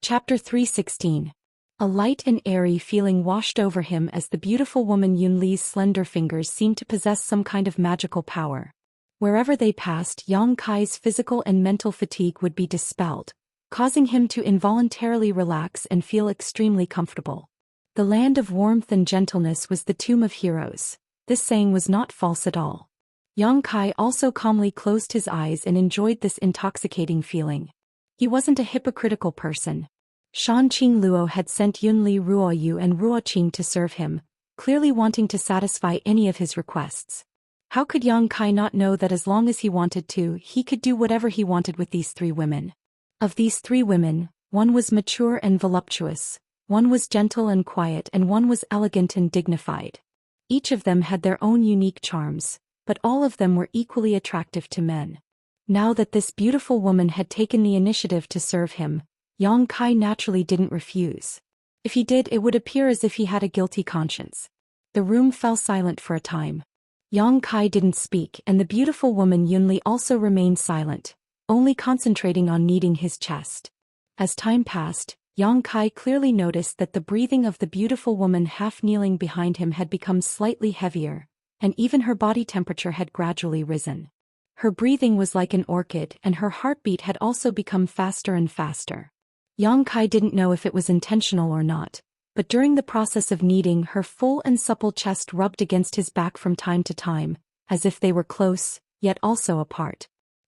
Chapter 316. A light and airy feeling washed over him as the beautiful woman Yunli's slender fingers seemed to possess some kind of magical power. Wherever they passed, Yang Kai's physical and mental fatigue would be dispelled, causing him to involuntarily relax and feel extremely comfortable. The land of warmth and gentleness was the tomb of heroes. This saying was not false at all. Yang Kai also calmly closed his eyes and enjoyed this intoxicating feeling. He wasn't a hypocritical person. Shanqing Luo had sent Yunli Ruoyu and Ruoqing to serve him, clearly wanting to satisfy any of his requests. How could Yang Kai not know that as long as he wanted to, he could do whatever he wanted with these three women? Of these three women, one was mature and voluptuous, one was gentle and quiet, and one was elegant and dignified. Each of them had their own unique charms, but all of them were equally attractive to men. Now that this beautiful woman had taken the initiative to serve him, Yang Kai naturally didn't refuse. If he did, it would appear as if he had a guilty conscience. The room fell silent for a time. Yang Kai didn't speak, and the beautiful woman Yunli also remained silent, only concentrating on kneading his chest. As time passed, Yang Kai clearly noticed that the breathing of the beautiful woman half kneeling behind him had become slightly heavier, and even her body temperature had gradually risen. Her breathing was like an orchid, and her heartbeat had also become faster and faster. Yang Kai didn't know if it was intentional or not, but during the process of kneading, her full and supple chest rubbed against his back from time to time, as if they were close, yet also apart.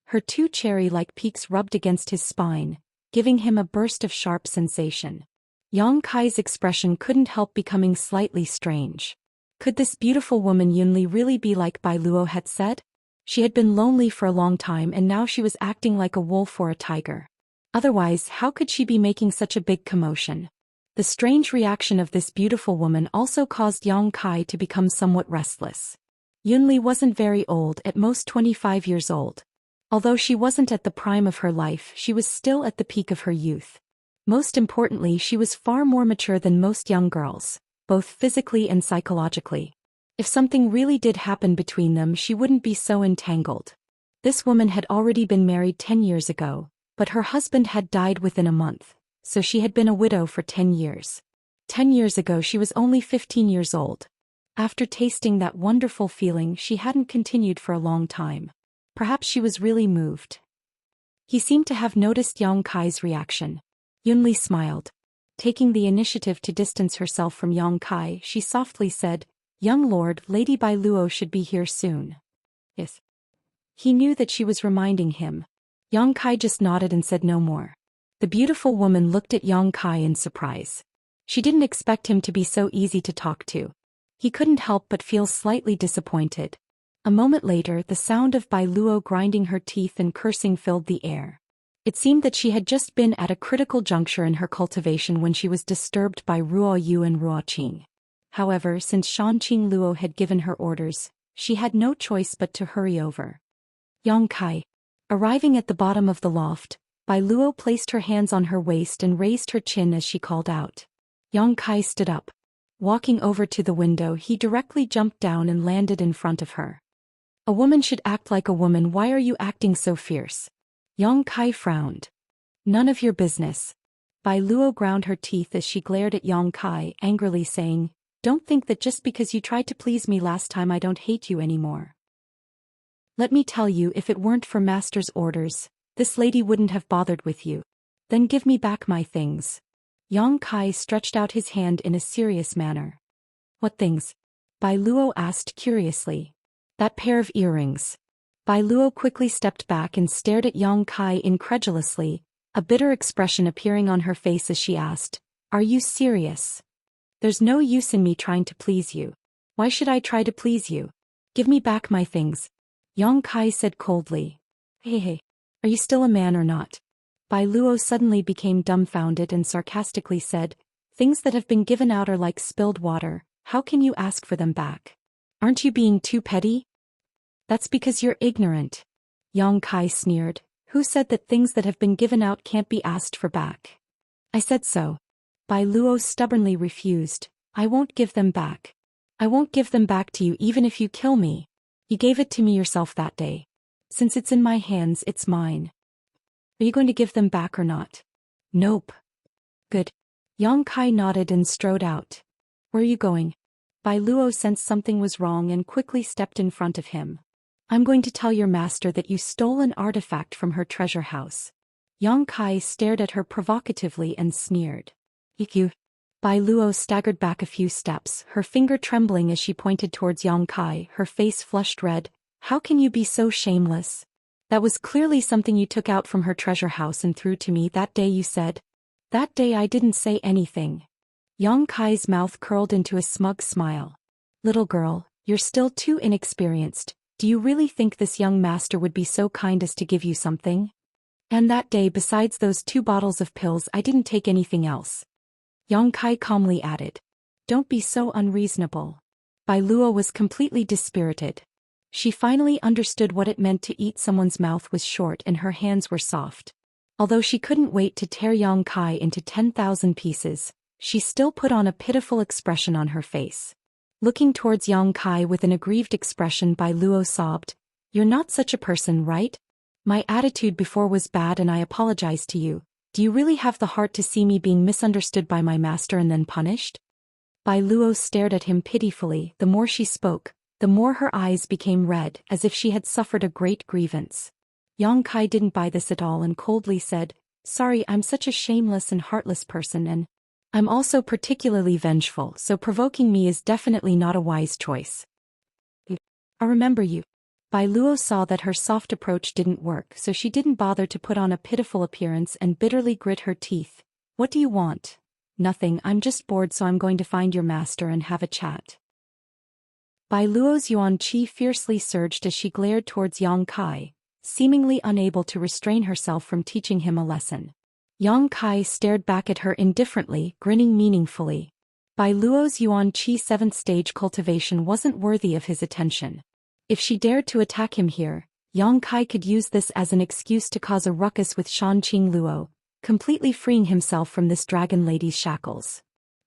Her two cherry-like peaks rubbed against his spine, giving him a burst of sharp sensation. Yang Kai's expression couldn't help becoming slightly strange. Could this beautiful woman Yunli really be like Bai Luo had said? She had been lonely for a long time, and now she was acting like a wolf or a tiger. Otherwise, how could she be making such a big commotion? The strange reaction of this beautiful woman also caused Yang Kai to become somewhat restless. Yunli wasn't very old, at most 25 years old. Although she wasn't at the prime of her life, she was still at the peak of her youth. Most importantly, she was far more mature than most young girls, both physically and psychologically. If something really did happen between them, she wouldn't be so entangled. This woman had already been married 10 years ago, but her husband had died within a month, so she had been a widow for 10 years. 10 years ago she was only 15 years old. After tasting that wonderful feeling, she hadn't continued for a long time. Perhaps she was really moved. He seemed to have noticed Yang Kai's reaction. Yunli smiled. Taking the initiative to distance herself from Yang Kai, she softly said, "Young lord, Lady Bai Luo should be here soon." Yes. He knew that she was reminding him. Yang Kai just nodded and said no more. The beautiful woman looked at Yang Kai in surprise. She didn't expect him to be so easy to talk to. He couldn't help but feel slightly disappointed. A moment later, the sound of Bai Luo grinding her teeth and cursing filled the air. It seemed that she had just been at a critical juncture in her cultivation when she was disturbed by Ruoyu and Ruoqing. However, since Shanqing Luo had given her orders, she had no choice but to hurry over. Yang Kai. Arriving at the bottom of the loft, Bai Luo placed her hands on her waist and raised her chin as she called out. Yang Kai stood up. Walking over to the window, he directly jumped down and landed in front of her. "A woman should act like a woman. Why are you acting so fierce?" Yang Kai frowned. "None of your business." Bai Luo ground her teeth as she glared at Yang Kai, angrily saying, "Don't think that just because you tried to please me last time I don't hate you anymore. Let me tell you, if it weren't for Master's orders, this lady wouldn't have bothered with you. Then give me back my things." Yang Kai stretched out his hand in a serious manner. "What things?" Bai Luo asked curiously. "That pair of earrings." Bai Luo quickly stepped back and stared at Yang Kai incredulously, a bitter expression appearing on her face as she asked, "Are you serious? There's no use in me trying to please you. Why should I try to please you? Give me back my things." Yang Kai said coldly. Hey, are you still a man or not?" Bai Luo suddenly became dumbfounded and sarcastically said, "Things that have been given out are like spilled water. How can you ask for them back? Aren't you being too petty?" "That's because you're ignorant." Yang Kai sneered. "Who said that things that have been given out can't be asked for back?" "I said so." Bai Luo stubbornly refused. "I won't give them back. I won't give them back to you even if you kill me. You gave it to me yourself that day. Since it's in my hands, it's mine. Are you going to give them back or not?" "Nope." Good. Yang Kai nodded and strode out. Where are you going? Bai Luo sensed something was wrong and quickly stepped in front of him. I'm going to tell your master that you stole an artifact from her treasure house. Yang Kai stared at her provocatively and sneered. You. Bai Luo staggered back a few steps, her finger trembling as she pointed towards Yang Kai, her face flushed red. How can you be so shameless? That was clearly something you took out from her treasure house and threw to me that day, you said. That day I didn't say anything. Yang Kai's mouth curled into a smug smile. Little girl, you're still too inexperienced. Do you really think this young master would be so kind as to give you something? And that day, besides those 2 bottles of pills, I didn't take anything else. Yang Kai calmly added. Don't be so unreasonable. Bai Luo was completely dispirited. She finally understood what it meant to eat someone's mouth was short and her hands were soft. Although she couldn't wait to tear Yang Kai into 10,000 pieces, she still put on a pitiful expression on her face. Looking towards Yang Kai with an aggrieved expression, Bai Luo sobbed. You're not such a person, right? My attitude before was bad and I apologize to you. Do you really have the heart to see me being misunderstood by my master and then punished? Bai Luo stared at him pitifully. The more she spoke, the more her eyes became red, as if she had suffered a great grievance. Yang Kai didn't buy this at all and coldly said, Sorry, I'm such a shameless and heartless person, and I'm also particularly vengeful, so provoking me is definitely not a wise choice. I remember you. Bai Luo saw that her soft approach didn't work, so she didn't bother to put on a pitiful appearance and bitterly grit her teeth. What do you want? Nothing, I'm just bored, so I'm going to find your master and have a chat. Bai Luo's yuan qi fiercely surged as she glared towards Yang Kai, seemingly unable to restrain herself from teaching him a lesson. Yang Kai stared back at her indifferently, grinning meaningfully. Bai Luo's yuan qi 7th stage cultivation wasn't worthy of his attention. If she dared to attack him here, Yang Kai could use this as an excuse to cause a ruckus with Shanqing Luo, completely freeing himself from this dragon lady's shackles.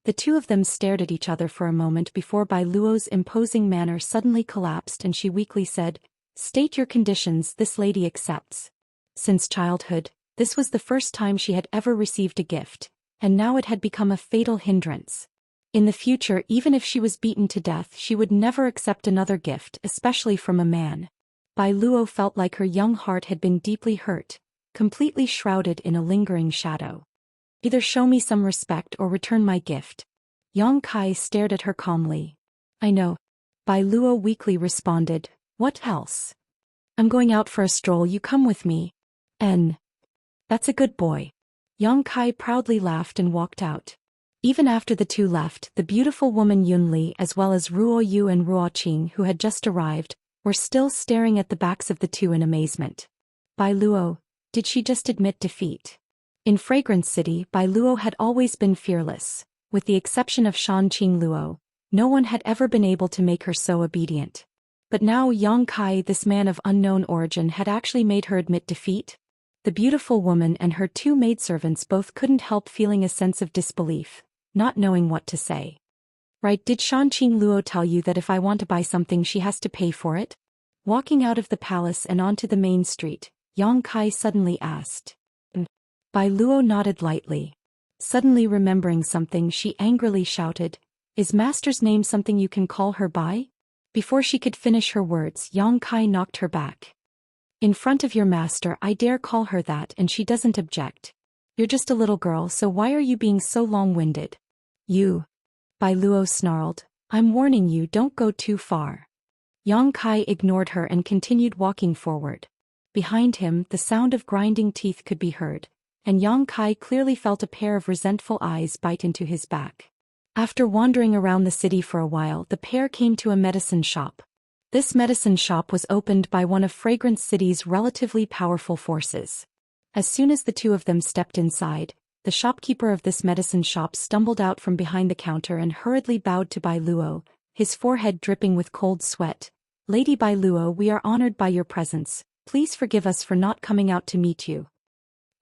The 2 of them stared at each other for a moment before Bai Luo's imposing manner suddenly collapsed and she weakly said, State your conditions. This lady accepts. Since childhood, this was the first time she had ever received a gift, and now it had become a fatal hindrance. In the future, even if she was beaten to death, she would never accept another gift, especially from a man. Bai Luo felt like her young heart had been deeply hurt, completely shrouded in a lingering shadow. Either show me some respect or return my gift. Yang Kai stared at her calmly. I know. Bai Luo weakly responded. What else? I'm going out for a stroll, you come with me. That's a good boy. Yang Kai proudly laughed and walked out. Even after the 2 left, the beautiful woman Yunli as well as Ruo Yu and Ruo Qing, who had just arrived, were still staring at the backs of the 2 in amazement. Bai Luo, did she just admit defeat? In Fragrance City, Bai Luo had always been fearless. With the exception of Shanqing Luo, no one had ever been able to make her so obedient. But now Yang Kai, this man of unknown origin, had actually made her admit defeat? The beautiful woman and her 2 maidservants both couldn't help feeling a sense of disbelief, not knowing what to say. Right, did Shanqing Luo tell you that if I want to buy something she has to pay for it? Walking out of the palace and onto the main street, Yang Kai suddenly asked. Bai Luo nodded lightly. Suddenly remembering something, she angrily shouted, Is master's name something you can call her by? Before she could finish her words, Yang Kai knocked her back. In front of your master I dare call her that and she doesn't object. You're just a little girl, so why are you being so long-winded? You. Bai Luo snarled. I'm warning you, don't go too far. Yang Kai ignored her and continued walking forward. Behind him, the sound of grinding teeth could be heard, and Yang Kai clearly felt a pair of resentful eyes bite into his back. After wandering around the city for a while, the pair came to a medicine shop. This medicine shop was opened by one of Fragrance City's relatively powerful forces. As soon as the 2 of them stepped inside, the shopkeeper of this medicine shop stumbled out from behind the counter and hurriedly bowed to Bai Luo, his forehead dripping with cold sweat. Lady Bai Luo, we are honored by your presence. Please forgive us for not coming out to meet you.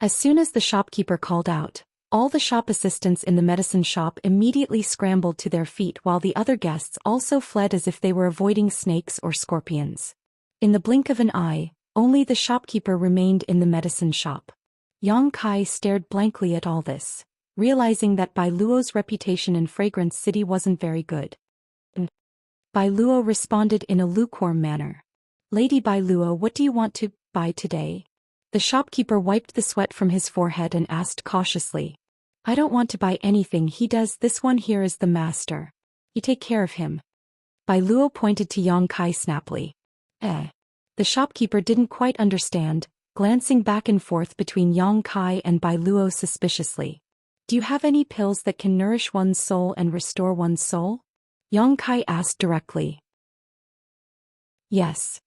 As soon as the shopkeeper called out, all the shop assistants in the medicine shop immediately scrambled to their feet while the other guests also fled as if they were avoiding snakes or scorpions. In the blink of an eye, only the shopkeeper remained in the medicine shop. Yang Kai stared blankly at all this. realizing that Bai Luo's reputation in Fragrance City wasn't very good. Bai Luo responded in a lukewarm manner. Lady Bai Luo, what do you want to buy today? The shopkeeper wiped the sweat from his forehead and asked cautiously. I don't want to buy anything he does, this one here is the master. You take care of him. Bai Luo pointed to Yang Kai snappily. The shopkeeper didn't quite understand, glancing back and forth between Yang Kai and Bai Luo suspiciously. Do you have any pills that can nourish one's soul and restore one's soul? Yang Kai asked directly. Yes.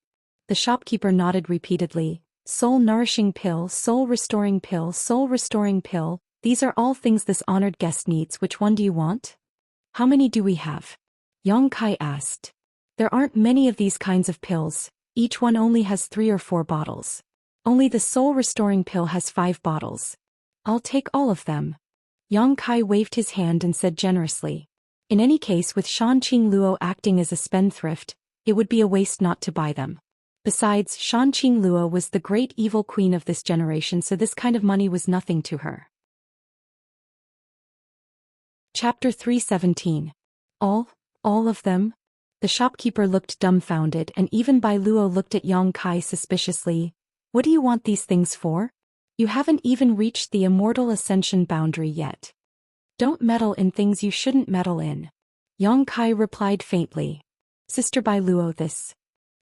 The shopkeeper nodded repeatedly. Soul-nourishing pill, soul-restoring pill, soul-restoring pill, these are all things this honored guest needs. Which one do you want? How many do we have? Yang Kai asked. There aren't many of these kinds of pills, each one only has 3 or 4 bottles. Only the soul-restoring pill has 5 bottles. I'll take all of them. Yang Kai waved his hand and said generously. In any case, with Shanqing Luo acting as a spendthrift, it would be a waste not to buy them. Besides, Shanqing Luo was the great evil queen of this generation, so this kind of money was nothing to her. Chapter 317. All of them? The shopkeeper looked dumbfounded, and even Bai Luo looked at Yang Kai suspiciously. What do you want these things for? You haven't even reached the immortal ascension boundary yet. Don't meddle in things you shouldn't meddle in. Yang Kai replied faintly. Sister Bai Luo, this.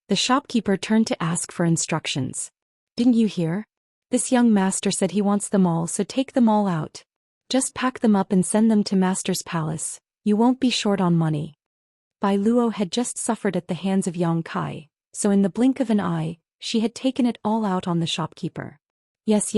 The shopkeeper turned to ask for instructions. Didn't you hear? This young master said he wants them all, so take them all out. Just pack them up and send them to Master's palace. You won't be short on money. Bai Luo had just suffered at the hands of Yang Kai, so in the blink of an eye, she had taken it all out on the shopkeeper. Yes.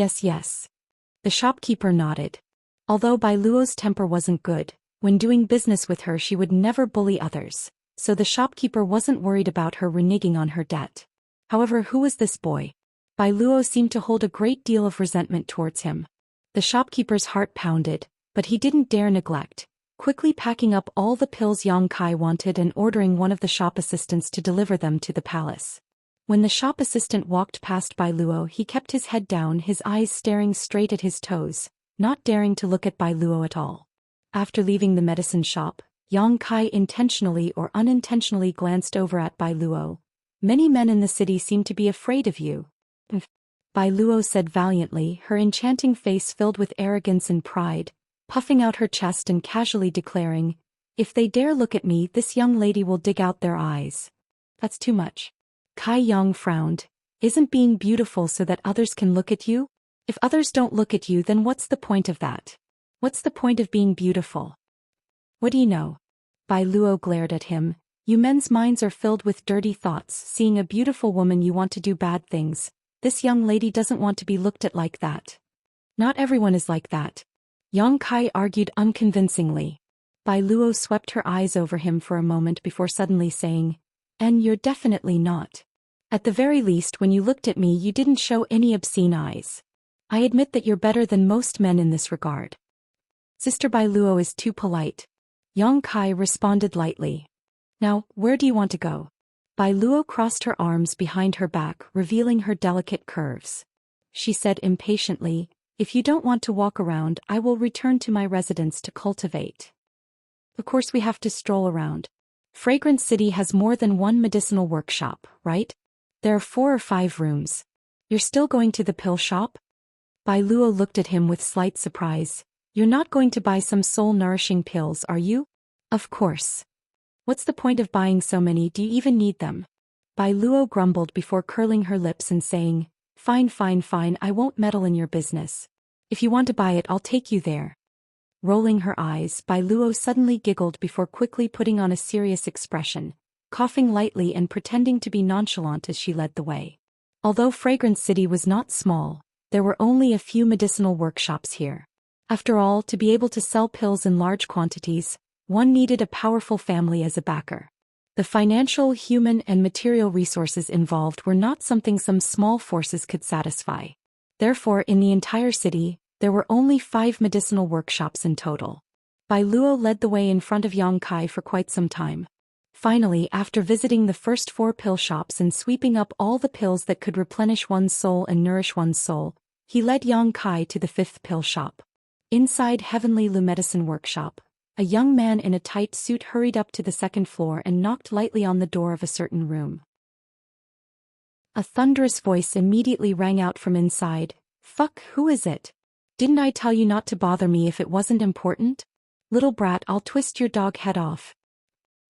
The shopkeeper nodded. Although Bai Luo's temper wasn't good, when doing business with her she would never bully others, so the shopkeeper wasn't worried about her reneging on her debt. However, who was this boy? Bai Luo seemed to hold a great deal of resentment towards him. The shopkeeper's heart pounded, but he didn't dare neglect, quickly packing up all the pills Yang Kai wanted and ordering one of the shop assistants to deliver them to the palace. When the shop assistant walked past Bai Luo, he kept his head down, his eyes staring straight at his toes, not daring to look at Bai Luo at all. After leaving the medicine shop, Yang Kai intentionally or unintentionally glanced over at Bai Luo. Many men in the city seem to be afraid of you. Bai Luo said valiantly, her enchanting face filled with arrogance and pride, puffing out her chest and casually declaring, if they dare look at me, this young lady will dig out their eyes. That's too much. Kai Yang frowned. Isn't being beautiful so that others can look at you? If others don't look at you, then what's the point of that? What's the point of being beautiful? What do you know? Bai Luo glared at him. You men's minds are filled with dirty thoughts. Seeing a beautiful woman you want to do bad things. This young lady doesn't want to be looked at like that. Not everyone is like that. Yang Kai argued unconvincingly. Bai Luo swept her eyes over him for a moment before suddenly saying, and you're definitely not. At the very least, when you looked at me, you didn't show any obscene eyes. I admit that you're better than most men in this regard. Sister Bai Luo is too polite. Yang Kai responded lightly. Now, where do you want to go? Bai Luo crossed her arms behind her back, revealing her delicate curves. She said impatiently, if you don't want to walk around, I will return to my residence to cultivate. Of course we have to stroll around. Fragrance City has more than one medicinal workshop, right? There are 4 or 5 rooms. You're still going to the pill shop? Bai Luo looked at him with slight surprise. You're not going to buy some soul-nourishing pills, are you? Of course. What's the point of buying so many? Do you even need them? Bai Luo grumbled before curling her lips and saying, fine, I won't meddle in your business. If you want to buy it, I'll take you there. Rolling her eyes, Bai Luo suddenly giggled before quickly putting on a serious expression, coughing lightly and pretending to be nonchalant as she led the way. Although Fragrance City was not small, there were only a few medicinal workshops here. After all, to be able to sell pills in large quantities, one needed a powerful family as a backer. The financial, human, and material resources involved were not something some small forces could satisfy. Therefore, in the entire city, there were only 5 medicinal workshops in total. Bai Luo led the way in front of Yang Kai for quite some time. Finally, after visiting the first 4 pill shops and sweeping up all the pills that could replenish one's soul and nourish one's soul, he led Yang Kai to the 5th pill shop. Inside Heavenly Lumedicine Workshop, a young man in a tight suit hurried up to the second floor and knocked lightly on the door of a certain room. A thunderous voice immediately rang out from inside. "Fuck, who is it? Didn't I tell you not to bother me if it wasn't important? Little brat, I'll twist your dog head off."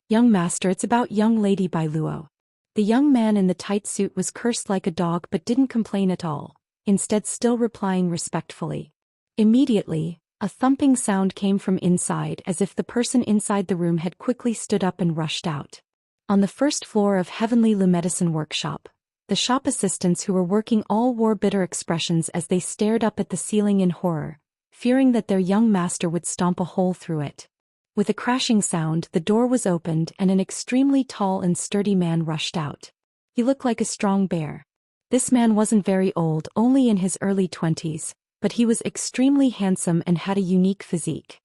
"Young master, it's about young lady Bai Luo." The young man in the tight suit was cursed like a dog but didn't complain at all, instead still replying respectfully. Immediately, a thumping sound came from inside as if the person inside the room had quickly stood up and rushed out. On the first floor of Heavenly Lumedicine Workshop, the shop assistants who were working all wore bitter expressions as they stared up at the ceiling in horror, fearing that their young master would stomp a hole through it. With a crashing sound, the door was opened and an extremely tall and sturdy man rushed out. He looked like a strong bear. This man wasn't very old, only in his early 20s, but he was extremely handsome and had a unique physique.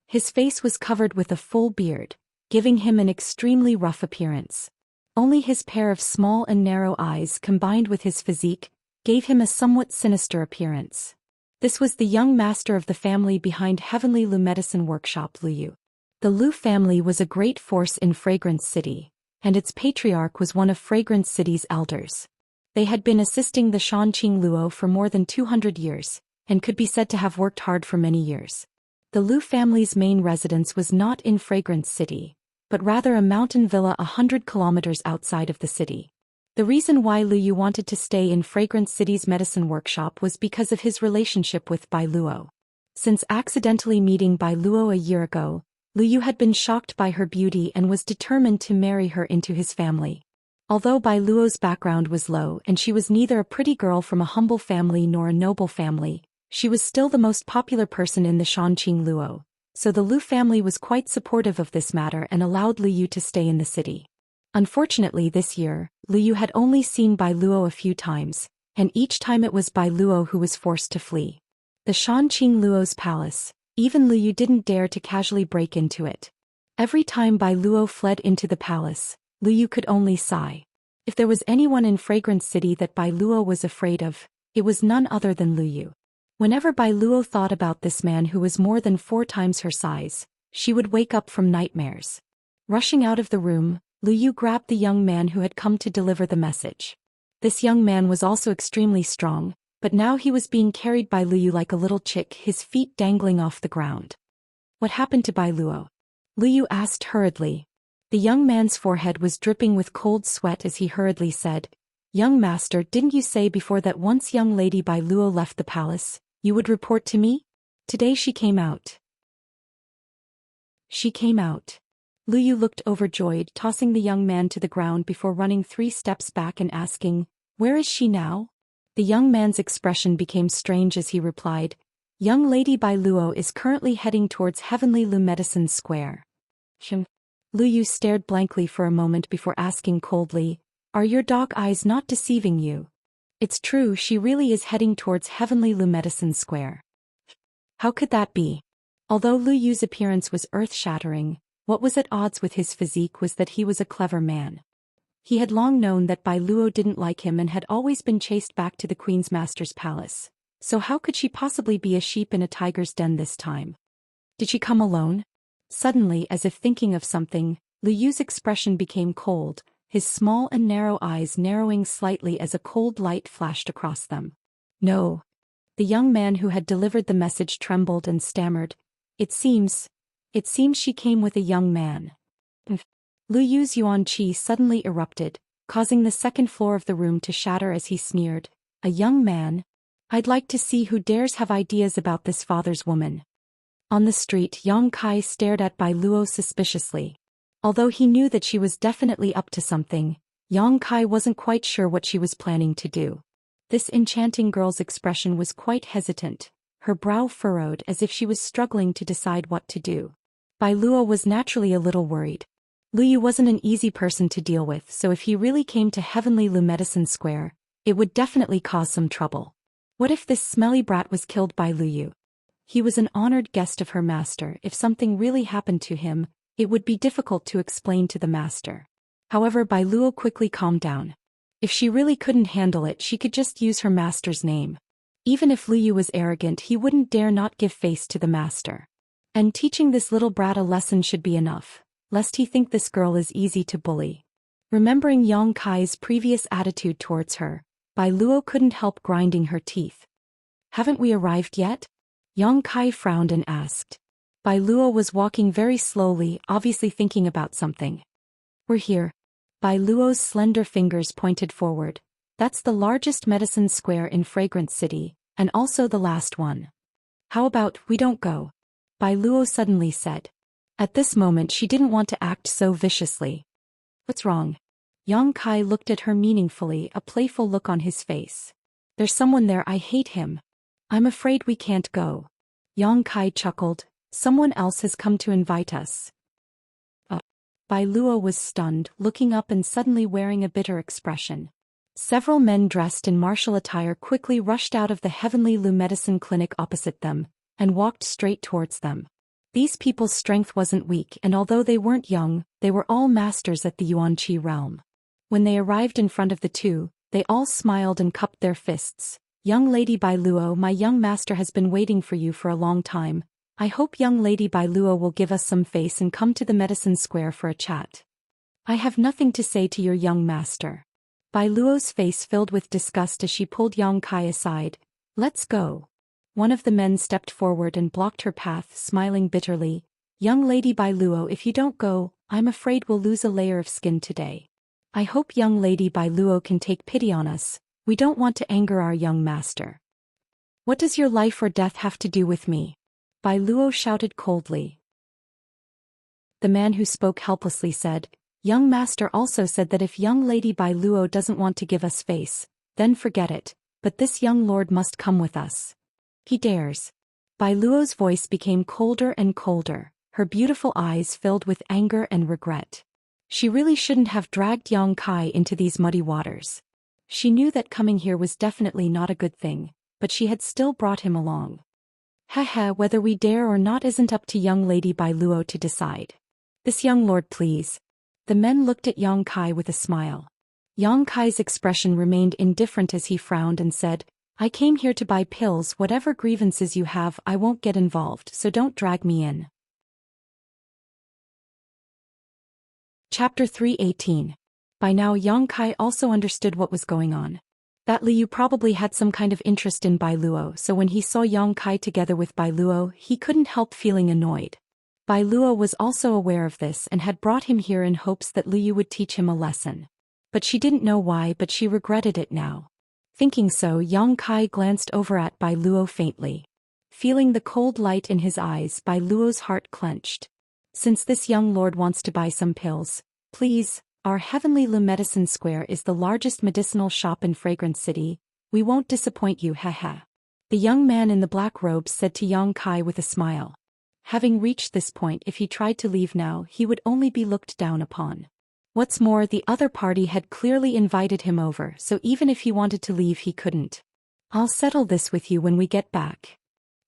His face was covered with a full beard, giving him an extremely rough appearance. Only his pair of small and narrow eyes combined with his physique gave him a somewhat sinister appearance. This was the young master of the family behind Heavenly Lumedicine Workshop, Lu Yu. The Lu family was a great force in Fragrance City, and its patriarch was one of Fragrance City's elders. They had been assisting the Shanqing Luo for more than 200 years, and could be said to have worked hard for many years. The Lu family's main residence was not in Fragrance City, but rather a mountain villa 100 kilometers outside of the city. The reason why Lu Yu wanted to stay in Fragrance City's medicine workshop was because of his relationship with Bai Luo. Since accidentally meeting Bai Luo a year ago, Lu Yu had been shocked by her beauty and was determined to marry her into his family. Although Bai Luo's background was low and she was neither a pretty girl from a humble family nor a noble family, she was still the most popular person in the Shanqing Luo. So the Lu family was quite supportive of this matter and allowed Lu Yu to stay in the city. Unfortunately this year, Lu Yu had only seen Bai Luo a few times, and each time it was Bai Luo who was forced to flee. The Shanqing Luo's palace, even Lu Yu didn't dare to casually break into it. Every time Bai Luo fled into the palace, Lu Yu could only sigh. If there was anyone in Fragrance City that Bai Luo was afraid of, it was none other than Lu Yu. Whenever Bai Luo thought about this man who was more than 4 times her size, she would wake up from nightmares. Rushing out of the room, Lu Yu grabbed the young man who had come to deliver the message. This young man was also extremely strong, but now he was being carried by Lu Yu like a little chick, his feet dangling off the ground. "What happened to Bai Luo?" Lu Yu asked hurriedly. The young man's forehead was dripping with cold sweat as he hurriedly said, "Young master, didn't you say before that once young lady Bai Luo left the palace, you would report to me? Today she came out." "She came out." Lu Yu looked overjoyed, tossing the young man to the ground before running 3 steps back and asking, "Where is she now?" The young man's expression became strange as he replied, "Young lady Bai Luo is currently heading towards Heavenly Lumedicine Square." Lu Yu stared blankly for a moment before asking coldly, "Are your dog eyes not deceiving you? It's true, she really is heading towards Heavenly Lumedicine Square." How could that be? Although Lu Yu's appearance was earth-shattering, what was at odds with his physique was that he was a clever man. He had long known that Bai Luo didn't like him and had always been chased back to the Queen's Master's palace. So how could she possibly be a sheep in a tiger's den this time? Did she come alone? Suddenly, as if thinking of something, Lu Yu's expression became cold, his small and narrow eyes narrowing slightly as a cold light flashed across them. "No." The young man who had delivered the message trembled and stammered, It seems she came with a young man." Lu Yu's yuan qi suddenly erupted, causing the second floor of the room to shatter as he sneered, "A young man? I'd like to see who dares have ideas about this father's woman." On the street, Yang Kai stared at Bai Luo suspiciously. Although he knew that she was definitely up to something, Yang Kai wasn't quite sure what she was planning to do. This enchanting girl's expression was quite hesitant, her brow furrowed as if she was struggling to decide what to do. Bai Luo was naturally a little worried. Lu Yu wasn't an easy person to deal with, so if he really came to Heavenly Lumedicine Square, it would definitely cause some trouble. What if this smelly brat was killed by Lu Yu? He was an honored guest of her master. If something really happened to him, it would be difficult to explain to the master. However, Bai Luo quickly calmed down. If she really couldn't handle it, she could just use her master's name. Even if Lu Yu was arrogant, he wouldn't dare not give face to the master. And teaching this little brat a lesson should be enough, lest he think this girl is easy to bully. Remembering Yang Kai's previous attitude towards her, Bai Luo couldn't help grinding her teeth. Haven't we arrived yet? Yang Kai frowned and asked. Bai Luo was walking very slowly, obviously thinking about something. We're here. Bai Luo's slender fingers pointed forward. That's the largest medicine square in Fragrant City, and also the last one. How about we don't go? Bai Luo suddenly said. At this moment she didn't want to act so viciously. What's wrong? Yang Kai looked at her meaningfully, a playful look on his face. There's someone there, I hate him. I'm afraid we can't go. Yang Kai chuckled. Someone else has come to invite us. Bai Luo was stunned, looking up and suddenly wearing a bitter expression. Several men dressed in martial attire quickly rushed out of the Heavenly Lu Medicine Clinic opposite them, and walked straight towards them. These people's strength wasn't weak, and although they weren't young, they were all masters at the Yuanqi realm. When they arrived in front of the two, they all smiled and cupped their fists. Young Lady Bai Luo, my young master has been waiting for you for a long time. I hope young Lady Bai Luo will give us some face and come to the medicine square for a chat. I have nothing to say to your young master. Bai Luo's face filled with disgust as she pulled Yang Kai aside. Let's go. One of the men stepped forward and blocked her path, smiling bitterly. Young Lady Bai Luo, if you don't go, I'm afraid we'll lose a layer of skin today. I hope young Lady Bai Luo can take pity on us. We don't want to anger our young master. What does your life or death have to do with me? Bai Luo shouted coldly. The man who spoke helplessly said, Young master also said that if young Lady Bai Luo doesn't want to give us face, then forget it, but this young lord must come with us. He dares. Bai Luo's voice became colder and colder, her beautiful eyes filled with anger and regret. She really shouldn't have dragged Yang Kai into these muddy waters. She knew that coming here was definitely not a good thing, but she had still brought him along. Whether we dare or not isn't up to young Lady Bai Luo to decide. This young lord, please. The men looked at Yang Kai with a smile. Yang Kai's expression remained indifferent as he frowned and said, I came here to buy pills. Whatever grievances you have, I won't get involved, so don't drag me in. Chapter 318. By now Yang Kai also understood what was going on. That Li Yu probably had some kind of interest in Bai Luo, so when he saw Yang Kai together with Bai Luo, he couldn't help feeling annoyed. Bai Luo was also aware of this and had brought him here in hopes that Li Yu would teach him a lesson. But she didn't know why, but she regretted it now. Thinking so, Yang Kai glanced over at Bai Luo faintly. Feeling the cold light in his eyes, Bai Luo's heart clenched. Since this young lord wants to buy some pills, please. Our Heavenly Lu Medicine Square is the largest medicinal shop in Fragrant City. We won't disappoint you, haha. The young man in the black robes said to Yang Kai with a smile. Having reached this point, if he tried to leave now, he would only be looked down upon. What's more, the other party had clearly invited him over, so even if he wanted to leave he couldn't. I'll settle this with you when we get back.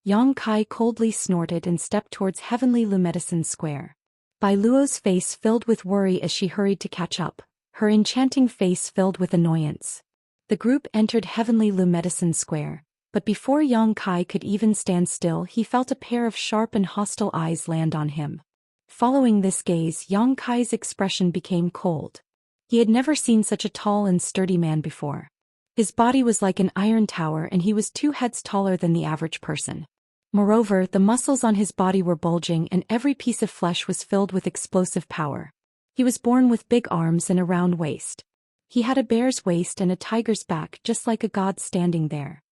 Yang Kai coldly snorted and stepped towards Heavenly Lu Medicine Square. Bai Luo's face filled with worry as she hurried to catch up, her enchanting face filled with annoyance. The group entered Heavenly Lu Medicine Square, but before Yang Kai could even stand still, he felt a pair of sharp and hostile eyes land on him. Following this gaze, Yang Kai's expression became cold. He had never seen such a tall and sturdy man before. His body was like an iron tower and he was 2 heads taller than the average person. Moreover, the muscles on his body were bulging and every piece of flesh was filled with explosive power. He was born with big arms and a round waist. He had a bear's waist and a tiger's back, just like a god standing there.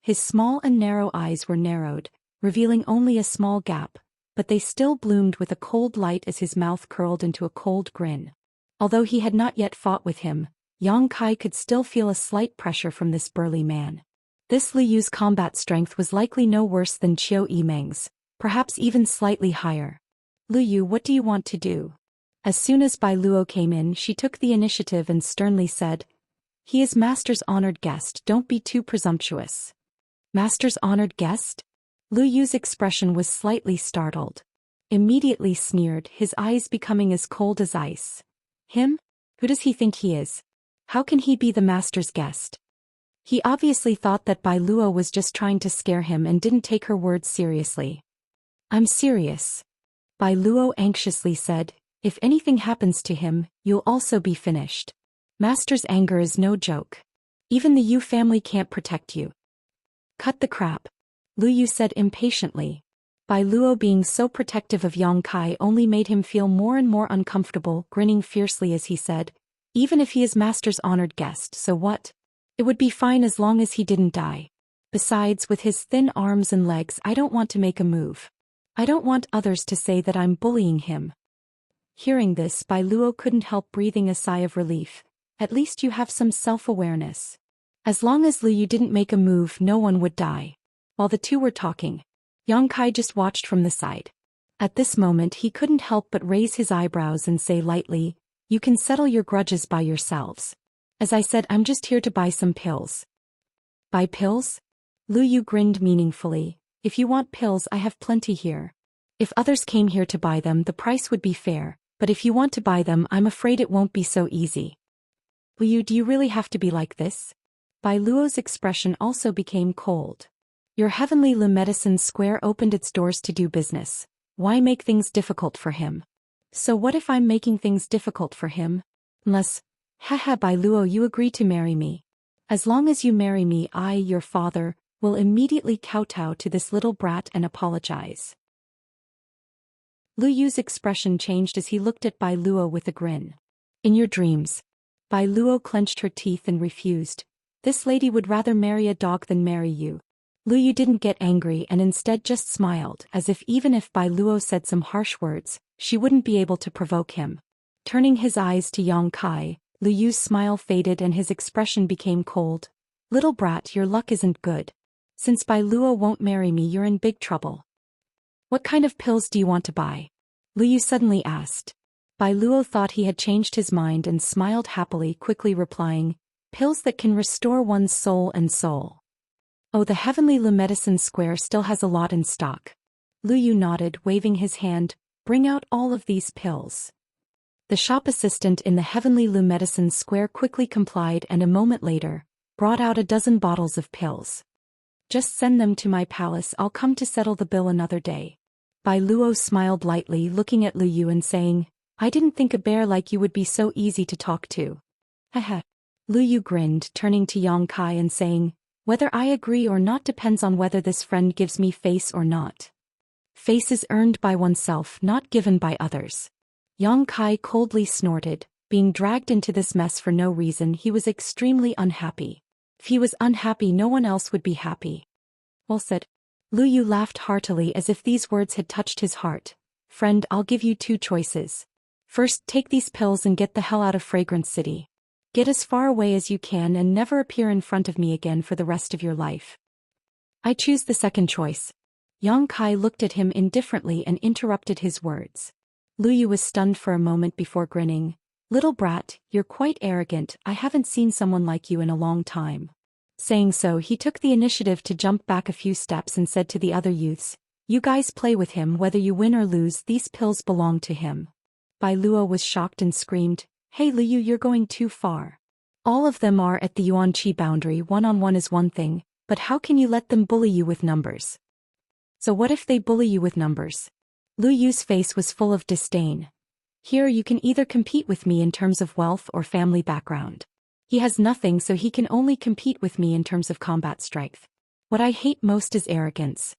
His small and narrow eyes were narrowed, revealing only a small gap, but they still bloomed with a cold light as his mouth curled into a cold grin. Although he had not yet fought with him, Yang Kai could still feel a slight pressure from this burly man. This Li Yu's combat strength was likely no worse than Qiu Yimeng's, perhaps even slightly higher. Li Yu, what do you want to do? As soon as Bai Luo came in, she took the initiative and sternly said, He is Master's honored guest, don't be too presumptuous. Master's honored guest? Lu Yu's expression was slightly startled. Immediately sneered, his eyes becoming as cold as ice. Him? Who does he think he is? How can he be the master's guest? He obviously thought that Bai Luo was just trying to scare him and didn't take her words seriously. I'm serious. Bai Luo anxiously said, if anything happens to him, you'll also be finished. Master's anger is no joke. Even the Yu family can't protect you. Cut the crap. Lu Yu said impatiently. Bai Luo being so protective of Yang Kai only made him feel more and more uncomfortable, grinning fiercely as he said, even if he is Master's honored guest, so what? It would be fine as long as he didn't die. Besides, with his thin arms and legs, I don't want to make a move. I don't want others to say that I'm bullying him. Hearing this, Bai Luo couldn't help breathing a sigh of relief. At least you have some self-awareness. As long as Lu Yu didn't make a move, no one would die. While the two were talking, Yang Kai just watched from the side. At this moment he couldn't help but raise his eyebrows and say lightly, you can settle your grudges by yourselves. As I said, I'm just here to buy some pills. Buy pills? Lu Yu grinned meaningfully. If you want pills, I have plenty here. If others came here to buy them, the price would be fair, but if you want to buy them, I'm afraid it won't be so easy. Lu Yu, do you really have to be like this? Bai Luo's expression also became cold. Your heavenly Le Medicine Square opened its doors to do business. Why make things difficult for him? So what if I'm making things difficult for him? Unless, haha, Bai Luo, you agree to marry me. As long as you marry me, I, your father, will immediately kowtow to this little brat and apologize. Lu Yu's expression changed as he looked at Bai Luo with a grin. In your dreams. Bai Luo clenched her teeth and refused. This lady would rather marry a dog than marry you. Lu Yu didn't get angry and instead just smiled, as if even if Bai Luo said some harsh words, she wouldn't be able to provoke him. Turning his eyes to Yang Kai, Lu Yu's smile faded and his expression became cold. Little brat, your luck isn't good. Since Bai Luo won't marry me, you're in big trouble. What kind of pills do you want to buy? Lu Yu suddenly asked. Bai Luo thought he had changed his mind and smiled happily, quickly replying, pills that can restore one's soul and soul. Oh, the Heavenly Le Medicine Square still has a lot in stock. Lu Yu nodded, waving his hand, bring out all of these pills. The shop assistant in the Heavenly Le Medicine Square quickly complied and a moment later, brought out a dozen bottles of pills. Just send them to my palace, I'll come to settle the bill another day. Bai Luo smiled lightly, looking at Lu Yu and saying, I didn't think a bear like you would be so easy to talk to. Haha. Lu Yu grinned, turning to Yang Kai and saying, whether I agree or not depends on whether this friend gives me face or not. Face is earned by oneself, not given by others. Yang Kai coldly snorted, being dragged into this mess for no reason. He was extremely unhappy. If he was unhappy, no one else would be happy. Well said. Lu Yu laughed heartily as if these words had touched his heart. Friend, I'll give you two choices. First, take these pills and get the hell out of Fragrance City. Get as far away as you can and never appear in front of me again for the rest of your life. I choose the second choice. Yang Kai looked at him indifferently and interrupted his words. Lu Yu was stunned for a moment before grinning. Little brat, you're quite arrogant, I haven't seen someone like you in a long time. Saying so, he took the initiative to jump back a few steps and said to the other youths, you guys play with him, whether you win or lose, these pills belong to him. Bai Luo was shocked and screamed, hey Lu Yu, you're going too far. All of them are at the Yuan-Chi boundary, one-on-one is one thing, but how can you let them bully you with numbers? So what if they bully you with numbers? Lu Yu's face was full of disdain. Here you can either compete with me in terms of wealth or family background. He has nothing, so he can only compete with me in terms of combat strength. What I hate most is arrogance.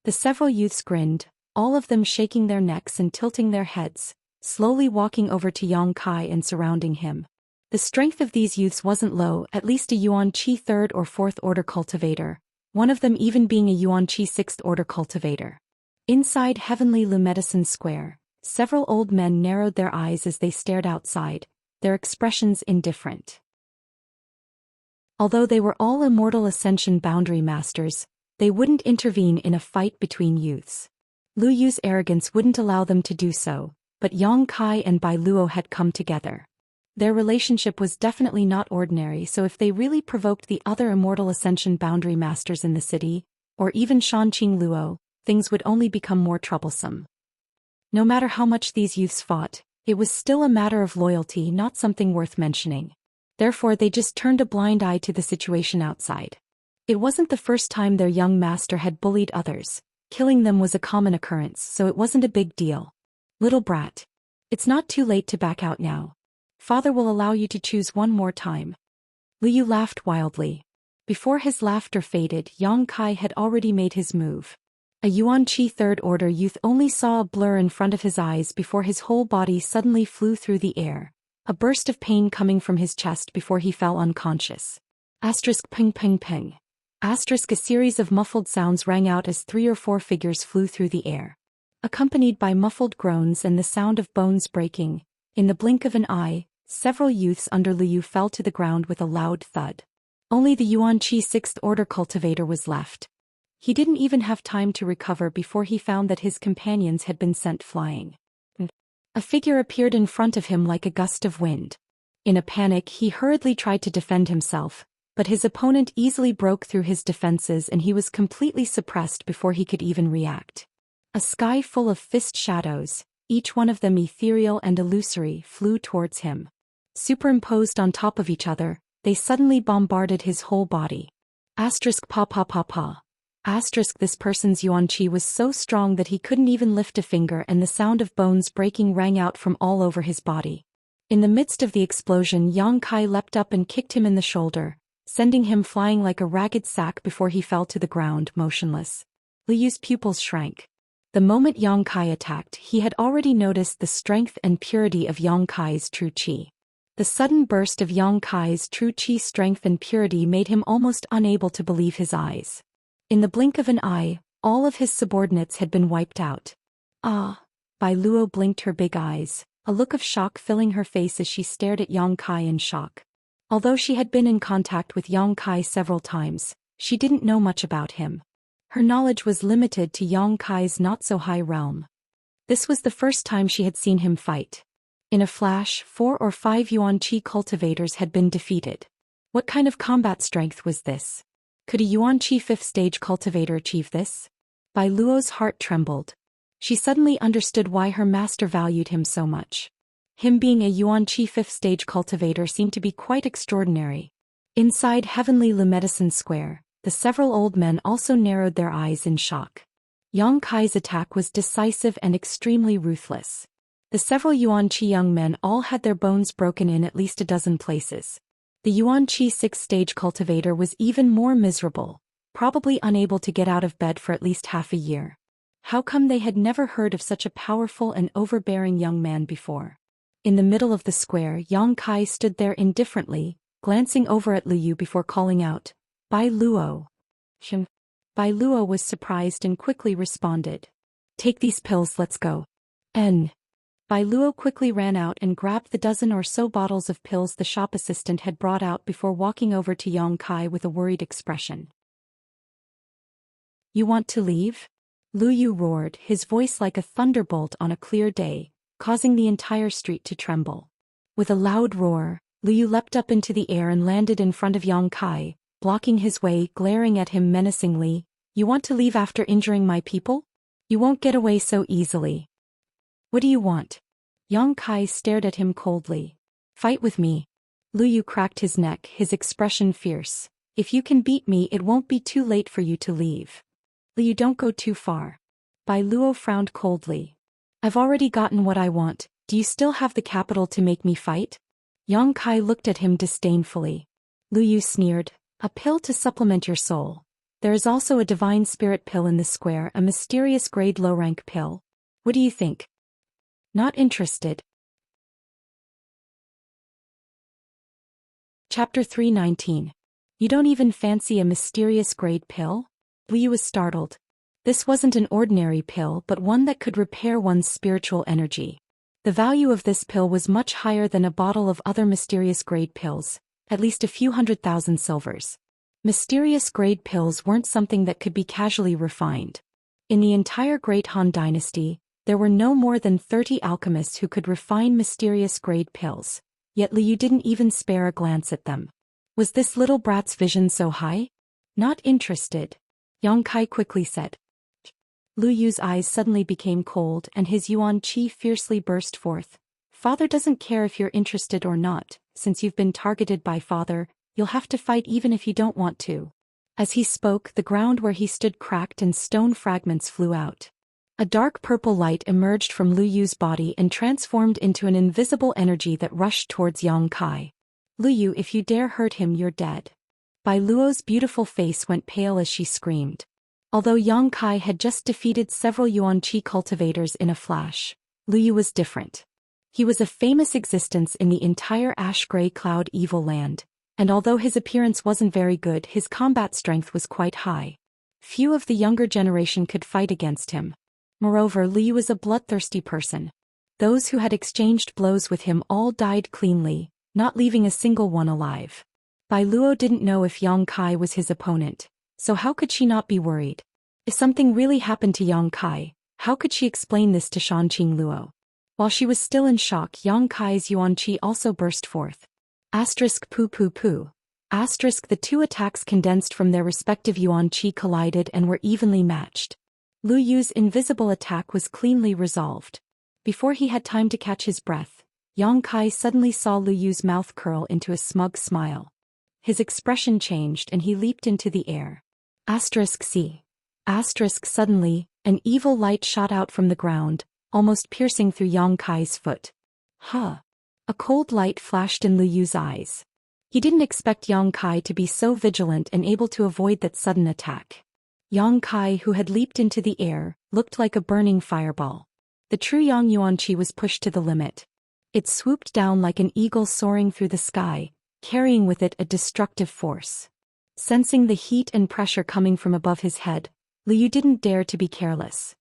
The several youths grinned, all of them shaking their necks and tilting their heads, slowly walking over to Yang Kai and surrounding him. The strength of these youths wasn't low, at least a Yuan-Chi 3rd or 4th order cultivator, one of them even being a Yuan-Chi 6th order cultivator. Inside Heavenly Le Medicine Square, several old men narrowed their eyes as they stared outside, their expressions indifferent. Although they were all Immortal Ascension boundary masters, they wouldn't intervene in a fight between youths. Lu Yu's arrogance wouldn't allow them to do so, but Yang Kai and Bai Luo had come together. Their relationship was definitely not ordinary, so if they really provoked the other Immortal Ascension boundary masters in the city, or even Shanqing Luo, things would only become more troublesome. No matter how much these youths fought, it was still a matter of loyalty, not something worth mentioning. Therefore they just turned a blind eye to the situation outside. It wasn't the first time their young master had bullied others. Killing them was a common occurrence, so it wasn't a big deal. Little brat. It's not too late to back out now. Father will allow you to choose one more time. Liu laughed wildly. Before his laughter faded, Yang Kai had already made his move. A Yuan-Chi Third Order youth only saw a blur in front of his eyes before his whole body suddenly flew through the air, a burst of pain coming from his chest before he fell unconscious. Asterisk ping ping ping. Asterisk a series of muffled sounds rang out as 3 or 4 figures flew through the air. Accompanied by muffled groans and the sound of bones breaking, in the blink of an eye, several youths under Liu fell to the ground with a loud thud. Only the Yuan-Chi Sixth Order cultivator was left. He didn't even have time to recover before he found that his companions had been sent flying. A figure appeared in front of him like a gust of wind. In a panic, he hurriedly tried to defend himself, but his opponent easily broke through his defenses and he was completely suppressed before he could even react. A sky full of fist shadows, each one of them ethereal and illusory, flew towards him. Superimposed on top of each other, they suddenly bombarded his whole body. Asterisk pa pa pa pa. Asterisk this person's yuan-chi was so strong that he couldn't even lift a finger and the sound of bones breaking rang out from all over his body. In the midst of the explosion, Yang Kai leapt up and kicked him in the shoulder, sending him flying like a ragged sack before he fell to the ground, motionless. Liu's pupils shrank. The moment Yang Kai attacked, he had already noticed the strength and purity of Yang Kai's true chi. The sudden burst of Yang Kai's true chi strength and purity made him almost unable to believe his eyes. In the blink of an eye, all of his subordinates had been wiped out. Ah! Bai Luo blinked her big eyes, a look of shock filling her face as she stared at Yang Kai in shock. Although she had been in contact with Yang Kai several times, she didn't know much about him. Her knowledge was limited to Yang Kai's not-so-high realm. This was the first time she had seen him fight. In a flash, 4 or 5 Yuan-Chi cultivators had been defeated. What kind of combat strength was this? Could a Yuan-Chi 5th stage cultivator achieve this? Bai Luo's heart trembled. She suddenly understood why her master valued him so much. Him being a Yuan-Chi 5th stage cultivator seemed to be quite extraordinary. Inside Heavenly Lu Medicine Square, the several old men also narrowed their eyes in shock. Yang Kai's attack was decisive and extremely ruthless. The several Yuan-Chi young men all had their bones broken in at least a dozen places. The Yuan-Chi 6th stage cultivator was even more miserable, probably unable to get out of bed for at least half a year. How come they had never heard of such a powerful and overbearing young man before? In the middle of the square, Yang Kai stood there indifferently, glancing over at Liu before calling out, "Bai Luo." Bai Luo was surprised and quickly responded, "Take these pills, let's go." Bai Luo quickly ran out and grabbed the dozen or so bottles of pills the shop assistant had brought out before walking over to Yang Kai with a worried expression. "You want to leave?" Lu Yu roared, his voice like a thunderbolt on a clear day, causing the entire street to tremble. With a loud roar, Lu Yu leapt up into the air and landed in front of Yang Kai, blocking his way, glaring at him menacingly. "You want to leave after injuring my people? You won't get away so easily. What do you want?" Yang Kai stared at him coldly. "Fight with me." Lu Yu cracked his neck, his expression fierce. "If you can beat me, it won't be too late for you to leave." "Liu, don't go too far." Bai Luo frowned coldly. "I've already gotten what I want. Do you still have the capital to make me fight?" Yang Kai looked at him disdainfully. Lu Yu sneered, "A pill to supplement your soul. There is also a divine spirit pill in the square, a mysterious grade low-rank pill. What do you think?" "Not interested." Chapter 319. You don't even fancy a mysterious grade pill? Liu was startled. This wasn't an ordinary pill but one that could repair one's spiritual energy. The value of this pill was much higher than a bottle of other mysterious grade pills, at least a few 100,000 silvers. Mysterious grade pills weren't something that could be casually refined. In the entire Great Han Dynasty, there were no more than 30 alchemists who could refine mysterious grade pills, yet Liu didn't even spare a glance at them. Was this little brat's vision so high? "Not interested," Yang Kai quickly said. Lu Yu's eyes suddenly became cold and his yuan-chi fiercely burst forth. "Father doesn't care if you're interested or not. since you've been targeted by father, you'll have to fight even if you don't want to." As he spoke, the ground where he stood cracked and stone fragments flew out. A dark purple light emerged from Lu Yu's body and transformed into an invisible energy that rushed towards Yang Kai. "Lu Yu, if you dare hurt him, you're dead." Bai Luo's beautiful face went pale as she screamed. Although Yang Kai had just defeated several Yuan Qi cultivators in a flash, Lu Yu was different. He was a famous existence in the entire ash-gray cloud evil land, and although his appearance wasn't very good, his combat strength was quite high. Few of the younger generation could fight against him. Moreover, Lu Yu was a bloodthirsty person. Those who had exchanged blows with him all died cleanly, not leaving a single one alive. Bai Luo didn't know if Yang Kai was his opponent, so how could she not be worried? If something really happened to Yang Kai, how could she explain this to Shanqing Luo? While she was still in shock, Yang Kai's Yuan Qi also burst forth. Poo poo poo. The two attacks condensed from their respective Yuan Qi collided and were evenly matched. Lu Yu's invisible attack was cleanly resolved. Before he had time to catch his breath, Yang Kai suddenly saw Lu Yu's mouth curl into a smug smile. His expression changed and he leaped into the air. C. Suddenly, an evil light shot out from the ground, almost piercing through Yang Kai's foot. Huh. A cold light flashed in Lu Yu's eyes. He didn't expect Yang Kai to be so vigilant and able to avoid that sudden attack. Yang Kai, who had leaped into the air, looked like a burning fireball. The true Yang Yuan Qi was pushed to the limit. It swooped down like an eagle soaring through the sky, carrying with it a destructive force. Sensing the heat and pressure coming from above his head, Lu Yu didn't dare to be careless.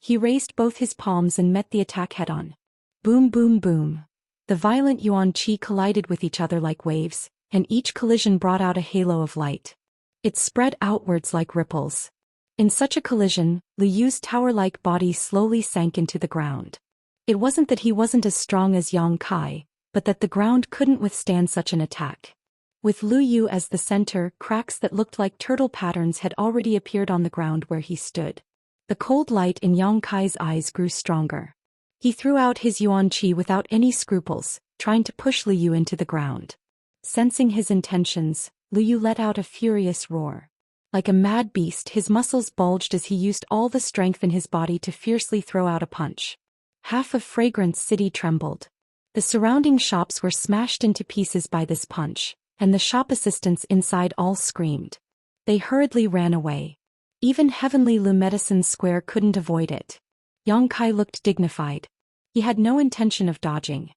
He raised both his palms and met the attack head-on. Boom boom boom. The violent Yuan Qi collided with each other like waves, and each collision brought out a halo of light. It spread outwards like ripples. In such a collision, Lu Yu's tower-like body slowly sank into the ground. It wasn't that he wasn't as strong as Yang Kai, but that the ground couldn't withstand such an attack. With Lu Yu as the center, cracks that looked like turtle patterns had already appeared on the ground where he stood. The cold light in Yang Kai's eyes grew stronger. He threw out his Yuan Qi without any scruples, trying to push Lu Yu into the ground. Sensing his intentions, Lu Yu let out a furious roar. Like a mad beast, his muscles bulged as he used all the strength in his body to fiercely throw out a punch. Half of Fragrance City trembled. The surrounding shops were smashed into pieces by this punch, and the shop assistants inside all screamed. They hurriedly ran away. Even Heavenly Lu Medicine Square couldn't avoid it. Yang Kai looked dignified. He had no intention of dodging.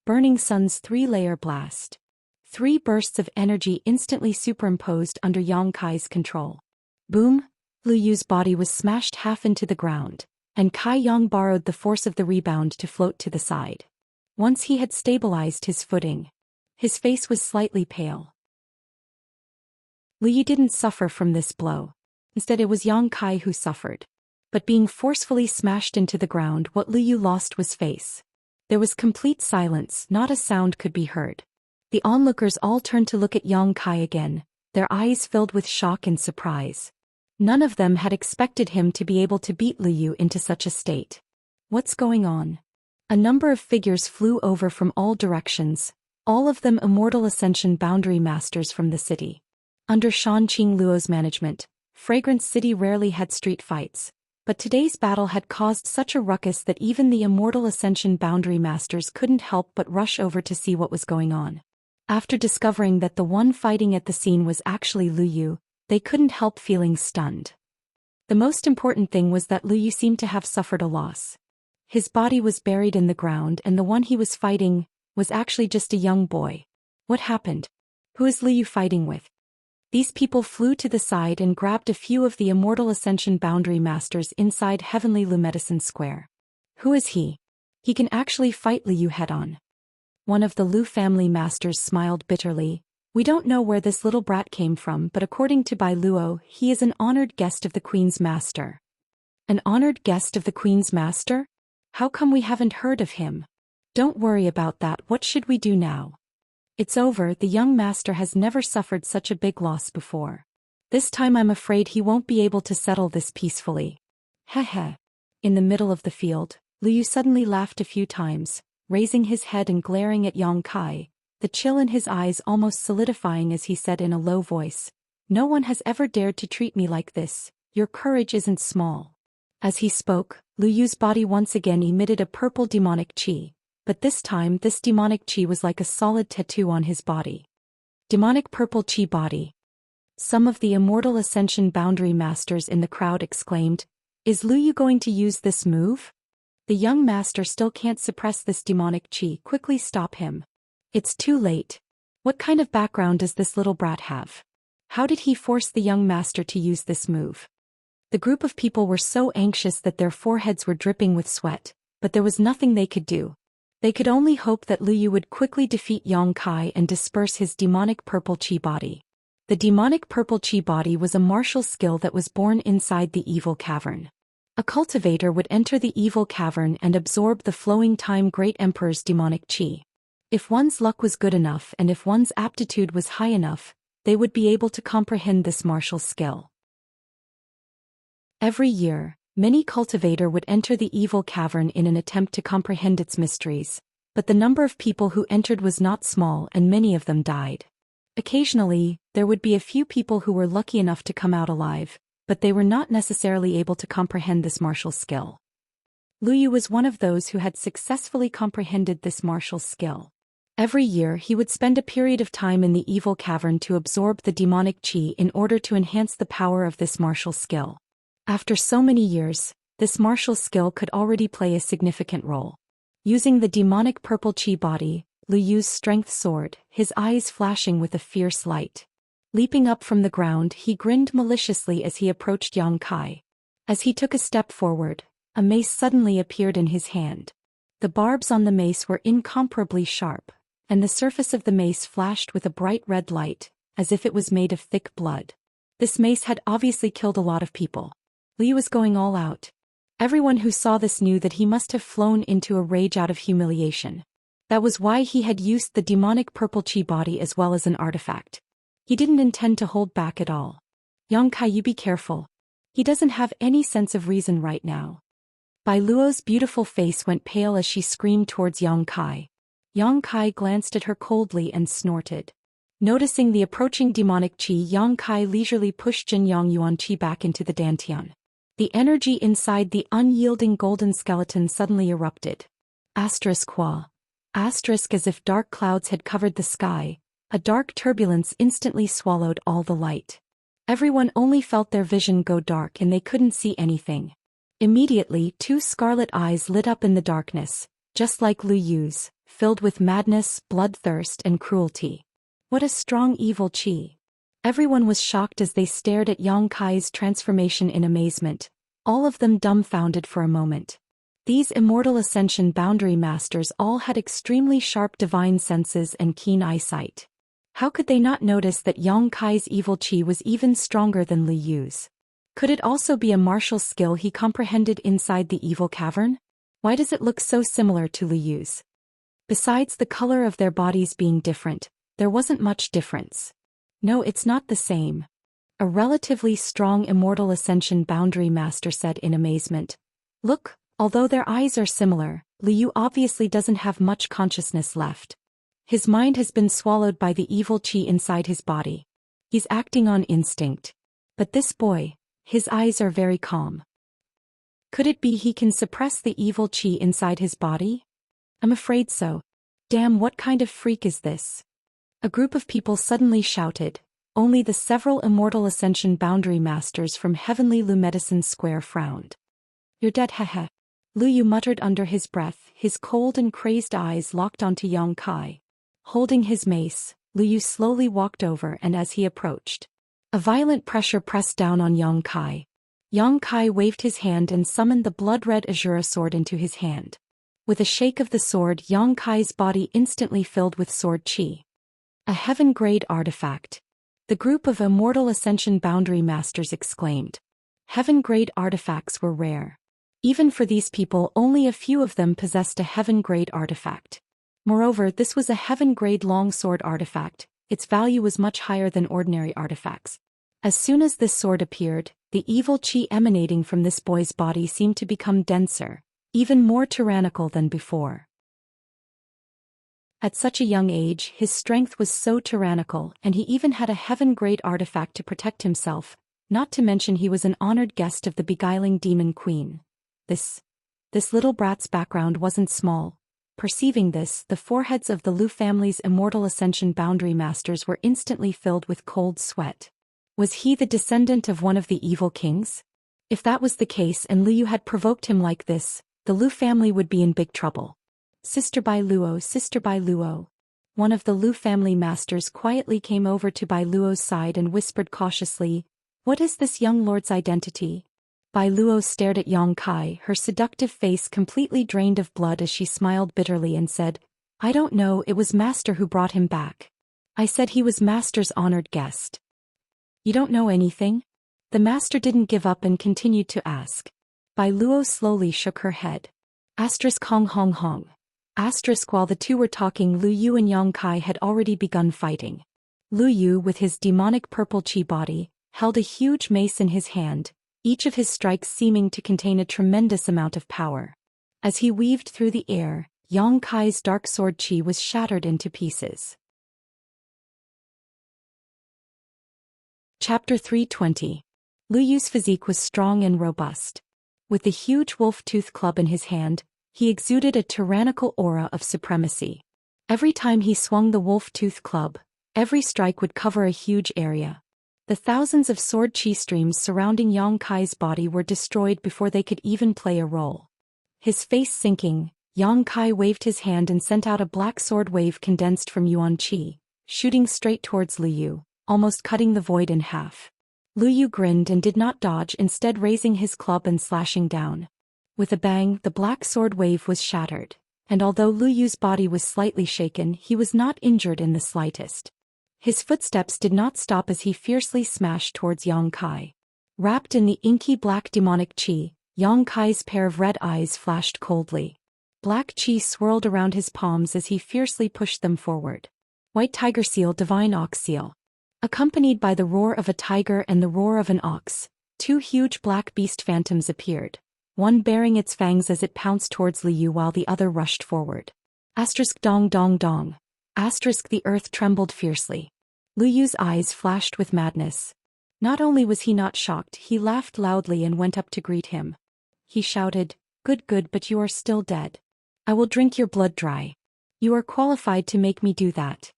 Burning Sun's 3-layer blast. 3 bursts of energy instantly superimposed under Yang Kai's control. Boom! Lu Yu's body was smashed half into the ground, and Kai Yang borrowed the force of the rebound to float to the side. Once he had stabilized his footing, his face was slightly pale. Lu Yu didn't suffer from this blow. Instead, it was Yang Kai who suffered. But being forcefully smashed into the ground, what Lu Yu lost was face. There was complete silence, not a sound could be heard. The onlookers all turned to look at Yang Kai again, their eyes filled with shock and surprise. None of them had expected him to be able to beat Lu Yu into such a state. What's going on? A number of figures flew over from all directions, all of them Immortal Ascension boundary masters from the city. Under Shanqing Luo's management, Fragrance City rarely had street fights, but today's battle had caused such a ruckus that even the Immortal Ascension boundary masters couldn't help but rush over to see what was going on. After discovering that the one fighting at the scene was actually Lu Yu, they couldn't help feeling stunned. The most important thing was that Lu Yu seemed to have suffered a loss. His body was buried in the ground and the one he was fighting was actually just a young boy. What happened? Who is Lu Yu fighting with? These people flew to the side and grabbed a few of the Immortal Ascension boundary masters inside Heavenly Lu Medicine Square. Who is he? He can actually fight Lu Yu head-on. One of the Lu family masters smiled bitterly. We don't know where this little brat came from, but according to Bai Luo, he is an honored guest of the Queen's Master. An honored guest of the Queen's Master? How come we haven't heard of him? Don't worry about that, what should we do now? It's over, the young master has never suffered such a big loss before. This time I'm afraid he won't be able to settle this peacefully. Heh. In the middle of the field, Lu Yu suddenly laughed a few times, raising his head and glaring at Yang Kai, the chill in his eyes almost solidifying as he said in a low voice, "No one has ever dared to treat me like this, your courage isn't small." As he spoke, Lu Yu's body once again emitted a purple demonic qi, but this time this demonic qi was like a solid tattoo on his body. Demonic purple qi body. Some of the Immortal Ascension Boundary Masters in the crowd exclaimed, "Is Lu Yu going to use this move?" The young master still can't suppress this demonic qi. Quickly stop him. It's too late. What kind of background does this little brat have? How did he force the young master to use this move? The group of people were so anxious that their foreheads were dripping with sweat, but there was nothing they could do. They could only hope that Lu Yu would quickly defeat Yang Kai and disperse his demonic purple qi body. The demonic purple qi body was a martial skill that was born inside the evil cavern. A cultivator would enter the evil cavern and absorb the flowing time Great Emperor's demonic qi. If one's luck was good enough and if one's aptitude was high enough, they would be able to comprehend this martial skill. Every year, many cultivator would enter the evil cavern in an attempt to comprehend its mysteries, but the number of people who entered was not small and many of them died. Occasionally, there would be a few people who were lucky enough to come out alive, but they were not necessarily able to comprehend this martial skill. Lu Yu was one of those who had successfully comprehended this martial skill. Every year he would spend a period of time in the evil cavern to absorb the demonic qi in order to enhance the power of this martial skill. After so many years, this martial skill could already play a significant role. Using the demonic purple qi body, Lu Yu's strength soared, his eyes flashing with a fierce light. Leaping up from the ground, he grinned maliciously as he approached Yang Kai. As he took a step forward, a mace suddenly appeared in his hand. The barbs on the mace were incomparably sharp, and the surface of the mace flashed with a bright red light, as if it was made of thick blood. This mace had obviously killed a lot of people. Lu Yu was going all out. Everyone who saw this knew that he must have flown into a rage out of humiliation. That was why he had used the demonic purple qi body as well as an artifact. He didn't intend to hold back at all. "Yang Kai, you be careful. He doesn't have any sense of reason right now." Bai Luo's beautiful face went pale as she screamed towards Yang Kai. Yang Kai glanced at her coldly and snorted. Noticing the approaching demonic qi, Yang Kai leisurely pushed Jin Yang Yuan qi back into the dantian. The energy inside the unyielding golden skeleton suddenly erupted. Qua. As if dark clouds had covered the sky, a dark turbulence instantly swallowed all the light. Everyone only felt their vision go dark and they couldn't see anything. Immediately, two scarlet eyes lit up in the darkness, just like Lu Yu's, filled with madness, bloodthirst, and cruelty. What a strong evil qi. Everyone was shocked as they stared at Yang Kai's transformation in amazement, all of them dumbfounded for a moment. These Immortal Ascension Boundary Masters all had extremely sharp divine senses and keen eyesight. How could they not notice that Yang Kai's evil qi was even stronger than Lu Yu's? Could it also be a martial skill he comprehended inside the evil cavern? Why does it look so similar to Lu Yu's? Besides the color of their bodies being different, there wasn't much difference. No, it's not the same. A relatively strong Immortal Ascension Boundary Master said in amazement. Look, although their eyes are similar, Lu Yu obviously doesn't have much consciousness left. His mind has been swallowed by the evil qi inside his body. He's acting on instinct. But this boy, his eyes are very calm. Could it be he can suppress the evil qi inside his body? I'm afraid so. Damn, what kind of freak is this? A group of people suddenly shouted. Only the several Immortal Ascension Boundary Masters from Heavenly Lu Medicine Square frowned. You're dead, haha. Lu Yu muttered under his breath, his cold and crazed eyes locked onto Yang Kai. Holding his mace, Lu Yu slowly walked over, and as he approached, a violent pressure pressed down on Yang Kai. Yang Kai waved his hand and summoned the blood-red Azura sword into his hand. With a shake of the sword, Yang Kai's body instantly filled with sword qi. A heaven-grade artifact. The group of Immortal Ascension Boundary Masters exclaimed. Heaven-grade artifacts were rare. Even for these people, only a few of them possessed a heaven-grade artifact. Moreover, this was a heaven-grade longsword artifact. Its value was much higher than ordinary artifacts. As soon as this sword appeared, the evil qi emanating from this boy's body seemed to become denser, even more tyrannical than before. At such a young age, his strength was so tyrannical, and he even had a heaven-grade artifact to protect himself, not to mention he was an honored guest of the beguiling demon queen. This little brat's background wasn't small. Perceiving this, the foreheads of the Lu family's Immortal Ascension boundary masters were instantly filled with cold sweat. Was he the descendant of one of the evil kings? If that was the case and Liu had provoked him like this, the Lu family would be in big trouble. Sister Bai Luo. One of the Lu family masters quietly came over to Bai Luo's side and whispered cautiously, "What is this young lord's identity?" Bai Luo stared at Yang Kai, her seductive face completely drained of blood as she smiled bitterly and said, "I don't know, it was Master who brought him back. I said he was Master's honored guest." "You don't know anything?" The Master didn't give up and continued to ask. Bai Luo slowly shook her head. Hong Hong. While the two were talking, Lu Yu and Yang Kai had already begun fighting. Lu Yu, with his demonic purple chi body, held a huge mace in his hand, each of his strikes seeming to contain a tremendous amount of power. As he weaved through the air, Yang Kai's dark sword chi was shattered into pieces. Chapter 320. Lu Yu's physique was strong and robust. With the huge wolf-tooth club in his hand, he exuded a tyrannical aura of supremacy. Every time he swung the wolf-tooth club, every strike would cover a huge area. The thousands of sword chi streams surrounding Yang Kai's body were destroyed before they could even play a role. His face sinking, Yang Kai waved his hand and sent out a black sword wave condensed from Yuan Qi, shooting straight towards Lu Yu, almost cutting the void in half. Lu Yu grinned and did not dodge, instead raising his club and slashing down. With a bang, the black sword wave was shattered, and although Lu Yu's body was slightly shaken, he was not injured in the slightest. His footsteps did not stop as he fiercely smashed towards Yang Kai. Wrapped in the inky black demonic chi, Yang Kai's pair of red eyes flashed coldly. Black chi swirled around his palms as he fiercely pushed them forward. White tiger seal, divine ox seal. Accompanied by the roar of a tiger and the roar of an ox, two huge black beast phantoms appeared, one baring its fangs as it pounced towards Lu Yu while the other rushed forward. Dong dong dong. The earth trembled fiercely. Lu Yu's eyes flashed with madness. Not only was he not shocked, he laughed loudly and went up to greet him. He shouted, Good, but you are still dead. I will drink your blood dry. You are qualified to make me do that."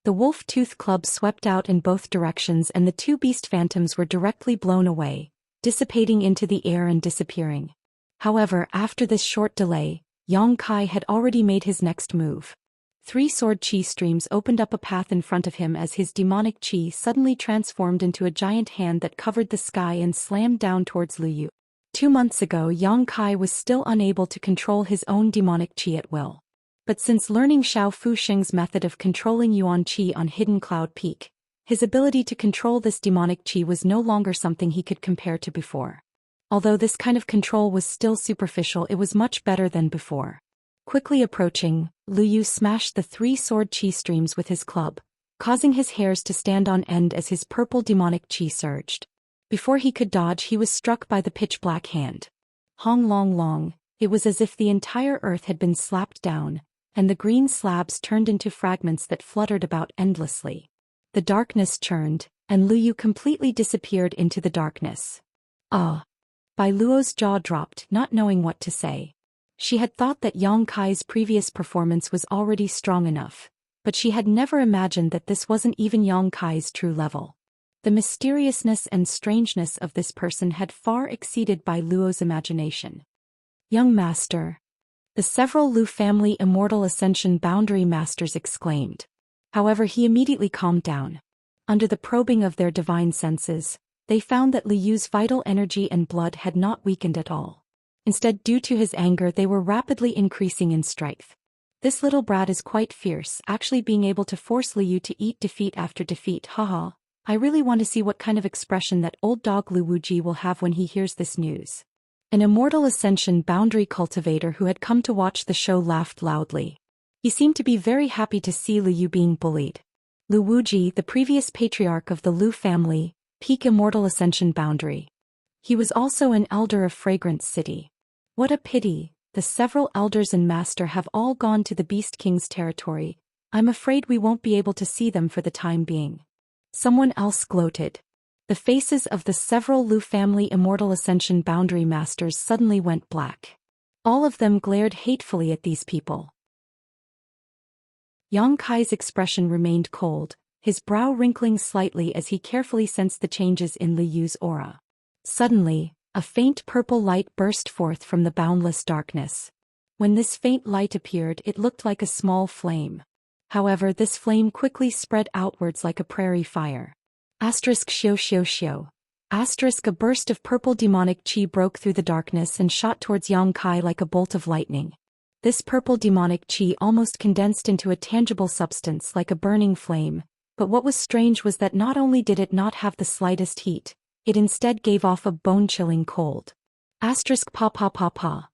The wolf-tooth club swept out in both directions and the two beast phantoms were directly blown away, dissipating into the air and disappearing. However, after this short delay, Yang Kai had already made his next move. 3 sword chi streams opened up a path in front of him as his demonic chi suddenly transformed into a giant hand that covered the sky and slammed down towards Lu Yu. 2 months ago, Yang Kai was still unable to control his own demonic chi at will. But since learning Xiao Fusheng's method of controlling Yuan Qi on Hidden Cloud Peak, his ability to control this demonic qi was no longer something he could compare to before. Although this kind of control was still superficial, it was much better than before. Quickly approaching, Lu Yu smashed the 3 sword qi streams with his club, causing his hairs to stand on end as his purple demonic qi surged. Before he could dodge, he was struck by the pitch-black hand. Hong long long, it was as if the entire earth had been slapped down, and the green slabs turned into fragments that fluttered about endlessly. The darkness churned, and Lu Yu completely disappeared into the darkness. Ah! Bai Luo's jaw dropped, not knowing what to say. She had thought that Yang Kai's previous performance was already strong enough, but she had never imagined that this wasn't even Yang Kai's true level. The mysteriousness and strangeness of this person had far exceeded Bai Luo's imagination. "Young master!" The several Lu family Immortal Ascension boundary masters exclaimed. However, he immediately calmed down. Under the probing of their divine senses, they found that Lu Yu's vital energy and blood had not weakened at all. Instead, due to his anger, they were rapidly increasing in strength. This little brat is quite fierce, actually being able to force Lu Yu to eat defeat after defeat. Haha, I really want to see what kind of expression that old dog Lu Wuji will have when he hears this news. An Immortal Ascension boundary cultivator who had come to watch the show laughed loudly. He seemed to be very happy to see Lu Yu being bullied. Lu Wuji, the previous patriarch of the Lu family, peak Immortal Ascension boundary. He was also an elder of Fragrance City. What a pity, The several elders and master have all gone to the Beast King's territory. I'm afraid we won't be able to see them for the time being. Someone else gloated. The faces of the several Lu family Immortal Ascension boundary masters suddenly went black. All of them glared hatefully at these people. Yang Kai's expression remained cold, his brow wrinkling slightly as he carefully sensed the changes in Lu Yu's aura. Suddenly, a faint purple light burst forth from the boundless darkness. When this faint light appeared, it looked like a small flame. However, this flame quickly spread outwards like a prairie fire. *Xiao. A burst of purple demonic chi broke through the darkness and shot towards Yang Kai like a bolt of lightning. This purple demonic chi almost condensed into a tangible substance like a burning flame, but what was strange was that not only did it not have the slightest heat, it instead gave off a bone-chilling cold. *Pa.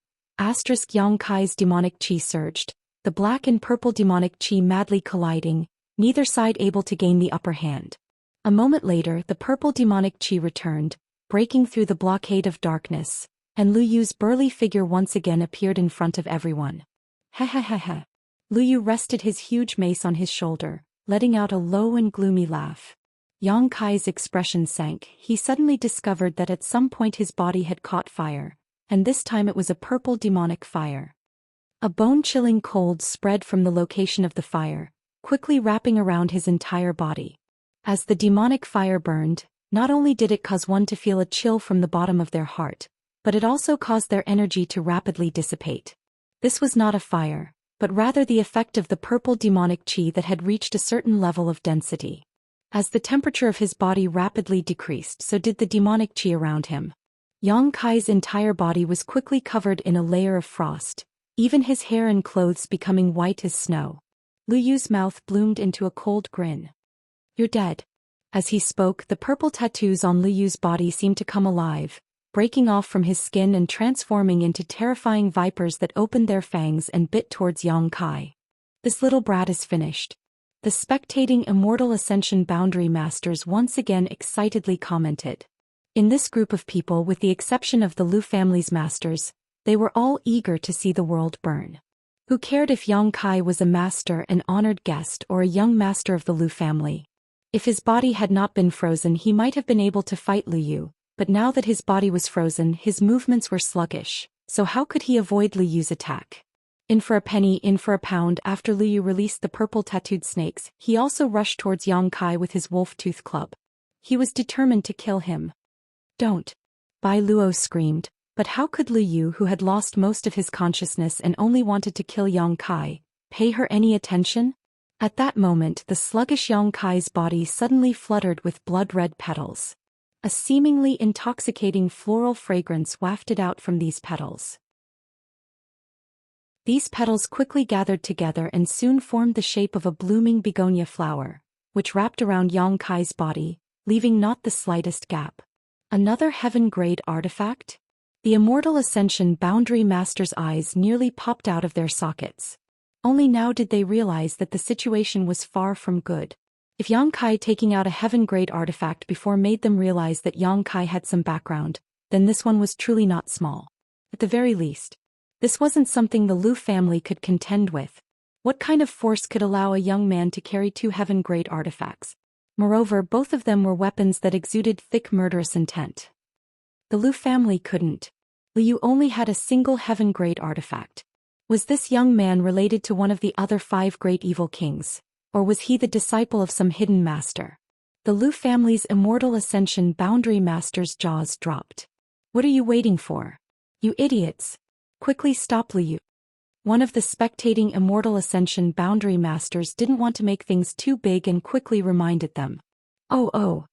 Yang Kai's demonic chi surged, the black and purple demonic chi madly colliding, neither side able to gain the upper hand. A moment later, the purple demonic chi returned, breaking through the blockade of darkness, and Lu Yu's burly figure once again appeared in front of everyone. Ha. Lu Yu rested his huge mace on his shoulder, letting out a low and gloomy laugh. Yang Kai's expression sank. He suddenly discovered that at some point his body had caught fire, and this time it was a purple demonic fire. A bone-chilling cold spread from the location of the fire, quickly wrapping around his entire body. As the demonic fire burned, not only did it cause one to feel a chill from the bottom of their heart, but it also caused their energy to rapidly dissipate. This was not a fire, but rather the effect of the purple demonic chi that had reached a certain level of density. As the temperature of his body rapidly decreased, so did the demonic chi around him. Yang Kai's entire body was quickly covered in a layer of frost, even his hair and clothes becoming white as snow. Lu Yu's mouth bloomed into a cold grin. "You're dead." As he spoke, the purple tattoos on Lu Yu's body seemed to come alive, breaking off from his skin and transforming into terrifying vipers that opened their fangs and bit towards Yang Kai. "This little brat is finished." The spectating Immortal Ascension boundary masters once again excitedly commented. In this group of people, with the exception of the Lu family's masters, they were all eager to see the world burn. Who cared if Yang Kai was a master, an honored guest, or a young master of the Lu family? If his body had not been frozen, he might have been able to fight Lu Yu, but now that his body was frozen, his movements were sluggish, so how could he avoid Lu Yu's attack? In for a penny, in for a pound. After Lu Yu released the purple tattooed snakes, he also rushed towards Yang Kai with his wolf-tooth club. He was determined to kill him. "Don't!" Bai Luo screamed, but how could Lu Yu, who had lost most of his consciousness and only wanted to kill Yang Kai, pay her any attention? At that moment, the sluggish Yang Kai's body suddenly fluttered with blood-red petals. A seemingly intoxicating floral fragrance wafted out from these petals. These petals quickly gathered together and soon formed the shape of a blooming begonia flower, which wrapped around Yang Kai's body, leaving not the slightest gap. Another heaven-grade artifact? The Immortal Ascension boundary master's eyes nearly popped out of their sockets. Only now did they realize that the situation was far from good. If Yang Kai taking out a heaven-grade artifact before made them realize that Yang Kai had some background, then this one was truly not small. At the very least, this wasn't something the Lu family could contend with. What kind of force could allow a young man to carry two heaven-grade artifacts? Moreover, both of them were weapons that exuded thick murderous intent. The Lu family couldn't. Lu Yu only had a single heaven-grade artifact. Was this young man related to one of the other 5 great evil kings, or was he the disciple of some hidden master? The Lu family's Immortal Ascension boundary master's jaws dropped. "What are you waiting for? You idiots! Quickly stop Lu Yu." One of the spectating Immortal Ascension boundary masters didn't want to make things too big and quickly reminded them. Oh.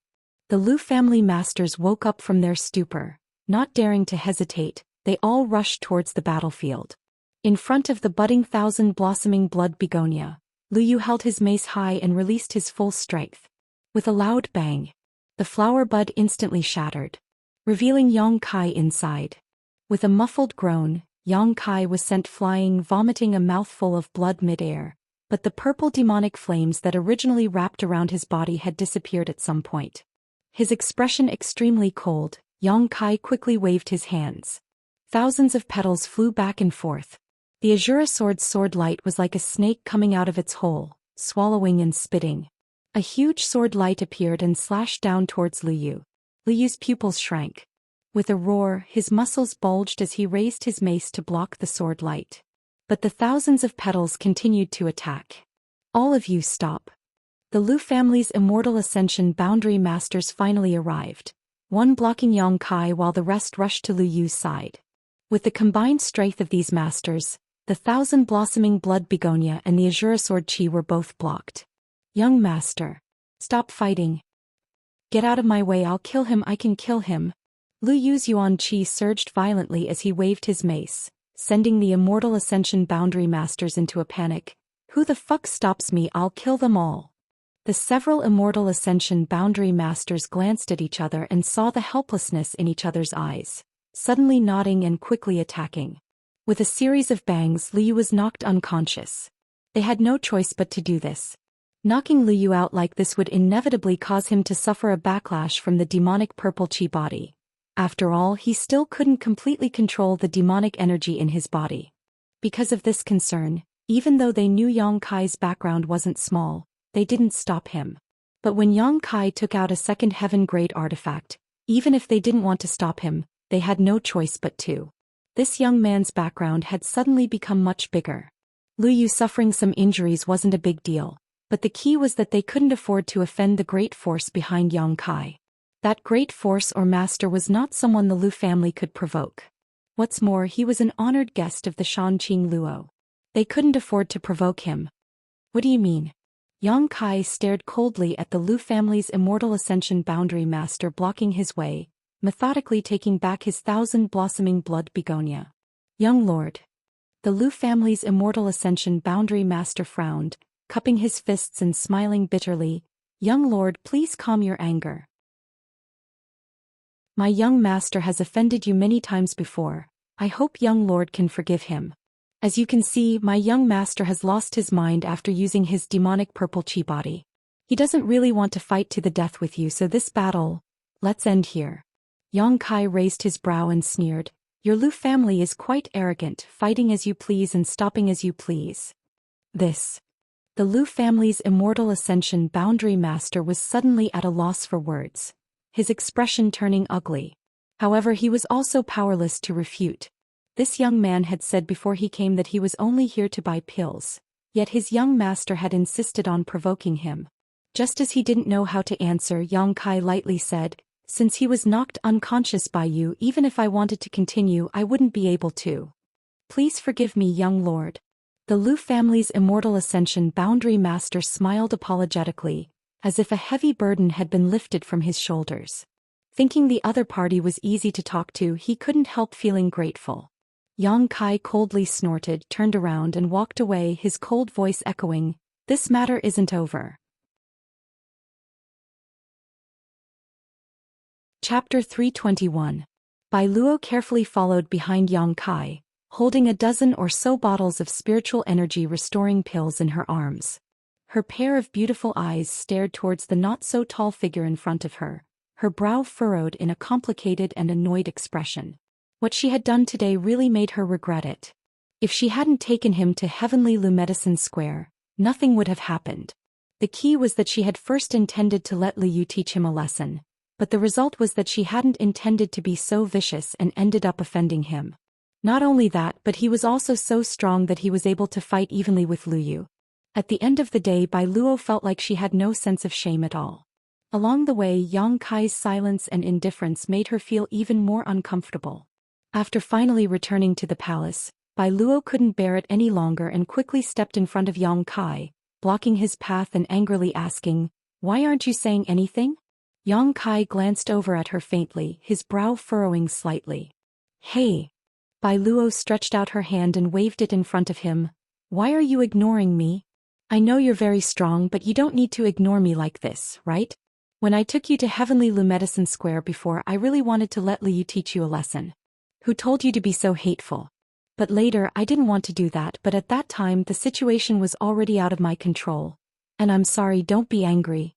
The Lu family masters woke up from their stupor. Not daring to hesitate, they all rushed towards the battlefield. In front of the budding thousand-blossoming blood begonia, Lu Yu held his mace high and released his full strength. With a loud bang, the flower bud instantly shattered, revealing Yang Kai inside. With a muffled groan, Yang Kai was sent flying, vomiting a mouthful of blood mid-air, but the purple demonic flames that originally wrapped around his body had disappeared at some point. His expression extremely cold, Yang Kai quickly waved his hands. Thousands of petals flew back and forth. The Azura sword's sword light was like a snake coming out of its hole, swallowing and spitting. A huge sword light appeared and slashed down towards Lu Yu. Lu Yu's pupils shrank. With a roar, his muscles bulged as he raised his mace to block the sword light. But the thousands of petals continued to attack. All of you stop. The Lu family's Immortal Ascension Boundary Masters finally arrived, one blocking Yang Kai while the rest rushed to Lu Yu's side. With the combined strength of these masters, the Thousand Blossoming Blood Begonia and the Azura Sword Chi were both blocked. Young master. Stop fighting. Get out of my way, I'll kill him, I can kill him. Lu Yu's Yuan Chi surged violently as he waved his mace, sending the Immortal Ascension Boundary Masters into a panic. Who the fuck stops me, I'll kill them all. The several Immortal Ascension Boundary Masters glanced at each other and saw the helplessness in each other's eyes, suddenly nodding and quickly attacking. With a series of bangs, Lu Yu was knocked unconscious. They had no choice but to do this. Knocking Lu Yu out like this would inevitably cause him to suffer a backlash from the demonic purple chi body. After all, he still couldn't completely control the demonic energy in his body. Because of this concern, even though they knew Yang Kai's background wasn't small, they didn't stop him. But when Yang Kai took out a second heaven-grade artifact, even if they didn't want to stop him, they had no choice but to. This young man's background had suddenly become much bigger. Lu Yu suffering some injuries wasn't a big deal, but the key was that they couldn't afford to offend the great force behind Yang Kai. That great force or master was not someone the Lu family could provoke. What's more, he was an honored guest of the Shanqing Luo. They couldn't afford to provoke him. What do you mean? Yang Kai stared coldly at the Lu family's Immortal Ascension Boundary Master blocking his way, methodically taking back his Thousand Blossoming Blood Begonia. Young Lord. The Lu family's Immortal Ascension Boundary Master frowned, cupping his fists and smiling bitterly. Young Lord, please calm your anger. My young master has offended you many times before. I hope young Lord can forgive him. As you can see, my young master has lost his mind after using his demonic purple chi body. He doesn't really want to fight to the death with you, so this battle, let's end here. Yang Kai raised his brow and sneered. Your Lu family is quite arrogant, fighting as you please and stopping as you please. This. The Lu family's Immortal Ascension Boundary Master was suddenly at a loss for words, his expression turning ugly. However, he was also powerless to refute. This young man had said before he came that he was only here to buy pills, yet his young master had insisted on provoking him. Just as he didn't know how to answer, Yang Kai lightly said, since he was knocked unconscious by you, even if I wanted to continue, I wouldn't be able to. Please forgive me, young lord. The Lu family's Immortal Ascension Boundary Master smiled apologetically, as if a heavy burden had been lifted from his shoulders. Thinking the other party was easy to talk to, he couldn't help feeling grateful. Yang Kai coldly snorted, turned around and walked away, his cold voice echoing, this matter isn't over. Chapter 321. Bai Luo carefully followed behind Yang Kai, holding a dozen or so bottles of spiritual energy restoring pills in her arms. Her pair of beautiful eyes stared towards the not-so-tall figure in front of her, her brow furrowed in a complicated and annoyed expression. What she had done today really made her regret it. If she hadn't taken him to Heavenly Lu Medicine Square, nothing would have happened. The key was that she had first intended to let Lu Yu teach him a lesson, but the result was that she hadn't intended to be so vicious and ended up offending him. Not only that, but he was also so strong that he was able to fight evenly with Lu Yu. At the end of the day, Bai Luo felt like she had no sense of shame at all. Along the way, Yang Kai's silence and indifference made her feel even more uncomfortable. After finally returning to the palace, Bai Luo couldn't bear it any longer and quickly stepped in front of Yang Kai, blocking his path and angrily asking, "Why aren't you saying anything?" Yang Kai glanced over at her faintly, his brow furrowing slightly. "Hey." Bai Luo stretched out her hand and waved it in front of him. "Why are you ignoring me? I know you're very strong, but you don't need to ignore me like this, right? When I took you to Heavenly Lu Medicine Square before, I really wanted to let Lu Yu teach you a lesson. Who told you to be so hateful? But later, I didn't want to do that, but at that time the situation was already out of my control. And I'm sorry, don't be angry."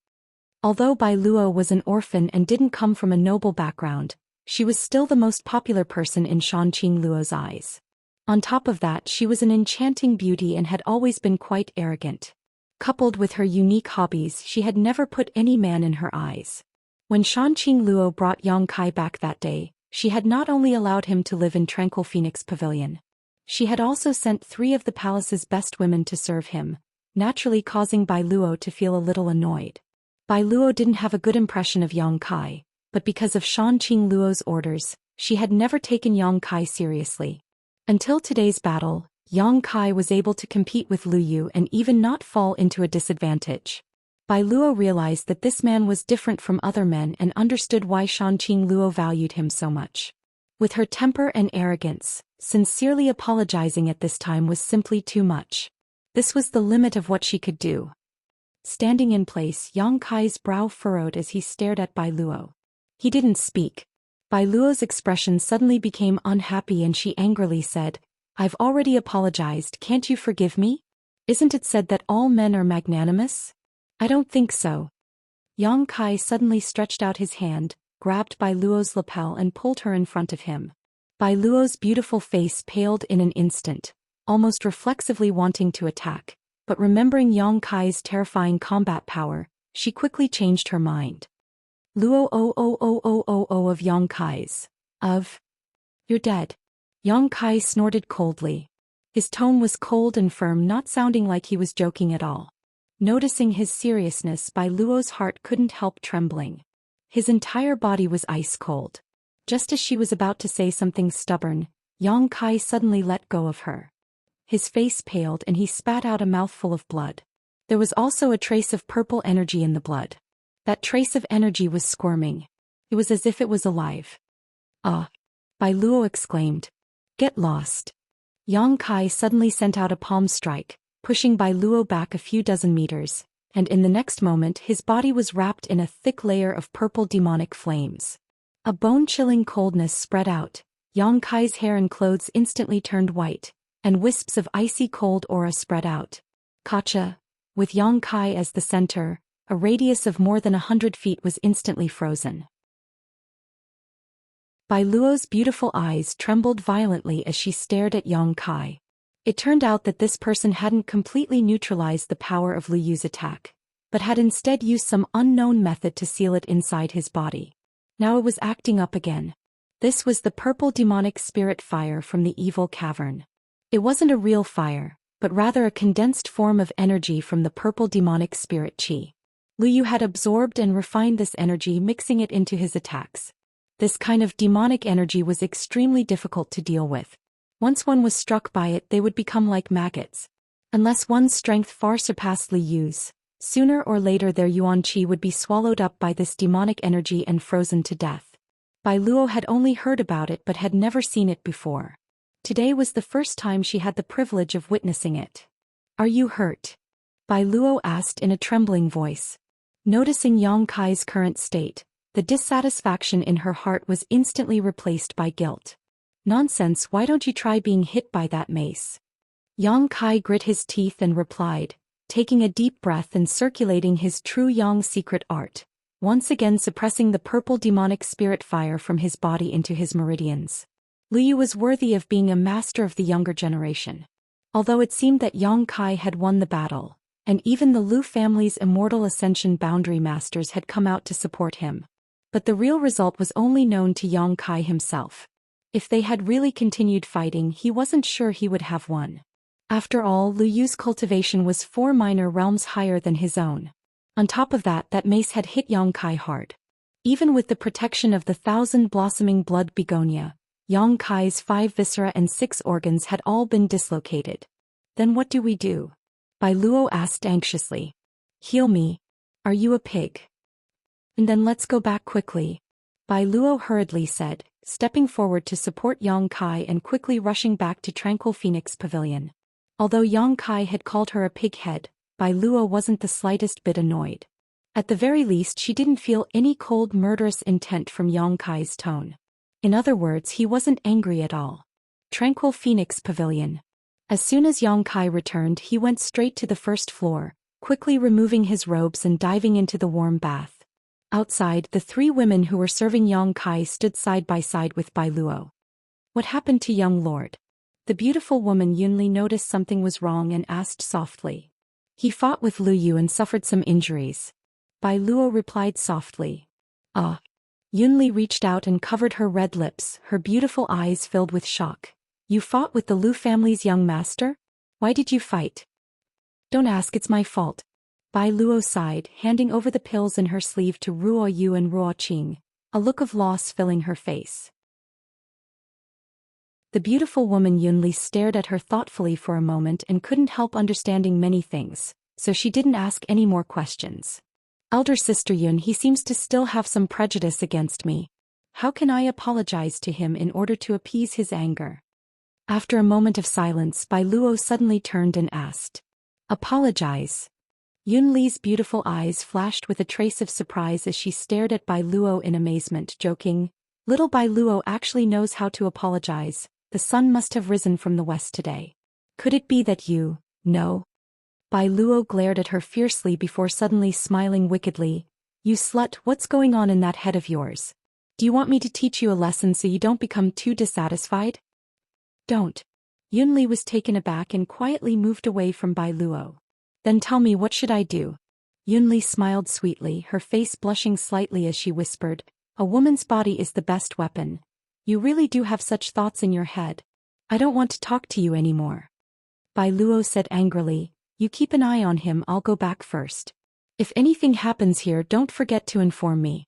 Although Bai Luo was an orphan and didn't come from a noble background, she was still the most popular person in Shanqing Luo's eyes. On top of that, she was an enchanting beauty and had always been quite arrogant. Coupled with her unique hobbies, she had never put any man in her eyes. When Shanqing Luo brought Yang Kai back that day, she had not only allowed him to live in Tranquil Phoenix Pavilion. She had also sent 3 of the palace's best women to serve him, naturally causing Bai Luo to feel a little annoyed. Bai Luo didn't have a good impression of Yang Kai, but because of Shanqing Luo's orders, she had never taken Yang Kai seriously. Until today's battle, Yang Kai was able to compete with Lu Yu and even not fall into a disadvantage. Bai Luo realized that this man was different from other men and understood why Shanqing Luo valued him so much. With her temper and arrogance, sincerely apologizing at this time was simply too much. This was the limit of what she could do. Standing in place, Yang Kai's brow furrowed as he stared at Bai Luo. He didn't speak. Bai Luo's expression suddenly became unhappy and she angrily said, "I've already apologized, can't you forgive me? Isn't it said that all men are magnanimous? I don't think so." Yang Kai suddenly stretched out his hand, grabbed Bai Luo's lapel and pulled her in front of him. Bai Luo's beautiful face paled in an instant, almost reflexively wanting to attack, but remembering Yang Kai's terrifying combat power, she quickly changed her mind. "Luo of Yang Kai's. You're dead." Yang Kai snorted coldly. His tone was cold and firm, not sounding like he was joking at all. Noticing his seriousness, Bai Luo's heart couldn't help trembling. His entire body was ice cold. Just as she was about to say something stubborn, Yang Kai suddenly let go of her. His face paled and he spat out a mouthful of blood. There was also a trace of purple energy in the blood. That trace of energy was squirming. It was as if it was alive. "Ah!" Bai Luo exclaimed. "Get lost." Yang Kai suddenly sent out a palm strike, pushing Bai Luo back a few dozen meters, and in the next moment his body was wrapped in a thick layer of purple demonic flames. A bone-chilling coldness spread out, Yang Kai's hair and clothes instantly turned white, and wisps of icy cold aura spread out. Kacha, with Yang Kai as the center, a radius of more than 100 feet was instantly frozen. Bai Luo's beautiful eyes trembled violently as she stared at Yang Kai. It turned out that this person hadn't completely neutralized the power of Lu Yu's attack, but had instead used some unknown method to seal it inside his body. Now it was acting up again. This was the purple demonic spirit fire from the evil cavern. It wasn't a real fire, but rather a condensed form of energy from the purple demonic spirit qi. Lu Yu had absorbed and refined this energy, mixing it into his attacks. This kind of demonic energy was extremely difficult to deal with. Once one was struck by it, they would become like maggots. Unless one's strength far surpassed Lu Yu's, sooner or later their yuan qi would be swallowed up by this demonic energy and frozen to death. Bai Luo had only heard about it but had never seen it before. Today was the first time she had the privilege of witnessing it. "Are you hurt?" Bai Luo asked in a trembling voice. Noticing Yang Kai's current state, the dissatisfaction in her heart was instantly replaced by guilt. "Nonsense, why don't you try being hit by that mace?" Yang Kai grit his teeth and replied, taking a deep breath and circulating his true Yang secret art, once again suppressing the purple demonic spirit fire from his body into his meridians. Lu Yu was worthy of being a master of the younger generation. Although it seemed that Yang Kai had won the battle, and even the Lu family's Immortal Ascension Boundary Masters had come out to support him. But the real result was only known to Yang Kai himself. If they had really continued fighting, he wasn't sure he would have won. After all, Lu Yu's cultivation was 4 minor realms higher than his own. On top of that, that mace had hit Yang Kai hard. Even with the protection of the 1,000 blossoming blood begonia, Yang Kai's 5 viscera and 6 organs had all been dislocated. "Then what do we do?" Bai Luo asked anxiously. "Heal me. Are you a pig?" "And then let's go back quickly," Bai Luo hurriedly said, stepping forward to support Yang Kai and quickly rushing back to Tranquil Phoenix Pavilion. Although Yang Kai had called her a pighead, Bai Luo wasn't the slightest bit annoyed. At the very least, she didn't feel any cold murderous intent from Yang Kai's tone. In other words, he wasn't angry at all. Tranquil Phoenix Pavilion. As soon as Yang Kai returned, he went straight to the first floor, quickly removing his robes and diving into the warm bath. Outside, the three women who were serving Yang Kai stood side by side with Bai Luo. What happened to young lord? The beautiful woman Yunli noticed something was wrong and asked softly. He fought with Lu Yu and suffered some injuries. Bai Luo replied softly. Ah. Yunli reached out and covered her red lips, her beautiful eyes filled with shock. You fought with the Lu family's young master? Why did you fight? Don't ask, it's my fault. Bai Luo sighed, handing over the pills in her sleeve to Ruo Yu and Ruo Qing, a look of loss filling her face. The beautiful woman Yunli stared at her thoughtfully for a moment and couldn't help understanding many things, so she didn't ask any more questions. Elder sister Yun, he seems to still have some prejudice against me. How can I apologize to him in order to appease his anger? After a moment of silence, Bai Luo suddenly turned and asked. Apologize? Yunli's beautiful eyes flashed with a trace of surprise as she stared at Bai Luo in amazement, joking. Little Bai Luo actually knows how to apologize. The sun must have risen from the west today. Could it be that you know? Bai Luo glared at her fiercely before suddenly smiling wickedly. You slut, what's going on in that head of yours? Do you want me to teach you a lesson so you don't become too dissatisfied? Don't. Yunli was taken aback and quietly moved away from Bai Luo. Then tell me, what should I do? Yunli smiled sweetly, her face blushing slightly as she whispered, a woman's body is the best weapon. You really do have such thoughts in your head. I don't want to talk to you anymore. Bai Luo said angrily, you keep an eye on him, I'll go back first. If anything happens here, don't forget to inform me.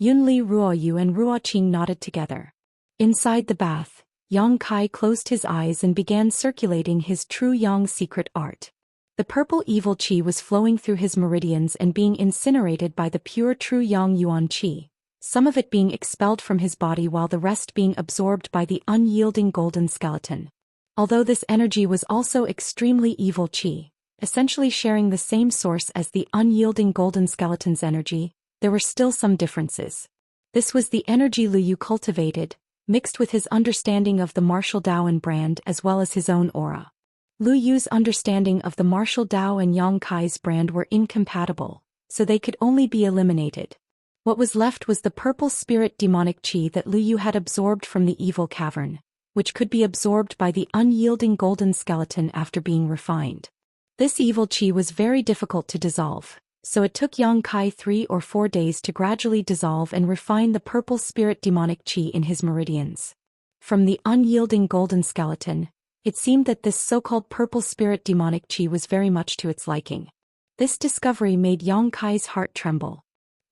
Yunli, Ruo Yu and Ruo Qing nodded together. Inside the bath, Yang Kai closed his eyes and began circulating his true Yang secret art. The purple evil qi was flowing through his meridians and being incinerated by the pure true Yang Yuan qi, some of it being expelled from his body while the rest being absorbed by the unyielding golden skeleton. Although this energy was also extremely evil qi, essentially sharing the same source as the unyielding golden skeleton's energy, there were still some differences. This was the energy Lu Yu cultivated, mixed with his understanding of the martial Dao and brand as well as his own aura. Lu Yu's understanding of the martial Dao and Yang Kai's brand were incompatible, so they could only be eliminated. What was left was the purple spirit demonic qi that Lu Yu had absorbed from the evil cavern, which could be absorbed by the unyielding golden skeleton after being refined. This evil qi was very difficult to dissolve, so it took Yang Kai 3 or 4 days to gradually dissolve and refine the purple spirit demonic qi in his meridians. From the unyielding golden skeleton, it seemed that this so-called purple spirit demonic qi was very much to its liking. This discovery made Yang Kai's heart tremble.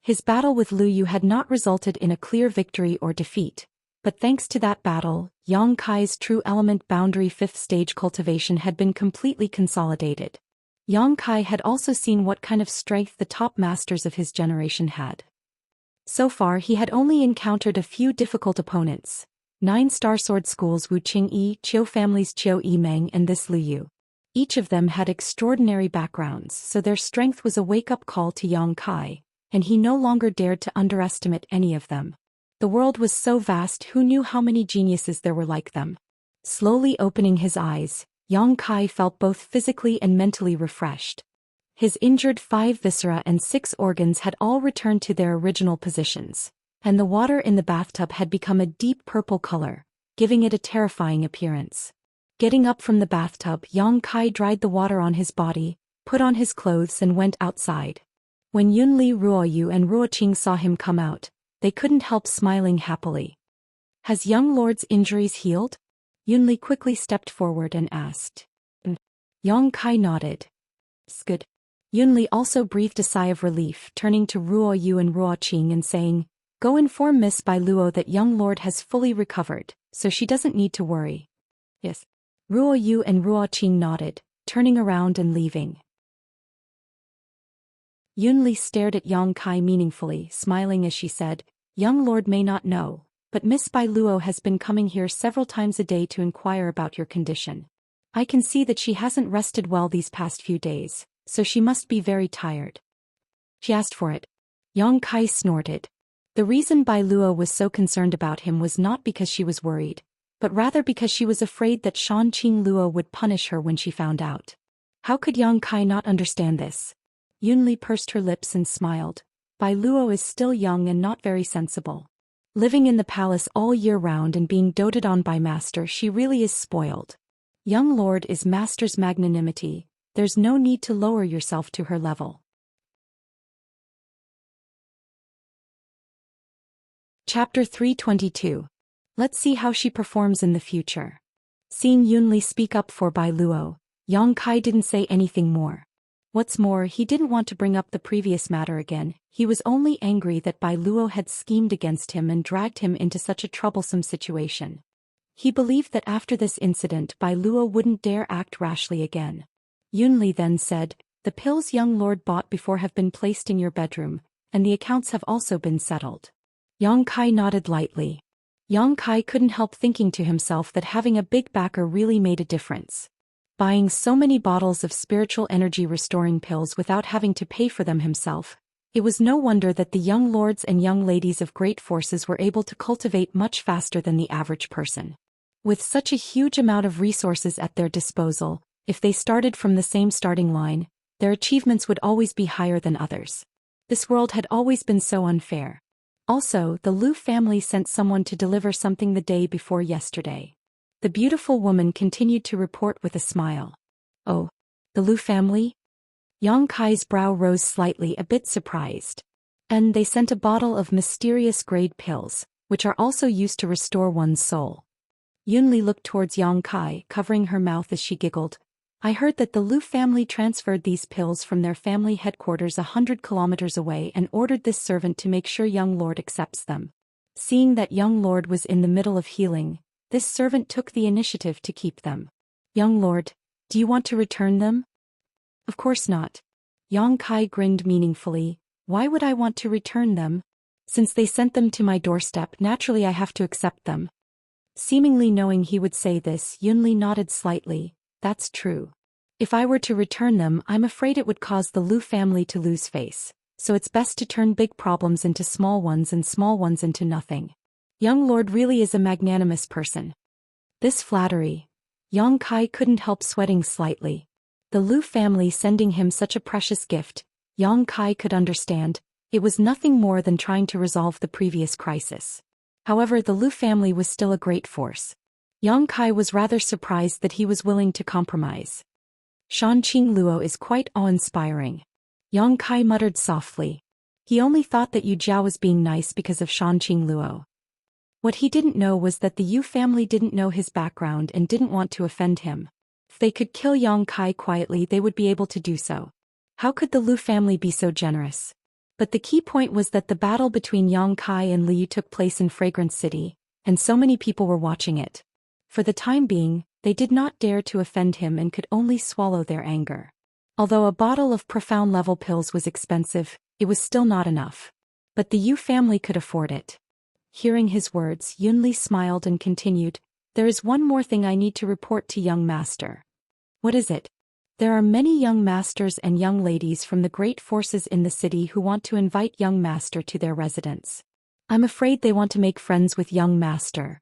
His battle with Lu Yu had not resulted in a clear victory or defeat, but thanks to that battle, Yang Kai's true element boundary 5th stage cultivation had been completely consolidated. Yang Kai had also seen what kind of strength the top masters of his generation had. So far he had only encountered a few difficult opponents, 9 Star Sword School's Wu Qingyi, Qiu family's Qiu Yimeng and this Lu Yu. Each of them had extraordinary backgrounds, so their strength was a wake-up call to Yang Kai, and he no longer dared to underestimate any of them. The world was so vast, who knew how many geniuses there were like them. Slowly opening his eyes, Yang Kai felt both physically and mentally refreshed. His injured 5 viscera and 6 organs had all returned to their original positions, and the water in the bathtub had become a deep purple color, giving it a terrifying appearance. Getting up from the bathtub, Yang Kai dried the water on his body, put on his clothes and went outside. When Yunli, Ruo Yu and Ruo Qing saw him come out, they couldn't help smiling happily. Has young lord's injuries healed? Yunli quickly stepped forward and asked. Yang Kai nodded. Good. Yunli also breathed a sigh of relief, turning to Ruo Yu and Ruo Qing and saying, Go inform Miss Bai Luo that young lord has fully recovered, so she doesn't need to worry. Yes. Ruo Yu and Ruo Qing nodded, turning around and leaving. Yunli stared at Yang Kai meaningfully, smiling as she said, Young lord may not know, but Miss Bai Luo has been coming here several times a day to inquire about your condition. I can see that she hasn't rested well these past few days, so she must be very tired. She asked for it. Yang Kai snorted. The reason Bai Luo was so concerned about him was not because she was worried, but rather because she was afraid that Shanqing Luo would punish her when she found out. How could Yang Kai not understand this? Yunli pursed her lips and smiled. Bai Luo is still young and not very sensible. Living in the palace all year round and being doted on by master, she really is spoiled. Young lord is master's magnanimity, there's no need to lower yourself to her level. Chapter 322. Let's see how she performs in the future. Seeing Yunli speak up for Bai Luo, Yang Kai didn't say anything more. What's more, he didn't want to bring up the previous matter again, he was only angry that Bai Luo had schemed against him and dragged him into such a troublesome situation. He believed that after this incident Bai Luo wouldn't dare act rashly again. Yunli then said, "The pills young lord bought before have been placed in your bedroom, and the accounts have also been settled." Yang Kai nodded lightly. Yang Kai couldn't help thinking to himself that having a big backer really made a difference. Buying so many bottles of spiritual energy restoring pills without having to pay for them himself, it was no wonder that the young lords and young ladies of great forces were able to cultivate much faster than the average person. With such a huge amount of resources at their disposal, if they started from the same starting line, their achievements would always be higher than others. This world had always been so unfair. Also, the Lu family sent someone to deliver something the day before yesterday. The beautiful woman continued to report with a smile. "Oh, the Lu family?" Yang Kai's brow rose slightly, a bit surprised. "And they sent a bottle of mysterious grade pills, which are also used to restore one's soul." Yunli looked towards Yang Kai, covering her mouth as she giggled. "I heard that the Lu family transferred these pills from their family headquarters 100 kilometers away and ordered this servant to make sure young lord accepts them. Seeing that young lord was in the middle of healing, this servant took the initiative to keep them." "Young lord, do you want to return them?" "Of course not." Yang Kai grinned meaningfully. "Why would I want to return them? Since they sent them to my doorstep, naturally I have to accept them." Seemingly knowing he would say this, Yunli nodded slightly. "That's true. If I were to return them, I'm afraid it would cause the Lu family to lose face, so it's best to turn big problems into small ones and small ones into nothing. Young lord really is a magnanimous person." This flattery. Yang Kai couldn't help sweating slightly. The Lu family sending him such a precious gift, Yang Kai could understand, it was nothing more than trying to resolve the previous crisis. However, the Lu family was still a great force. Yang Kai was rather surprised that he was willing to compromise. "Shanqing Luo is quite awe-inspiring." Yang Kai muttered softly. He only thought that Yu Jiao was being nice because of Shanqing Luo. What he didn't know was that the Yu family didn't know his background and didn't want to offend him. If they could kill Yang Kai quietly, they would be able to do so. How could the Lu family be so generous? But the key point was that the battle between Yang Kai and Liu took place in Fragrance City, and so many people were watching it. For the time being, they did not dare to offend him and could only swallow their anger. Although a bottle of profound level pills was expensive, it was still not enough. But the Yu family could afford it. Hearing his words, Yunli smiled and continued, "There is one more thing I need to report to young master." "What is it?" "There are many young masters and young ladies from the great forces in the city who want to invite young master to their residence. I'm afraid they want to make friends with young master."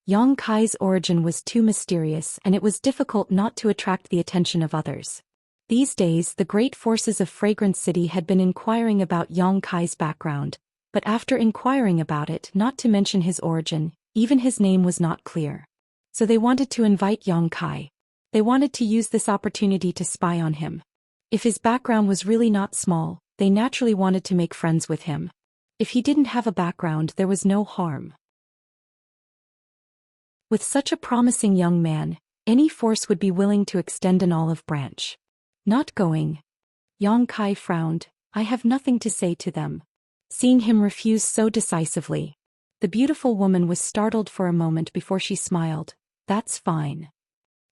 Yang Kai's origin was too mysterious and it was difficult not to attract the attention of others. These days the great forces of Fragrance City had been inquiring about Yang Kai's background, but after inquiring about it, not to mention his origin, even his name was not clear. So they wanted to invite Yang Kai. They wanted to use this opportunity to spy on him. If his background was really not small, they naturally wanted to make friends with him. If he didn't have a background, there was no harm. With such a promising young man, any force would be willing to extend an olive branch. "Not going." Yang Kai frowned. "I have nothing to say to them." Seeing him refuse so decisively, the beautiful woman was startled for a moment before she smiled. "That's fine.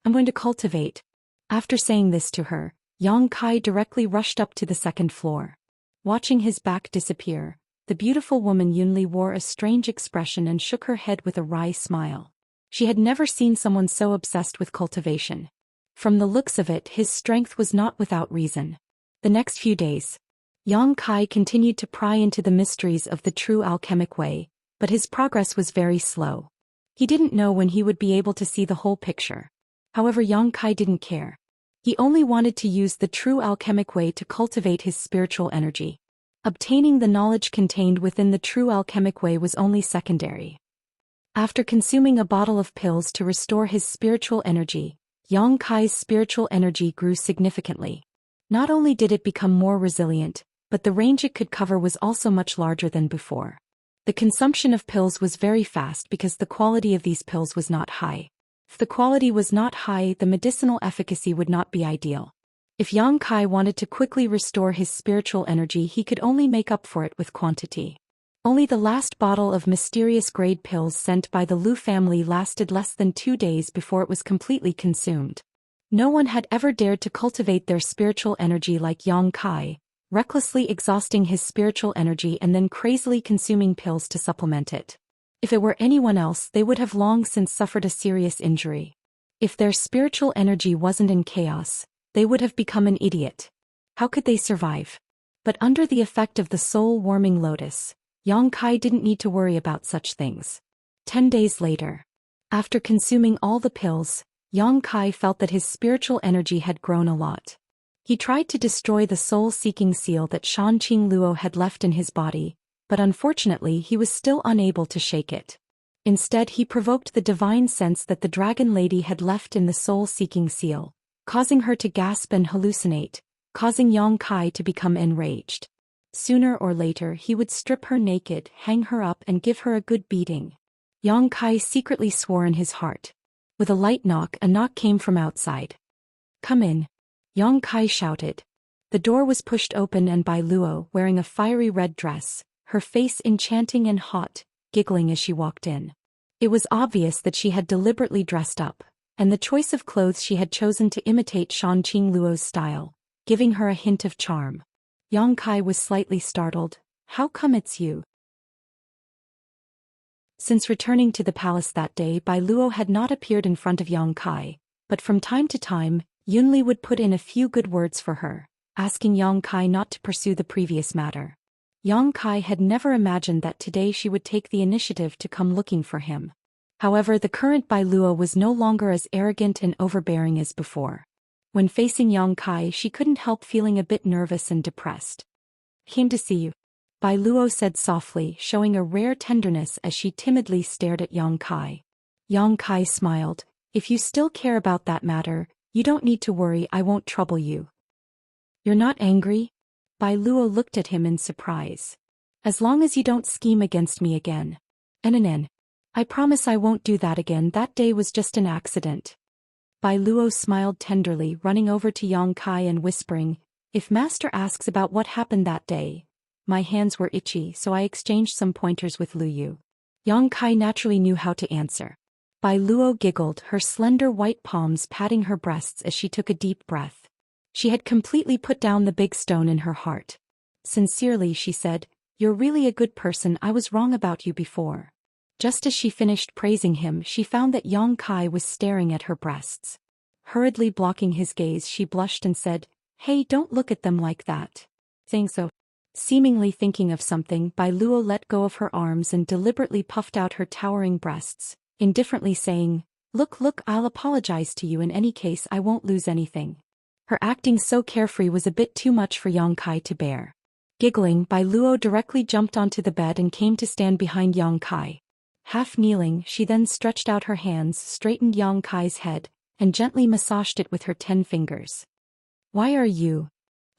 I'm going to cultivate." After saying this to her, Yang Kai directly rushed up to the second floor. Watching his back disappear, the beautiful woman Yunli wore a strange expression and shook her head with a wry smile. She had never seen someone so obsessed with cultivation. From the looks of it, his strength was not without reason. The next few days, Yang Kai continued to pry into the mysteries of the true alchemic way, but his progress was very slow. He didn't know when he would be able to see the whole picture. However, Yang Kai didn't care. He only wanted to use the true alchemic way to cultivate his spiritual energy. Obtaining the knowledge contained within the true alchemic way was only secondary. After consuming a bottle of pills to restore his spiritual energy, Yang Kai's spiritual energy grew significantly. Not only did it become more resilient, but the range it could cover was also much larger than before. The consumption of pills was very fast because the quality of these pills was not high. If the quality was not high, the medicinal efficacy would not be ideal. If Yang Kai wanted to quickly restore his spiritual energy, he could only make up for it with quantity. Only the last bottle of mysterious grade pills sent by the Lu family lasted less than 2 days before it was completely consumed. No one had ever dared to cultivate their spiritual energy like Yang Kai, recklessly exhausting his spiritual energy and then crazily consuming pills to supplement it. If it were anyone else, they would have long since suffered a serious injury. If their spiritual energy wasn't in chaos, they would have become an idiot. How could they survive? But under the effect of the soul-warming lotus, Yang Kai didn't need to worry about such things. 10 days later, after consuming all the pills, Yang Kai felt that his spiritual energy had grown a lot. He tried to destroy the soul-seeking seal that Shanqing Luo had left in his body, but unfortunately he was still unable to shake it. Instead, he provoked the divine sense that the dragon lady had left in the soul-seeking seal, causing her to gasp and hallucinate, causing Yang Kai to become enraged. Sooner or later he would strip her naked, hang her up and give her a good beating. Yang Kai secretly swore in his heart. With a light knock, a knock came from outside. "Come in," Yang Kai shouted. The door was pushed open and Bai Luo, wearing a fiery red dress, her face enchanting and hot, giggling as she walked in. It was obvious that she had deliberately dressed up, and the choice of clothes she had chosen to imitate Shanqing Luo's style, giving her a hint of charm. Yang Kai was slightly startled. "How come it's you?" Since returning to the palace that day, Bai Luo had not appeared in front of Yang Kai, but from time to time, Yunli would put in a few good words for her, asking Yang Kai not to pursue the previous matter. Yang Kai had never imagined that today she would take the initiative to come looking for him. However, the current Bai Luo was no longer as arrogant and overbearing as before. When facing Yang Kai, she couldn't help feeling a bit nervous and depressed. "Came to see you," Bai Luo said softly, showing a rare tenderness as she timidly stared at Yang Kai. Yang Kai smiled. "If you still care about that matter, you don't need to worry, I won't trouble you." "You're not angry?" Bai Luo looked at him in surprise. "As long as you don't scheme against me again." "NNN. I promise I won't do that again, that day was just an accident." Bai Luo smiled tenderly, running over to Yang Kai and whispering, "If Master asks about what happened that day, my hands were itchy so I exchanged some pointers with Lu Yu." Yang Kai naturally knew how to answer. Bai Luo giggled, her slender white palms patting her breasts as she took a deep breath. She had completely put down the big stone in her heart. Sincerely, she said, "You're really a good person, I was wrong about you before." Just as she finished praising him, she found that Yang Kai was staring at her breasts. Hurriedly blocking his gaze, she blushed and said, "Hey, don't look at them like that." Saying so, seemingly thinking of something, Bai Luo let go of her arms and deliberately puffed out her towering breasts, indifferently saying, Look, I'll apologize to you, in any case I won't lose anything." Her acting so carefree was a bit too much for Yang Kai to bear. Giggling, Bai Luo directly jumped onto the bed and came to stand behind Yang Kai. Half kneeling, she then stretched out her hands, straightened Yang Kai's head, and gently massaged it with her 10 fingers. "Why are you?"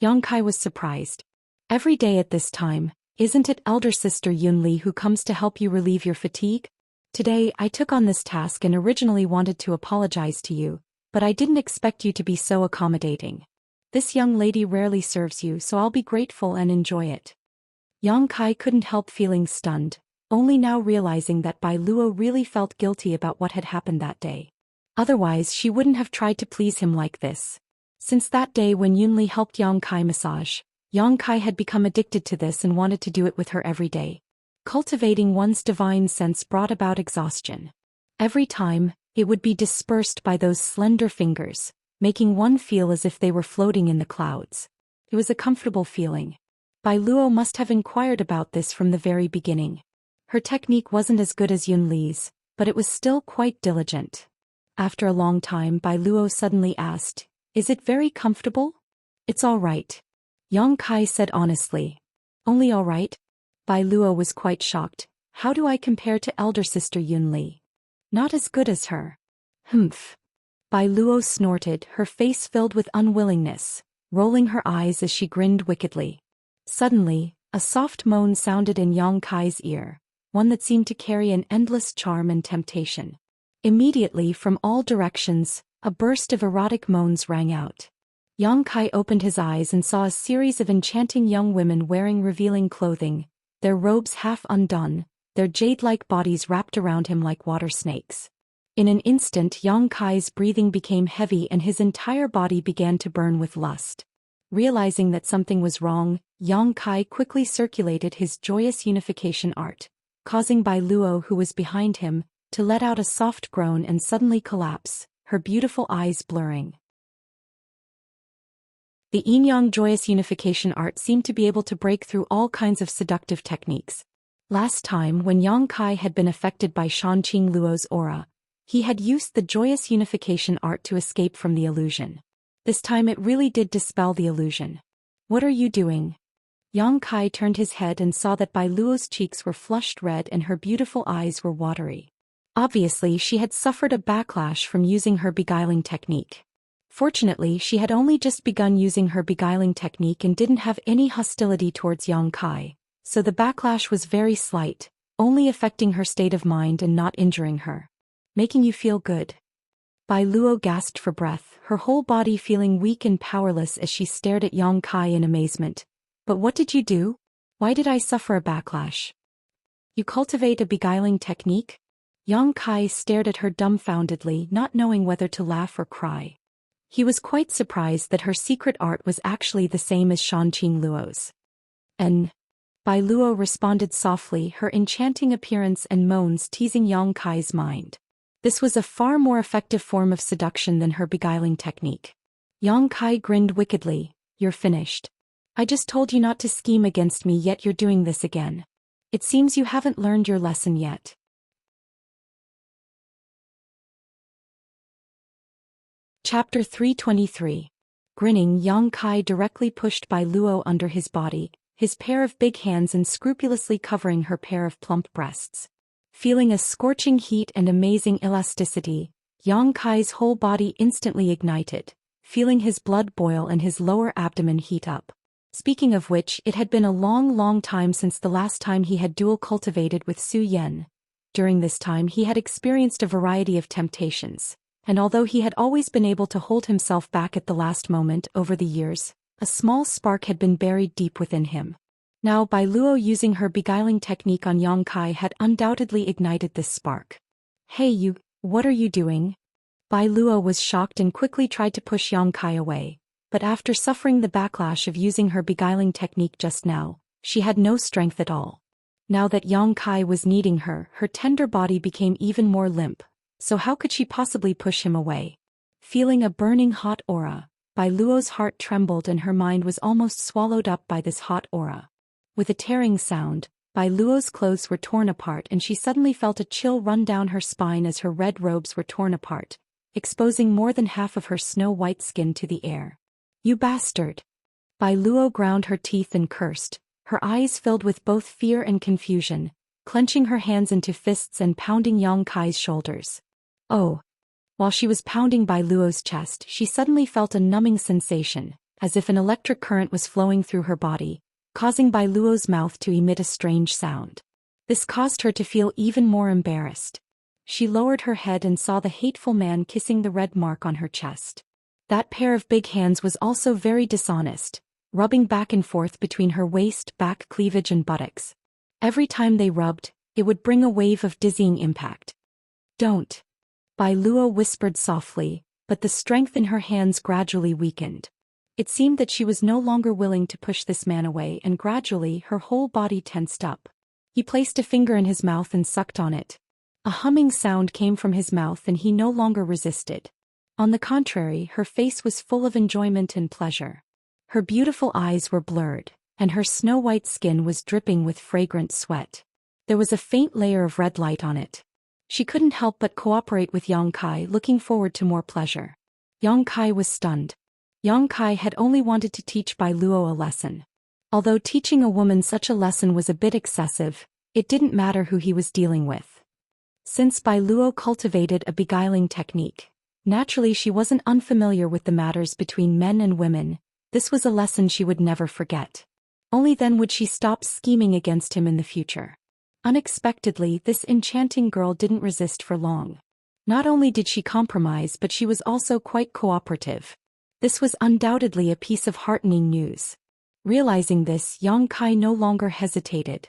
Yang Kai was surprised. "Every day at this time, isn't it elder sister Yunli who comes to help you relieve your fatigue? Today, I took on this task and originally wanted to apologize to you, but I didn't expect you to be so accommodating. This young lady rarely serves you, so I'll be grateful and enjoy it." Yang Kai couldn't help feeling stunned, only now realizing that Bai Luo really felt guilty about what had happened that day. Otherwise, she wouldn't have tried to please him like this. Since that day when Yunli helped Yang Kai massage, Yang Kai had become addicted to this and wanted to do it with her every day. Cultivating one's divine sense brought about exhaustion. Every time, it would be dispersed by those slender fingers, making one feel as if they were floating in the clouds. It was a comfortable feeling. Bai Luo must have inquired about this from the very beginning. Her technique wasn't as good as Yunli's, but it was still quite diligent. After a long time, Bai Luo suddenly asked, "Is it very comfortable?" "It's all right," Yang Kai said honestly. Only all right? Bai Luo was quite shocked. How do I compare to elder sister Yunli? Not as good as her. Humph. Bai Luo snorted, her face filled with unwillingness, rolling her eyes as she grinned wickedly. Suddenly, a soft moan sounded in Yang Kai's ear, one that seemed to carry an endless charm and temptation. Immediately from all directions, a burst of erotic moans rang out. Yang Kai opened his eyes and saw a series of enchanting young women wearing revealing clothing, their robes half undone, their jade-like bodies wrapped around him like water snakes. In an instant Yang Kai's breathing became heavy and his entire body began to burn with lust. Realizing that something was wrong, Yang Kai quickly circulated his joyous unification art, causing Bai Luo, who was behind him, to let out a soft groan and suddenly collapse, her beautiful eyes blurring. The yin-yang joyous unification art seemed to be able to break through all kinds of seductive techniques. Last time when Yang Kai had been affected by Shanqing Luo's aura, he had used the joyous unification art to escape from the illusion. This time it really did dispel the illusion. What are you doing? Yang Kai turned his head and saw that Bai Luo's cheeks were flushed red and her beautiful eyes were watery. Obviously she had suffered a backlash from using her beguiling technique. Fortunately she had only just begun using her beguiling technique and didn't have any hostility towards Yang Kai, so the backlash was very slight, only affecting her state of mind and not injuring her. Making you feel good? Bai Luo gasped for breath, her whole body feeling weak and powerless as she stared at Yang Kai in amazement. But what did you do? Why did I suffer a backlash? You cultivate a beguiling technique? Yang Kai stared at her dumbfoundedly, not knowing whether to laugh or cry. He was quite surprised that her secret art was actually the same as Shanqing Luo's. Bai Luo responded softly, her enchanting appearance and moans teasing Yang Kai's mind. This was a far more effective form of seduction than her beguiling technique. Yang Kai grinned wickedly. You're finished. I just told you not to scheme against me, yet you're doing this again. It seems you haven't learned your lesson yet. Chapter 323. Grinning, Yang Kai directly pushed Bai Luo under his body, his pair of big hands unscrupulously covering her pair of plump breasts. Feeling a scorching heat and amazing elasticity, Yang Kai's whole body instantly ignited, feeling his blood boil and his lower abdomen heat up. Speaking of which, it had been a long time since the last time he had dual cultivated with Zhou Xian. During this time he had experienced a variety of temptations, and although he had always been able to hold himself back at the last moment over the years, a small spark had been buried deep within him. Now Bai Luo using her beguiling technique on Yang Kai had undoubtedly ignited this spark. Hey you, what are you doing? Bai Luo was shocked and quickly tried to push Yang Kai away, but after suffering the backlash of using her beguiling technique just now, she had no strength at all. Now that Yang Kai was needing her, her tender body became even more limp, so how could she possibly push him away? Feeling a burning hot aura, Bai Luo's heart trembled and her mind was almost swallowed up by this hot aura. With a tearing sound, Bai Luo's clothes were torn apart and she suddenly felt a chill run down her spine as her red robes were torn apart, exposing more than half of her snow-white skin to the air. You bastard! Bai Luo ground her teeth and cursed, her eyes filled with both fear and confusion, clenching her hands into fists and pounding Yang Kai's shoulders. Oh! While she was pounding Bai Luo's chest, she suddenly felt a numbing sensation, as if an electric current was flowing through her body, causing Bai Luo's mouth to emit a strange sound. This caused her to feel even more embarrassed. She lowered her head and saw the hateful man kissing the red mark on her chest. That pair of big hands was also very dishonest, rubbing back and forth between her waist, back, cleavage and buttocks. Every time they rubbed, it would bring a wave of dizzying impact. Don't! Bai Luo whispered softly, but the strength in her hands gradually weakened. It seemed that she was no longer willing to push this man away and gradually her whole body tensed up. He placed a finger in his mouth and sucked on it. A humming sound came from his mouth and he no longer resisted. On the contrary, her face was full of enjoyment and pleasure. Her beautiful eyes were blurred, and her snow-white skin was dripping with fragrant sweat. There was a faint layer of red light on it. She couldn't help but cooperate with Yang Kai, looking forward to more pleasure. Yang Kai was stunned. Yang Kai had only wanted to teach Bai Luo a lesson. Although teaching a woman such a lesson was a bit excessive, it didn't matter who he was dealing with. Since Bai Luo cultivated a beguiling technique, naturally she wasn't unfamiliar with the matters between men and women. This was a lesson she would never forget. Only then would she stop scheming against him in the future. Unexpectedly, this enchanting girl didn't resist for long. Not only did she compromise, but she was also quite cooperative. This was undoubtedly a piece of heartening news. Realizing this, Yang Kai no longer hesitated.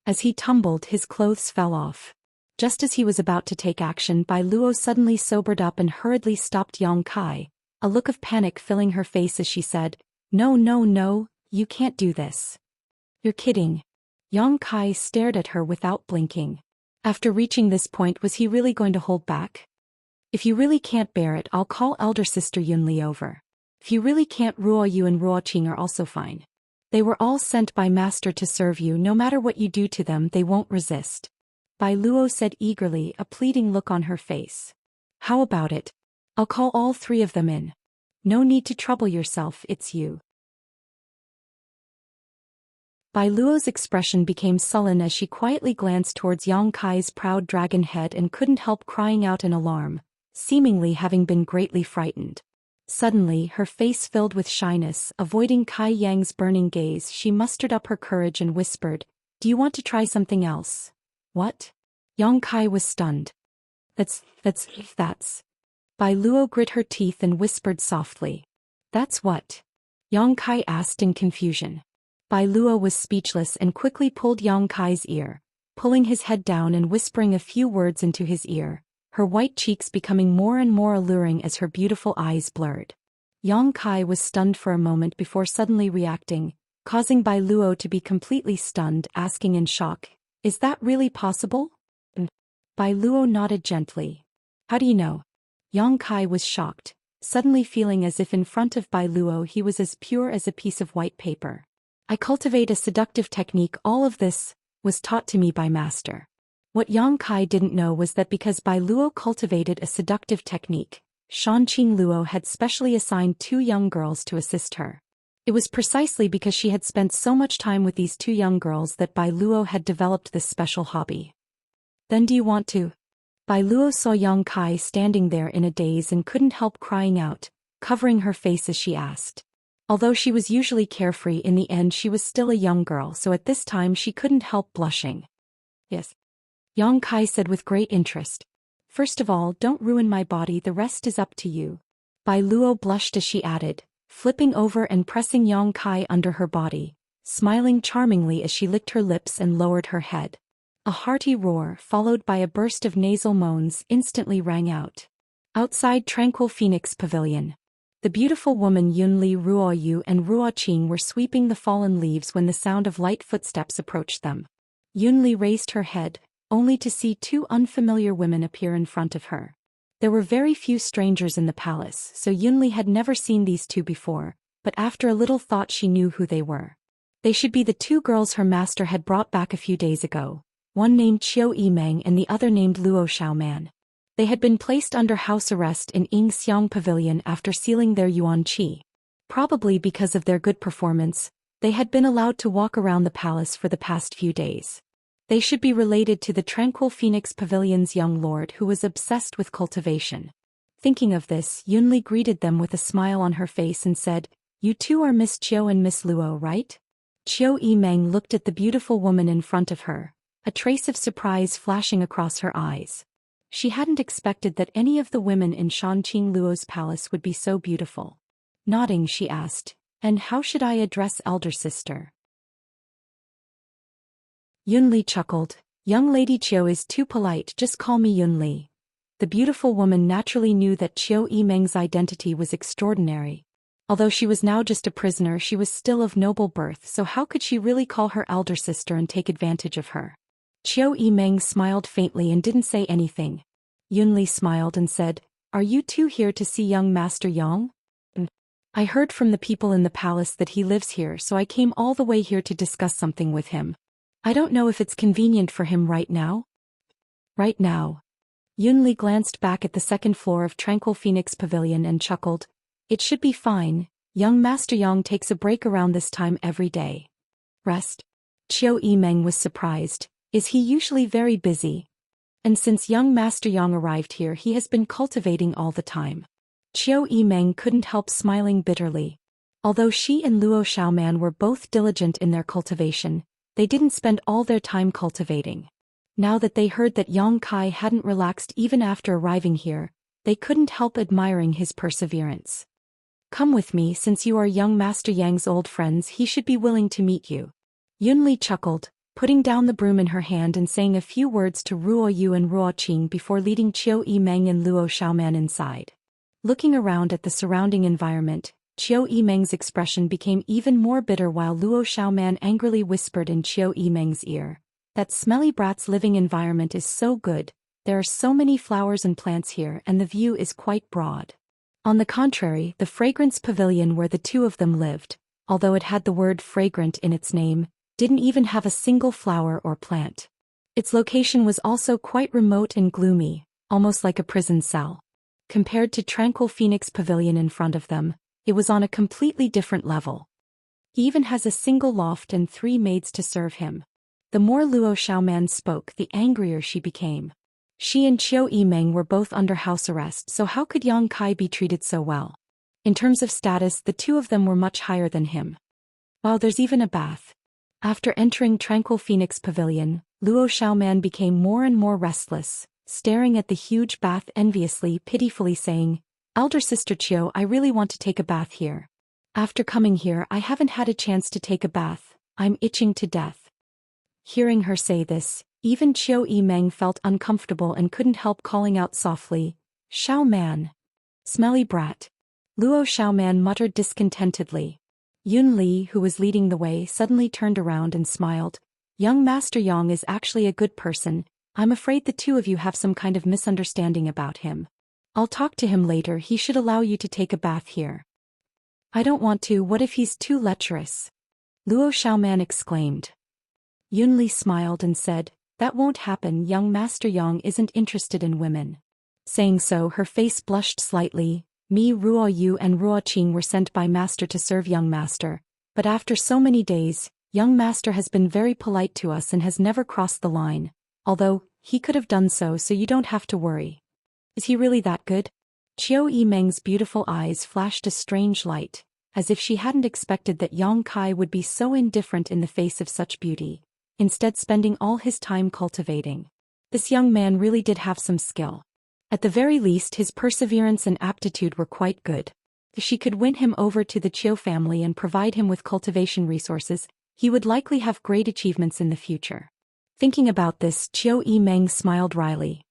As he tumbled, his clothes fell off. Just as he was about to take action, Bai Luo suddenly sobered up and hurriedly stopped Yang Kai, a look of panic filling her face as she said, "No, no, no, you can't do this. You're kidding." Yang Kai stared at her without blinking. After reaching this point, was he really going to hold back? "If you really can't bear it, I'll call elder sister Yunli over. If you really can't, Ruo Yu and Ruo Qing are also fine. They were all sent by Master to serve you. No matter what you do to them, they won't resist," Bai Luo said eagerly, a pleading look on her face. "How about it? I'll call all three of them in. No need to trouble yourself, it's you." Bai Luo's expression became sullen as she quietly glanced towards Yang Kai's proud dragon head and couldn't help crying out in alarm, seemingly having been greatly frightened. Suddenly, her face filled with shyness. Avoiding Kai Yang's burning gaze, she mustered up her courage and whispered, "Do you want to try something else?" "What?" Yang Kai was stunned. That's. Bai Luo grit her teeth and whispered softly. "That's what?" Yang Kai asked in confusion. Bai Luo was speechless and quickly pulled Yang Kai's ear, pulling his head down and whispering a few words into his ear, her white cheeks becoming more and more alluring as her beautiful eyes blurred. Yang Kai was stunned for a moment before suddenly reacting, causing Bai Luo to be completely stunned, asking in shock, "Is that really possible?" Bai Luo nodded gently. "How do you know?" Yang Kai was shocked, suddenly feeling as if in front of Bai Luo he was as pure as a piece of white paper. "I cultivate a seductive technique. All of this was taught to me by Master." What Yang Kai didn't know was that because Bai Luo cultivated a seductive technique, Xianxia Luo had specially assigned 2 young girls to assist her. It was precisely because she had spent so much time with these 2 young girls that Bai Luo had developed this special hobby. "Then do you want to?" Bai Luo saw Yang Kai standing there in a daze and couldn't help crying out, covering her face as she asked. Although she was usually carefree, in the end she was still a young girl, so at this time she couldn't help blushing. "Yes," Yang Kai said with great interest. "First of all, don't ruin my body, the rest is up to you." Bai Luo blushed as she added, flipping over and pressing Yang Kai under her body, smiling charmingly as she licked her lips and lowered her head. A hearty roar, followed by a burst of nasal moans, instantly rang out. Outside Tranquil Phoenix Pavilion, the beautiful woman Yunli, Ruo Yu and Ruo Qing were sweeping the fallen leaves when the sound of light footsteps approached them. Yunli raised her head, only to see 2 unfamiliar women appear in front of her. There were very few strangers in the palace, so Yunli had never seen these 2 before, but after a little thought she knew who they were. They should be the 2 girls her master had brought back a few days ago, one named Qiu Yimeng and the other named Luo Xiaoman. They had been placed under house arrest in Yingxiang Pavilion after sealing their yuan qi. Probably because of their good performance, they had been allowed to walk around the palace for the past few days. They should be related to the Tranquil Phoenix Pavilion's young lord who was obsessed with cultivation. Thinking of this, Yunli greeted them with a smile on her face and said, "You 2 are Miss Qiu and Miss Luo, right?" Qiu Yimeng looked at the beautiful woman in front of her, a trace of surprise flashing across her eyes. She hadn't expected that any of the women in Xianxia Luo's palace would be so beautiful. Nodding, she asked, "And how should I address elder sister?" Yunli chuckled, "Young Lady Qiu is too polite, just call me Yunli." The beautiful woman naturally knew that Qiu Yimeng's identity was extraordinary. Although she was now just a prisoner, she was still of noble birth, so how could she really call her elder sister and take advantage of her? Qiu Yimeng smiled faintly and didn't say anything. Yunli smiled and said, "Are you 2 here to see young Master Yang?" "I heard from the people in the palace that he lives here, so I came all the way here to discuss something with him. I don't know if it's convenient for him right now." "Right now?" Yunli glanced back at the 2nd floor of Tranquil Phoenix Pavilion and chuckled. "It should be fine. Young Master Yang takes a break around this time every day." Rest? Qiu Yimeng was surprised. Is he usually very busy? And since young Master Yang arrived here he has been cultivating all the time. Qiu Yimeng couldn't help smiling bitterly. Although she and Luo Xiaoman were both diligent in their cultivation, they didn't spend all their time cultivating. Now that they heard that Yang Kai hadn't relaxed even after arriving here, they couldn't help admiring his perseverance. Come with me, since you are young Master Yang's old friends, he should be willing to meet you. Yunli chuckled, putting down the broom in her hand and saying a few words to Ruo Yu and Ruo Qing before leading Qiu Yimeng and Luo Xiaoman inside. Looking around at the surrounding environment, Qiu Yimeng's expression became even more bitter while Luo Xiaoman angrily whispered in Qiu Yimeng's ear, "That smelly brat's living environment is so good, there are so many flowers and plants here and the view is quite broad." On the contrary, the fragrance pavilion where the two of them lived, although it had the word fragrant in its name, didn't even have a single flower or plant. Its location was also quite remote and gloomy, almost like a prison cell. Compared to Tranquil Phoenix Pavilion in front of them, it was on a completely different level. He even has a single loft and 3 maids to serve him. The more Luo Xiaoman spoke, the angrier she became. She and Qiu Yimeng were both under house arrest, so how could Yang Kai be treated so well? In terms of status, the two of them were much higher than him. Wow, there's even a bath. After entering Tranquil Phoenix Pavilion, Luo Xiaoman became more and more restless, staring at the huge bath enviously, pitifully saying, "Elder sister Qiu, I really want to take a bath here. After coming here I haven't had a chance to take a bath, I'm itching to death." Hearing her say this, even Qiu Yimeng felt uncomfortable and couldn't help calling out softly, "Xiaoman. Smelly brat." Luo Xiaoman muttered discontentedly. Yun Li, who was leading the way, suddenly turned around and smiled. "Young Master Yang is actually a good person, I'm afraid the two of you have some kind of misunderstanding about him. I'll talk to him later, he should allow you to take a bath here." "I don't want to, what if he's too lecherous?" Luo Xiaoman exclaimed. Yun Li smiled and said, "That won't happen, young Master Yang isn't interested in women." Saying so, her face blushed slightly. "Me, Ruo Yu and Ruo Qing were sent by Master to serve young Master, but after so many days, young Master has been very polite to us and has never crossed the line, although he could have done so you don't have to worry." "Is he really that good?" Qiu Yimeng's beautiful eyes flashed a strange light, as if she hadn't expected that Yang Kai would be so indifferent in the face of such beauty, instead spending all his time cultivating. This young man really did have some skill. At the very least, his perseverance and aptitude were quite good. If she could win him over to the Qiu family and provide him with cultivation resources, he would likely have great achievements in the future. Thinking about this, Qiu Yimeng smiled wryly.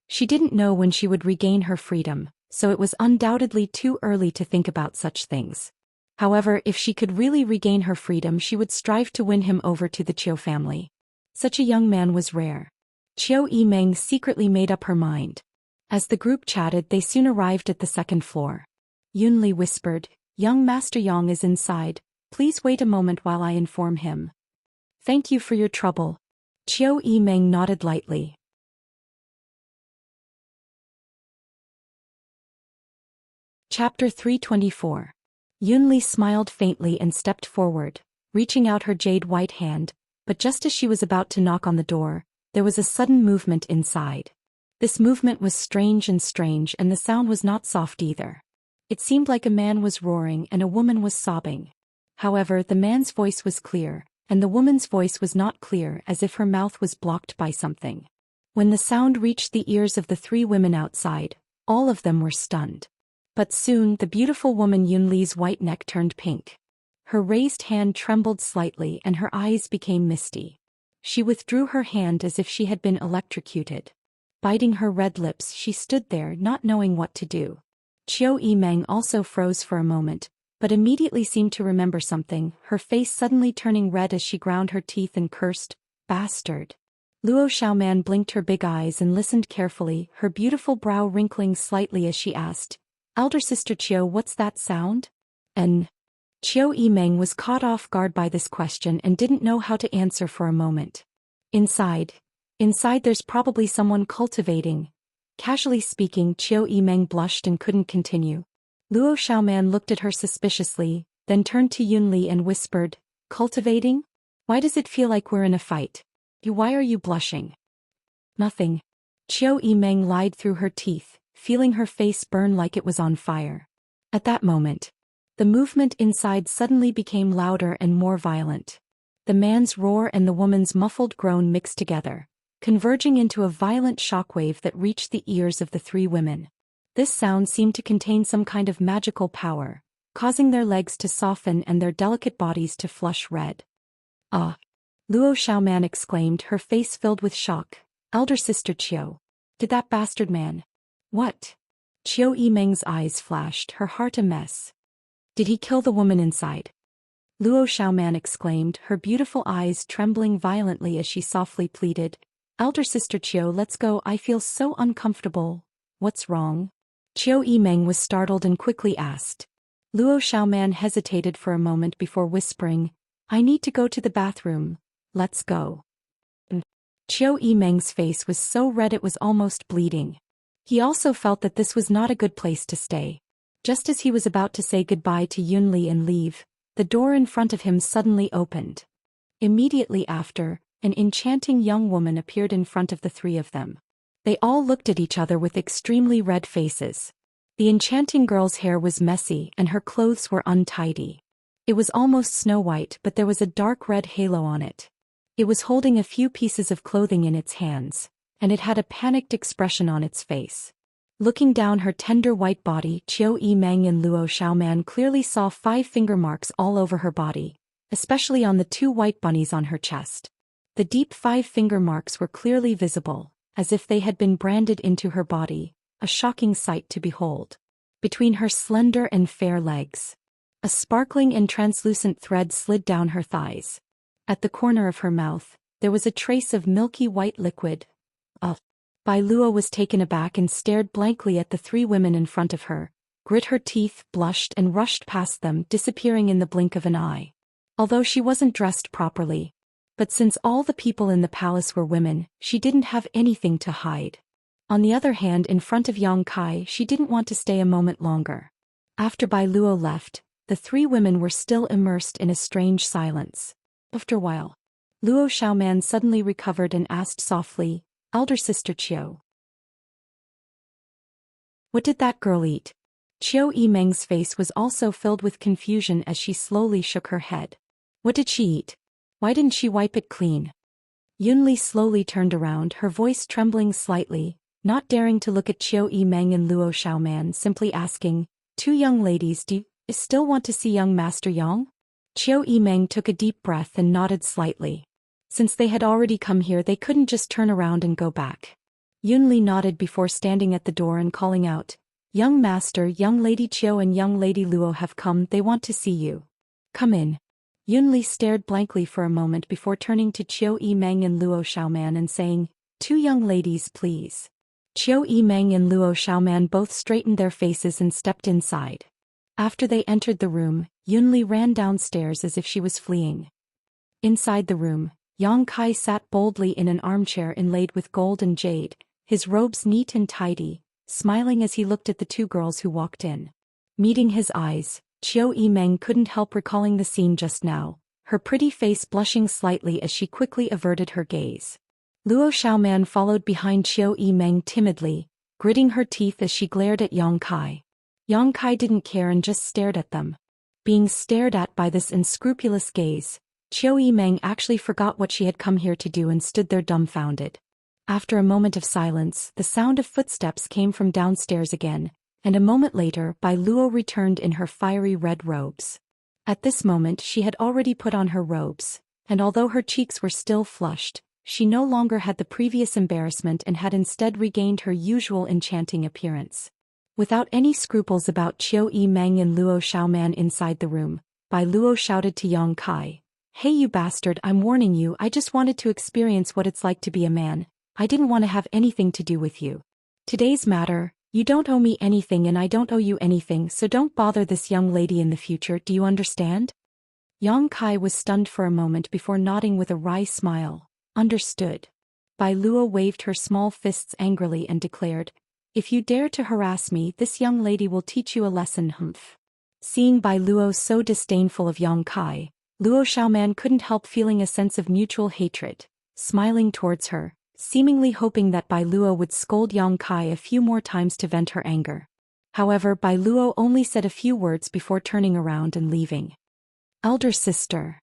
She didn't know when she would regain her freedom, so it was undoubtedly too early to think about such things. However, if she could really regain her freedom, she would strive to win him over to the Qiu family. Such a young man was rare. Qiu Yimeng secretly made up her mind. As the group chatted, they soon arrived at the second floor. Yun Li whispered, "Young Master Yang is inside, please wait a moment while I inform him." "Thank you for your trouble." Qiu Yimeng nodded lightly. Chapter 324. Yun Li smiled faintly and stepped forward, reaching out her jade white hand, but just as she was about to knock on the door, there was a sudden movement inside. This movement was strange, and the sound was not soft either. It seemed like a man was roaring and a woman was sobbing. However, the man's voice was clear, and the woman's voice was not clear, as if her mouth was blocked by something. When the sound reached the ears of the 3 women outside, all of them were stunned. But soon the beautiful woman Yun Li's white neck turned pink. Her raised hand trembled slightly and her eyes became misty. She withdrew her hand as if she had been electrocuted. Biting her red lips, she stood there not knowing what to do. Qiu Yimeng also froze for a moment, but immediately seemed to remember something, her face suddenly turning red as she ground her teeth and cursed, "Bastard." Luo Xiaoman blinked her big eyes and listened carefully, her beautiful brow wrinkling slightly as she asked, "Elder sister Qiu, what's that sound?" And Qiu Yimeng was caught off guard by this question and didn't know how to answer for a moment. Inside there's probably someone cultivating." Casually speaking, Qiu Yimeng blushed and couldn't continue. Luo Xiaoman looked at her suspiciously, then turned to Yunli and whispered, "Cultivating? Why does it feel like we're in a fight? Why are you blushing?" "Nothing." Qiu Yimeng lied through her teeth, feeling her face burn like it was on fire. At that moment, the movement inside suddenly became louder and more violent. The man's roar and the woman's muffled groan mixed together, converging into a violent shockwave that reached the ears of the three women. This sound seemed to contain some kind of magical power, causing their legs to soften and their delicate bodies to flush red. "Ah!" Luo Xiaoman exclaimed, her face filled with shock. "Elder sister Qiu. Did that bastard man—" "What?" Qiu Yimeng's eyes flashed, her heart a mess. "Did he kill the woman inside?" Luo Xiaoman exclaimed, her beautiful eyes trembling violently as she softly pleaded, "Elder sister Qiu, let's go, I feel so uncomfortable." "What's wrong?" Qiu Yimeng was startled and quickly asked. Luo Xiaoman hesitated for a moment before whispering, "I need to go to the bathroom. Let's go." Qiu Yimeng's face was so red it was almost bleeding. He also felt that this was not a good place to stay. Just as he was about to say goodbye to Yunli and leave, the door in front of him suddenly opened. Immediately after, an enchanting young woman appeared in front of the three of them. They all looked at each other with extremely red faces. The enchanting girl's hair was messy and her clothes were untidy. It was almost snow white, but there was a dark red halo on it. It was holding a few pieces of clothing in its hands, and it had a panicked expression on its face. Looking down her tender white body, Qiu Yimeng and Luo Xiaoman clearly saw 5 finger marks all over her body, especially on the 2 white bunnies on her chest. The deep 5 finger marks were clearly visible, as if they had been branded into her body, a shocking sight to behold. Between her slender and fair legs, a sparkling and translucent thread slid down her thighs. At the corner of her mouth, there was a trace of milky white liquid. Bai Luo was taken aback and stared blankly at the 3 women in front of her, grit her teeth, blushed and rushed past them, disappearing in the blink of an eye. Although she wasn't dressed properly. But since all the people in the palace were women, she didn't have anything to hide. On the other hand, in front of Yang Kai, she didn't want to stay a moment longer. After Bai Luo left, the 3 women were still immersed in a strange silence. After a while, Luo Xiaoman suddenly recovered and asked softly, "Elder sister Qiu, what did that girl eat?" Qiu Yimeng's face was also filled with confusion as she slowly shook her head. "What did she eat? Why didn't she wipe it clean?" Yunli slowly turned around, her voice trembling slightly, not daring to look at Qiu Yimeng and Luo Xiaoman, simply asking, "2 young ladies, do you still want to see young Master Yang?" Qiu Yimeng took a deep breath and nodded slightly. Since they had already come here, they couldn't just turn around and go back. Yunli nodded before standing at the door and calling out, "Young Master, young Lady Qiu and young Lady Luo have come, they want to see you. Come in." Yunli stared blankly for a moment before turning to Qiu Yimeng and Luo Xiaoman and saying, "2 young ladies, please." Qiu Yimeng and Luo Xiaoman both straightened their faces and stepped inside. After they entered the room, Yunli ran downstairs as if she was fleeing. Inside the room, Yang Kai sat boldly in an armchair inlaid with gold and jade, his robes neat and tidy, smiling as he looked at the 2 girls who walked in. Meeting his eyes, Qiu Yimeng couldn't help recalling the scene just now, her pretty face blushing slightly as she quickly averted her gaze. Luo Xiaoman followed behind Qiu Yimeng timidly, gritting her teeth as she glared at Yang Kai. Yang Kai didn't care and just stared at them. Being stared at by this unscrupulous gaze, Qiu Yimeng actually forgot what she had come here to do and stood there dumbfounded. After a moment of silence, the sound of footsteps came from downstairs again, and a moment later Bai Luo returned in her fiery red robes. At this moment she had already put on her robes, and although her cheeks were still flushed, she no longer had the previous embarrassment and had instead regained her usual enchanting appearance. Without any scruples about Qiu Yimeng and Luo Xiaoman inside the room, Bai Luo shouted to Yang Kai, "Hey you bastard, I'm warning you, I just wanted to experience what it's like to be a man. I didn't want to have anything to do with you. Today's matter, you don't owe me anything and I don't owe you anything, so don't bother this young lady in the future, do you understand?" Yang Kai was stunned for a moment before nodding with a wry smile. "Understood." Bai Luo waved her small fists angrily and declared, "If you dare to harass me, this young lady will teach you a lesson, humph." Seeing Bai Luo so disdainful of Yang Kai, Luo Xiaoman couldn't help feeling a sense of mutual hatred, smiling towards her, seemingly hoping that Bai Luo would scold Yang Kai a few more times to vent her anger. However, Bai Luo only said a few words before turning around and leaving. Elder sister.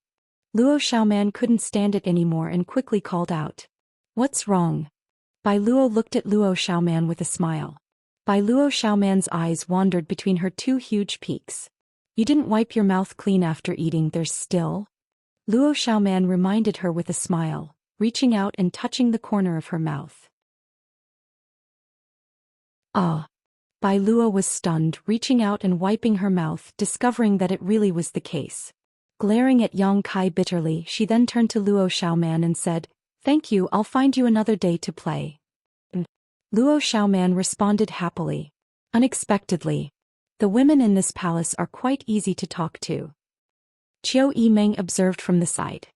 Luo Xiaoman couldn't stand it anymore and quickly called out. What's wrong? Bai Luo looked at Luo Xiaoman with a smile. Bai Luo Xiaoman's eyes wandered between her two huge peaks. You didn't wipe your mouth clean after eating, there's still? Luo Xiaoman reminded her with a smile, reaching out and touching the corner of her mouth. Ah! Bai Luo was stunned, reaching out and wiping her mouth, discovering that it really was the case. Glaring at Yang Kai bitterly, she then turned to Luo Xiaoman and said, Thank you, I'll find you another day to play. Luo Xiaoman responded happily. Unexpectedly. The women in this palace are quite easy to talk to. Qiu Yimeng observed from the side.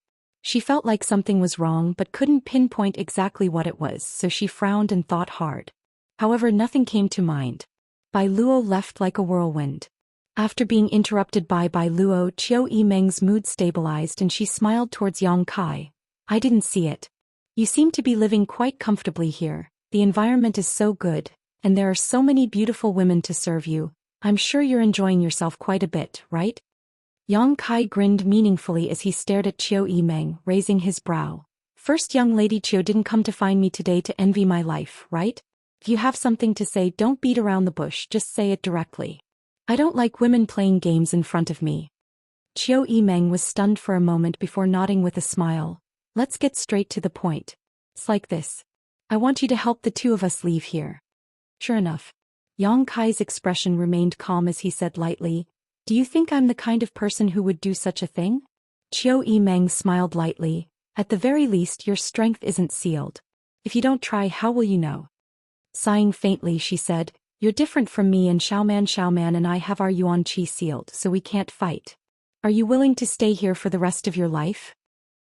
She felt like something was wrong but couldn't pinpoint exactly what it was, so she frowned and thought hard. However, nothing came to mind. Bai Luo left like a whirlwind. After being interrupted by Bai Luo, Qiu Yimeng's mood stabilized and she smiled towards Yang Kai. I didn't see it. You seem to be living quite comfortably here, the environment is so good, and there are so many beautiful women to serve you. I'm sure you're enjoying yourself quite a bit, right? Yang Kai grinned meaningfully as he stared at Qiu Yimeng, raising his brow. First, young lady Qiu didn't come to find me today to envy my life, right? If you have something to say, don't beat around the bush, just say it directly. I don't like women playing games in front of me. Qiu Yimeng was stunned for a moment before nodding with a smile. Let's get straight to the point. It's like this. I want you to help the two of us leave here. Sure enough. Yang Kai's expression remained calm as he said lightly, Do you think I'm the kind of person who would do such a thing? Qiu Yimeng smiled lightly. At the very least, your strength isn't sealed. If you don't try, how will you know? Sighing faintly, she said, You're different from me, and Xiaoman and I have our Yuan Qi sealed, so we can't fight. Are you willing to stay here for the rest of your life?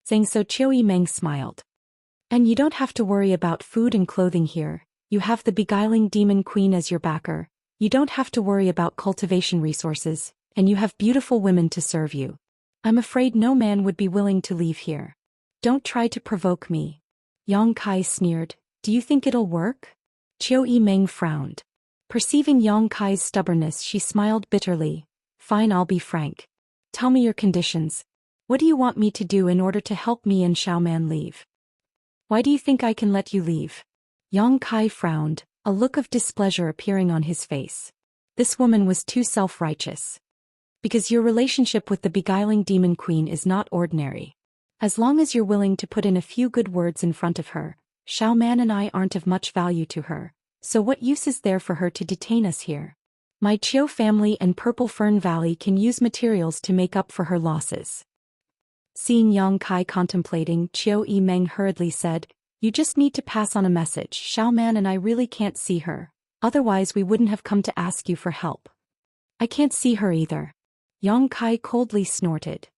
Saying so, Qiu Yimeng smiled. And you don't have to worry about food and clothing here. You have the beguiling demon queen as your backer. You don't have to worry about cultivation resources, and you have beautiful women to serve you. I'm afraid no man would be willing to leave here. Don't try to provoke me. Yang Kai sneered. Do you think it'll work? Qiu Yimeng frowned. Perceiving Yang Kai's stubbornness, she smiled bitterly. Fine, I'll be frank. Tell me your conditions. What do you want me to do in order to help me and Xiaoman leave? Why do you think I can let you leave? Yang Kai frowned, a look of displeasure appearing on his face. This woman was too self-righteous. Because your relationship with the beguiling demon queen is not ordinary. As long as you're willing to put in a few good words in front of her, Xiaoman and I aren't of much value to her, so what use is there for her to detain us here? My Qiu family and Purple Fern Valley can use materials to make up for her losses. Seeing Yang Kai contemplating, Qiu Yimeng hurriedly said, You just need to pass on a message. Xiaoman and I really can't see her. Otherwise we wouldn't have come to ask you for help. I can't see her either. Yang Kai coldly snorted.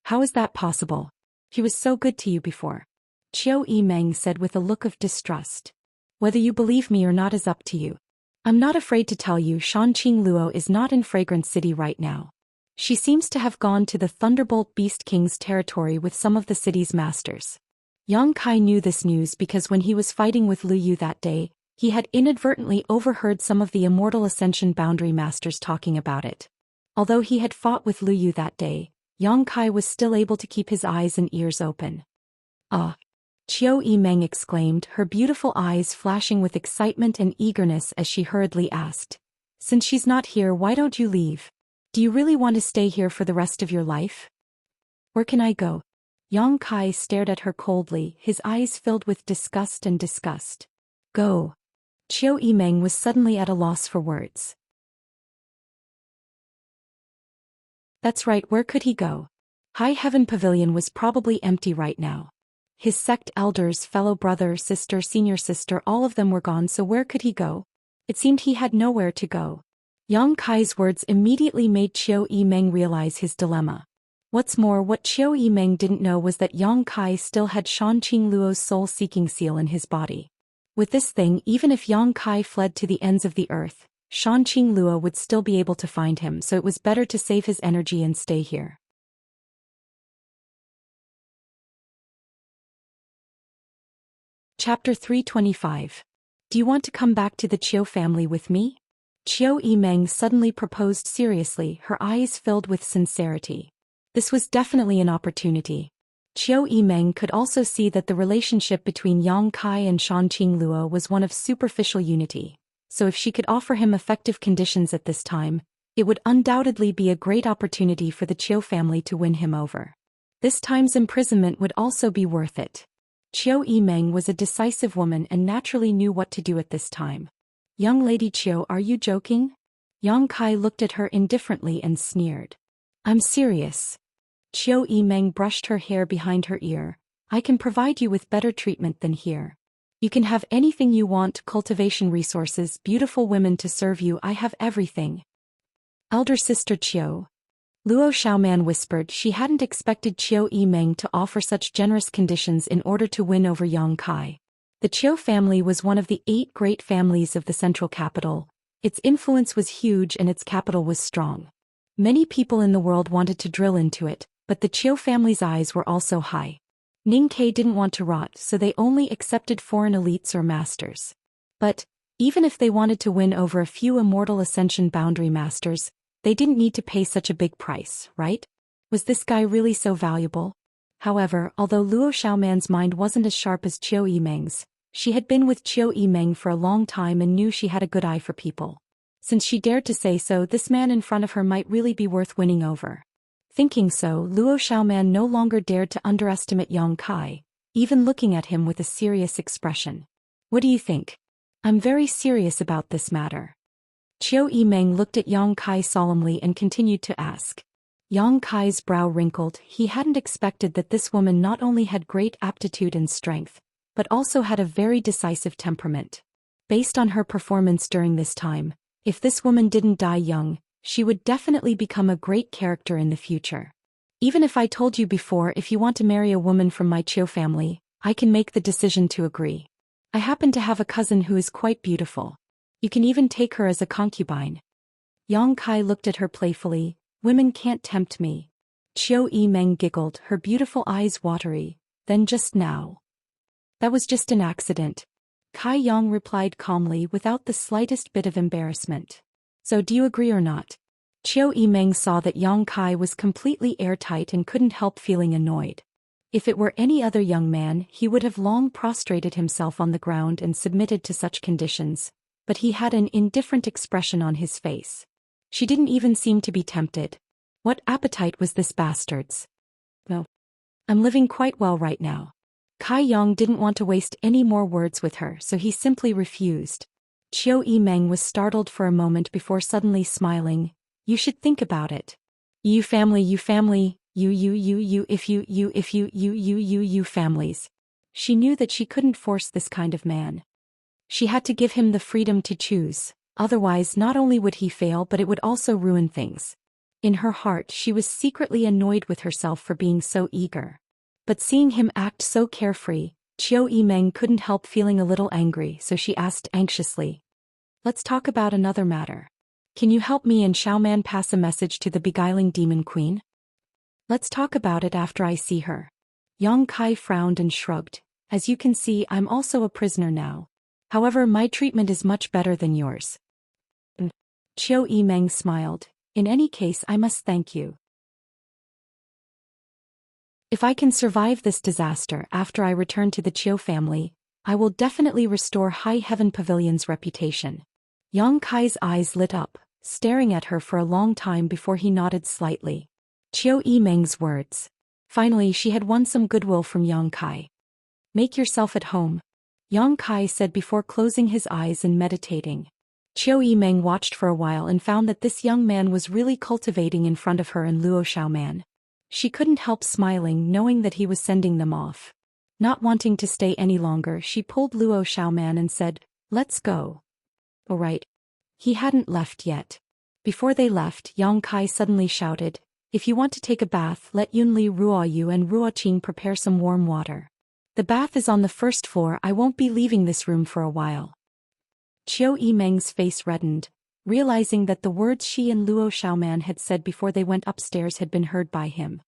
How is that possible? He was so good to you before. Qiu Yimeng said with a look of distrust. Whether you believe me or not is up to you. I'm not afraid to tell you Shanqing Luo is not in Fragrance City right now. She seems to have gone to the Thunderbolt Beast King's territory with some of the city's masters. Yang Kai knew this news because when he was fighting with Lu Yu that day, he had inadvertently overheard some of the Immortal Ascension Boundary Masters talking about it. Although he had fought with Lu Yu that day, Yang Kai was still able to keep his eyes and ears open. Ah! Qiu Yimeng exclaimed, her beautiful eyes flashing with excitement and eagerness as she hurriedly asked. Since she's not here, why don't you leave? Do you really want to stay here for the rest of your life? Where can I go? Yang Kai stared at her coldly, his eyes filled with disgust and disgust. Go. Qiu Yimeng was suddenly at a loss for words. That's right, where could he go? High Heaven Pavilion was probably empty right now. His sect elders, fellow brother, sister, senior sister, all of them were gone, so where could he go? It seemed he had nowhere to go. Yang Kai's words immediately made Qiu Yimeng realize his dilemma. What's more, what Qiu Yimeng didn't know was that Yang Kai still had Shanqing Luo's soul-seeking seal in his body. With this thing, even if Yang Kai fled to the ends of the earth, Shanqing Luo would still be able to find him, so it was better to save his energy and stay here. Chapter 325. Do you want to come back to the Qiu family with me? Qiu Yimeng suddenly proposed seriously, her eyes filled with sincerity. This was definitely an opportunity. Qiu Yimeng could also see that the relationship between Yang Kai and Shanqing Luo was one of superficial unity, so if she could offer him effective conditions at this time, it would undoubtedly be a great opportunity for the Qiu family to win him over. This time's imprisonment would also be worth it. Qiu Yimeng was a decisive woman and naturally knew what to do at this time. Young Lady Qiu, are you joking? Yang Kai looked at her indifferently and sneered. I'm serious. Qiu Yimeng brushed her hair behind her ear. I can provide you with better treatment than here. You can have anything you want, cultivation resources, beautiful women to serve you, I have everything. Elder sister Qiu. Luo Xiaoman whispered she hadn't expected Qiu Yimeng to offer such generous conditions in order to win over Yang Kai. The Qiu family was one of the 8 great families of the central capital. Its influence was huge and its capital was strong. Many people in the world wanted to drill into it, but the Qiu family's eyes were also high. Ning Ke didn't want to rot, so they only accepted foreign elites or masters. But, even if they wanted to win over a few Immortal Ascension boundary masters, they didn't need to pay such a big price, right? Was this guy really so valuable? However, although Luo Xiaoman's mind wasn't as sharp as Qiu Yimeng's, she had been with Qiu Yimeng for a long time and knew she had a good eye for people. Since she dared to say so, this man in front of her might really be worth winning over. Thinking so, Luo Xiaoman no longer dared to underestimate Yang Kai, even looking at him with a serious expression. What do you think? I'm very serious about this matter. Qiu Yimeng looked at Yang Kai solemnly and continued to ask. Yang Kai's brow wrinkled. He hadn't expected that this woman not only had great aptitude and strength, but also had a very decisive temperament. Based on her performance during this time, if this woman didn't die young, she would definitely become a great character in the future. Even if I told you before, if you want to marry a woman from my Qiu family, I can make the decision to agree. I happen to have a cousin who is quite beautiful. You can even take her as a concubine. Yang Kai looked at her playfully. Women can't tempt me. Qiu Yimeng giggled, her beautiful eyes watery. Then just now. That was just an accident. Kai Yang replied calmly without the slightest bit of embarrassment. So do you agree or not? Qiu Yimeng saw that Yang Kai was completely airtight and couldn't help feeling annoyed. If it were any other young man, he would have long prostrated himself on the ground and submitted to such conditions, but he had an indifferent expression on his face. She didn't even seem to be tempted. What appetite was this bastard's? No. I'm living quite well right now. Kai Yang didn't want to waste any more words with her, so he simply refused. Qiu Yimeng was startled for a moment before suddenly smiling. You should think about it. You family, you families. She knew that she couldn't force this kind of man. She had to give him the freedom to choose, otherwise not only would he fail but it would also ruin things. In her heart she was secretly annoyed with herself for being so eager. But seeing him act so carefree, Qiu Yimeng couldn't help feeling a little angry, so she asked anxiously. Let's talk about another matter. Can you help me and Xiaoman pass a message to the beguiling demon queen? Let's talk about it after I see her. Yang Kai frowned and shrugged. As you can see, I'm also a prisoner now. However, my treatment is much better than yours. Qiu Yimeng smiled. In any case, I must thank you. If I can survive this disaster after I return to the Qiu family, I will definitely restore High Heaven Pavilion's reputation. Yang Kai's eyes lit up, staring at her for a long time before he nodded slightly. Qiu Yimeng's words. Finally, she had won some goodwill from Yang Kai. Make yourself at home, Yang Kai said before closing his eyes and meditating. Qiu Yimeng watched for a while and found that this young man was really cultivating in front of her and Luo Xiaoman. She couldn't help smiling knowing that he was sending them off. Not wanting to stay any longer, she pulled Luo Xiaoman and said, "Let's go." All right. He hadn't left yet. Before they left, Yang Kai suddenly shouted, "If you want to take a bath, let Yunli Ruoyu and Ruoqing prepare some warm water. The bath is on the first floor. I won't be leaving this room for a while." Qiu Yimeng's face reddened. realizing that the words she and Luo Xiaoman had said before they went upstairs had been heard by him.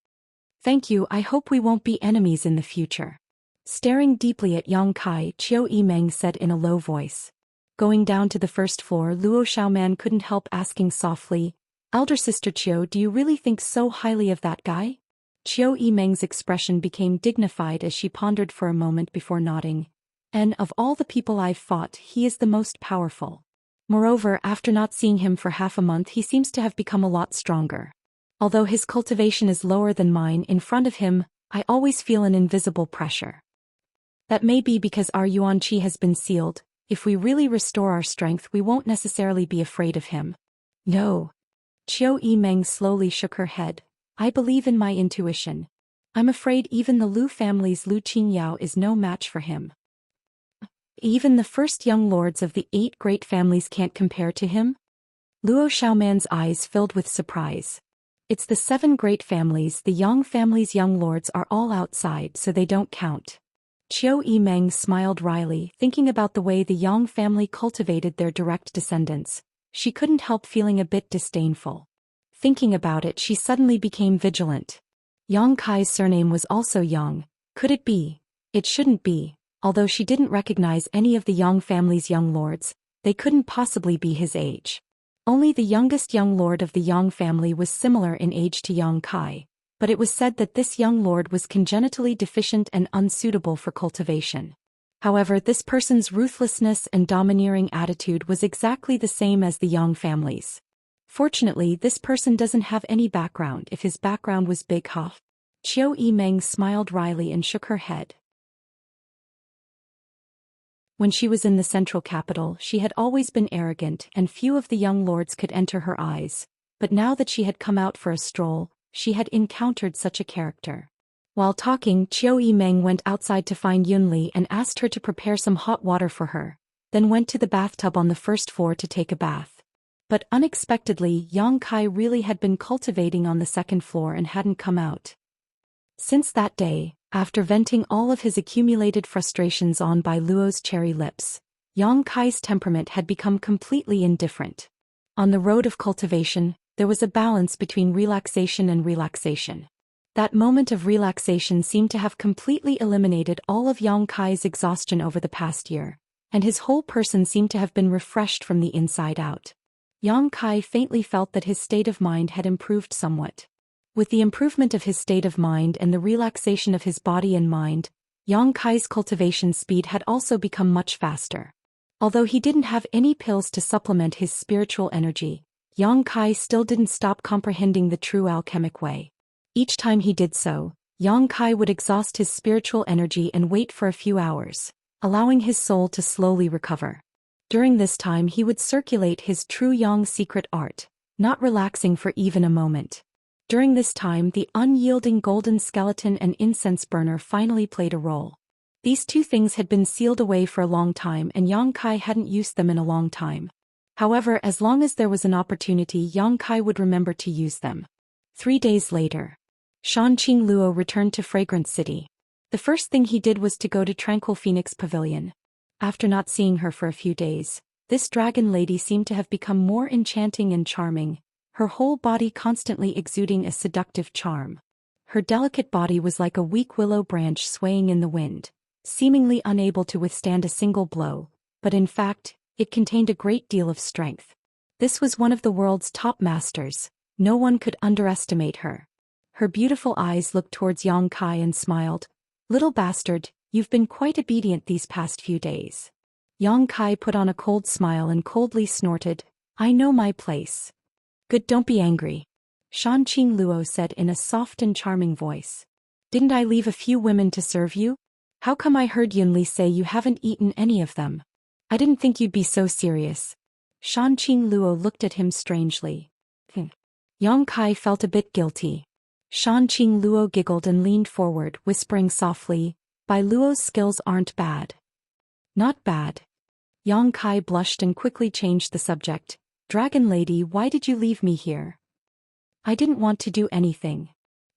Thank you, I hope we won't be enemies in the future. Staring deeply at Yang Kai, Qiu Yimeng said in a low voice. Going down to the first floor, Luo Xiaoman couldn't help asking softly, Elder Sister Qiu, do you really think so highly of that guy? Qiu Yimeng's expression became dignified as she pondered for a moment before nodding. And of all the people I've fought, he is the most powerful. Moreover, after not seeing him for half a month, he seems to have become a lot stronger. Although his cultivation is lower than mine, in front of him, I always feel an invisible pressure. That may be because our Yuan Qi has been sealed. If we really restore our strength, we won't necessarily be afraid of him. No. Qiu Yimeng slowly shook her head. I believe in my intuition. I'm afraid even the Lu family's Lu Qingyao is no match for him. Even the first young lords of the 8 great families can't compare to him? Luo Xiaoman's eyes filled with surprise. It's the 7 great families, the Yang family's young lords are all outside, so they don't count. Qiu Yimeng smiled wryly, thinking about the way the Yang family cultivated their direct descendants. She couldn't help feeling a bit disdainful. Thinking about it, she suddenly became vigilant. Yang Kai's surname was also Yang. Could it be? It shouldn't be. Although she didn't recognize any of the Yang family's young lords, they couldn't possibly be his age. Only the youngest young lord of the Yang family was similar in age to Yang Kai, but it was said that this young lord was congenitally deficient and unsuitable for cultivation. However, this person's ruthlessness and domineering attitude was exactly the same as the Yang family's. Fortunately, this person doesn't have any background. If his background was big, Qiu Yimeng smiled wryly and shook her head. When she was in the central capital, she had always been arrogant and few of the young lords could enter her eyes, but now that she had come out for a stroll, she had encountered such a character. While talking, Qiu Yimeng went outside to find Yunli and asked her to prepare some hot water for her, then went to the bathtub on the first floor to take a bath. But unexpectedly, Yang Kai really had been cultivating on the second floor and hadn't come out. Since that day, after venting all of his accumulated frustrations on by Luo's cherry lips, Yang Kai's temperament had become completely indifferent. On the road of cultivation, there was a balance between relaxation and relaxation. That moment of relaxation seemed to have completely eliminated all of Yang Kai's exhaustion over the past year, and his whole person seemed to have been refreshed from the inside out. Yang Kai faintly felt that his state of mind had improved somewhat. With the improvement of his state of mind and the relaxation of his body and mind, Yang Kai's cultivation speed had also become much faster. Although he didn't have any pills to supplement his spiritual energy, Yang Kai still didn't stop comprehending the true alchemic way. Each time he did so, Yang Kai would exhaust his spiritual energy and wait for a few hours, allowing his soul to slowly recover. During this time he would circulate his true Yang secret art, not relaxing for even a moment. During this time the unyielding golden skeleton and incense burner finally played a role. These 2 things had been sealed away for a long time and Yang Kai hadn't used them in a long time. However, as long as there was an opportunity, Yang Kai would remember to use them. 3 days later, Shanqing Luo returned to Fragrant City. The first thing he did was to go to Tranquil Phoenix Pavilion. After not seeing her for a few days, this dragon lady seemed to have become more enchanting and charming, her whole body constantly exuding a seductive charm. Her delicate body was like a weak willow branch swaying in the wind, seemingly unable to withstand a single blow, but in fact, it contained a great deal of strength. This was one of the world's top masters. No one could underestimate her. Her beautiful eyes looked towards Yang Kai and smiled. Little bastard, you've been quite obedient these past few days. Yang Kai put on a cold smile and coldly snorted, I know my place. Good, don't be angry. Shanqing Luo said in a soft and charming voice. Didn't I leave a few women to serve you? How come I heard Yunli say you haven't eaten any of them? I didn't think you'd be so serious. Shanqing Luo looked at him strangely. Yang Kai felt a bit guilty. Shanqing Luo giggled and leaned forward, whispering softly, Bai Luo's skills aren't bad. Not bad. Yang Kai blushed and quickly changed the subject. Dragon lady, why did you leave me here? I didn't want to do anything.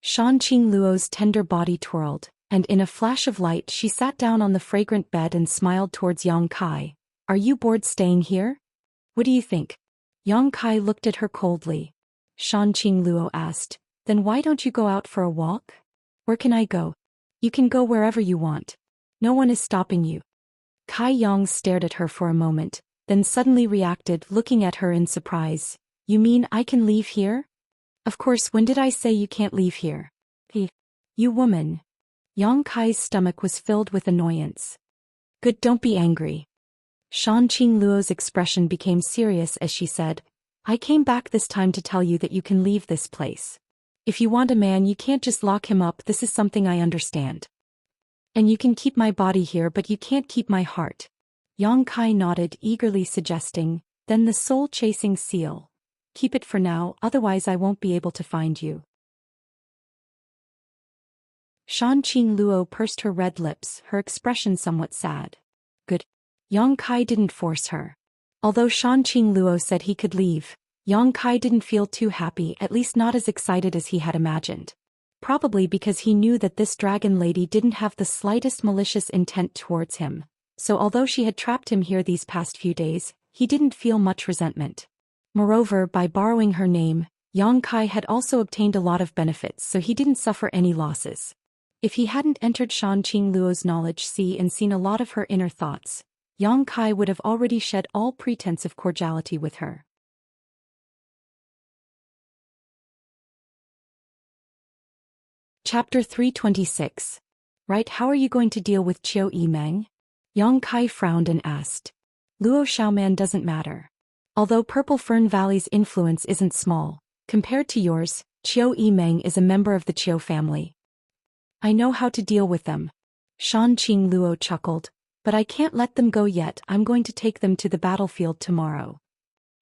Shanqing Luo's tender body twirled, and in a flash of light she sat down on the fragrant bed and smiled towards Yang Kai. Are you bored staying here? What do you think? Yang Kai looked at her coldly. Shanqing Luo asked, then why don't you go out for a walk? Where can I go? You can go wherever you want. No one is stopping you. Kai Yang stared at her for a moment, then suddenly reacted, looking at her in surprise. You mean I can leave here? Of course, when did I say you can't leave here? You woman. Yang Kai's stomach was filled with annoyance. Good, don't be angry. Shanqing Luo's expression became serious as she said, I came back this time to tell you that you can leave this place. If you want a man, you can't just lock him up, this is something I understand. And you can keep my body here, but you can't keep my heart. Yang Kai nodded, eagerly suggesting, then the soul-chasing seal. Keep it for now, otherwise I won't be able to find you. Shanqing Luo pursed her red lips, her expression somewhat sad. Good. Yang Kai didn't force her. Although Shanqing Luo said he could leave, Yang Kai didn't feel too happy, at least not as excited as he had imagined. Probably because he knew that this dragon lady didn't have the slightest malicious intent towards him, so although she had trapped him here these past few days, he didn't feel much resentment. Moreover, by borrowing her name, Yang Kai had also obtained a lot of benefits, so he didn't suffer any losses. If he hadn't entered Shanqing Luo's knowledge sea and seen a lot of her inner thoughts, Yang Kai would have already shed all pretense of cordiality with her. Chapter 326. Right, how are you going to deal with Qiu Yimeng? Yang Kai frowned and asked. Luo Xiaoman doesn't matter. Although Purple Fern Valley's influence isn't small, compared to yours, Qiu Yimeng is a member of the Qiu family. I know how to deal with them. Shanqing Luo chuckled, but I can't let them go yet, I'm going to take them to the battlefield tomorrow.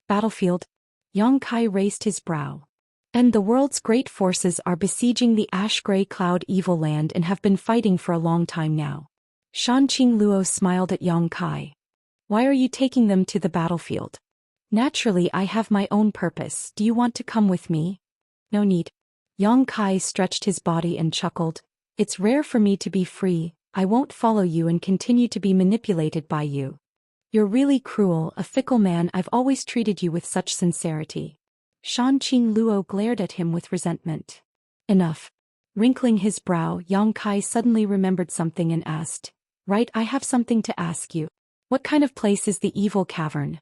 Battlefield? Yang Kai raised his brow. And the world's great forces are besieging the ash-gray cloud evil land and have been fighting for a long time now. Shanqing Luo smiled at Yang Kai. Why are you taking them to the battlefield? Naturally, I have my own purpose. Do you want to come with me? No need. Yang Kai stretched his body and chuckled. It's rare for me to be free. I won't follow you and continue to be manipulated by you. You're really cruel, a fickle man. I've always treated you with such sincerity. Shanqing Luo glared at him with resentment. Enough. Wrinkling his brow, Yang Kai suddenly remembered something and asked, Right, I have something to ask you. What kind of place is the evil cavern?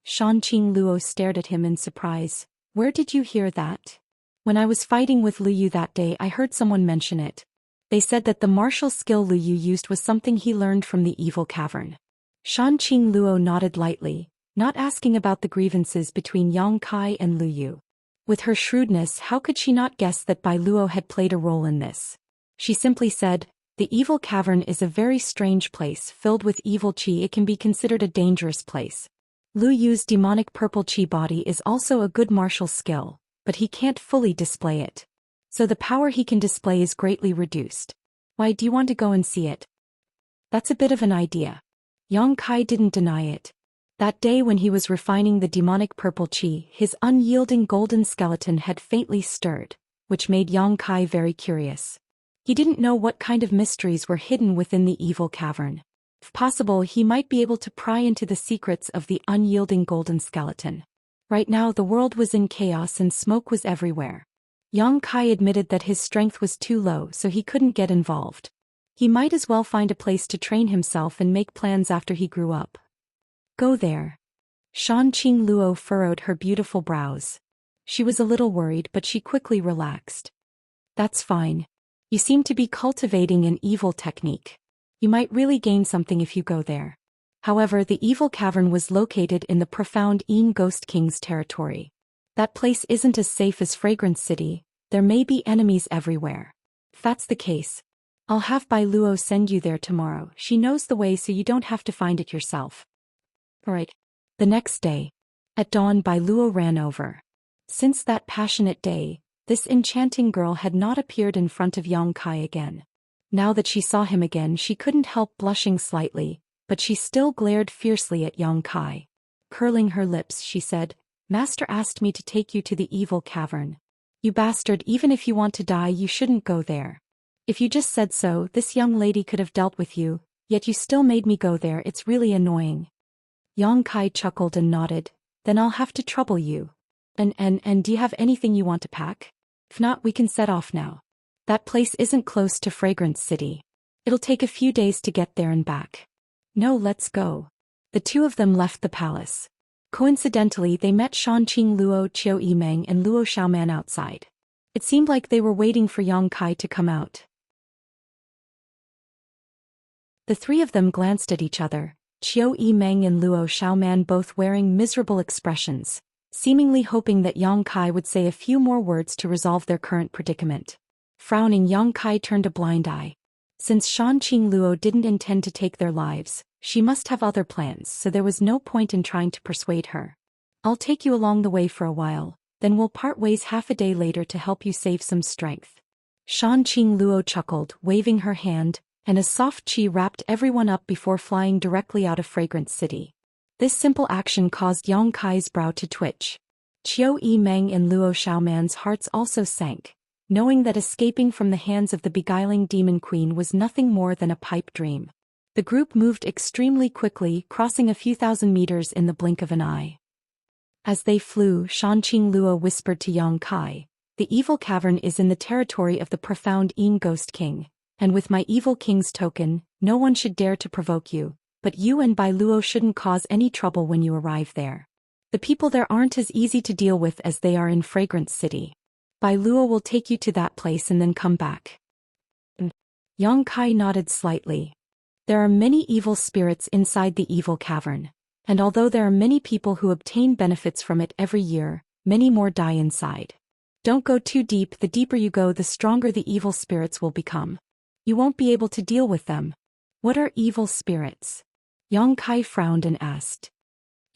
Shanqing Luo stared at him in surprise. Where did you hear that? When I was fighting with Lu Yu that day, I heard someone mention it. They said that the martial skill Lu Yu used was something he learned from the evil cavern. Shanqing Luo nodded lightly, not asking about the grievances between Yang Kai and Lu Yu. With her shrewdness, how could she not guess that Bai Luo had played a role in this? She simply said, the evil cavern is a very strange place filled with evil qi. It can be considered a dangerous place. Lu Yu's demonic purple qi body is also a good martial skill, but he can't fully display it. So the power he can display is greatly reduced. Why, do you want to go and see it? That's a bit of an idea. Yang Kai didn't deny it. That day when he was refining the demonic purple qi, his unyielding golden skeleton had faintly stirred, which made Yang Kai very curious. He didn't know what kind of mysteries were hidden within the evil cavern. If possible, he might be able to pry into the secrets of the unyielding golden skeleton. Right now the world was in chaos and smoke was everywhere. Yang Kai admitted that his strength was too low, so he couldn't get involved. He might as well find a place to train himself and make plans after he grew up. Go there. Shanqing Luo furrowed her beautiful brows. She was a little worried, but she quickly relaxed. That's fine. You seem to be cultivating an evil technique. You might really gain something if you go there. However, the evil cavern was located in the profound Yin Ghost King's territory. That place isn't as safe as Fragrance City. There may be enemies everywhere. If that's the case, I'll have Bai Luo send you there tomorrow. She knows the way, so you don't have to find it yourself. Alright. The next day. At dawn, Bai Luo ran over. Since that passionate day, this enchanting girl had not appeared in front of Yang Kai again. Now that she saw him again, she couldn't help blushing slightly, but she still glared fiercely at Yang Kai. Curling her lips, she said, Master asked me to take you to the evil cavern. You bastard, even if you want to die, you shouldn't go there. If you just said so, this young lady could have dealt with you, yet you still made me go there. It's really annoying. Yang Kai chuckled and nodded. Then I'll have to trouble you. And do you have anything you want to pack? If not, we can set off now. That place isn't close to Fragrance City. It'll take a few days to get there and back. No, let's go. The two of them left the palace. Coincidentally, they met Shanqing Luo Qiu Yimeng and Luo Xiaoman outside. It seemed like they were waiting for Yang Kai to come out. The three of them glanced at each other, Qiu Yimeng and Luo Xiaoman both wearing miserable expressions, seemingly hoping that Yang Kai would say a few more words to resolve their current predicament. Frowning, Yang Kai turned a blind eye. Since Shanqing Luo didn't intend to take their lives, she must have other plans, so there was no point in trying to persuade her. I'll take you along the way for a while, then we'll part ways half a day later to help you save some strength. Shanqing Luo chuckled, waving her hand, and a soft chi wrapped everyone up before flying directly out of Fragrance City. This simple action caused Yang Kai's brow to twitch. Qiu Yimeng and Luo Xiaoman's hearts also sank, knowing that escaping from the hands of the beguiling demon queen was nothing more than a pipe dream. The group moved extremely quickly, crossing a few thousand meters in the blink of an eye. As they flew, Shanqing Luo whispered to Yang Kai, "The evil cavern is in the territory of the profound Yin Ghost King, and with my evil king's token, no one should dare to provoke you, but you and Bai Luo shouldn't cause any trouble when you arrive there. The people there aren't as easy to deal with as they are in Fragrance City. Bai Luo will take you to that place and then come back." Yang Kai nodded slightly. There are many evil spirits inside the evil cavern, and although there are many people who obtain benefits from it every year, many more die inside. Don't go too deep. The deeper you go, the stronger the evil spirits will become. You won't be able to deal with them. What are evil spirits? Yang Kai frowned and asked.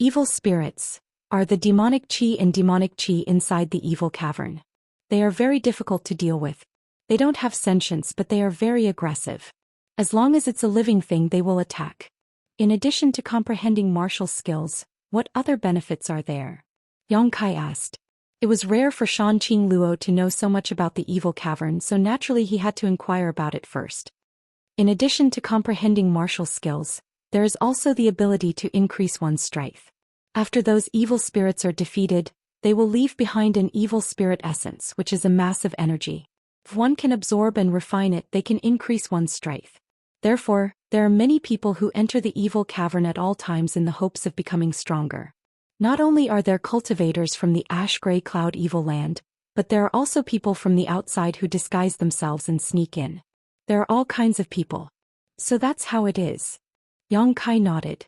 Evil spirits are the demonic chi and demonic chi inside the evil cavern. They are very difficult to deal with. They don't have sentience, but they are very aggressive. As long as it's a living thing, they will attack. In addition to comprehending martial skills, what other benefits are there? Yang Kai asked. It was rare for Shanqing Luo to know so much about the evil cavern, so naturally he had to inquire about it first. In addition to comprehending martial skills, there is also the ability to increase one's strength. After those evil spirits are defeated, they will leave behind an evil spirit essence, which is a massive energy. If one can absorb and refine it, they can increase one's strength. Therefore, there are many people who enter the evil cavern at all times in the hopes of becoming stronger. Not only are there cultivators from the ash-gray cloud evil land, but there are also people from the outside who disguise themselves and sneak in. There are all kinds of people. So that's how it is. Yang Kai nodded.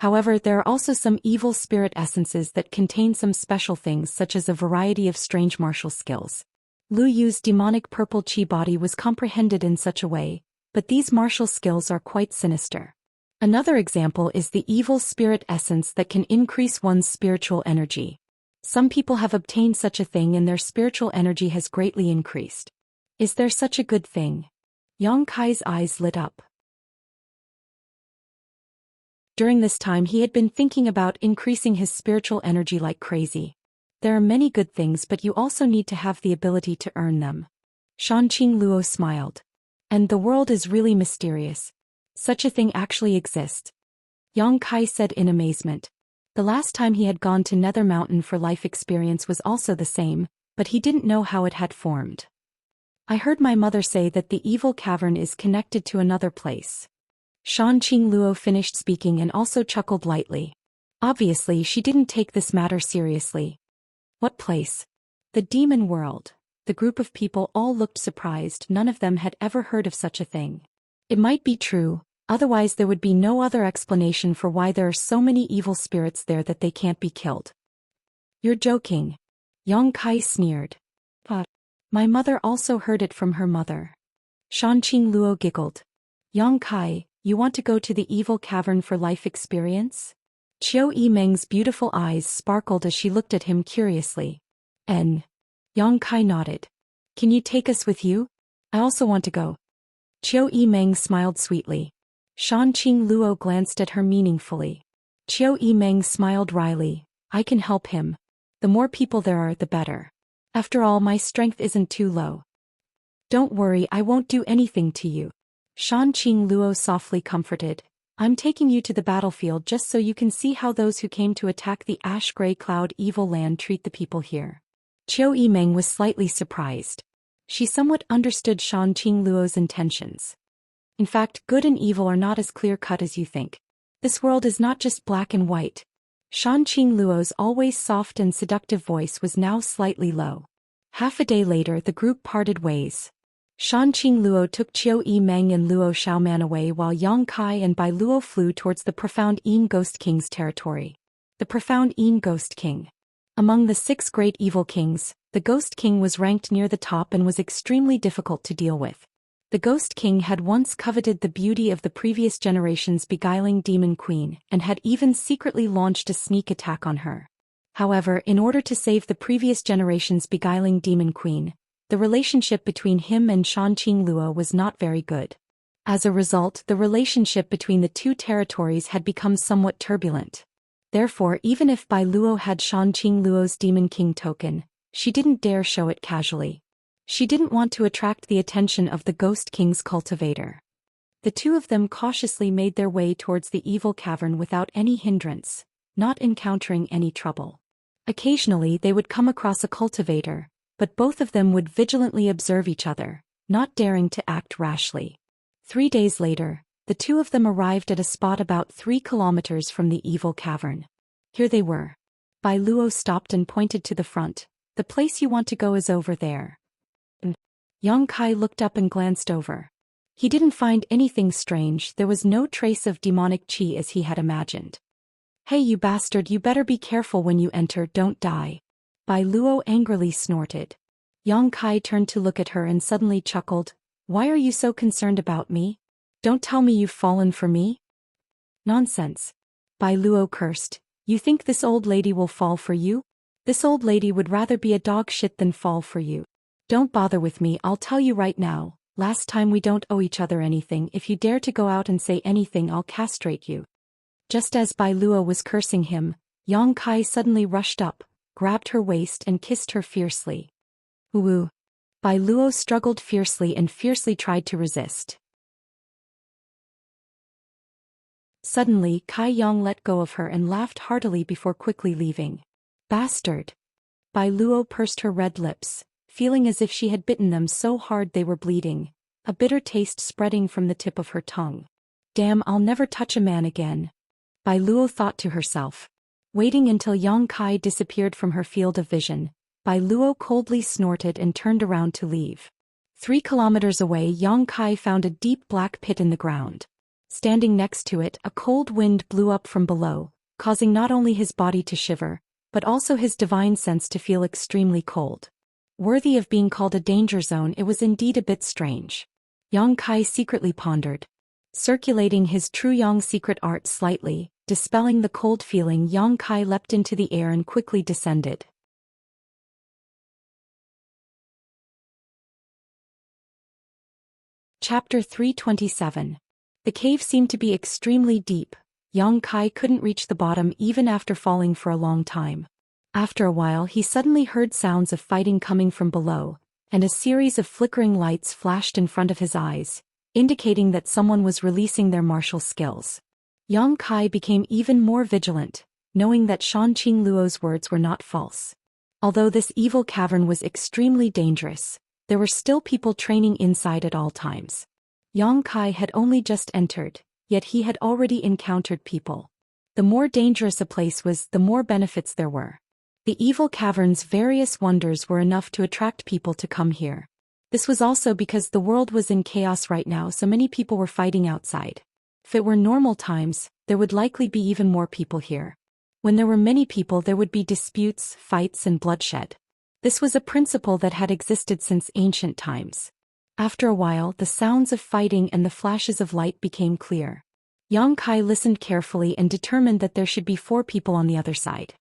However, there are also some evil spirit essences that contain some special things, such as a variety of strange martial skills. Lu Yu's demonic purple chi body was comprehended in such a way, but these martial skills are quite sinister. Another example is the evil spirit essence that can increase one's spiritual energy. Some people have obtained such a thing and their spiritual energy has greatly increased. Is there such a good thing? Yang Kai's eyes lit up. During this time he had been thinking about increasing his spiritual energy like crazy. There are many good things, but you also need to have the ability to earn them. Shanqing Luo smiled. And the world is really mysterious. Such a thing actually exists. Yang Kai said in amazement. The last time he had gone to Nether Mountain for life experience was also the same, but he didn't know how it had formed. I heard my mother say that the evil cavern is connected to another place. Shanqing Luo finished speaking and also chuckled lightly. Obviously, she didn't take this matter seriously. What place? The demon world. The group of people all looked surprised. None of them had ever heard of such a thing. It might be true, otherwise there would be no other explanation for why there are so many evil spirits there that they can't be killed. You're joking. Yang Kai sneered. But my mother also heard it from her mother. Shanqing Luo giggled. Yang Kai, you want to go to the evil cavern for life experience? Qiu Yimeng's beautiful eyes sparkled as she looked at him curiously. Yang Kai nodded. Can you take us with you? I also want to go. Qiu Yimeng smiled sweetly. Shanqing Luo glanced at her meaningfully. Qiu Yimeng smiled wryly. I can help him. The more people there are, the better. After all, my strength isn't too low. Don't worry, I won't do anything to you. Shanqing Luo softly comforted. I'm taking you to the battlefield just so you can see how those who came to attack the ash-gray cloud evil land treat the people here. Qiu Yimeng was slightly surprised. She somewhat understood Shan Qingluo's intentions. In fact, good and evil are not as clear-cut as you think. This world is not just black and white. Shan Qingluo's always soft and seductive voice was now slightly low. Half a day later the group parted ways. Shan Qingluo took Qiu Yimeng and Luo Xiaoman away while Yang Kai and Bai Luo flew towards the profound Yin Ghost King's territory. The profound Yin Ghost King. Among the 6 great evil kings, the Ghost King was ranked near the top and was extremely difficult to deal with. The Ghost King had once coveted the beauty of the previous generation's beguiling demon queen and had even secretly launched a sneak attack on her. However, in order to save the previous generation's beguiling demon queen, the relationship between him and Shan Qingluo was not very good. As a result, the relationship between the two territories had become somewhat turbulent. Therefore, even if Bai Luo had Shan Qingluo's Demon King token, she didn't dare show it casually. She didn't want to attract the attention of the Ghost King's cultivator. The two of them cautiously made their way towards the evil cavern without any hindrance, not encountering any trouble. Occasionally they would come across a cultivator, but both of them would vigilantly observe each other, not daring to act rashly. 3 days later, the two of them arrived at a spot about 3 kilometers from the evil cavern. Here they were. Bai Luo stopped and pointed to the front. The place you want to go is over there. Yang Kai looked up and glanced over. He didn't find anything strange. There was no trace of demonic qi as he had imagined. Hey you bastard, you better be careful when you enter, don't die. Bai Luo angrily snorted. Yang Kai turned to look at her and suddenly chuckled. Why are you so concerned about me? Don't tell me you've fallen for me? Nonsense. Bai Luo cursed. You think this old lady will fall for you? This old lady would rather be a dog shit than fall for you. Don't bother with me, I'll tell you right now. Last time we don't owe each other anything. If you dare to go out and say anything, I'll castrate you. Just as Bai Luo was cursing him, Yang Kai suddenly rushed up, grabbed her waist and kissed her fiercely. Ooh. Bai Luo struggled fiercely and fiercely tried to resist. Suddenly Kai Yang let go of her and laughed heartily before quickly leaving. Bastard. Bai Luo pursed her red lips, feeling as if she had bitten them so hard they were bleeding, a bitter taste spreading from the tip of her tongue. Damn, I'll never touch a man again. Bai Luo thought to herself. Waiting until Yang Kai disappeared from her field of vision, Bai Luo coldly snorted and turned around to leave. 3 kilometers away, Yang Kai found a deep black pit in the ground. Standing next to it, a cold wind blew up from below, causing not only his body to shiver, but also his divine sense to feel extremely cold. Worthy of being called a danger zone, it was indeed a bit strange. Yang Kai secretly pondered. Circulating his true Yang secret art slightly, dispelling the cold feeling, Yang Kai leapt into the air and quickly descended. Chapter 327. The cave seemed to be extremely deep. Yang Kai couldn't reach the bottom even after falling for a long time. After a while he suddenly heard sounds of fighting coming from below, and a series of flickering lights flashed in front of his eyes, indicating that someone was releasing their martial skills. Yang Kai became even more vigilant, knowing that Shan Qingluo's words were not false. Although this evil cavern was extremely dangerous, there were still people training inside at all times. Yang Kai had only just entered, yet he had already encountered people. The more dangerous a place was, the more benefits there were. The evil cavern's various wonders were enough to attract people to come here. This was also because the world was in chaos right now, so many people were fighting outside. If it were normal times, there would likely be even more people here. When there were many people, there would be disputes, fights, and bloodshed. This was a principle that had existed since ancient times. After a while, the sounds of fighting and the flashes of light became clear. Yang Kai listened carefully and determined that there should be 4 people on the other side.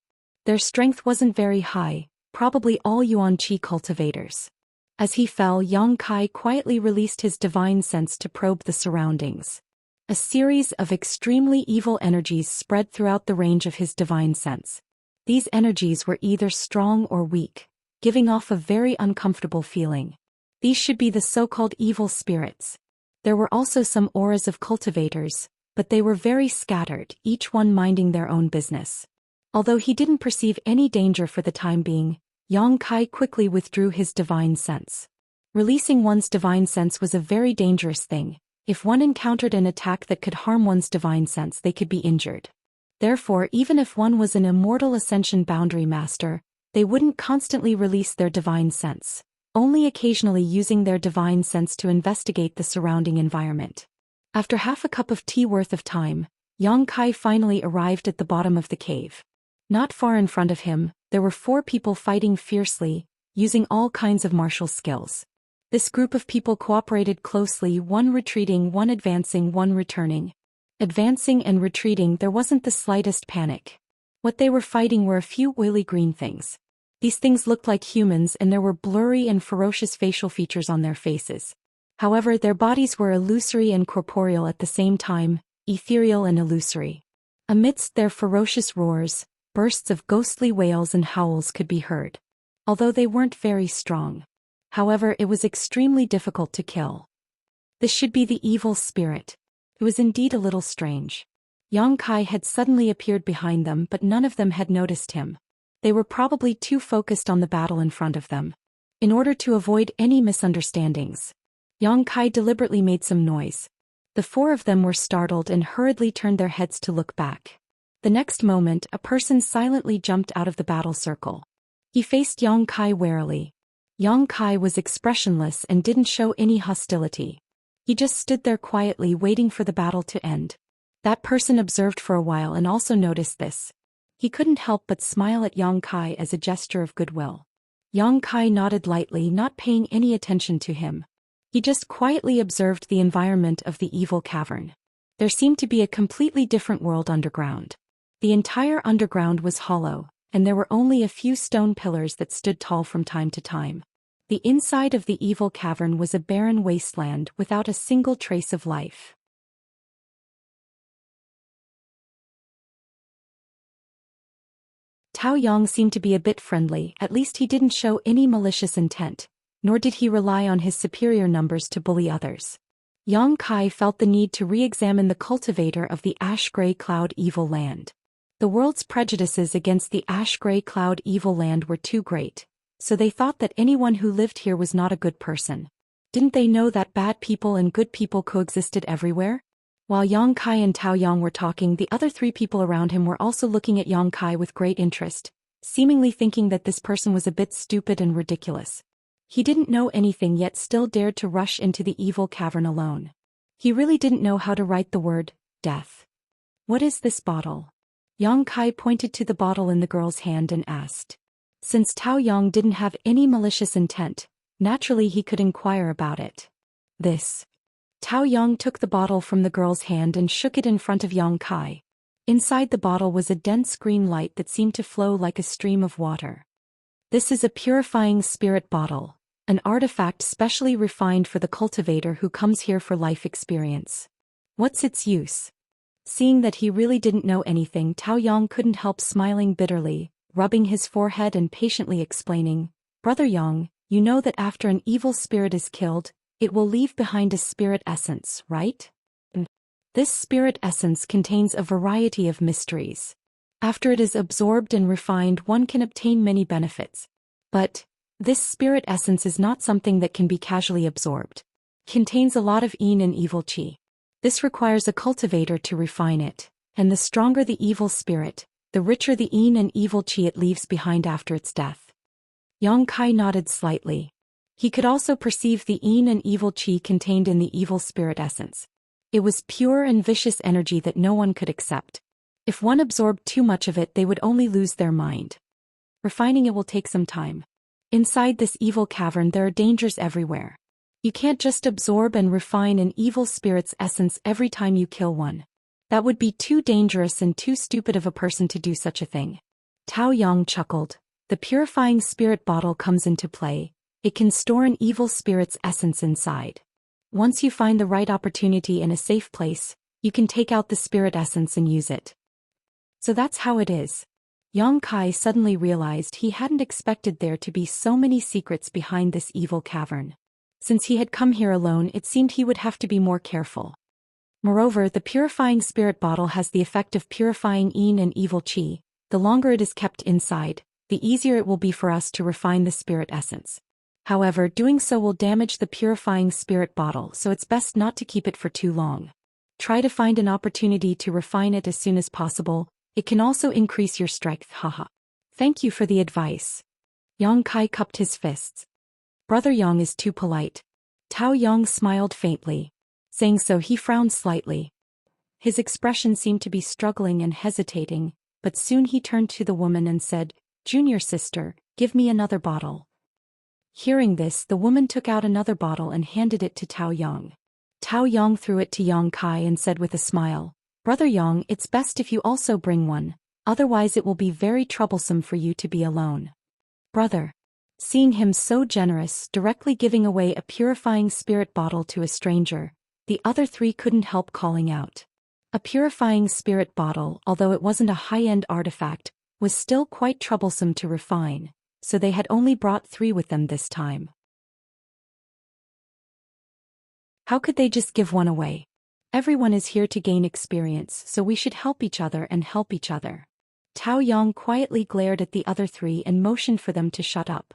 Their strength wasn't very high, probably all Yuan Qi cultivators. As he fell, Yang Kai quietly released his divine sense to probe the surroundings. A series of extremely evil energies spread throughout the range of his divine sense. These energies were either strong or weak, giving off a very uncomfortable feeling. These should be the so-called evil spirits. There were also some auras of cultivators, but they were very scattered, each one minding their own business. Although he didn't perceive any danger for the time being, Yang Kai quickly withdrew his divine sense. Releasing one's divine sense was a very dangerous thing. If one encountered an attack that could harm one's divine sense, they could be injured. Therefore, even if one was an immortal ascension boundary master, they wouldn't constantly release their divine sense, only occasionally using their divine sense to investigate the surrounding environment. After half a cup of tea worth of time, Yang Kai finally arrived at the bottom of the cave. Not far in front of him, there were 4 people fighting fiercely, using all kinds of martial skills. This group of people cooperated closely, one retreating, one advancing, one returning. Advancing and retreating, there wasn't the slightest panic. What they were fighting were a few oily green things. These things looked like humans and there were blurry and ferocious facial features on their faces. However, their bodies were illusory and corporeal at the same time, ethereal and illusory. Amidst their ferocious roars, bursts of ghostly wails and howls could be heard. Although they weren't very strong. However, it was extremely difficult to kill. This should be the evil spirit. It was indeed a little strange. Yang Kai had suddenly appeared behind them, but none of them had noticed him. They were probably too focused on the battle in front of them. In order to avoid any misunderstandings, Yang Kai deliberately made some noise. The 4 of them were startled and hurriedly turned their heads to look back. The next moment, a person silently jumped out of the battle circle. He faced Yang Kai warily. Yang Kai was expressionless and didn't show any hostility. He just stood there quietly waiting for the battle to end. That person observed for a while and also noticed this. He couldn't help but smile at Yang Kai as a gesture of goodwill. Yang Kai nodded lightly, not paying any attention to him. He just quietly observed the environment of the evil cavern. There seemed to be a completely different world underground. The entire underground was hollow, and there were only a few stone pillars that stood tall from time to time. The inside of the evil cavern was a barren wasteland without a single trace of life. Tao Yang seemed to be a bit friendly, at least he didn't show any malicious intent, nor did he rely on his superior numbers to bully others. Yang Kai felt the need to re-examine the cultivator of the ash-gray cloud evil land. The world's prejudices against the ash-gray cloud evil land were too great. So they thought that anyone who lived here was not a good person. Didn't they know that bad people and good people coexisted everywhere? While Yang Kai and Tao Yang were talking, the other 3 people around him were also looking at Yang Kai with great interest, seemingly thinking that this person was a bit stupid and ridiculous. He didn't know anything yet still dared to rush into the evil cavern alone. He really didn't know how to write the word, death. What is this bottle? Yang Kai pointed to the bottle in the girl's hand and asked. Since Tao Yang didn't have any malicious intent, naturally he could inquire about it. This. Tao Yang took the bottle from the girl's hand and shook it in front of Yang Kai. Inside the bottle was a dense green light that seemed to flow like a stream of water. This is a purifying spirit bottle, an artifact specially refined for the cultivator who comes here for life experience. What's its use? Seeing that he really didn't know anything, Tao Yang couldn't help smiling bitterly, rubbing his forehead and patiently explaining, Brother Yang, you know that after an evil spirit is killed, it will leave behind a spirit essence, right? This spirit essence contains a variety of mysteries. After it is absorbed and refined, one can obtain many benefits. But this spirit essence is not something that can be casually absorbed. It contains a lot of yin and evil qi. This requires a cultivator to refine it, and the stronger the evil spirit, the richer the yin and evil qi it leaves behind after its death. Yang Kai nodded slightly. He could also perceive the yin and evil qi contained in the evil spirit essence. It was pure and vicious energy that no one could accept. If one absorbed too much of it, they would only lose their mind. Refining it will take some time. Inside this evil cavern there are dangers everywhere. You can't just absorb and refine an evil spirit's essence every time you kill one. That would be too dangerous and too stupid of a person to do such a thing. Tao Yang chuckled. The purifying spirit bottle comes into play. It can store an evil spirit's essence inside. Once you find the right opportunity in a safe place, you can take out the spirit essence and use it. So that's how it is. Yang Kai suddenly realized he hadn't expected there to be so many secrets behind this evil cavern. Since he had come here alone, it seemed he would have to be more careful. Moreover, the purifying spirit bottle has the effect of purifying yin and evil qi. The longer it is kept inside, the easier it will be for us to refine the spirit essence. However, doing so will damage the purifying spirit bottle, so it's best not to keep it for too long. Try to find an opportunity to refine it as soon as possible. It can also increase your strength, haha. Thank you for the advice. Yang Kai cupped his fists. Brother Yang is too polite. Tao Yang smiled faintly. Saying so, he frowned slightly. His expression seemed to be struggling and hesitating, but soon he turned to the woman and said, "Junior sister, give me another bottle." Hearing this, the woman took out another bottle and handed it to Tao Yang. Tao Yang threw it to Yang Kai and said with a smile, "Brother Yang, it's best if you also bring one, otherwise it will be very troublesome for you to be alone." Brother. Seeing him so generous, directly giving away a purifying spirit bottle to a stranger, the other three couldn't help calling out. A purifying spirit bottle, although it wasn't a high-end artifact, was still quite troublesome to refine, so they had only brought 3 with them this time. How could they just give one away? Everyone is here to gain experience, so we should help each other and help each other. Tao Yang quietly glared at the other 3 and motioned for them to shut up.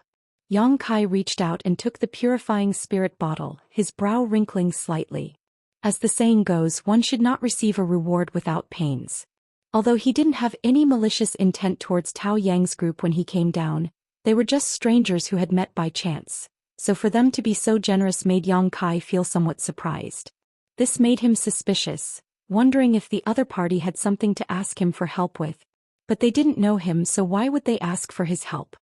Yang Kai reached out and took the purifying spirit bottle, his brow wrinkling slightly. As the saying goes, one should not receive a reward without pains. Although he didn't have any malicious intent towards Tao Yang's group when he came down, they were just strangers who had met by chance, so for them to be so generous made Yang Kai feel somewhat surprised. This made him suspicious, wondering if the other party had something to ask him for help with. But they didn't know him, so why would they ask for his help?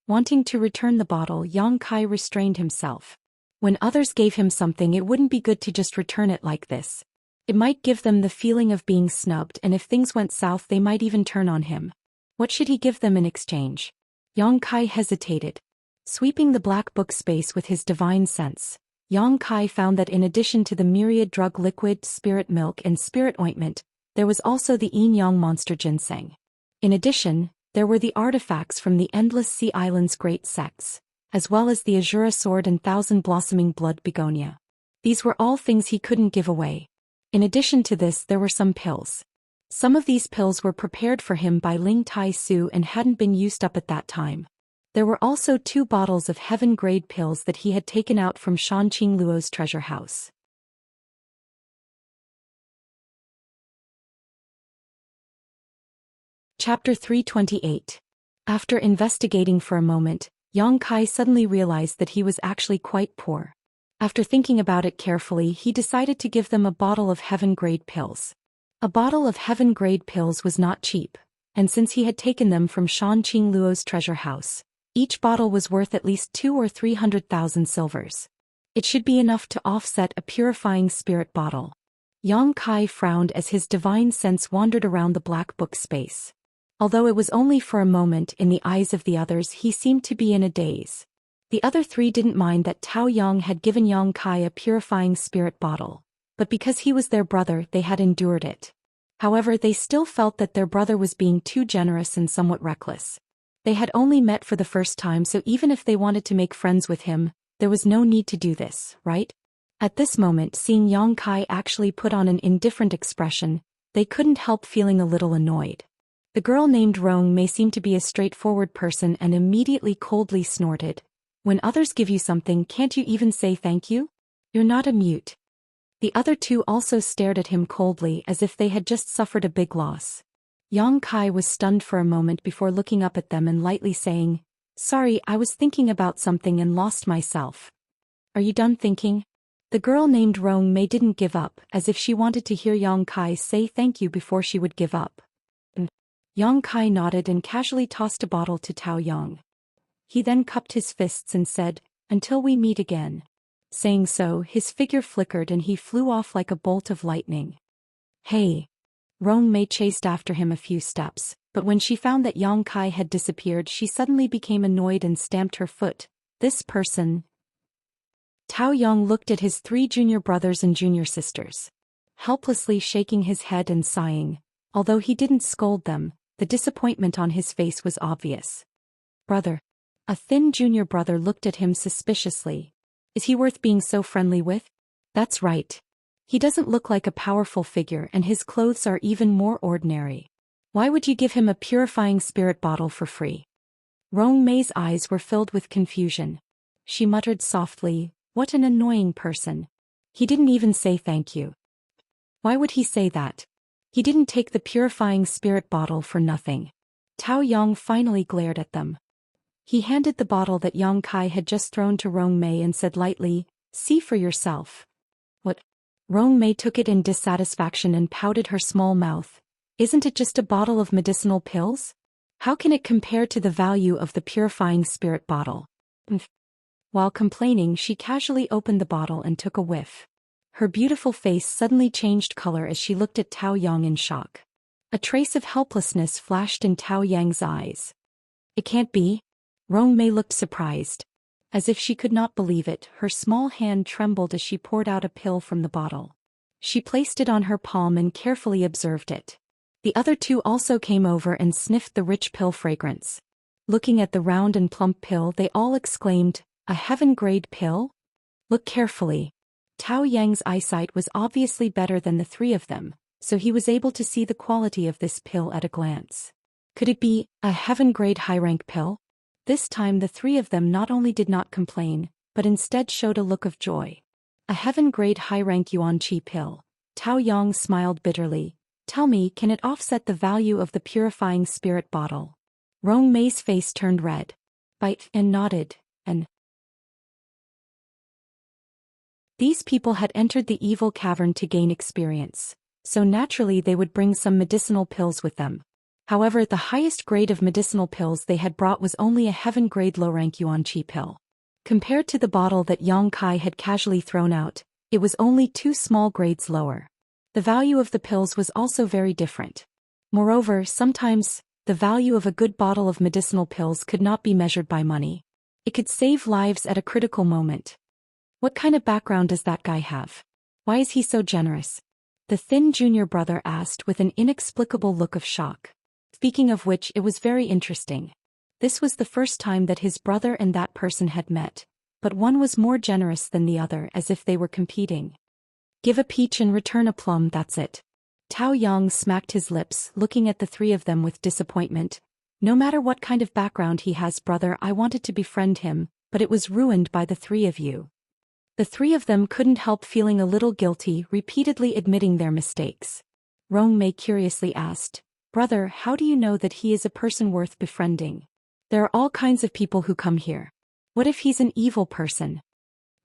Wanting to return the bottle, Yang Kai restrained himself. When others gave him something, it wouldn't be good to just return it like this. It might give them the feeling of being snubbed, and if things went south they might even turn on him. What should he give them in exchange? Yang Kai hesitated. Sweeping the black book space with his divine sense, Yang Kai found that in addition to the myriad drug liquid, spirit milk and spirit ointment, there was also the yin-yang monster ginseng. In addition, there were the artifacts from the Endless Sea Island's great sects, as well as the Azura sword and thousand-blossoming blood begonia. These were all things he couldn't give away. In addition to this, there were some pills. Some of these pills were prepared for him by Ling Tai Su and hadn't been used up at that time. There were also 2 bottles of heaven-grade pills that he had taken out from Shan Qing Luo's treasure house. Chapter 328. After investigating for a moment, Yang Kai suddenly realized that he was actually quite poor. After thinking about it carefully, he decided to give them a bottle of heaven-grade pills. A bottle of heaven-grade pills was not cheap, and since he had taken them from Shan Qing Luo's treasure house, each bottle was worth at least 200,000 or 300,000 silvers. It should be enough to offset a purifying spirit bottle. Yang Kai frowned as his divine sense wandered around the black book space. Although it was only for a moment, in the eyes of the others he seemed to be in a daze. The other 3 didn't mind that Tao Yang had given Yang Kai a purifying spirit bottle, but because he was their brother they had endured it. However, they still felt that their brother was being too generous and somewhat reckless. They had only met for the first time, so even if they wanted to make friends with him, there was no need to do this, right? At this moment, seeing Yang Kai actually put on an indifferent expression, they couldn't help feeling a little annoyed. The girl named Rong may seem to be a straightforward person and immediately coldly snorted. "When others give you something, can't you even say thank you? You're not a mute." The other 2 also stared at him coldly as if they had just suffered a big loss. Yang Kai was stunned for a moment before looking up at them and lightly saying, "Sorry, I was thinking about something and lost myself." "Are you done thinking?" The girl named Rong Mei didn't give up, as if she wanted to hear Yang Kai say thank you before she would give up. Yang Kai nodded and casually tossed a bottle to Tao Yang. He then cupped his fists and said, "Until we meet again." Saying so, his figure flickered and he flew off like a bolt of lightning. "Hey!" Rong Mei chased after him a few steps, but when she found that Yang Kai had disappeared, she suddenly became annoyed and stamped her foot. "This person." Tao Yang looked at his 3 junior brothers and junior sisters. Helplessly shaking his head and sighing, although he didn't scold them, the disappointment on his face was obvious. "Brother." A thin junior brother looked at him suspiciously. "Is he worth being so friendly with?" "That's right. He doesn't look like a powerful figure and his clothes are even more ordinary. Why would you give him a purifying spirit bottle for free? Rong Mei's eyes were filled with confusion. She muttered softly, "What an annoying person. He didn't even say thank you." Why would he say that? He didn't take the purifying spirit bottle for nothing. Tao Yang finally glared at them. He handed the bottle that Yang Kai had just thrown to Rong Mei and said lightly, "See for yourself." What? Rong Mei took it in dissatisfaction and pouted her small mouth. Isn't it just a bottle of medicinal pills? How can it compare to the value of the purifying spirit bottle? While complaining, she casually opened the bottle and took a whiff. Her beautiful face suddenly changed color as she looked at Tao Yang in shock. A trace of helplessness flashed in Tao Yang's eyes. It can't be. Rong Mei looked surprised. As if she could not believe it, her small hand trembled as she poured out a pill from the bottle. She placed it on her palm and carefully observed it. The other two also came over and sniffed the rich pill fragrance. Looking at the round and plump pill, they all exclaimed, "A heaven-grade pill?" Look carefully. Tao Yang's eyesight was obviously better than the three of them, so he was able to see the quality of this pill at a glance. Could it be a heaven-grade high-rank pill? This time the three of them not only did not complain, but instead showed a look of joy. A heaven-grade high-rank yuan qi pill. Tao Yang smiled bitterly. Tell me, can it offset the value of the purifying spirit bottle? Rong Mei's face turned red. Bite and nodded, and these people had entered the evil cavern to gain experience, so naturally they would bring some medicinal pills with them. However, the highest grade of medicinal pills they had brought was only a heaven-grade low-rank yuan qi pill. Compared to the bottle that Yang Kai had casually thrown out, it was only 2 small grades lower. The value of the pills was also very different. Moreover, sometimes, the value of a good bottle of medicinal pills could not be measured by money. It could save lives at a critical moment. What kind of background does that guy have? Why is he so generous? The thin junior brother asked with an inexplicable look of shock. Speaking of which, it was very interesting. This was the first time that his brother and that person had met, but one was more generous than the other, as if they were competing. Give a peach and return a plum, that's it. Tao Yang smacked his lips, looking at the three of them with disappointment. No matter what kind of background he has, brother, I wanted to befriend him, but it was ruined by the three of you. The three of them couldn't help feeling a little guilty, repeatedly admitting their mistakes. Rong Mei curiously asked, "Brother, how do you know that he is a person worth befriending? There are all kinds of people who come here. What if he's an evil person?"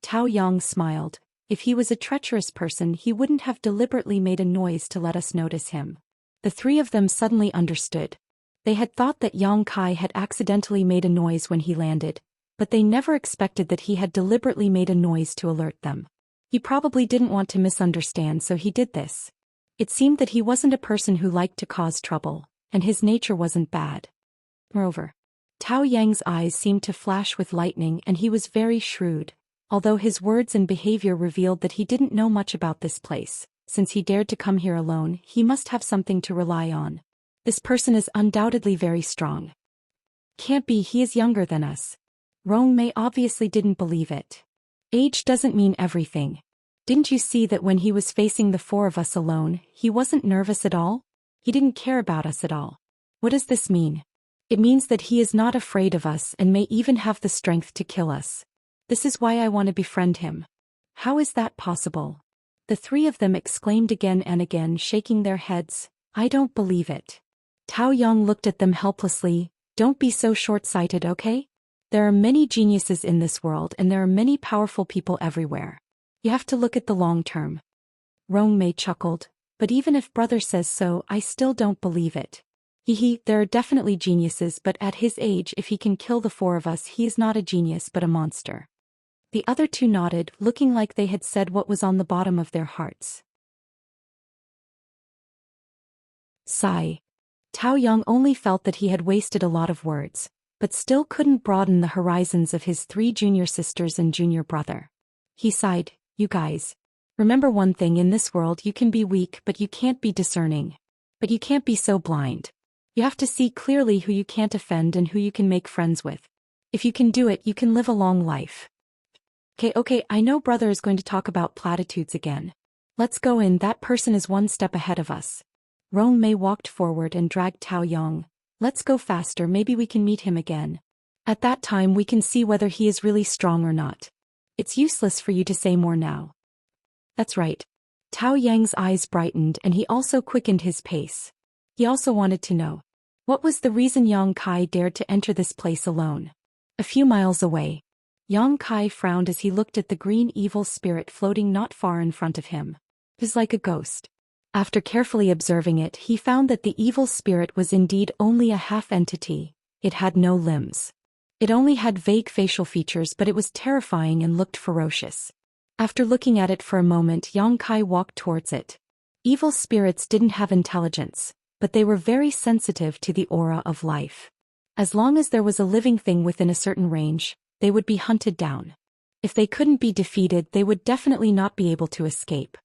Tao Yang smiled. If he was a treacherous person, he wouldn't have deliberately made a noise to let us notice him. The three of them suddenly understood. They had thought that Yang Kai had accidentally made a noise when he landed, but they never expected that he had deliberately made a noise to alert them. He probably didn't want to misunderstand, so he did this. It seemed that he wasn't a person who liked to cause trouble, and his nature wasn't bad. Moreover, Tao Yang's eyes seemed to flash with lightning and he was very shrewd, although his words and behavior revealed that he didn't know much about this place. Since he dared to come here alone, he must have something to rely on. This person is undoubtedly very strong. Can't be, he is younger than us. Rong Mei obviously didn't believe it. Age doesn't mean everything. Didn't you see that when he was facing the four of us alone, he wasn't nervous at all? He didn't care about us at all. What does this mean? It means that he is not afraid of us and may even have the strength to kill us. This is why I want to befriend him. How is that possible? The three of them exclaimed again and again, shaking their heads. I don't believe it. Tao Yang looked at them helplessly. Don't be so short-sighted, okay? There are many geniuses in this world and there are many powerful people everywhere. You have to look at the long term. Rong Mei chuckled. But even if brother says so, I still don't believe it. There are definitely geniuses, but at his age, if he can kill the four of us, he is not a genius but a monster. The other two nodded, looking like they had said what was on the bottom of their hearts. Sigh. Tao Yang only felt that he had wasted a lot of words, but still couldn't broaden the horizons of his 3 junior sisters and junior brother. He sighed, you guys. Remember one thing, in this world you can be weak but you can't be discerning. But you can't be so blind. You have to see clearly who you can't offend and who you can make friends with. If you can do it, you can live a long life. Okay, I know brother is going to talk about platitudes again. Let's go in, that person is one step ahead of us. Rong Mei walked forward and dragged Tao Yong. Let's go faster, maybe we can meet him again. At that time we can see whether he is really strong or not. It's useless for you to say more now. That's right. Tao Yang's eyes brightened and he also quickened his pace. He also wanted to know. What was the reason Yang Kai dared to enter this place alone? A few miles away. Yang Kai frowned as he looked at the green evil spirit floating not far in front of him. It was like a ghost. After carefully observing it, he found that the evil spirit was indeed only a half-entity. It had no limbs. It only had vague facial features, but it was terrifying and looked ferocious. After looking at it for a moment, Yang Kai walked towards it. Evil spirits didn't have intelligence, but they were very sensitive to the aura of life. As long as there was a living thing within a certain range, they would be hunted down. If they couldn't be defeated, they would definitely not be able to escape.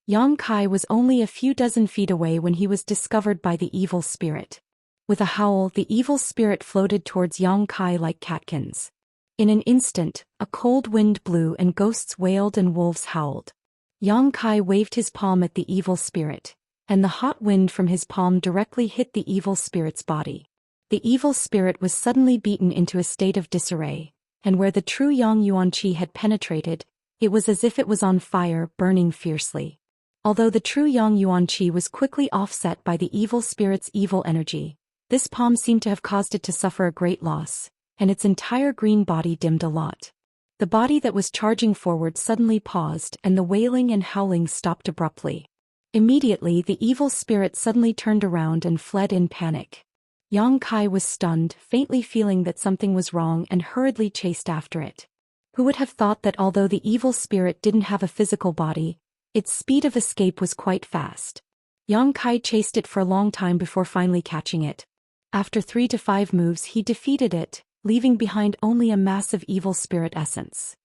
Yang Kai was only a few dozen feet away when he was discovered by the evil spirit. With a howl, the evil spirit floated towards Yang Kai like catkins. In an instant, a cold wind blew and ghosts wailed and wolves howled. Yang Kai waved his palm at the evil spirit, and the hot wind from his palm directly hit the evil spirit's body. The evil spirit was suddenly beaten into a state of disarray, and where the true Yang Yuanqi had penetrated, it was as if it was on fire, burning fiercely. Although the true Yang Yuanqi was quickly offset by the evil spirit's evil energy, this palm seemed to have caused it to suffer a great loss, and its entire green body dimmed a lot. The body that was charging forward suddenly paused and the wailing and howling stopped abruptly. Immediately the evil spirit suddenly turned around and fled in panic. Yang Kai was stunned, faintly feeling that something was wrong, and hurriedly chased after it. Who would have thought that although the evil spirit didn't have a physical body, its speed of escape was quite fast. Yang Kai chased it for a long time before finally catching it. After 3 to 5 moves he defeated it, leaving behind only a massive evil spirit essence.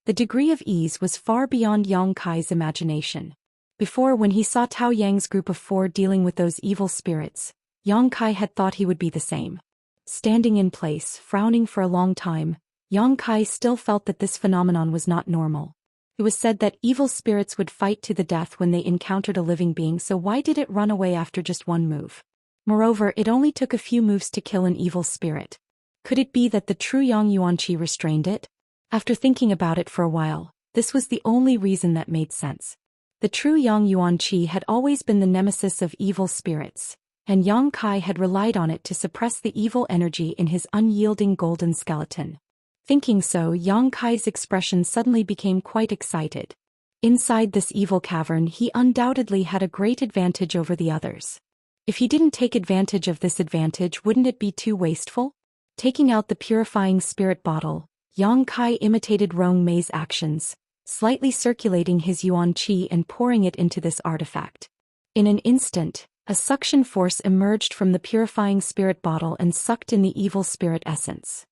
The degree of ease was far beyond Yang Kai's imagination. Before, when he saw Tao Yang's group of 4 dealing with those evil spirits, Yang Kai had thought he would be the same. Standing in place, frowning for a long time, Yang Kai still felt that this phenomenon was not normal. It was said that evil spirits would fight to the death when they encountered a living being, so why did it run away after just 1 move? Moreover, it only took a few moves to kill an evil spirit. Could it be that the true Yang Yuanqi restrained it? After thinking about it for a while, this was the only reason that made sense. The true Yang Yuanqi had always been the nemesis of evil spirits, and Yang Kai had relied on it to suppress the evil energy in his unyielding golden skeleton. Thinking so, Yang Kai's expression suddenly became quite excited. Inside this evil cavern he undoubtedly had a great advantage over the others. If he didn't take advantage of this advantage, wouldn't it be too wasteful? Taking out the purifying spirit bottle, Yang Kai imitated Rong Mei's actions, slightly circulating his yuan qi and pouring it into this artifact. In an instant, a suction force emerged from the purifying spirit bottle and sucked in the evil spirit essence.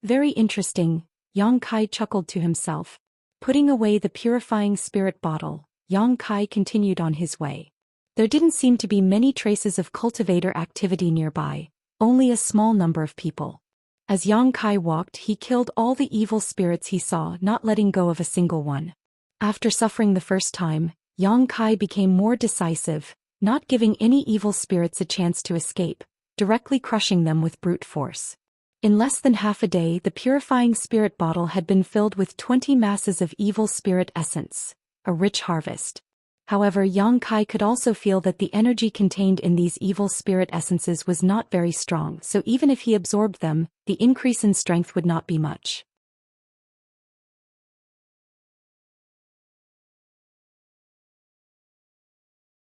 Very interesting, Yang Kai chuckled to himself. Putting away the purifying spirit bottle, Yang Kai continued on his way. There didn't seem to be many traces of cultivator activity nearby, only a small number of people. As Yang Kai walked, he killed all the evil spirits he saw, not letting go of a single one. After suffering the first time, Yang Kai became more decisive, not giving any evil spirits a chance to escape, directly crushing them with brute force. In less than half a day, the purifying spirit bottle had been filled with 20 masses of evil spirit essence, a rich harvest. However, Yang Kai could also feel that the energy contained in these evil spirit essences was not very strong, so even if he absorbed them, the increase in strength would not be much.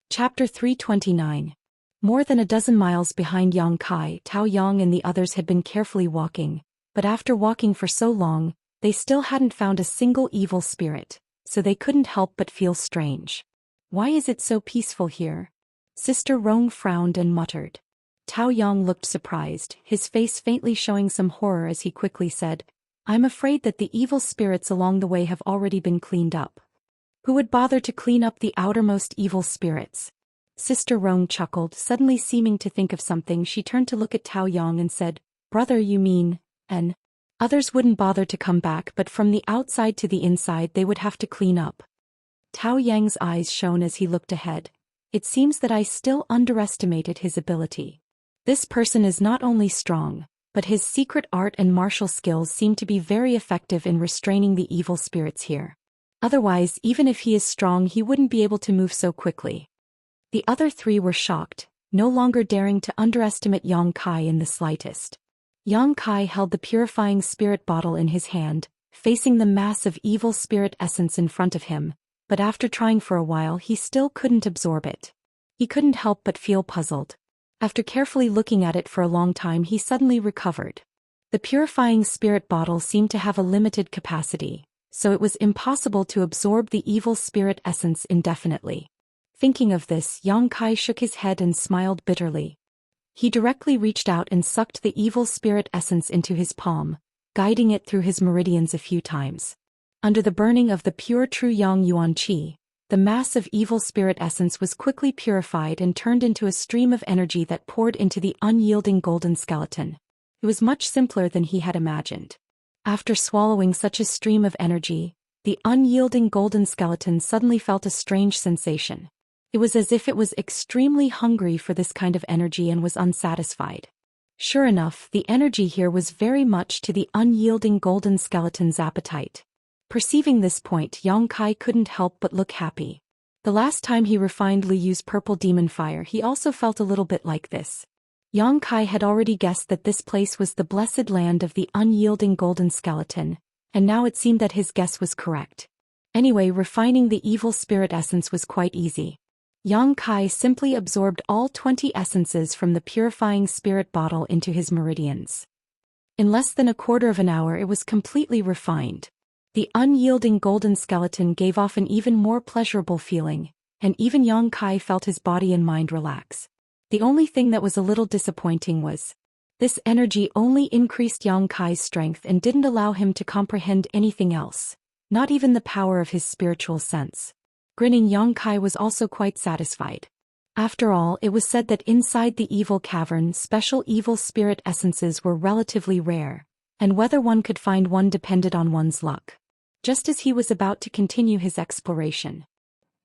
Chapter 329. More than a dozen miles behind Yang Kai, Tao Yang and the others had been carefully walking, but after walking for so long, they still hadn't found a single evil spirit, so they couldn't help but feel strange. Why is it so peaceful here? Sister Rong frowned and muttered. Tao Yang looked surprised, his face faintly showing some horror as he quickly said, "I'm afraid that the evil spirits along the way have already been cleaned up." Who would bother to clean up the outermost evil spirits? Sister Rong chuckled, suddenly seeming to think of something. She turned to look at Tao Yang and said, "Brother, you mean, Others wouldn't bother to come back, but from the outside to the inside they would have to clean up. Tao Yang's eyes shone as he looked ahead. It seems that I still underestimated his ability. This person is not only strong, but his secret art and martial skills seem to be very effective in restraining the evil spirits here. Otherwise, even if he is strong, he wouldn't be able to move so quickly. The other three were shocked, no longer daring to underestimate Yang Kai in the slightest. Yang Kai held the purifying spirit bottle in his hand, facing the mass of evil spirit essence in front of him, but after trying for a while he still couldn't absorb it. He couldn't help but feel puzzled. After carefully looking at it for a long time, he suddenly recovered. The purifying spirit bottle seemed to have a limited capacity, so it was impossible to absorb the evil spirit essence indefinitely. Thinking of this, Yang Kai shook his head and smiled bitterly. He directly reached out and sucked the evil spirit essence into his palm, guiding it through his meridians a few times. Under the burning of the pure true Yang Yuan Qi, the mass of evil spirit essence was quickly purified and turned into a stream of energy that poured into the unyielding golden skeleton. It was much simpler than he had imagined. After swallowing such a stream of energy, the unyielding golden skeleton suddenly felt a strange sensation. It was as if it was extremely hungry for this kind of energy and was unsatisfied. Sure enough, the energy here was very much to the unyielding golden skeleton's appetite. Perceiving this point, Yang Kai couldn't help but look happy. The last time he refined Li Yu's purple demon fire, he also felt a little bit like this. Yang Kai had already guessed that this place was the blessed land of the unyielding golden skeleton, and now it seemed that his guess was correct. Anyway, refining the evil spirit essence was quite easy. Yang Kai simply absorbed all 20 essences from the purifying spirit bottle into his meridians. In less than a quarter of an hour it was completely refined. The unyielding golden skeleton gave off an even more pleasurable feeling, and even Yang Kai felt his body and mind relax. The only thing that was a little disappointing was, this energy only increased Yang Kai's strength and didn't allow him to comprehend anything else, not even the power of his spiritual sense. Grinning, Yang Kai was also quite satisfied. After all, it was said that inside the evil cavern special evil spirit essences were relatively rare, and whether one could find one depended on one's luck. Just as he was about to continue his exploration,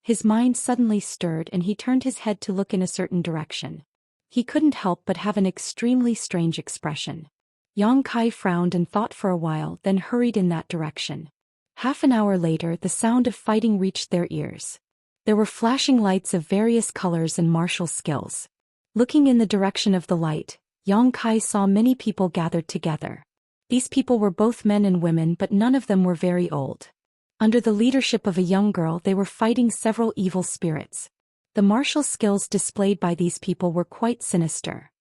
his mind suddenly stirred and he turned his head to look in a certain direction. He couldn't help but have an extremely strange expression. Yang Kai frowned and thought for a while, then hurried in that direction. Half an hour later, the sound of fighting reached their ears. There were flashing lights of various colors and martial skills. Looking in the direction of the light, Yang Kai saw many people gathered together. These people were both men and women, but none of them were very old. Under the leadership of a young girl, they were fighting several evil spirits. The martial skills displayed by these people were quite sinister.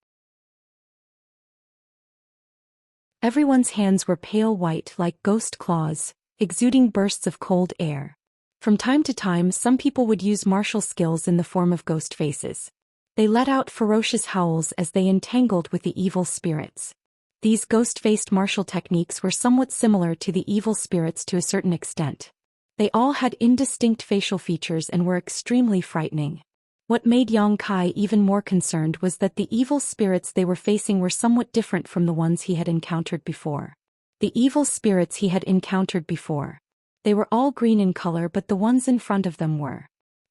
Everyone's hands were pale white like ghost claws, exuding bursts of cold air. From time to time, some people would use martial skills in the form of ghost faces. They let out ferocious howls as they entangled with the evil spirits. These ghost-faced martial techniques were somewhat similar to the evil spirits to a certain extent. They all had indistinct facial features and were extremely frightening. What made Yang Kai even more concerned was that the evil spirits they were facing were somewhat different from the ones he had encountered before. The evil spirits he had encountered before. They were all green in color, but the ones in front of them were.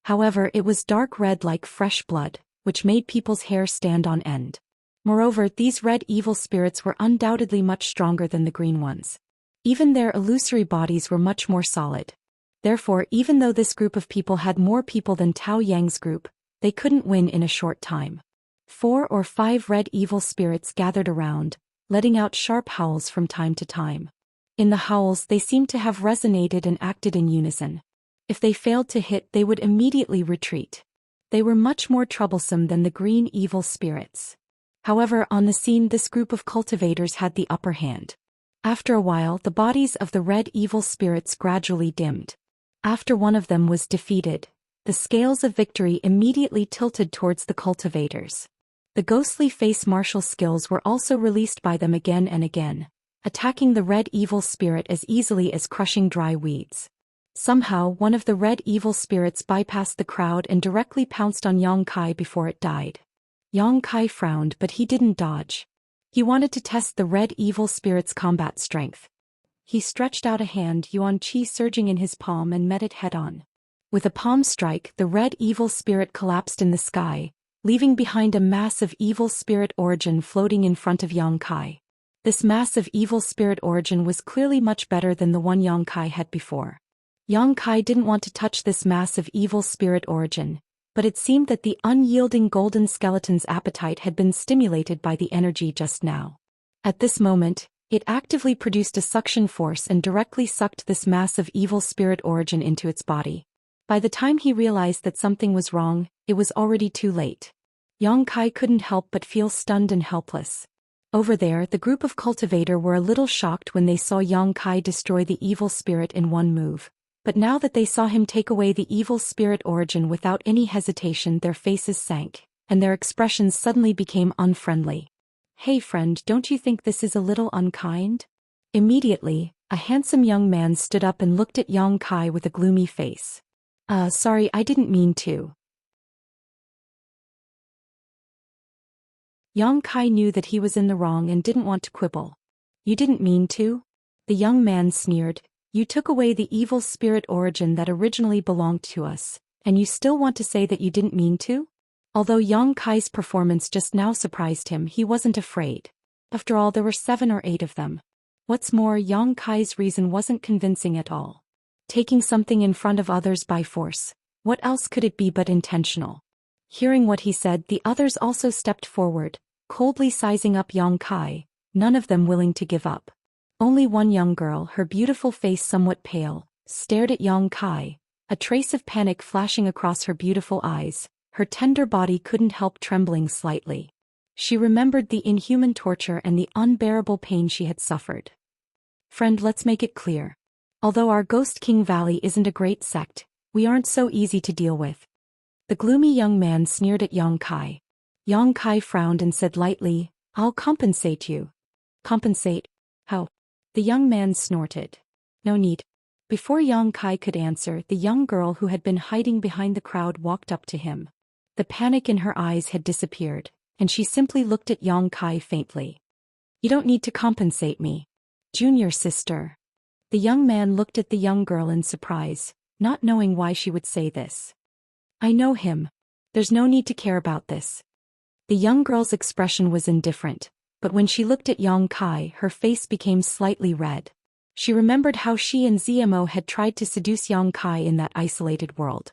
However, it was dark red like fresh blood, which made people's hair stand on end. Moreover, these red evil spirits were undoubtedly much stronger than the green ones. Even their illusory bodies were much more solid. Therefore, even though this group of people had more people than Tao Yang's group, they couldn't win in a short time. 4 or 5 red evil spirits gathered around, letting out sharp howls from time to time. In the howls, they seemed to have resonated and acted in unison. If they failed to hit, they would immediately retreat. They were much more troublesome than the green evil spirits. However, on the scene, this group of cultivators had the upper hand. After a while, the bodies of the red evil spirits gradually dimmed. After one of them was defeated, the scales of victory immediately tilted towards the cultivators. The ghostly face martial skills were also released by them again and again, attacking the red evil spirit as easily as crushing dry weeds. Somehow, one of the red evil spirits bypassed the crowd and directly pounced on Yang Kai before it died. Yang Kai frowned, but he didn't dodge. He wanted to test the red evil spirit's combat strength. He stretched out a hand, yuan qi surging in his palm, and met it head-on. With a palm strike, the red evil spirit collapsed in the sky, leaving behind a mass of evil spirit origin floating in front of Yang Kai. This mass of evil spirit origin was clearly much better than the one Yang Kai had before. Yang Kai didn't want to touch this mass of evil spirit origin, but it seemed that the unyielding golden skeleton's appetite had been stimulated by the energy just now. At this moment, it actively produced a suction force and directly sucked this mass of evil spirit origin into its body. By the time he realized that something was wrong, it was already too late. Yang Kai couldn't help but feel stunned and helpless. Over there, the group of cultivator were a little shocked when they saw Yang Kai destroy the evil spirit in one move. But now that they saw him take away the evil spirit origin without any hesitation, their faces sank, and their expressions suddenly became unfriendly. "Hey friend, don't you think this is a little unkind?" Immediately, a handsome young man stood up and looked at Yang Kai with a gloomy face. Sorry, I didn't mean to." Yang Kai knew that he was in the wrong and didn't want to quibble. "You didn't mean to?" The young man sneered. "You took away the evil spirit origin that originally belonged to us, and you still want to say that you didn't mean to?" Although Yang Kai's performance just now surprised him, he wasn't afraid. After all, there were 7 or 8 of them. What's more, Yang Kai's reason wasn't convincing at all. Taking something in front of others by force, what else could it be but intentional? Hearing what he said, the others also stepped forward, coldly sizing up Yang Kai, none of them willing to give up. Only one young girl, her beautiful face somewhat pale, stared at Yang Kai, a trace of panic flashing across her beautiful eyes. Her tender body couldn't help trembling slightly. She remembered the inhuman torture and the unbearable pain she had suffered. "Friend, let's make it clear. Although our Ghost King Valley isn't a great sect, we aren't so easy to deal with." The gloomy young man sneered at Yang Kai. Yang Kai frowned and said lightly, "I'll compensate you." "Compensate? How?" The young man snorted. "No need." Before Yang Kai could answer, the young girl who had been hiding behind the crowd walked up to him. The panic in her eyes had disappeared, and she simply looked at Yang Kai faintly. "You don't need to compensate me. Junior sister." The young man looked at the young girl in surprise, not knowing why she would say this. "I know him. There's no need to care about this." The young girl's expression was indifferent, but when she looked at Yang Kai, her face became slightly red. She remembered how she and Zmo had tried to seduce Yang Kai in that isolated world.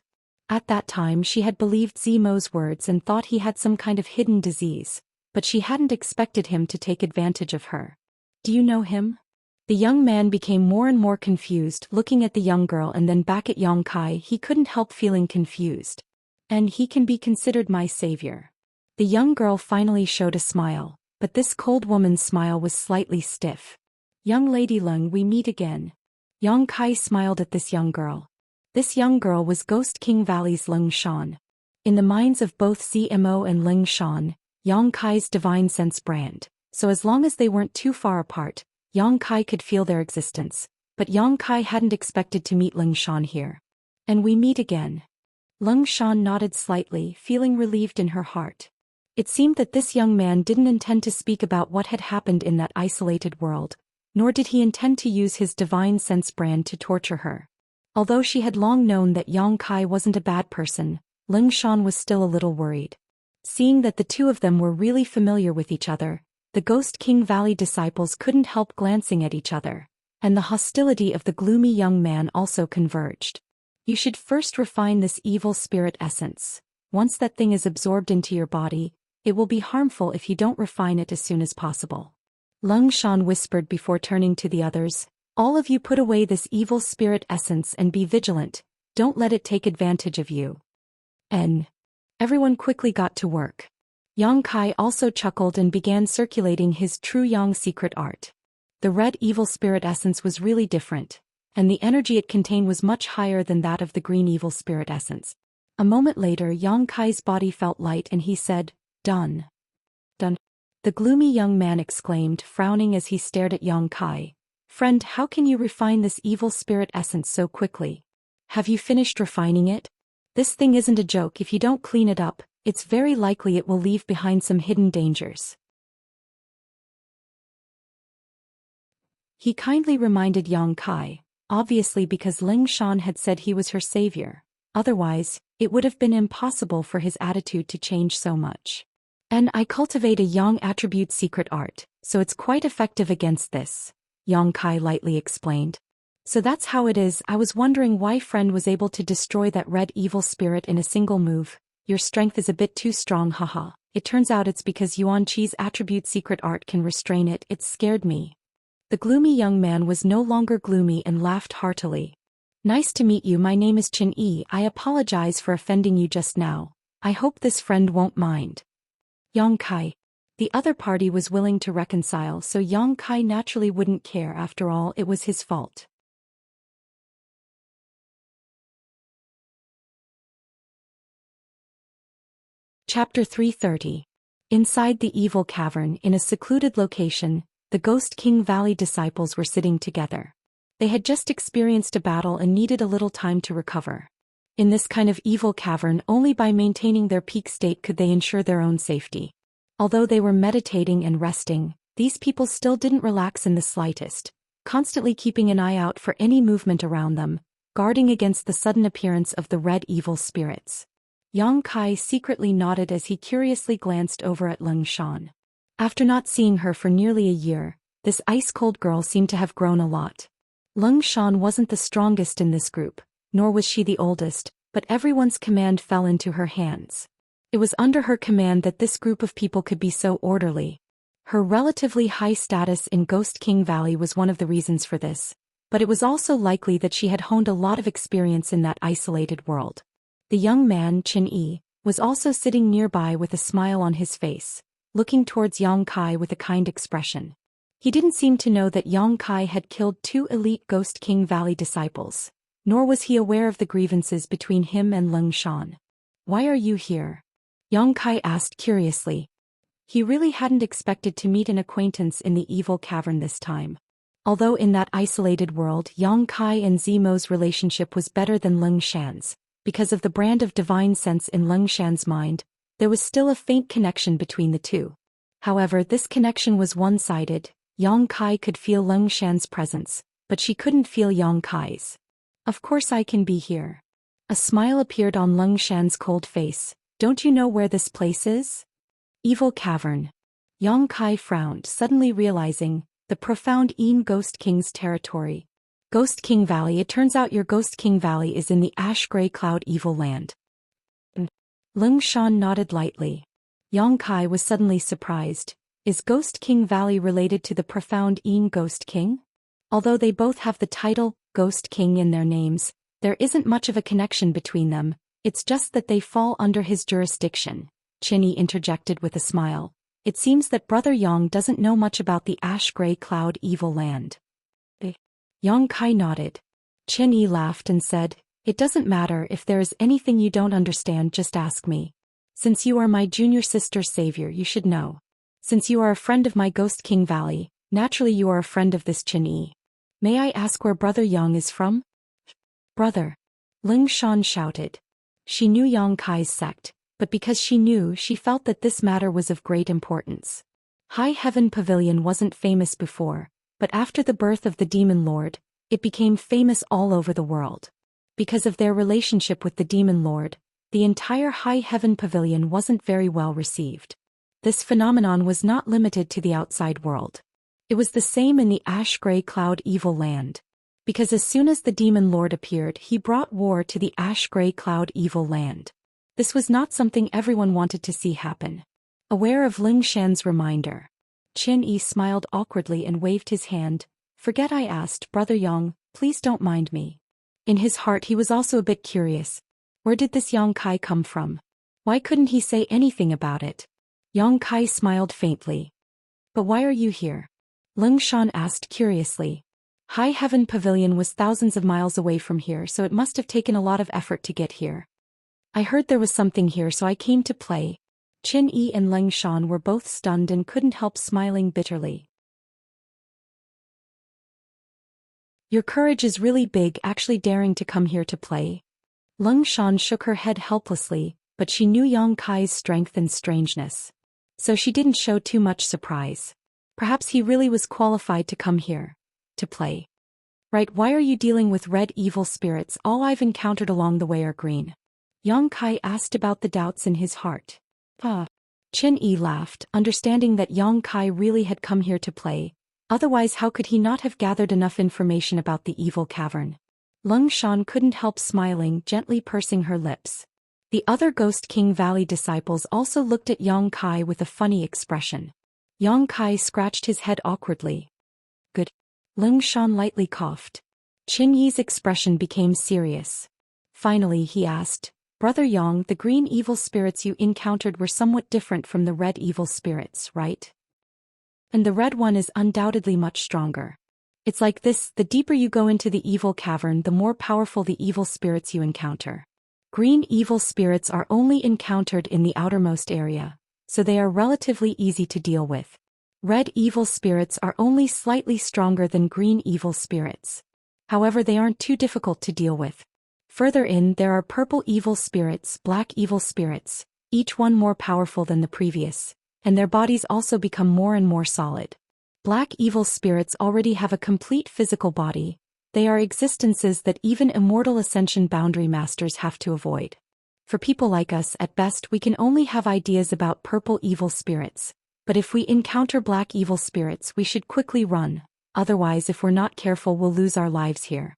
At that time she had believed Zmo's words and thought he had some kind of hidden disease, but she hadn't expected him to take advantage of her. "Do you know him?" The young man became more and more confused, looking at the young girl and then back at Yang Kai. He couldn't help feeling confused. "And he can be considered my savior." The young girl finally showed a smile, but this cold woman's smile was slightly stiff. "Young Lady Leng, we meet again." Yang Kai smiled at this young girl. This young girl was Ghost King Valley's Leng Shan. In the minds of both Zmo and Leng Shan, Yang Kai's divine sense brand, so as long as they weren't too far apart, Yang Kai could feel their existence, but Yang Kai hadn't expected to meet Leng Shan here. "And we meet again." Leng Shan nodded slightly, feeling relieved in her heart. It seemed that this young man didn't intend to speak about what had happened in that isolated world, nor did he intend to use his divine sense brand to torture her. Although she had long known that Yang Kai wasn't a bad person, Leng Shan was still a little worried. Seeing that the two of them were really familiar with each other, the Ghost King Valley disciples couldn't help glancing at each other, and the hostility of the gloomy young man also converged. "You should first refine this evil spirit essence. Once that thing is absorbed into your body, it will be harmful if you don't refine it as soon as possible." Leng Shan whispered before turning to the others. "All of you put away this evil spirit essence and be vigilant. Don't let it take advantage of you." And everyone quickly got to work. Yang Kai also chuckled and began circulating his true Yang secret art. The red evil spirit essence was really different, and the energy it contained was much higher than that of the green evil spirit essence. A moment later, Yang Kai's body felt light and he said, "Done." "Done." The gloomy young man exclaimed, frowning as he stared at Yang Kai. "Friend, how can you refine this evil spirit essence so quickly? Have you finished refining it? This thing isn't a joke. If you don't clean it up, it's very likely it will leave behind some hidden dangers." He kindly reminded Yang Kai, obviously because Ling Shan had said he was her savior. Otherwise, it would have been impossible for his attitude to change so much. And I cultivate a Yang attribute secret art, so it's quite effective against this, Yang Kai lightly explained. So that's how it is. I was wondering why friend was able to destroy that red evil spirit in a single move. Your strength is a bit too strong, haha. It turns out it's because Yuan Chi's attribute secret art can restrain it. It scared me. The gloomy young man was no longer gloomy and laughed heartily. Nice to meet you. My name is Qin Yi. I apologize for offending you just now. I hope this friend won't mind. Yang Kai. The other party was willing to reconcile, so Yang Kai naturally wouldn't care. After all, it was his fault. Chapter 330. Inside the evil cavern, in a secluded location, the Ghost King Valley disciples were sitting together. They had just experienced a battle and needed a little time to recover. In this kind of evil cavern, only by maintaining their peak state could they ensure their own safety. Although they were meditating and resting, these people still didn't relax in the slightest, constantly keeping an eye out for any movement around them, guarding against the sudden appearance of the red evil spirits. Yang Kai secretly nodded as he curiously glanced over at Ling Shan. After not seeing her for nearly a year, this ice-cold girl seemed to have grown a lot. Ling Shan wasn't the strongest in this group, nor was she the oldest, but everyone's command fell into her hands. It was under her command that this group of people could be so orderly. Her relatively high status in Ghost King Valley was one of the reasons for this, but it was also likely that she had honed a lot of experience in that isolated world. The young man, Qin Yi, was also sitting nearby with a smile on his face, looking towards Yang Kai with a kind expression. He didn't seem to know that Yang Kai had killed 2 elite Ghost King Valley disciples, nor was he aware of the grievances between him and Ling Shan. Why are you here? Yang Kai asked curiously. He really hadn't expected to meet an acquaintance in the evil cavern this time. Although in that isolated world Yang Kai and Zimo's relationship was better than Ling Shan's, because of the brand of divine sense in Ling Shan's mind, there was still a faint connection between the two. However, this connection was one-sided. Yang Kai could feel Ling Shan's presence, but she couldn't feel Yang Kai's. Of course I can be here. A smile appeared on Ling Shan's cold face. Don't you know where this place is? Evil cavern. Yang Kai frowned, suddenly realizing the profound Ghost King's territory. Ghost King Valley. It turns out your Ghost King Valley is in the ash-gray cloud evil land. Ling Shan nodded lightly. Yang Kai was suddenly surprised. Is Ghost King Valley related to the profound Ghost King? Although they both have the title Ghost King in their names, there isn't much of a connection between them. It's just that they fall under his jurisdiction. Qin Yi interjected with a smile. It seems that Brother Yang doesn't know much about the ash-gray cloud evil land. Yang Kai nodded. Qin Yi laughed and said, It doesn't matter. If there is anything you don't understand, just ask me. Since you are my junior sister's savior, you should know. Since you are a friend of my Ghost King Valley, naturally you are a friend of this Qin Yi. May I ask where Brother Yang is from? Brother. Ling Shan shouted. She knew Yang Kai's sect, but because she knew, she felt that this matter was of great importance. High Heaven Pavilion wasn't famous before, but after the birth of the Demon Lord, it became famous all over the world. Because of their relationship with the Demon Lord, the entire High Heaven Pavilion wasn't very well received. This phenomenon was not limited to the outside world. It was the same in the ash-gray cloud evil land. Because as soon as the Demon Lord appeared, he brought war to the ash-gray cloud evil land. This was not something everyone wanted to see happen. Aware of Ling Shan's reminder, Qin Yi smiled awkwardly and waved his hand. Forget I asked, Brother Yang, please don't mind me. In his heart he was also a bit curious. Where did this Yang Kai come from? Why couldn't he say anything about it? Yang Kai smiled faintly. But why are you here? Ling Shan asked curiously. High Heaven Pavilion was thousands of miles away from here, so it must have taken a lot of effort to get here. I heard there was something here, so I came to play. Qin Yi and Ling Shan were both stunned and couldn't help smiling bitterly. Your courage is really big, actually daring to come here to play. Ling Shan shook her head helplessly, but she knew Yang Kai's strength and strangeness. So she didn't show too much surprise. Perhaps he really was qualified to come here. to play. Right, why are you dealing with red evil spirits? All I've encountered along the way are green. Yang Kai asked about the doubts in his heart. Qin Yi laughed, understanding that Yang Kai really had come here to play. Otherwise how could he not have gathered enough information about the evil cavern? Lung Shan couldn't help smiling, gently pursing her lips. The other Ghost King Valley disciples also looked at Yang Kai with a funny expression. Yang Kai scratched his head awkwardly. Good. Lung Shan lightly coughed. Qin Yi's expression became serious. Finally he asked, Brother Yang, the green evil spirits you encountered were somewhat different from the red evil spirits, right? And the red one is undoubtedly much stronger. It's like this, the deeper you go into the evil cavern, the more powerful the evil spirits you encounter. Green evil spirits are only encountered in the outermost area, so they are relatively easy to deal with. Red evil spirits are only slightly stronger than green evil spirits. However, they aren't too difficult to deal with. Further in, there are purple evil spirits, black evil spirits, each one more powerful than the previous, and their bodies also become more and more solid. Black evil spirits already have a complete physical body. They are existences that even immortal ascension boundary masters have to avoid. For people like us, at best we can only have ideas about purple evil spirits, but if we encounter black evil spirits we should quickly run, otherwise if we're not careful we'll lose our lives here.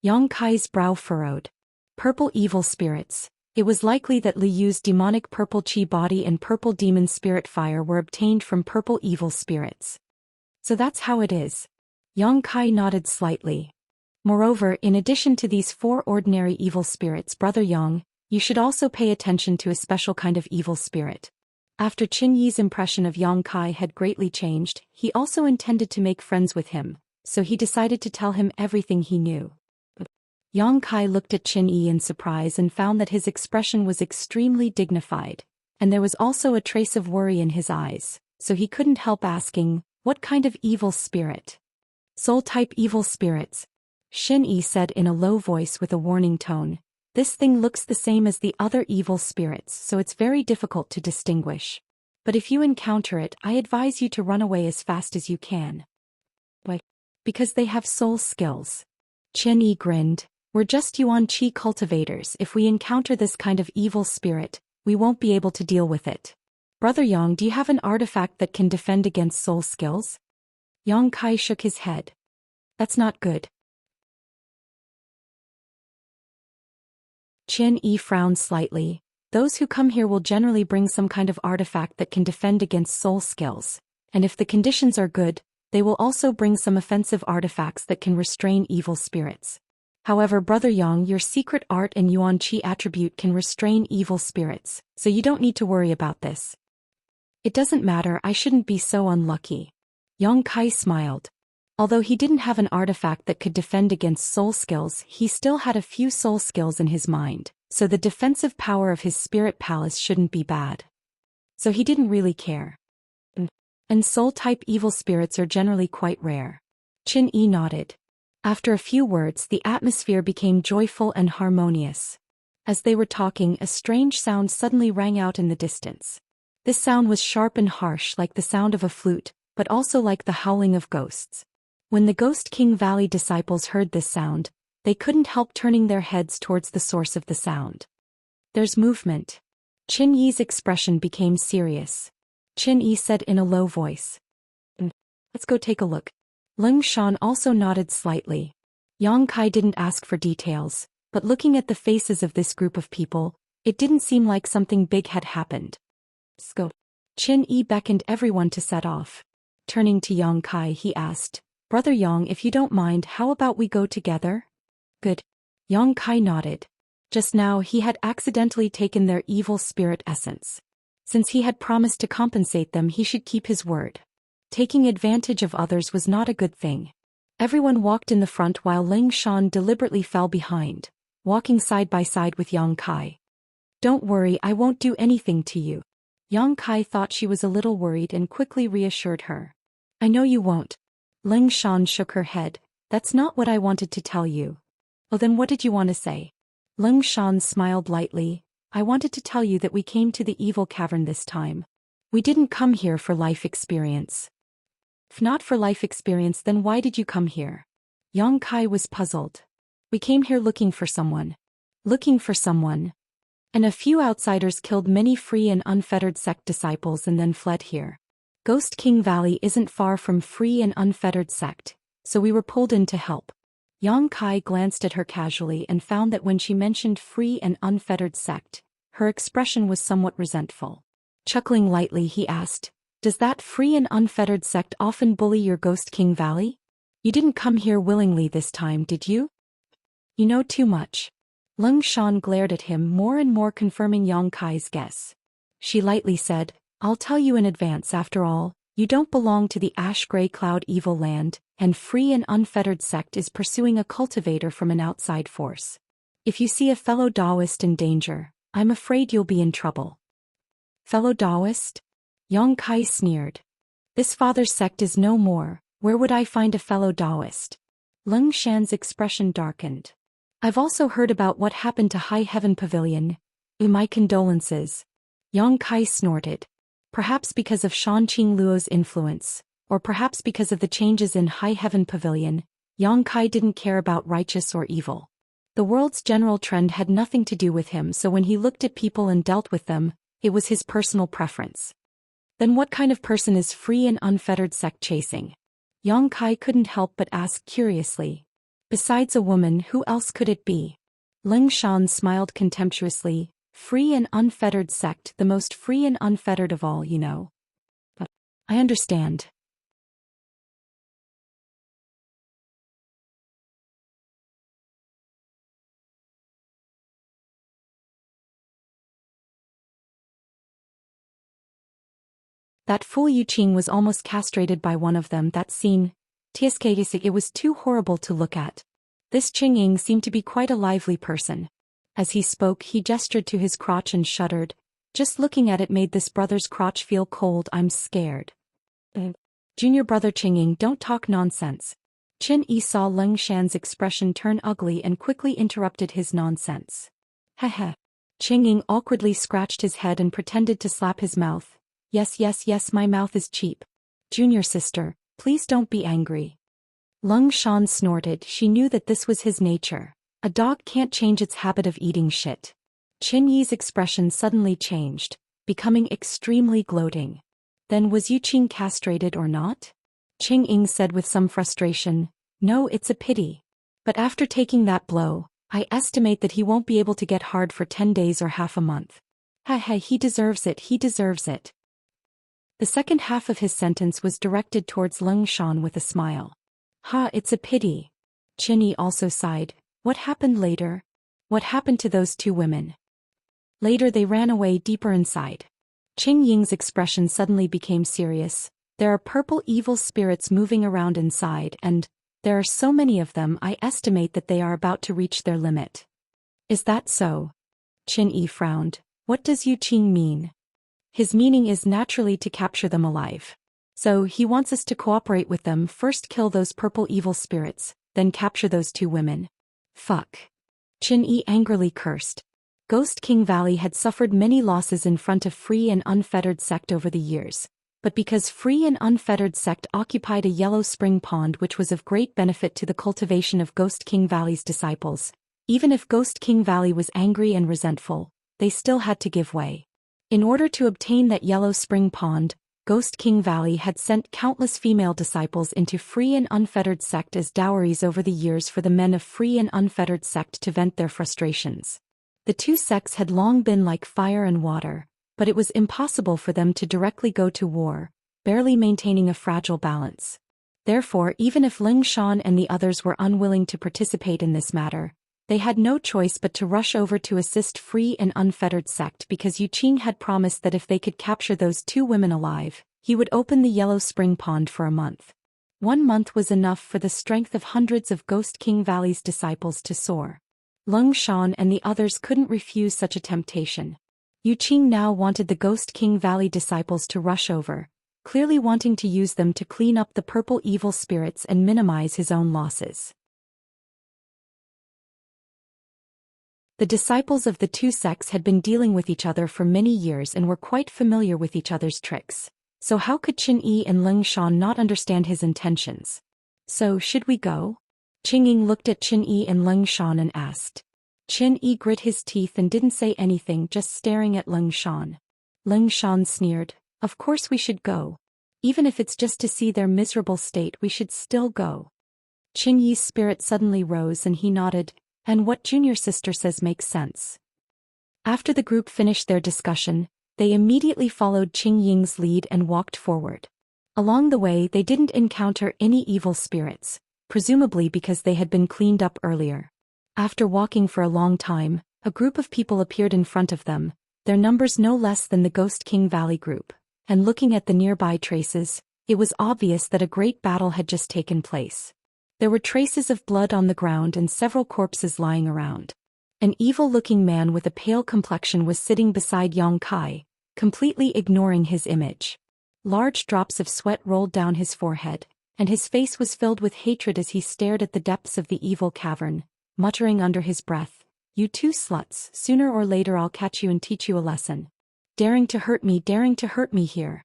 Yang Kai's brow furrowed. Purple evil spirits. It was likely that Li Yu's demonic purple chi body and purple demon spirit fire were obtained from purple evil spirits. So that's how it is. Yang Kai nodded slightly. Moreover, in addition to these 4 ordinary evil spirits, Brother Yang, you should also pay attention to a special kind of evil spirit. After Qin Yi's impression of Yang Kai had greatly changed, he also intended to make friends with him, so he decided to tell him everything he knew. Yang Kai looked at Qin Yi in surprise and found that his expression was extremely dignified, and there was also a trace of worry in his eyes, so he couldn't help asking, what kind of evil spirit? Soul-type evil spirits. Qin Yi said in a low voice with a warning tone, this thing looks the same as the other evil spirits, so it's very difficult to distinguish. But if you encounter it, I advise you to run away as fast as you can. Why? Because they have soul skills. Qin Yi grinned. We're just Yuan Qi cultivators. If we encounter this kind of evil spirit, we won't be able to deal with it. Brother Yang, do you have an artifact that can defend against soul skills? Yang Kai shook his head. That's not good. Qin Yi frowned slightly. Those who come here will generally bring some kind of artifact that can defend against soul skills, and if the conditions are good, they will also bring some offensive artifacts that can restrain evil spirits. However, Brother Yang, your secret art and Yuan Qi attribute can restrain evil spirits, so you don't need to worry about this. It doesn't matter, I shouldn't be so unlucky. Yang Kai smiled. Although he didn't have an artifact that could defend against soul skills, he still had a few soul skills in his mind, so the defensive power of his spirit palace shouldn't be bad. So he didn't really care. And soul-type evil spirits are generally quite rare. Qin Yi nodded. After a few words, the atmosphere became joyful and harmonious. As they were talking, a strange sound suddenly rang out in the distance. This sound was sharp and harsh like the sound of a flute, but also like the howling of ghosts. When the Ghost King Valley disciples heard this sound, they couldn't help turning their heads towards the source of the sound. There's movement. Qin Yi's expression became serious. Qin Yi said in a low voice. Let's go take a look. Lung Shan also nodded slightly. Yang Kai didn't ask for details, but looking at the faces of this group of people, it didn't seem like something big had happened. Let's go. Qin Yi beckoned everyone to set off. Turning to Yang Kai, he asked, Brother Yang, if you don't mind, how about we go together? Good. Yang Kai nodded. Just now he had accidentally taken their evil spirit essence. Since he had promised to compensate them, he should keep his word. Taking advantage of others was not a good thing. Everyone walked in the front while Ling Shan deliberately fell behind, walking side by side with Yang Kai. Don't worry, I won't do anything to you. Yang Kai thought she was a little worried and quickly reassured her. I know you won't. Ling Shan shook her head. That's not what I wanted to tell you. Oh, then what did you want to say? Ling Shan smiled lightly. I wanted to tell you that we came to the evil cavern this time. We didn't come here for life experience. If not for life experience, then why did you come here? Yang Kai was puzzled. We came here looking for someone. Looking for someone. And a few outsiders killed many free and unfettered sect disciples and then fled here. Ghost King Valley isn't far from free and unfettered sect, so we were pulled in to help. Yang Kai glanced at her casually and found that when she mentioned free and unfettered sect, her expression was somewhat resentful. Chuckling lightly, he asked, "Does that free and unfettered sect often bully your Ghost King Valley? You didn't come here willingly this time, did you? You know too much." Lung Shan glared at him more and more, confirming Yang Kai's guess. She lightly said, "I'll tell you in advance, after all, you don't belong to the ash-gray cloud evil land, and free and unfettered sect is pursuing a cultivator from an outside force. If you see a fellow Daoist in danger, I'm afraid you'll be in trouble." Fellow Daoist? Yang Kai sneered. This father's sect is no more, where would I find a fellow Daoist? Lung Shan's expression darkened. I've also heard about what happened to High Heaven Pavilion. My condolences. Yang Kai snorted. Perhaps because of Shan Qing Luo's influence, or perhaps because of the changes in High Heaven Pavilion, Yang Kai didn't care about righteous or evil. The world's general trend had nothing to do with him, so when he looked at people and dealt with them, it was his personal preference. Then what kind of person is free and unfettered sect chasing? Yang Kai couldn't help but ask curiously. Besides a woman, who else could it be? Ling Shan smiled contemptuously. Free and unfettered sect, the most free and unfettered of all, you know. But I understand. That fool Yu Qing was almost castrated by one of them. That scene, it was too horrible to look at. This Qing Ying seemed to be quite a lively person. As he spoke, he gestured to his crotch and shuddered. Just looking at it made this brother's crotch feel cold. I'm scared. Junior brother Qing Ying, don't talk nonsense. Qin Yi saw Leng Shan's expression turn ugly and quickly interrupted his nonsense. Heh. Qing Ying awkwardly scratched his head and pretended to slap his mouth. Yes, my mouth is cheap. Junior sister, please don't be angry. Lung Shan snorted. She knew that this was his nature. A dog can't change its habit of eating shit. Qin Yi's expression suddenly changed, becoming extremely gloating. Then was Yu Qing castrated or not? Qing Ying said with some frustration. No, it's a pity. But after taking that blow, I estimate that he won't be able to get hard for 10 days or half a month. He deserves it, he deserves it. The second half of his sentence was directed towards Lung Shan with a smile. It's a pity. Qin Yi also sighed. What happened later? What happened to those two women? Later they ran away deeper inside. Qing Ying's expression suddenly became serious. There are purple evil spirits moving around inside, and there are so many of them I estimate that they are about to reach their limit. Is that so? Qin Yi frowned. What does Yu Qing mean? His meaning is naturally to capture them alive. So he wants us to cooperate with them, first kill those purple evil spirits, then capture those two women. Fuck. Qin Yi angrily cursed. Ghost King Valley had suffered many losses in front of free and unfettered sect over the years, but because free and unfettered sect occupied a yellow spring pond which was of great benefit to the cultivation of Ghost King Valley's disciples, even if Ghost King Valley was angry and resentful, they still had to give way. In order to obtain that yellow spring pond, Ghost King Valley had sent countless female disciples into free and unfettered sect as dowries over the years for the men of free and unfettered sect to vent their frustrations. The two sects had long been like fire and water, but it was impossible for them to directly go to war, barely maintaining a fragile balance. Therefore, even if Ling Shan and the others were unwilling to participate in this matter, they had no choice but to rush over to assist free and unfettered sect because Yu Qing had promised that if they could capture those two women alive, he would open the yellow spring pond for a month. 1 month was enough for the strength of hundreds of Ghost King Valley's disciples to soar. Lung Shan and the others couldn't refuse such a temptation. Yu Qing now wanted the Ghost King Valley disciples to rush over, clearly wanting to use them to clean up the purple evil spirits and minimize his own losses. The disciples of the two sects had been dealing with each other for many years and were quite familiar with each other's tricks, So how could Qin Yi and Leng Shan not understand his intentions? So, should we go? Qing Ying looked at Qin Yi and Leng Shan and asked. Qin Yi grit his teeth and didn't say anything, just staring at Leng Shan. Leng Shan sneered, "Of course we should go. Even if it's just to see their miserable state, we should still go." Qin Yi's spirit suddenly rose and he nodded, "And what junior sister says makes sense." After the group finished their discussion, they immediately followed Qing Ying's lead and walked forward. Along the way they didn't encounter any evil spirits, presumably because they had been cleaned up earlier. After walking for a long time, a group of people appeared in front of them, their numbers no less than the Ghost King Valley group, and looking at the nearby traces, it was obvious that a great battle had just taken place. There were traces of blood on the ground and several corpses lying around. An evil-looking man with a pale complexion was sitting beside Yang Kai, completely ignoring his image. Large drops of sweat rolled down his forehead, and his face was filled with hatred as he stared at the depths of the evil cavern, muttering under his breath, "You two sluts, sooner or later I'll catch you and teach you a lesson. Daring to hurt me here."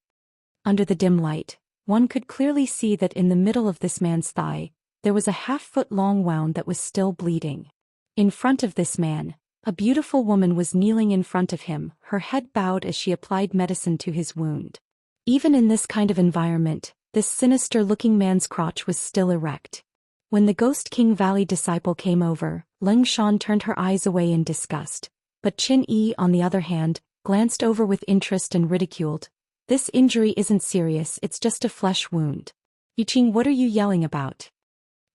Under the dim light, one could clearly see that in the middle of this man's thigh, there was a half-foot-long wound that was still bleeding. In front of this man, a beautiful woman was kneeling in front of him, her head bowed as she applied medicine to his wound. Even in this kind of environment, this sinister-looking man's crotch was still erect. When the Ghost King Valley disciple came over, Leng Shan turned her eyes away in disgust, but Qin Yi, on the other hand, glanced over with interest and ridiculed. "This injury isn't serious, it's just a flesh wound." "Yuqing, what are you yelling about?"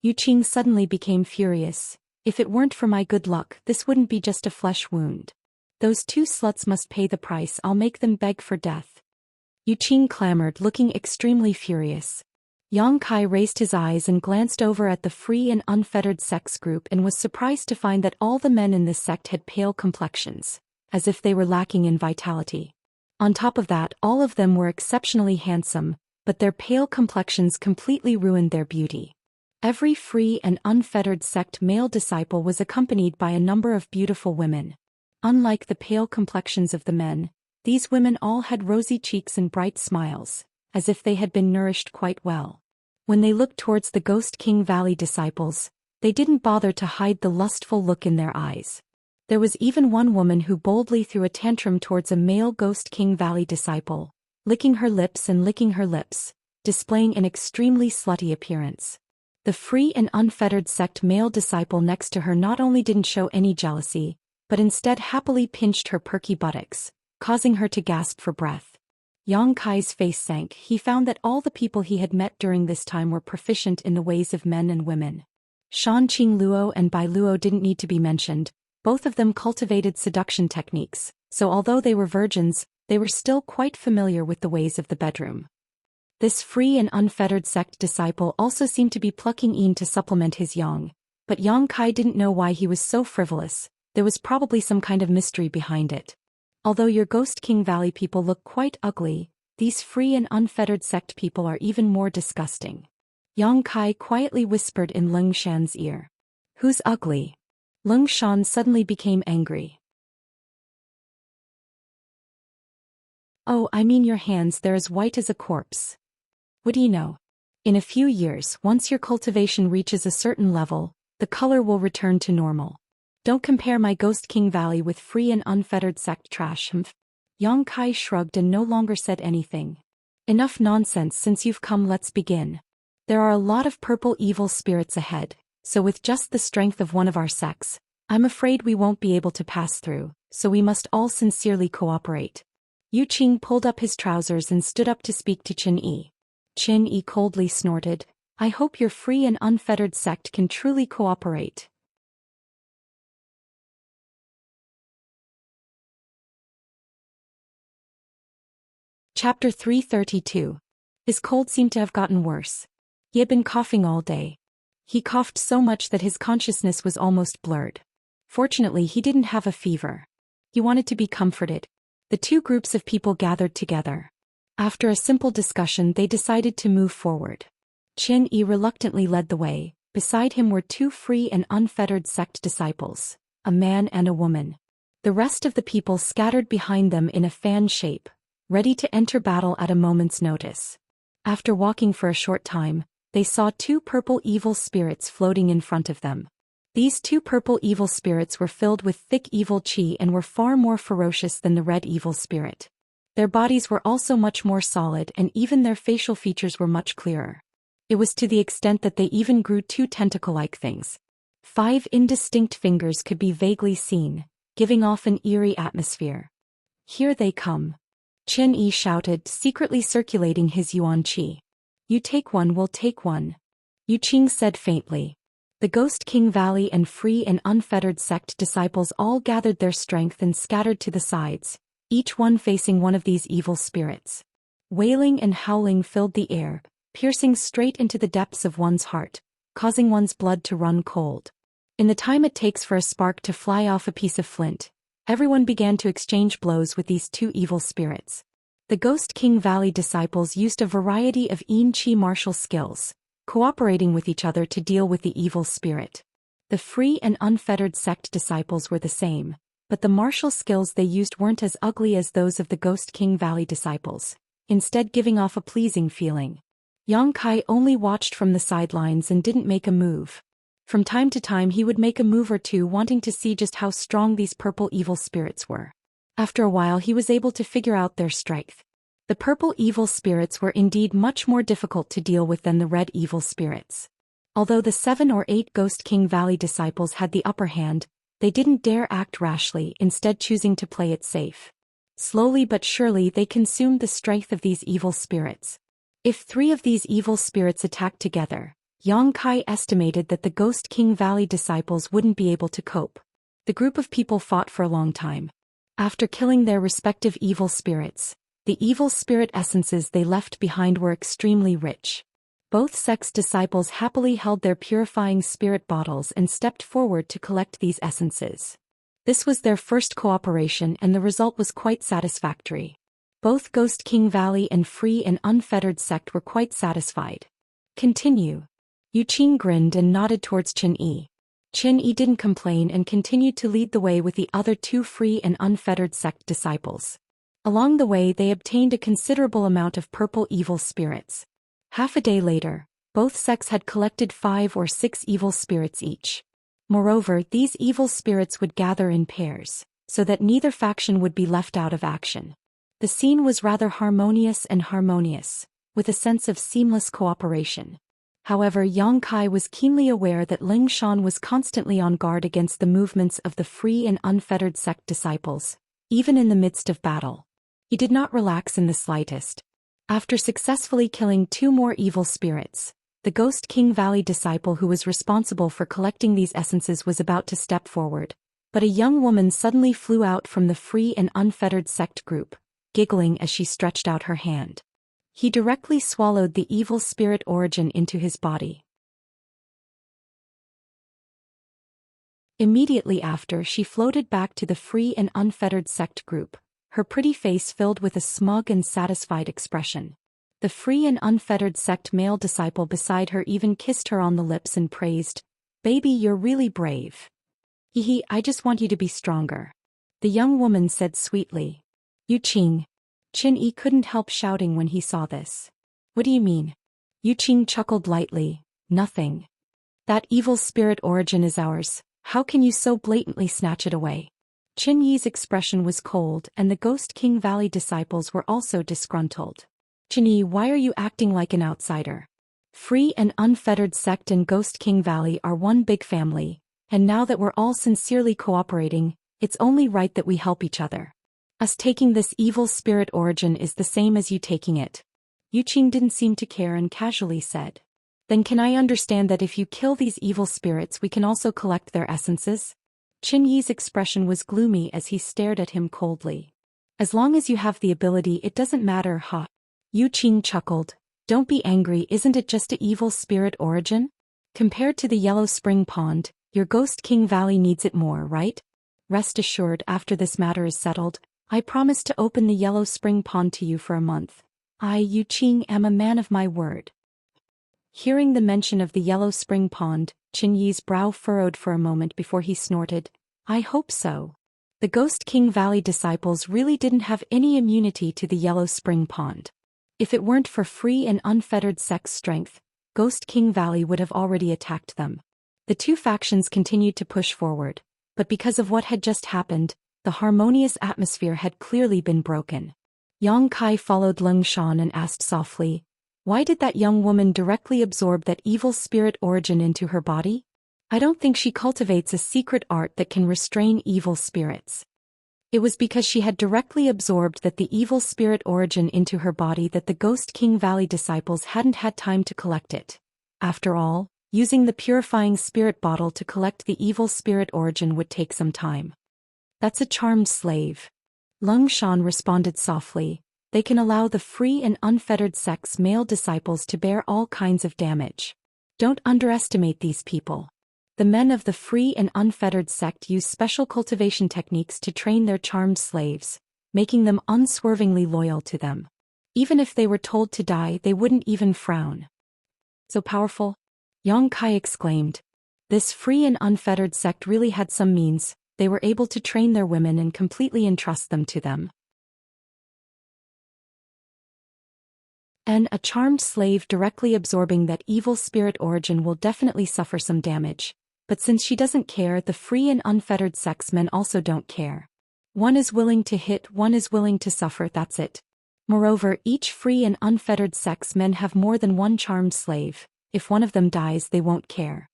Yuqing suddenly became furious. "If it weren't for my good luck, this wouldn't be just a flesh wound. Those two sluts must pay the price, I'll make them beg for death." Yuqing clamored, looking extremely furious. Yang Kai raised his eyes and glanced over at the free and unfettered sex group and was surprised to find that all the men in this sect had pale complexions, as if they were lacking in vitality. On top of that, all of them were exceptionally handsome, but their pale complexions completely ruined their beauty. Every free and unfettered sect male disciple was accompanied by a number of beautiful women. Unlike the pale complexions of the men, these women all had rosy cheeks and bright smiles, as if they had been nourished quite well. When they looked towards the Ghost King Valley disciples, they didn't bother to hide the lustful look in their eyes. There was even one woman who boldly threw a tantrum towards a male Ghost King Valley disciple, licking her lips and licking her lips, displaying an extremely slutty appearance. The free and unfettered sect male disciple next to her not only didn't show any jealousy, but instead happily pinched her perky buttocks, causing her to gasp for breath. Yang Kai's face sank. He found that all the people he had met during this time were proficient in the ways of men and women. Shan Qing Luo and Bai Luo didn't need to be mentioned, both of them cultivated seduction techniques, so although they were virgins, they were still quite familiar with the ways of the bedroom. This free and unfettered sect disciple also seemed to be plucking in to supplement his yang, but Yang Kai didn't know why he was so frivolous. There was probably some kind of mystery behind it. Although your Ghost King Valley people look quite ugly, these free and unfettered sect people are even more disgusting. Yang Kai quietly whispered in Leng Shan's ear. "Who's ugly?" Leng Shan suddenly became angry. "Oh, I mean your hands, they're as white as a corpse. What do you know? In a few years, once your cultivation reaches a certain level, the color will return to normal. Don't compare my Ghost King Valley with free and unfettered sect trash." Yang Kai shrugged and no longer said anything. "Enough nonsense, since you've come, let's begin. There are a lot of purple evil spirits ahead, so with just the strength of one of our sects, I'm afraid we won't be able to pass through, so we must all sincerely cooperate." Yu Qing pulled up his trousers and stood up to speak to Qin Yi. Qin Yi coldly snorted, "I hope your free and unfettered sect can truly cooperate." Chapter 332. His cold seemed to have gotten worse. He had been coughing all day. He coughed so much that his consciousness was almost blurred. Fortunately, he didn't have a fever. He wanted to be comforted. The two groups of people gathered together. After a simple discussion, they decided to move forward. Qin Yi reluctantly led the way. Beside him were two free and unfettered sect disciples, a man and a woman. The rest of the people scattered behind them in a fan shape, ready to enter battle at a moment's notice. After walking for a short time, they saw two purple evil spirits floating in front of them. These two purple evil spirits were filled with thick evil qi and were far more ferocious than the red evil spirit. Their bodies were also much more solid, and even their facial features were much clearer. It was to the extent that they even grew two tentacle-like things. 5 indistinct fingers could be vaguely seen, giving off an eerie atmosphere. "Here they come," Chen Yi shouted, secretly circulating his yuan qi. "You take one, we'll take one," Yu Qing said faintly. The Ghost King Valley and Free and Unfettered sect disciples all gathered their strength and scattered to the sides, each one facing one of these evil spirits. Wailing and howling filled the air, piercing straight into the depths of one's heart, causing one's blood to run cold. In the time it takes for a spark to fly off a piece of flint, everyone began to exchange blows with these two evil spirits. The Ghost King Valley disciples used a variety of Yin Qi martial skills, cooperating with each other to deal with the evil spirit. The Free and Unfettered sect disciples were the same, but the martial skills they used weren't as ugly as those of the Ghost King Valley disciples, instead giving off a pleasing feeling. Yang Kai only watched from the sidelines and didn't make a move. From time to time he would make a move or two, wanting to see just how strong these purple evil spirits were. After a while he was able to figure out their strength. The purple evil spirits were indeed much more difficult to deal with than the red evil spirits. Although the 7 or 8 Ghost King Valley disciples had the upper hand, they didn't dare act rashly, instead choosing to play it safe. Slowly but surely they consumed the strength of these evil spirits. If 3 of these evil spirits attacked together, Yang Kai estimated that the Ghost King Valley disciples wouldn't be able to cope. The group of people fought for a long time. After killing their respective evil spirits, the evil spirit essences they left behind were extremely rich. Both sects' disciples happily held their purifying spirit bottles and stepped forward to collect these essences. This was their first cooperation and the result was quite satisfactory. Both Ghost King Valley and Free and Unfettered sect were quite satisfied. "Continue." Yu Qing grinned and nodded towards Chen Yi. Chen Yi didn't complain and continued to lead the way with the other 2 Free and Unfettered sect disciples. Along the way they obtained a considerable amount of purple evil spirits. Half a day later, both sects had collected 5 or 6 evil spirits each. Moreover, these evil spirits would gather in pairs, so that neither faction would be left out of action. The scene was rather harmonious, with a sense of seamless cooperation. However, Yang Kai was keenly aware that Ling Shan was constantly on guard against the movements of the Free and Unfettered sect disciples, even in the midst of battle. He did not relax in the slightest. After successfully killing 2 more evil spirits, the Ghost King Valley disciple who was responsible for collecting these essences was about to step forward, but a young woman suddenly flew out from the Free and Unfettered sect group, giggling as she stretched out her hand. He directly swallowed the evil spirit origin into his body. Immediately after, she floated back to the Free and Unfettered sect group, her pretty face filled with a smug and satisfied expression. The Free and Unfettered sect male disciple beside her even kissed her on the lips and praised, "Baby, you're really brave. Hehe, I just want you to be stronger," the young woman said sweetly. "Yu Qing." Chen Yi couldn't help shouting when he saw this. "What do you mean?" Yu Qing chuckled lightly, "Nothing. That evil spirit origin is ours, how can you so blatantly snatch it away?" Chen Yi's expression was cold and the Ghost King Valley disciples were also disgruntled. "Chen Yi, why are you acting like an outsider? Free and Unfettered sect and Ghost King Valley are one big family, and now that we're all sincerely cooperating, it's only right that we help each other. Us taking this evil spirit origin is the same as you taking it." Yu Qing didn't seem to care and casually said, "Then can I understand that if you kill these evil spirits we can also collect their essences?" Chen Yi's expression was gloomy as he stared at him coldly. "As long as you have the ability it doesn't matter, huh?" Yu Qing chuckled. "Don't be angry, isn't it just a evil spirit origin? Compared to the Yellow Spring Pond, your Ghost King Valley needs it more, right? Rest assured, after this matter is settled, I promise to open the Yellow Spring Pond to you for a month. I, Yu Qing, am a man of my word." Hearing the mention of the Yellow Spring Pond, Chen Yi's brow furrowed for a moment before he snorted, "I hope so. The Ghost King Valley disciples really didn't have any immunity to the Yellow Spring Pond. If it weren't for free and unfettered sex strength, Ghost King Valley would have already attacked them. The two factions continued to push forward, but because of what had just happened, the harmonious atmosphere had clearly been broken. Yang Kai followed Lung Shan and asked softly, "Why did that young woman directly absorb that evil spirit origin into her body? I don't think she cultivates a secret art that can restrain evil spirits." It was because she had directly absorbed the evil spirit origin into her body that the Ghost King Valley disciples hadn't had time to collect it. After all, using the purifying spirit bottle to collect the evil spirit origin would take some time. "That's a charmed slave," Lung Shan responded softly. "They can allow the free and unfettered sex male disciples to bear all kinds of damage. Don't underestimate these people. The men of the free and unfettered sect use special cultivation techniques to train their charmed slaves, making them unswervingly loyal to them. Even if they were told to die, they wouldn't even frown." "So powerful?" Yang Kai exclaimed. This free and unfettered sect really had some means. They were able to train their women and completely entrust them to them. And a charmed slave directly absorbing that evil spirit origin will definitely suffer some damage. But since she doesn't care, the free and unfettered sex men also don't care. One is willing to hit, one is willing to suffer, that's it. Moreover, each free and unfettered sex men have more than one charmed slave. If one of them dies, they won't care.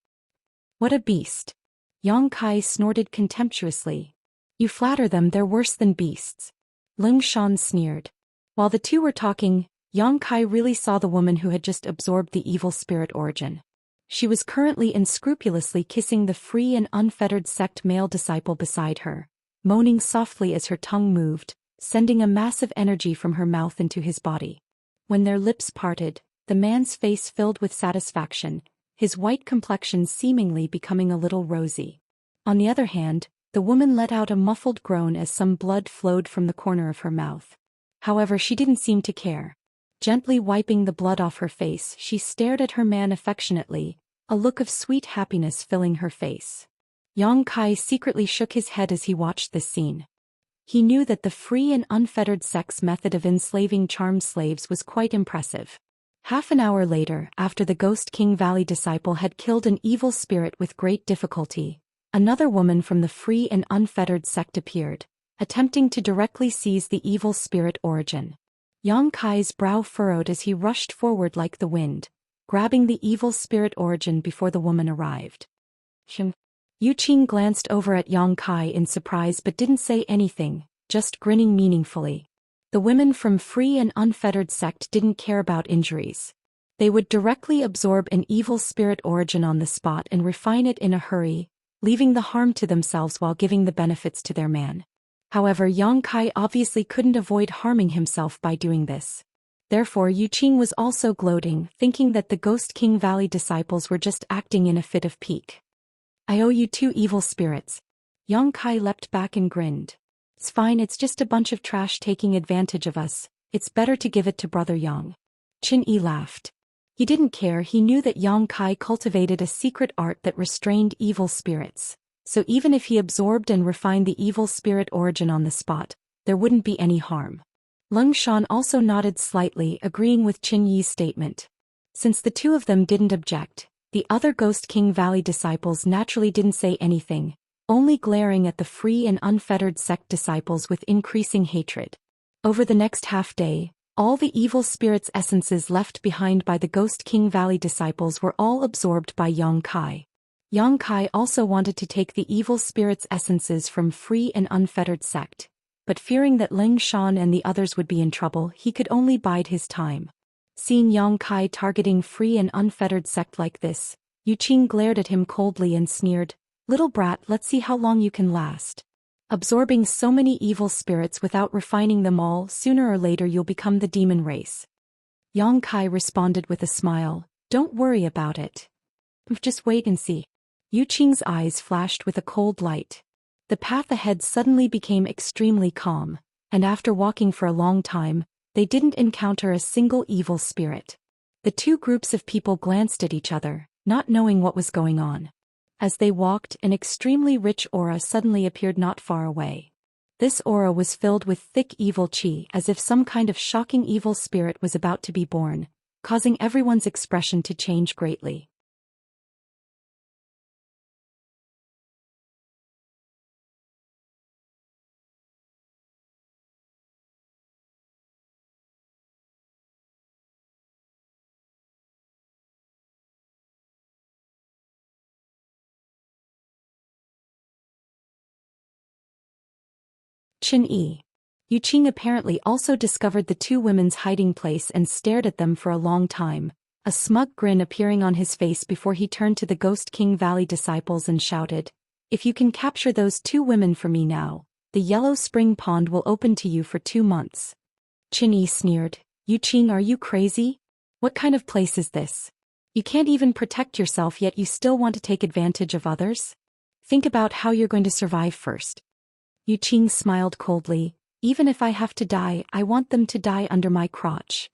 "What a beast!" Yang Kai snorted contemptuously. "You flatter them, they're worse than beasts." Lung Shan sneered. While the two were talking, Yang Kai really saw the woman who had just absorbed the evil spirit origin. She was currently unscrupulously kissing the free and unfettered sect male disciple beside her, moaning softly as her tongue moved, sending a massive energy from her mouth into his body. When their lips parted, the man's face filled with satisfaction, his white complexion seemingly becoming a little rosy. On the other hand, the woman let out a muffled groan as some blood flowed from the corner of her mouth. However, she didn't seem to care. Gently wiping the blood off her face, she stared at her man affectionately, a look of sweet happiness filling her face. Yang Kai secretly shook his head as he watched this scene. He knew that the free and unfettered sex method of enslaving charmed slaves was quite impressive. Half an hour later, after the Ghost King Valley disciple had killed an evil spirit with great difficulty, another woman from the free and unfettered sect appeared, attempting to directly seize the evil spirit origin. Yang Kai's brow furrowed as he rushed forward like the wind, grabbing the evil spirit origin before the woman arrived. Yu Qing glanced over at Yang Kai in surprise but didn't say anything, just grinning meaningfully. The women from free and unfettered sect didn't care about injuries. They would directly absorb an evil spirit origin on the spot and refine it in a hurry, leaving the harm to themselves while giving the benefits to their man. However, Yang Kai obviously couldn't avoid harming himself by doing this. Therefore, Yu Qing was also gloating, thinking that the Ghost King Valley disciples were just acting in a fit of pique. "I owe you 2 evil spirits." Yang Kai leapt back and grinned. "It's fine, it's just a bunch of trash taking advantage of us. It's better to give it to Brother Yang." Qin Yi laughed. He didn't care, he knew that Yang Kai cultivated a secret art that restrained evil spirits. So even if he absorbed and refined the evil spirit origin on the spot, there wouldn't be any harm. Lung Shan also nodded slightly, agreeing with Qin Yi's statement. Since the two of them didn't object, the other Ghost King Valley disciples naturally didn't say anything, only glaring at the free and unfettered sect disciples with increasing hatred. Over the next half-day, all the evil spirits' essences left behind by the Ghost King Valley disciples were all absorbed by Yang Kai. Yang Kai also wanted to take the evil spirits' essences from free and unfettered sect, but fearing that Lung Shan and the others would be in trouble, he could only bide his time. Seeing Yang Kai targeting free and unfettered sect like this, Yu Qing glared at him coldly and sneered, "Little brat, let's see how long you can last. Absorbing so many evil spirits without refining them all, sooner or later you'll become the demon race." Yang Kai responded with a smile, "Don't worry about it. Just wait and see." Yu Qing's eyes flashed with a cold light. The path ahead suddenly became extremely calm, and after walking for a long time, they didn't encounter a single evil spirit. The two groups of people glanced at each other, not knowing what was going on. As they walked, an extremely rich aura suddenly appeared not far away. This aura was filled with thick evil qi, as if some kind of shocking evil spirit was about to be born, causing everyone's expression to change greatly. Qin Yu Qing apparently also discovered the two women's hiding place and stared at them for a long time, a smug grin appearing on his face before he turned to the Ghost King Valley disciples and shouted, "If you can capture those two women for me now, the Yellow Spring Pond will open to you for 2 months." Qin Yi sneered, "Yu Qing, are you crazy? What kind of place is this? You can't even protect yourself yet you still want to take advantage of others? Think about how you're going to survive first." Yu Qing smiled coldly, "Even if I have to die, I want them to die under my crotch."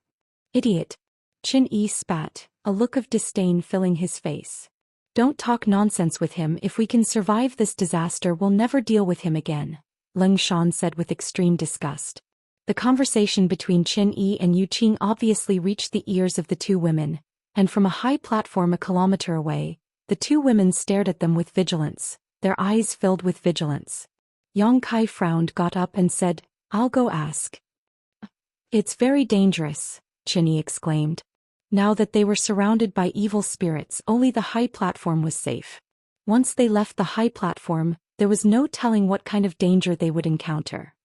"Idiot." Qin Yi spat, a look of disdain filling his face. "Don't talk nonsense with him. If we can survive this disaster, we'll never deal with him again," Leng Shan said with extreme disgust. The conversation between Qin Yi and Yu Qing obviously reached the ears of the two women, and from a high platform a kilometer away, the two women stared at them with vigilance, their eyes filled with vigilance. Yang Kai frowned, got up and said, "I'll go ask." "It's very dangerous," Qin Yi exclaimed. Now that they were surrounded by evil spirits, only the high platform was safe. Once they left the high platform, there was no telling what kind of danger they would encounter.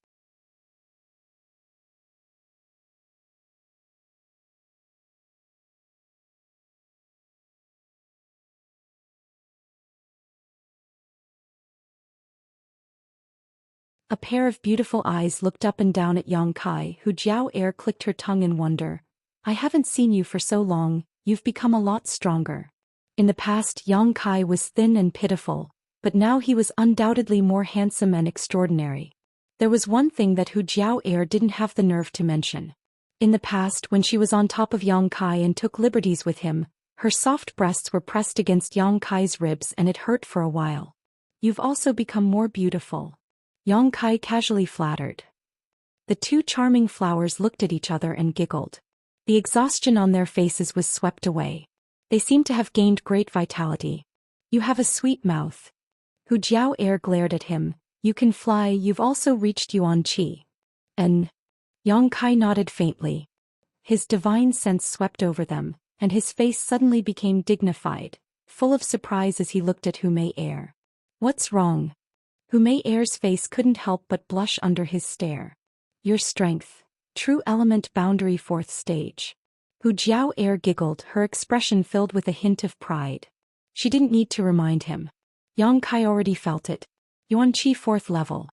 A pair of beautiful eyes looked up and down at Yang Kai, who Jiao Air clicked her tongue in wonder. "I haven't seen you for so long, you've become a lot stronger." In the past Yang Kai was thin and pitiful, but now he was undoubtedly more handsome and extraordinary. There was one thing that Hu Jiao Air didn't have the nerve to mention. In the past, when she was on top of Yang Kai and took liberties with him, her soft breasts were pressed against Yang Kai's ribs and it hurt for a while. "You've also become more beautiful," Yang Kai casually flattered. The two charming flowers looked at each other and giggled. The exhaustion on their faces was swept away. They seemed to have gained great vitality. "You have a sweet mouth." Hu Jiao Air glared at him. "You can fly, you've also reached Yuan Qi." And Yang Kai nodded faintly. His divine sense swept over them, and his face suddenly became dignified, full of surprise as he looked at Hu Mei Air. "What's wrong?" Hu Mei Air's face couldn't help but blush under his stare. "Your strength. True element boundary 4th stage." Hu Jiao Air giggled, her expression filled with a hint of pride. She didn't need to remind him. Yang Kai already felt it. Yuan Qi 4th level.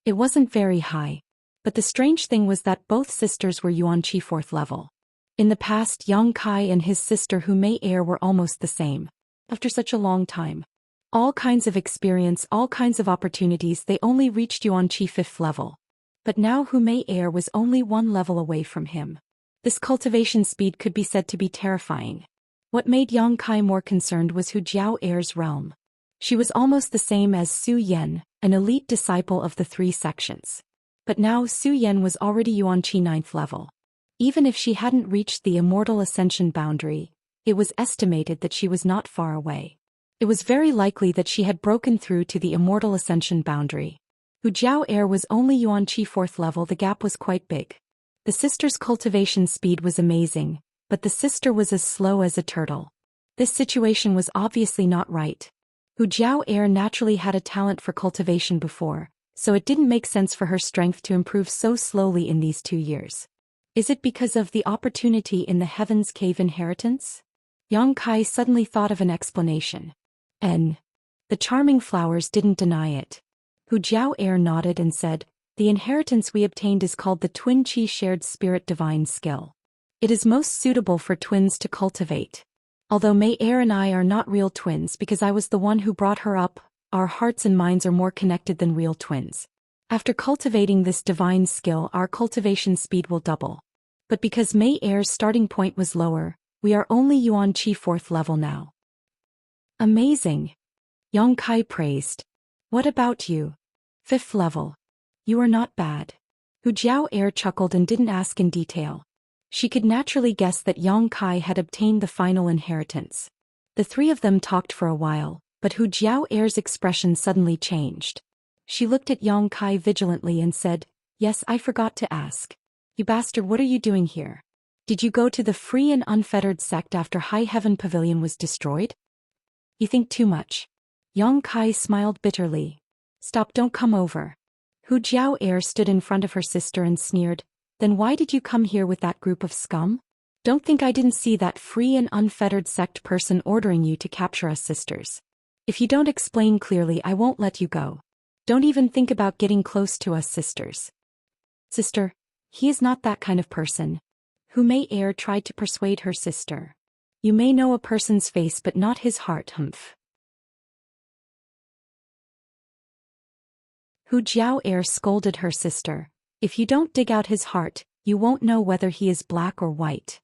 It wasn't very high. But the strange thing was that both sisters were Yuan Qi 4th level. In the past, Yang Kai and his sister Hu Mei Air were almost the same. After such a long time. All kinds of experience, all kinds of opportunities, they only reached Yuan Qi 5th level. But now Hu Mei Air was only 1 level away from him. This cultivation speed could be said to be terrifying. What made Yang Kai more concerned was Hu Jiao Air's realm. She was almost the same as Su Yan, an elite disciple of the 3 sections. But now Su Yan was already Yuan Qi 9th level. Even if she hadn't reached the Immortal Ascension boundary, it was estimated that she was not far away. It was very likely that she had broken through to the Immortal Ascension boundary. Hu Jiao Air was only Yuan Qi 4th level, the gap was quite big. The sister's cultivation speed was amazing, but the sister was as slow as a turtle. This situation was obviously not right. Hu Jiao Air naturally had a talent for cultivation before, so it didn't make sense for her strength to improve so slowly in these 2 years. Is it because of the opportunity in the Heaven's Cave inheritance? Yang Kai suddenly thought of an explanation. And the charming flowers didn't deny it. Hu Jiao Air nodded and said, "The inheritance we obtained is called the Twin Qi Shared Spirit Divine Skill. It is most suitable for twins to cultivate. Although Mei Air and I are not real twins because I was the one who brought her up, our hearts and minds are more connected than real twins. After cultivating this divine skill, our cultivation speed will double. But because Mei Air's starting point was lower, we are only Yuan Qi 4th level now." "Amazing," Yang Kai praised. "What about you? 5th level." You are not bad. Hu Jiao Air chuckled and didn't ask in detail. She could naturally guess that Yang Kai had obtained the final inheritance. The three of them talked for a while, but Hu Jiao Air's expression suddenly changed. She looked at Yang Kai vigilantly and said, "Yes, I forgot to ask. You bastard, what are you doing here? Did you go to the free and unfettered sect after High Heaven Pavilion was destroyed? You think too much." Yang Kai smiled bitterly. "Stop, don't come over." Hu Jiao Air stood in front of her sister and sneered, "Then why did you come here with that group of scum? Don't think I didn't see that free and unfettered sect person ordering you to capture us sisters. If you don't explain clearly, I won't let you go. Don't even think about getting close to us sisters." "Sister, he is not that kind of person." Hu Mei Air tried to persuade her sister. "You may know a person's face but not his heart, humph." Hu Jiao Air scolded her sister. "If you don't dig out his heart, you won't know whether he is black or white."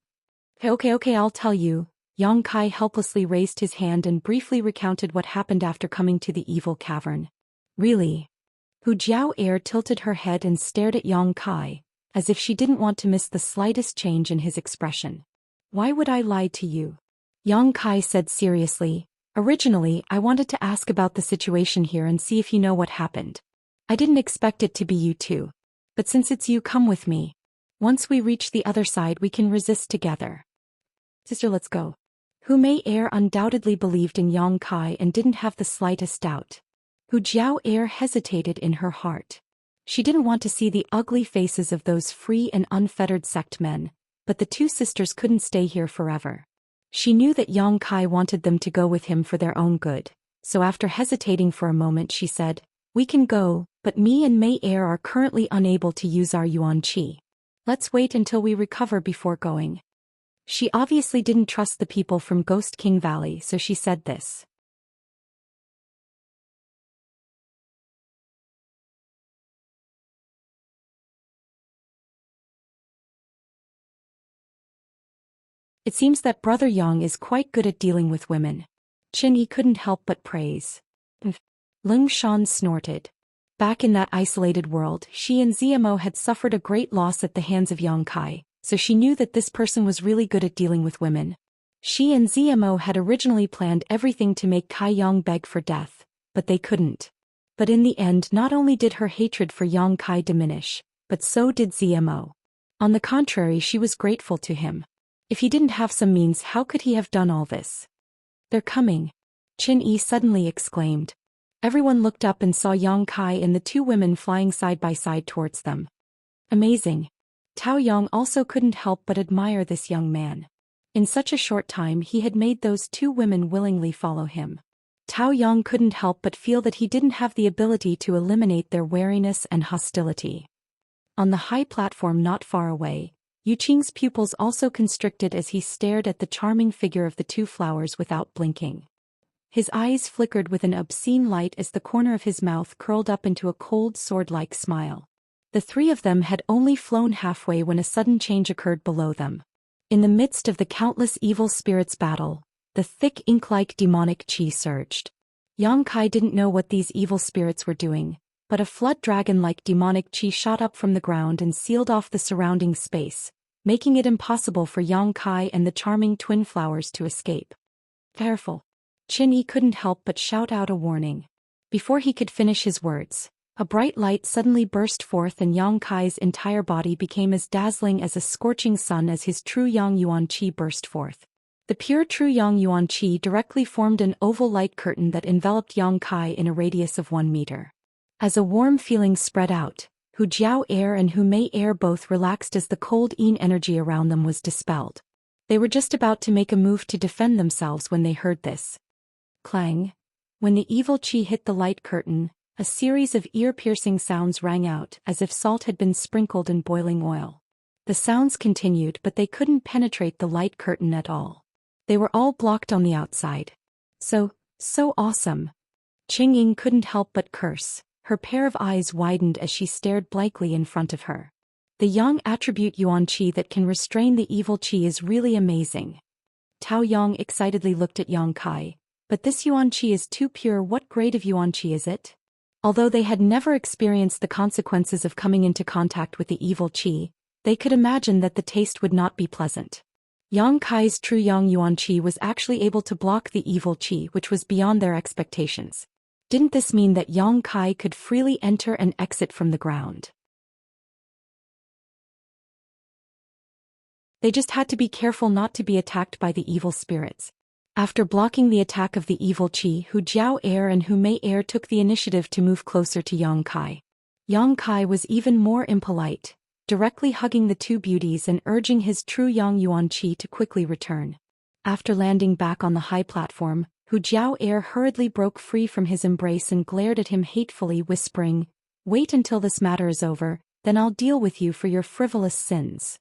Okay, I'll tell you." Yang Kai helplessly raised his hand and briefly recounted what happened after coming to the evil cavern. "Really?" Hu Jiao Air tilted her head and stared at Yang Kai, as if she didn't want to miss the slightest change in his expression. "Why would I lie to you?" Yang Kai said seriously, "Originally, I wanted to ask about the situation here and see if you know what happened. I didn't expect it to be you two. But since it's you, come with me. Once we reach the other side, we can resist together." "Sister, let's go." Hu Mei Air undoubtedly believed in Yang Kai and didn't have the slightest doubt. Hu Jiao Air hesitated in her heart. She didn't want to see the ugly faces of those free and unfettered sect men, but the two sisters couldn't stay here forever. She knew that Yang Kai wanted them to go with him for their own good, so after hesitating for a moment she said, "We can go, but me and Mei Air are currently unable to use our Yuan Qi. Let's wait until we recover before going." She obviously didn't trust the people from Ghost King Valley, so she said this. "It seems that Brother Yang is quite good at dealing with women." Qin Yi couldn't help but praise. Lung Shan snorted. Back in that isolated world, she and Ziamo had suffered a great loss at the hands of Yang Kai, so she knew that this person was really good at dealing with women. She and Ziamo had originally planned everything to make Kai Yang beg for death, but they couldn't. But in the end, not only did her hatred for Yang Kai diminish, but so did Ziamo. On the contrary, she was grateful to him. If he didn't have some means, how could he have done all this? "They're coming," Qin Yi suddenly exclaimed. Everyone looked up and saw Yang Kai and the two women flying side by side towards them. Amazing. Tao Yang also couldn't help but admire this young man. In such a short time he had made those two women willingly follow him. Tao Yang couldn't help but feel that he didn't have the ability to eliminate their wariness and hostility. On the high platform not far away, Yu Qing's pupils also constricted as he stared at the charming figure of the two flowers without blinking. His eyes flickered with an obscene light as the corner of his mouth curled up into a cold sword-like smile. The three of them had only flown halfway when a sudden change occurred below them. In the midst of the countless evil spirits' battle, the thick ink-like demonic qi surged. Yang Kai didn't know what these evil spirits were doing, but a flood dragon-like demonic qi shot up from the ground and sealed off the surrounding space, making it impossible for Yang Kai and the charming twin flowers to escape. "Careful." Qin Yi couldn't help but shout out a warning. Before he could finish his words, a bright light suddenly burst forth and Yang Kai's entire body became as dazzling as a scorching sun as his true Yang Yuan Qi burst forth. The pure true Yang Yuan Qi directly formed an oval light curtain that enveloped Yang Kai in a radius of 1 meter. As a warm feeling spread out, Hu Jiao Air and Hu Mei Air both relaxed as the cold yin energy around them was dispelled. They were just about to make a move to defend themselves when they heard this. Clang. When the evil qi hit the light curtain, a series of ear-piercing sounds rang out as if salt had been sprinkled in boiling oil. The sounds continued, but they couldn't penetrate the light curtain at all. They were all blocked on the outside. So awesome. Qing Ying couldn't help but curse. Her pair of eyes widened as she stared blankly in front of her. The yang attribute Yuan Qi that can restrain the evil qi is really amazing. Tao Yang excitedly looked at Yang Kai. "But this Yuan Qi is too pure. What grade of Yuan Qi is it?" Although they had never experienced the consequences of coming into contact with the evil qi, they could imagine that the taste would not be pleasant. Yang Kai's true Yang Yuan qi was actually able to block the evil qi, which was beyond their expectations. Didn't this mean that Yang Kai could freely enter and exit from the ground? They just had to be careful not to be attacked by the evil spirits. After blocking the attack of the evil qi, Hu Jiao Air and Hu Mei Air took the initiative to move closer to Yang Kai. Yang Kai was even more impolite, directly hugging the two beauties and urging his true Yang Yuan qi to quickly return. After landing back on the high platform, Hu Jiao Air hurriedly broke free from his embrace and glared at him hatefully, whispering, "Wait until this matter is over, then I'll deal with you for your frivolous sins."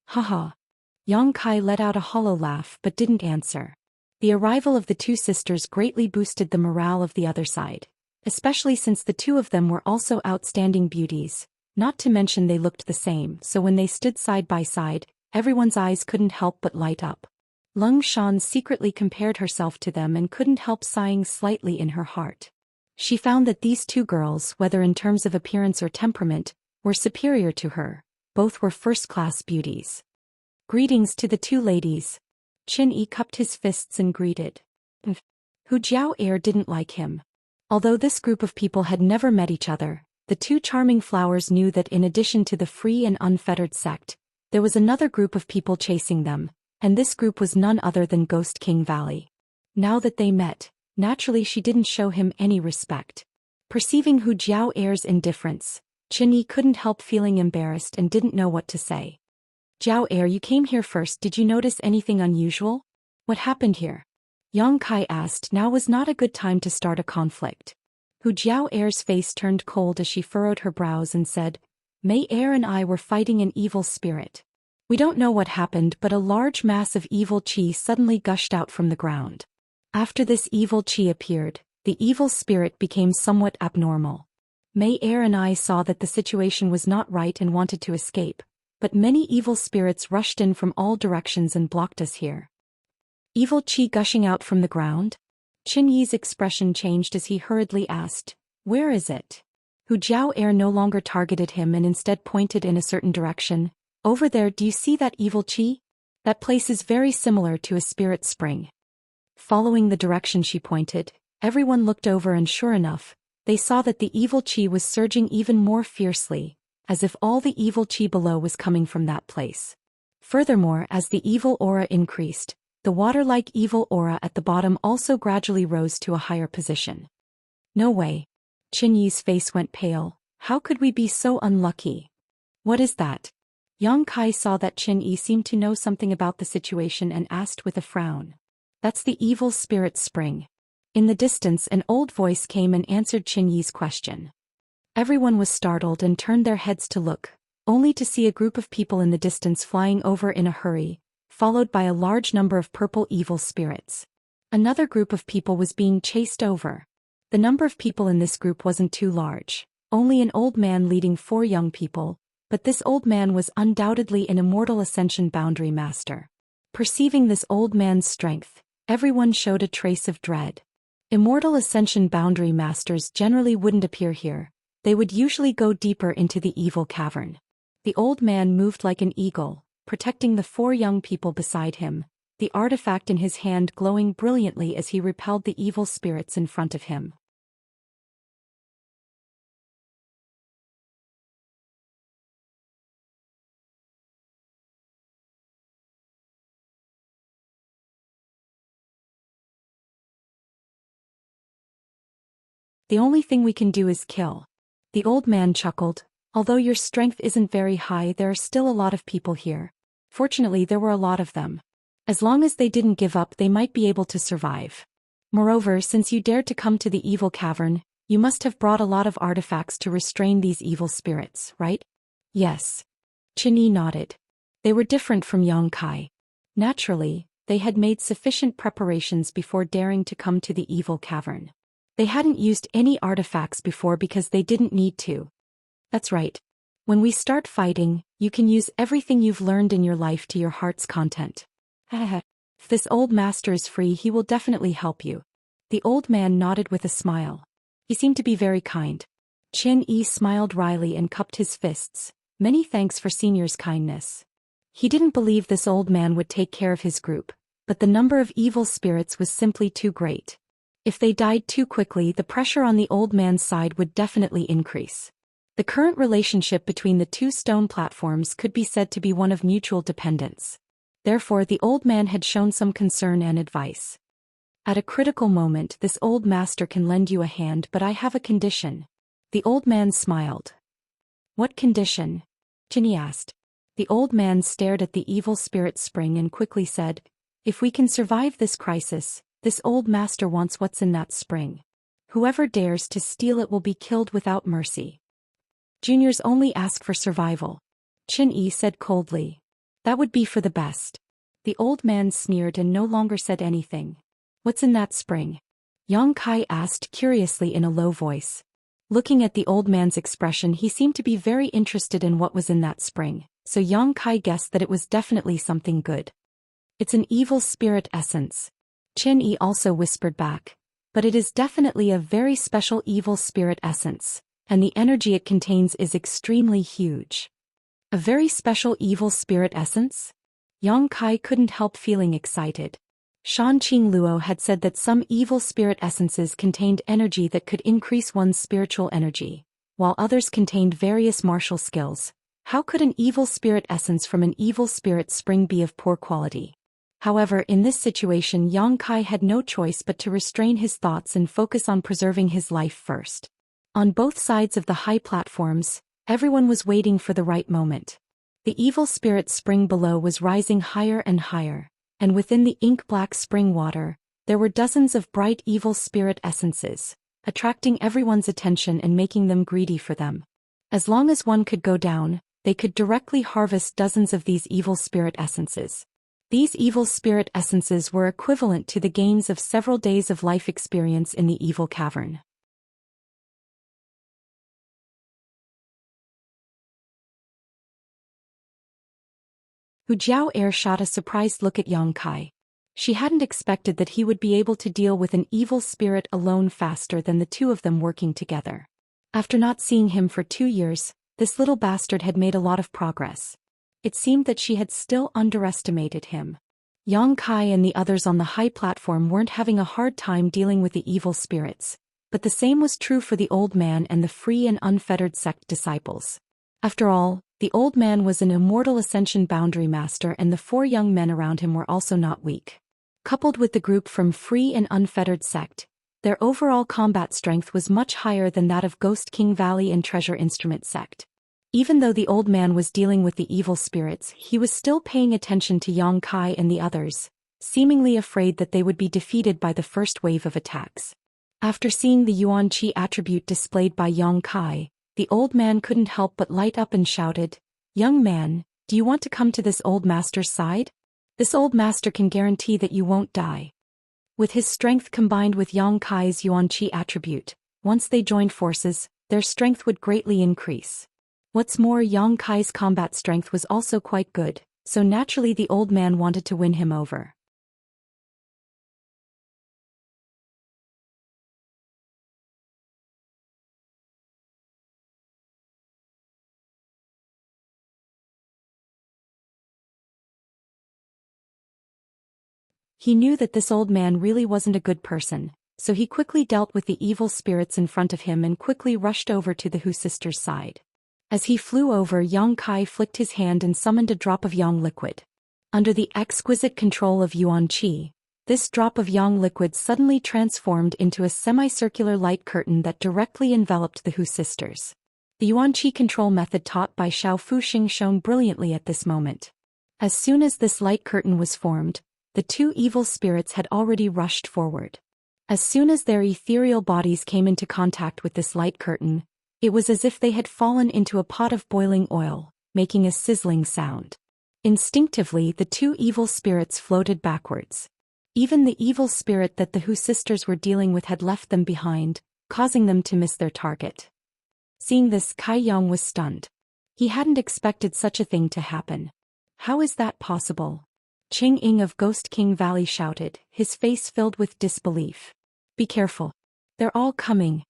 Haha. Yang Kai let out a hollow laugh but didn't answer. The arrival of the two sisters greatly boosted the morale of the other side, especially since the two of them were also outstanding beauties, not to mention they looked the same, so when they stood side by side, everyone's eyes couldn't help but light up. Lung Shan secretly compared herself to them and couldn't help sighing slightly in her heart. She found that these two girls, whether in terms of appearance or temperament, were superior to her. Both were first-class beauties. Greetings to the two ladies. Qin Yi cupped his fists and greeted. Hu Jiao Air didn't like him. Although this group of people had never met each other, the two charming flowers knew that in addition to the free and unfettered sect, there was another group of people chasing them, and this group was none other than Ghost King Valley. Now that they met, naturally she didn't show him any respect. Perceiving Hu Jiao Air's indifference, Qin Yi couldn't help feeling embarrassed and didn't know what to say. "Jiao Air, you came here first. Did you notice anything unusual? What happened here?" Yang Kai asked. Now was not a good time to start a conflict. Hu Jiao Air's face turned cold as she furrowed her brows and said, "Mei Air and I were fighting an evil spirit. We don't know what happened, but a large mass of evil qi suddenly gushed out from the ground. After this evil qi appeared, the evil spirit became somewhat abnormal. Mei Air and I saw that the situation was not right and wanted to escape, but many evil spirits rushed in from all directions and blocked us here." Evil qi gushing out from the ground? Qin Yi's expression changed as he hurriedly asked, "Where is it?" Hu Jiao Air no longer targeted him and instead pointed in a certain direction. "Over there, do you see that evil qi? That place is very similar to a spirit spring." Following the direction she pointed, everyone looked over and sure enough, they saw that the evil qi was surging even more fiercely, as if all the evil qi below was coming from that place. Furthermore, as the evil aura increased, the water-like evil aura at the bottom also gradually rose to a higher position. "No way." Qin Yi's face went pale. "How could we be so unlucky?" "What is that?" Yang Kai saw that Qin Yi seemed to know something about the situation and asked with a frown. "That's the evil spirit spring." In the distance, an old voice came and answered Qin Yi's question. Everyone was startled and turned their heads to look, only to see a group of people in the distance flying over in a hurry, followed by a large number of purple evil spirits. Another group of people was being chased over. The number of people in this group wasn't too large, only an old man leading 4 young people, but this old man was undoubtedly an Immortal Ascension Boundary Master. Perceiving this old man's strength, everyone showed a trace of dread. Immortal Ascension Boundary Masters generally wouldn't appear here. They would usually go deeper into the evil cavern. The old man moved like an eagle, protecting the 4 young people beside him, the artifact in his hand glowing brilliantly as he repelled the evil spirits in front of him. "The only thing we can do is kill." The old man chuckled. "Although your strength isn't very high, there are still a lot of people here. Fortunately, there were a lot of them. As long as they didn't give up, they might be able to survive. Moreover, since you dared to come to the evil cavern, you must have brought a lot of artifacts to restrain these evil spirits, right?" "Yes." Qin Yi nodded. They were different from Yang Kai. Naturally, they had made sufficient preparations before daring to come to the evil cavern. They hadn't used any artifacts before because they didn't need to. "That's right. When we start fighting, you can use everything you've learned in your life to your heart's content. If this old master is free, he will definitely help you." The old man nodded with a smile. He seemed to be very kind. Qin Yi smiled wryly and cupped his fists. Many thanks for Senior's kindness. He didn't believe this old man would take care of his group, but the number of evil spirits was simply too great. If they died too quickly, the pressure on the old man's side would definitely increase. The current relationship between the two stone platforms could be said to be one of mutual dependence. Therefore, the old man had shown some concern and advice. At a critical moment, this old master can lend you a hand, but I have a condition. The old man smiled. What condition? Qin asked. The old man stared at the evil spirit spring and quickly said, if we can survive this crisis, this old master wants what's in that spring. Whoever dares to steal it will be killed without mercy. Juniors only ask for survival. Qin Yi said coldly. That would be for the best. The old man sneered and no longer said anything. What's in that spring? Yang Kai asked curiously in a low voice. Looking at the old man's expression, he seemed to be very interested in what was in that spring, so Yang Kai guessed that it was definitely something good. It's an evil spirit essence. Qin Yi also whispered back. But it is definitely a very special evil spirit essence, and the energy it contains is extremely huge. A very special evil spirit essence? Yang Kai couldn't help feeling excited. Shan Qingluo had said that some evil spirit essences contained energy that could increase one's spiritual energy, while others contained various martial skills. How could an evil spirit essence from an evil spirit spring be of poor quality? However, in this situation, Yang Kai had no choice but to restrain his thoughts and focus on preserving his life first. On both sides of the high platforms, everyone was waiting for the right moment. The evil spirit spring below was rising higher and higher, and within the ink-black spring water, there were dozens of bright evil spirit essences, attracting everyone's attention and making them greedy for them. As long as one could go down, they could directly harvest dozens of these evil spirit essences. These evil spirit essences were equivalent to the gains of several days of life experience in the evil cavern. Hu Jiao shot a surprised look at Yang Kai. She hadn't expected that he would be able to deal with an evil spirit alone faster than the two of them working together. After not seeing him for 2 years, this little bastard had made a lot of progress. It seemed that she had still underestimated him. Yang Kai and the others on the high platform weren't having a hard time dealing with the evil spirits, but the same was true for the old man and the free and unfettered sect disciples. After all, the old man was an immortal ascension boundary master, and the 4 young men around him were also not weak. Coupled with the group from free and unfettered sect, their overall combat strength was much higher than that of Ghost King Valley and Treasure Instrument sect. Even though the old man was dealing with the evil spirits, he was still paying attention to Yang Kai and the others, seemingly afraid that they would be defeated by the first wave of attacks. After seeing the Yuan Qi attribute displayed by Yang Kai, the old man couldn't help but light up and shouted, "Young man, do you want to come to this old master's side? This old master can guarantee that you won't die." With his strength combined with Yang Kai's Yuan Qi attribute, once they joined forces, their strength would greatly increase. What's more, Yang Kai's combat strength was also quite good, so naturally the old man wanted to win him over. He knew that this old man really wasn't a good person, so he quickly dealt with the evil spirits in front of him and quickly rushed over to the Hu sisters' side. As he flew over, Yang Kai flicked his hand and summoned a drop of Yang liquid. Under the exquisite control of Yuan Qi, this drop of Yang liquid suddenly transformed into a semicircular light curtain that directly enveloped the Hu sisters. The Yuan Qi control method taught by Xiao Fuxing shone brilliantly at this moment. As soon as this light curtain was formed, the 2 evil spirits had already rushed forward. As soon as their ethereal bodies came into contact with this light curtain, it was as if they had fallen into a pot of boiling oil, making a sizzling sound. Instinctively, the 2 evil spirits floated backwards. Even the evil spirit that the Hu sisters were dealing with had left them behind, causing them to miss their target. Seeing this, Kai Yang was stunned. He hadn't expected such a thing to happen. How is that possible? Qing Ying of Ghost King Valley shouted, his face filled with disbelief. Be careful. They're all coming.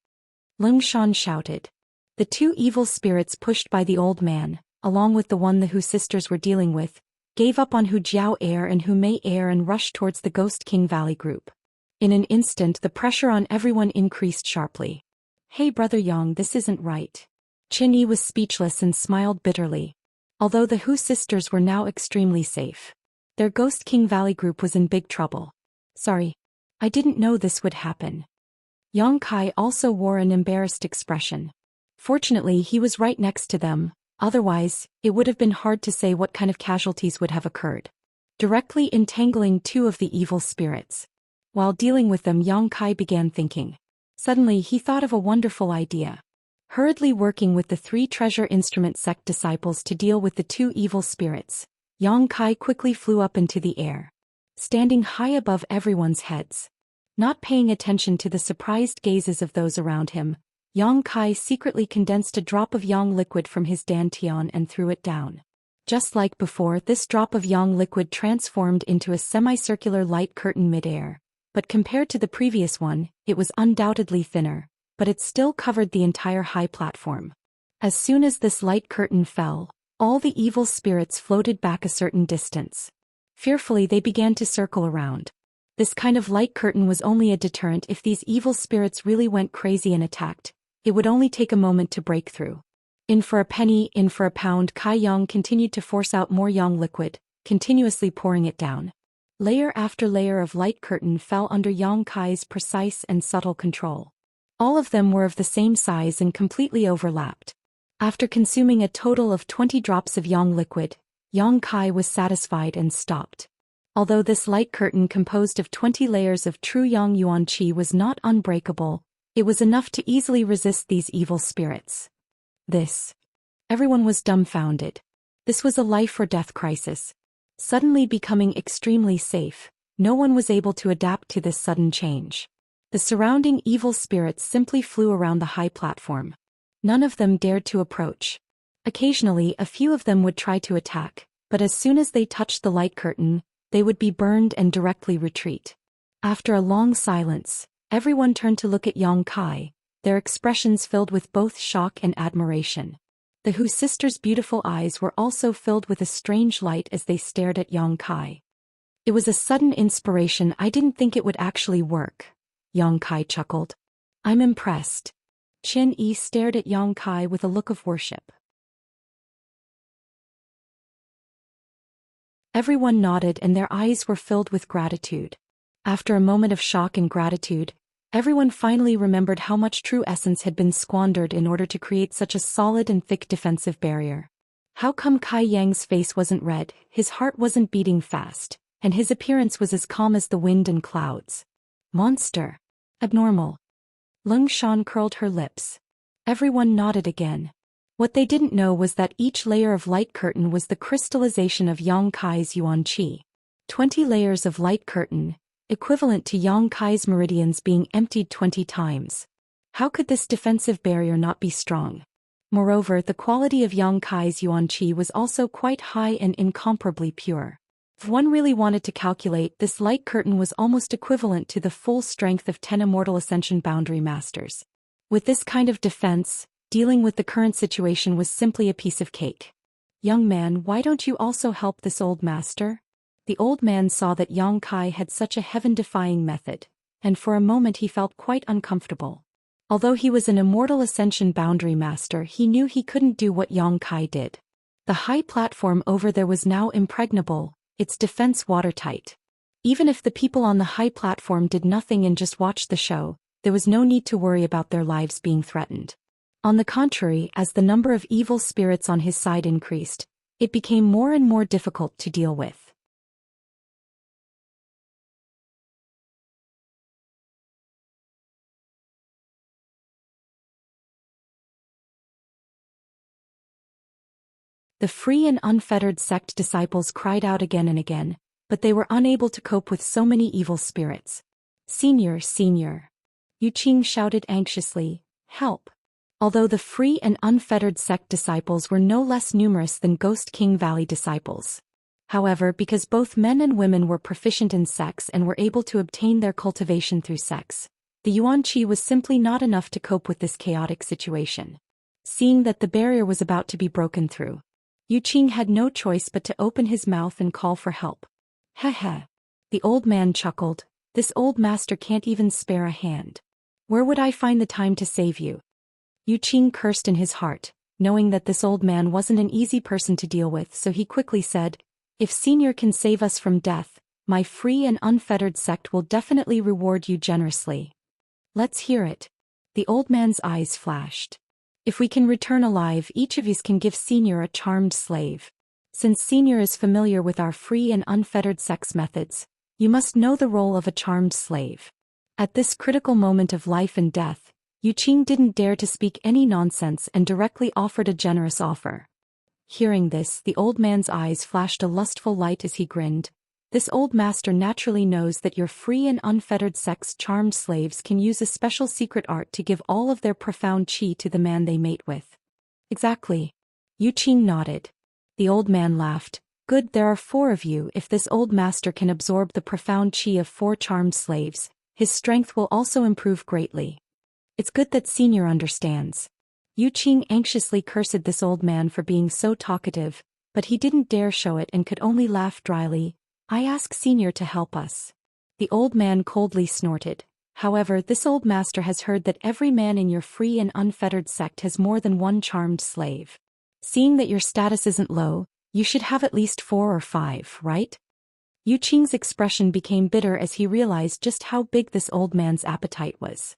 Lung Shan shouted. The two evil spirits pushed by the old man, along with the one the Hu sisters were dealing with, gave up on Hu Jiao Air and Hu Mei Air and rushed towards the Ghost King Valley group. In an instant the pressure on everyone increased sharply. Hey Brother Yang, this isn't right. Qin Yi was speechless and smiled bitterly. Although the Hu sisters were now extremely safe, their Ghost King Valley group was in big trouble. Sorry. I didn't know this would happen. Yang Kai also wore an embarrassed expression. Fortunately he was right next to them, otherwise, it would have been hard to say what kind of casualties would have occurred. Directly entangling two of the evil spirits. While dealing with them, Yang Kai began thinking. Suddenly he thought of a wonderful idea. Hurriedly working with the three treasure instrument sect disciples to deal with the two evil spirits, Yang Kai quickly flew up into the air. Standing high above everyone's heads. Not paying attention to the surprised gazes of those around him, Yang Kai secretly condensed a drop of yang liquid from his dantian and threw it down. Just like before, this drop of yang liquid transformed into a semicircular light curtain midair, but compared to the previous one, it was undoubtedly thinner, but it still covered the entire high platform. As soon as this light curtain fell, all the evil spirits floated back a certain distance. Fearfully they began to circle around. This kind of light curtain was only a deterrent if these evil spirits really went crazy and attacked. It would only take a moment to break through. In for a penny, in for a pound, Kai Yang continued to force out more yang liquid, continuously pouring it down. Layer after layer of light curtain fell under Yang Kai's precise and subtle control. All of them were of the same size and completely overlapped. After consuming a total of 20 drops of yang liquid, Yang Kai was satisfied and stopped. Although this light curtain composed of 20 layers of true yang yuan qi was not unbreakable, it was enough to easily resist these evil spirits. Everyone was dumbfounded. This was a life or death crisis. Suddenly becoming extremely safe, no one was able to adapt to this sudden change. The surrounding evil spirits simply flew around the high platform. None of them dared to approach. Occasionally a few of them would try to attack, but as soon as they touched the light curtain, they would be burned and directly retreat. After a long silence, everyone turned to look at Yang Kai, their expressions filled with both shock and admiration. The Hu sisters' beautiful eyes were also filled with a strange light as they stared at Yang Kai. It was a sudden inspiration. I didn't think it would actually work. Yang Kai chuckled. I'm impressed. Qin Yi stared at Yang Kai with a look of worship. Everyone nodded and their eyes were filled with gratitude. After a moment of shock and gratitude, everyone finally remembered how much true essence had been squandered in order to create such a solid and thick defensive barrier. How come Kai Yang's face wasn't red, his heart wasn't beating fast, and his appearance was as calm as the wind and clouds? Monster. Abnormal. Lung Shan curled her lips. Everyone nodded again. What they didn't know was that each layer of light curtain was the crystallization of Yang Kai's yuan qi. 20 layers of light curtain, equivalent to Yang Kai's meridians being emptied 20 times. How could this defensive barrier not be strong? Moreover, the quality of Yang Kai's yuan qi was also quite high and incomparably pure. If one really wanted to calculate, this light curtain was almost equivalent to the full strength of 10 Immortal Ascension Boundary Masters. With this kind of defense, dealing with the current situation was simply a piece of cake. Young man, why don't you also help this old master? The old man saw that Yang Kai had such a heaven-defying method, and for a moment he felt quite uncomfortable. Although he was an Immortal Ascension Boundary Master, he knew he couldn't do what Yang Kai did. The high platform over there was now impregnable, its defense watertight. Even if the people on the high platform did nothing and just watched the show, there was no need to worry about their lives being threatened. On the contrary, as the number of evil spirits on his side increased, it became more and more difficult to deal with. The free and unfettered sect disciples cried out again and again, but they were unable to cope with so many evil spirits. Senior, senior. Yu Qing shouted anxiously, help. Although the free and unfettered sect disciples were no less numerous than Ghost King Valley disciples. However, because both men and women were proficient in sex and were able to obtain their cultivation through sex, The yuan qi was simply not enough to cope with this chaotic situation. Seeing that the barrier was about to be broken through, Yu Qing had no choice but to open his mouth and call for help. Heh. The old man chuckled. This old master can't even spare a hand. Where would I find the time to save you? Yu Qing cursed in his heart, knowing that this old man wasn't an easy person to deal with, so he quickly said, if Senior can save us from death, my free and unfettered sect will definitely reward you generously. Let's hear it. The old man's eyes flashed. If we can return alive, each of us can give Senior a charmed slave. Since Senior is familiar with our free and unfettered sex methods, you must know the role of a charmed slave. At this critical moment of life and death, Yu Qing didn't dare to speak any nonsense and directly offered a generous offer. Hearing this, the old man's eyes flashed a lustful light as he grinned. This old master naturally knows that your free and unfettered sex charmed slaves can use a special secret art to give all of their profound qi to the man they mate with. Exactly. Yu Qing nodded. The old man laughed. Good, there are 4 of you. If this old master can absorb the profound qi of 4 charmed slaves, his strength will also improve greatly. It's good that Senior understands. Yu Qing anxiously cursed this old man for being so talkative, but he didn't dare show it and could only laugh dryly. I ask Senior to help us. The old man coldly snorted. However, this old master has heard that every man in your free and unfettered sect has more than 1 charmed slave. Seeing that your status isn't low, you should have at least 4 or 5, right? Yu Qing's expression became bitter as he realized just how big this old man's appetite was.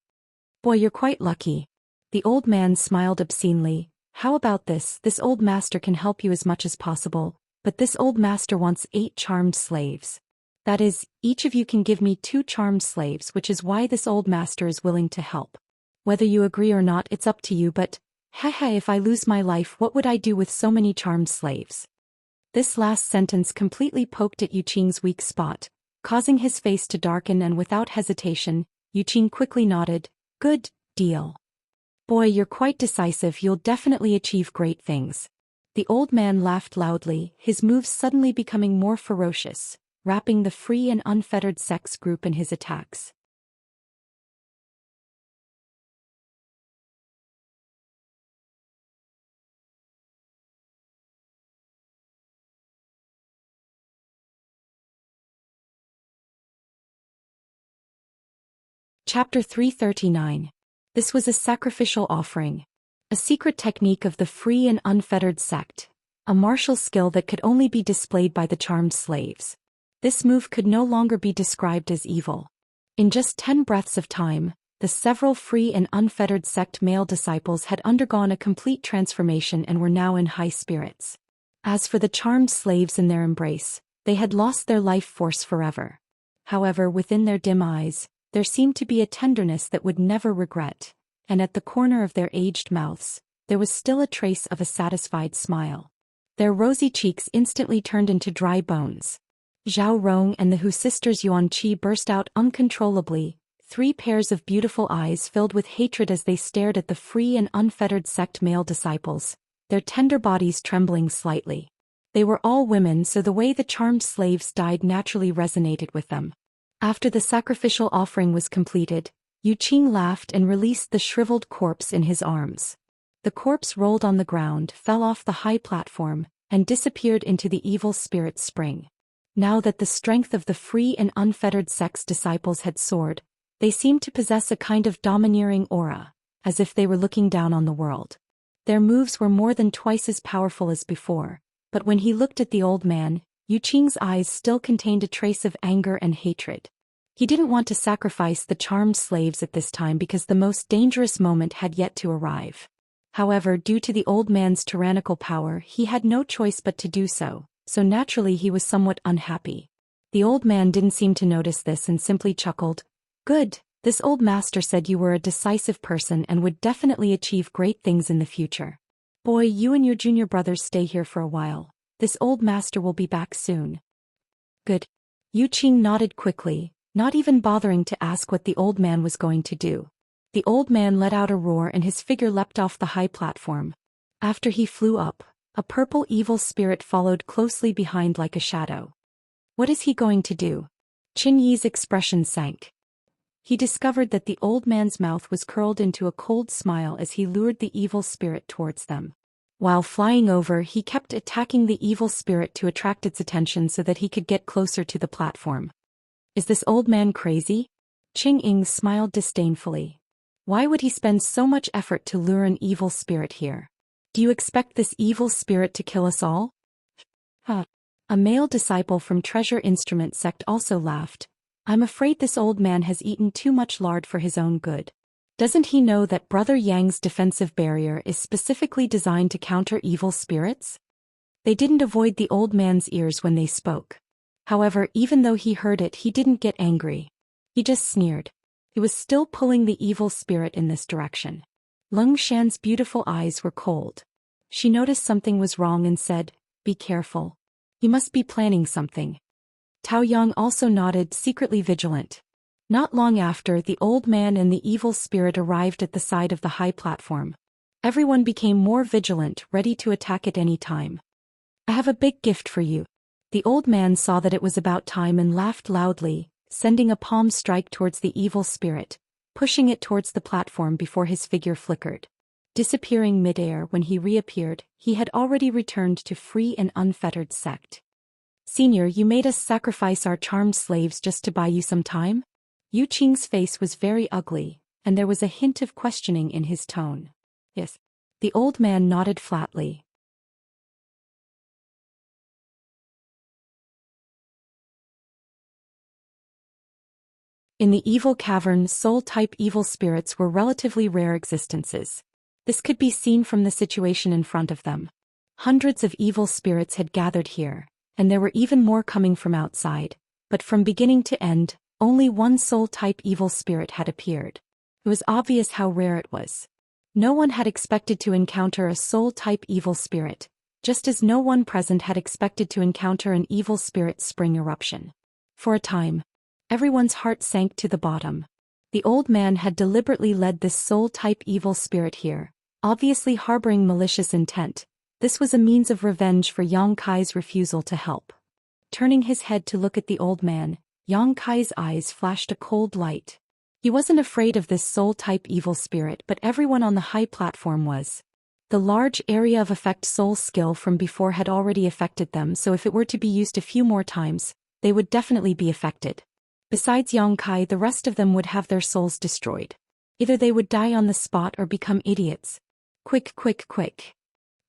Boy, you're quite lucky. The old man smiled obscenely. How about this? This old master can help you as much as possible, but this old master wants 8 charmed slaves. That is, each of you can give me 2 charmed slaves, which is why this old master is willing to help. Whether you agree or not, it's up to you, but, if I lose my life, what would I do with so many charmed slaves? This last sentence completely poked at Yu Qing's weak spot, causing his face to darken, and without hesitation, Yu Qing quickly nodded. Good deal. Boy, you're quite decisive. You'll definitely achieve great things. The old man laughed loudly, his moves suddenly becoming more ferocious, wrapping the free and unfettered sex group in his attacks. Chapter 339. This was a sacrificial offering. A secret technique of the free and unfettered sect. A martial skill that could only be displayed by the charmed slaves. This move could no longer be described as evil. In just 10 breaths of time, the several free and unfettered sect male disciples had undergone a complete transformation and were now in high spirits. As for the charmed slaves in their embrace, they had lost their life force forever. However, within their dim eyes, there seemed to be a tenderness that would never regret, and at the corner of their aged mouths, there was still a trace of a satisfied smile. Their rosy cheeks instantly turned into dry bones. Zhao Rong and the Hu sisters Yuan Qi burst out uncontrollably, 3 pairs of beautiful eyes filled with hatred as they stared at the free and unfettered sect male disciples, their tender bodies trembling slightly. They were all women, so the way the charmed slaves died naturally resonated with them. After the sacrificial offering was completed, Yu Qing laughed and released the shriveled corpse in his arms. The corpse rolled on the ground, fell off the high platform, and disappeared into the evil spirit spring. Now that the strength of the free and unfettered sex disciples had soared, they seemed to possess a kind of domineering aura, as if they were looking down on the world. Their moves were more than twice as powerful as before, but when he looked at the old man, Yu Qing's eyes still contained a trace of anger and hatred. He didn't want to sacrifice the charmed slaves at this time because the most dangerous moment had yet to arrive. However, due to the old man's tyrannical power, he had no choice but to do so, so naturally he was somewhat unhappy. The old man didn't seem to notice this and simply chuckled. Good, this old master said you were a decisive person and would definitely achieve great things in the future. Boy, you and your junior brothers stay here for a while. This old master will be back soon. Good. Yu Qing nodded quickly, not even bothering to ask what the old man was going to do. The old man let out a roar and his figure leapt off the high platform. After he flew up, a purple evil spirit followed closely behind like a shadow. What is he going to do? Qin Yi's expression sank. he discovered that the old man's mouth was curled into a cold smile as he lured the evil spirit towards them. While flying over, he kept attacking the evil spirit to attract its attention so that he could get closer to the platform. Is this old man crazy? Qing Ying smiled disdainfully. Why would he spend so much effort to lure an evil spirit here? Do you expect this evil spirit to kill us all? Huh. A male disciple from Treasure Instrument sect also laughed. I'm afraid this old man has eaten too much lard for his own good. Doesn't he know that Brother Yang's defensive barrier is specifically designed to counter evil spirits? They didn't avoid the old man's ears when they spoke. However, even though he heard it, he didn't get angry. He just sneered. He was still pulling the evil spirit in this direction. Lung Shan's beautiful eyes were cold. She noticed something was wrong and said, "Be careful. He must be planning something." Tao Yang also nodded, secretly vigilant. Not long after, the old man and the evil spirit arrived at the side of the high platform. Everyone became more vigilant, ready to attack at any time. I have a big gift for you. The old man saw that it was about time and laughed loudly, sending a palm strike towards the evil spirit, pushing it towards the platform before his figure flickered. Disappearing midair, when he reappeared, he had already returned to free and unfettered sect. Senior, you made us sacrifice our charmed slaves just to buy you some time? Yu Qing's face was very ugly, and there was a hint of questioning in his tone. Yes. The old man nodded flatly. In the evil cavern, soul-type evil spirits were relatively rare existences. This could be seen from the situation in front of them. Hundreds of evil spirits had gathered here, and there were even more coming from outside, but from beginning to end, only one soul-type evil spirit had appeared. It was obvious how rare it was. No one had expected to encounter a soul-type evil spirit, just as no one present had expected to encounter an evil spirit spring eruption. For a time, everyone's heart sank to the bottom. The old man had deliberately led this soul-type evil spirit here, obviously harboring malicious intent. This was a means of revenge for Yang Kai's refusal to help. Turning his head to look at the old man, Yang Kai's eyes flashed a cold light. He wasn't afraid of this soul-type evil spirit, but everyone on the high platform was. The large area of effect soul skill from before had already affected them, so if it were to be used a few more times, they would definitely be affected. Besides Yang Kai, the rest of them would have their souls destroyed. Either they would die on the spot or become idiots. Quick, quick, quick.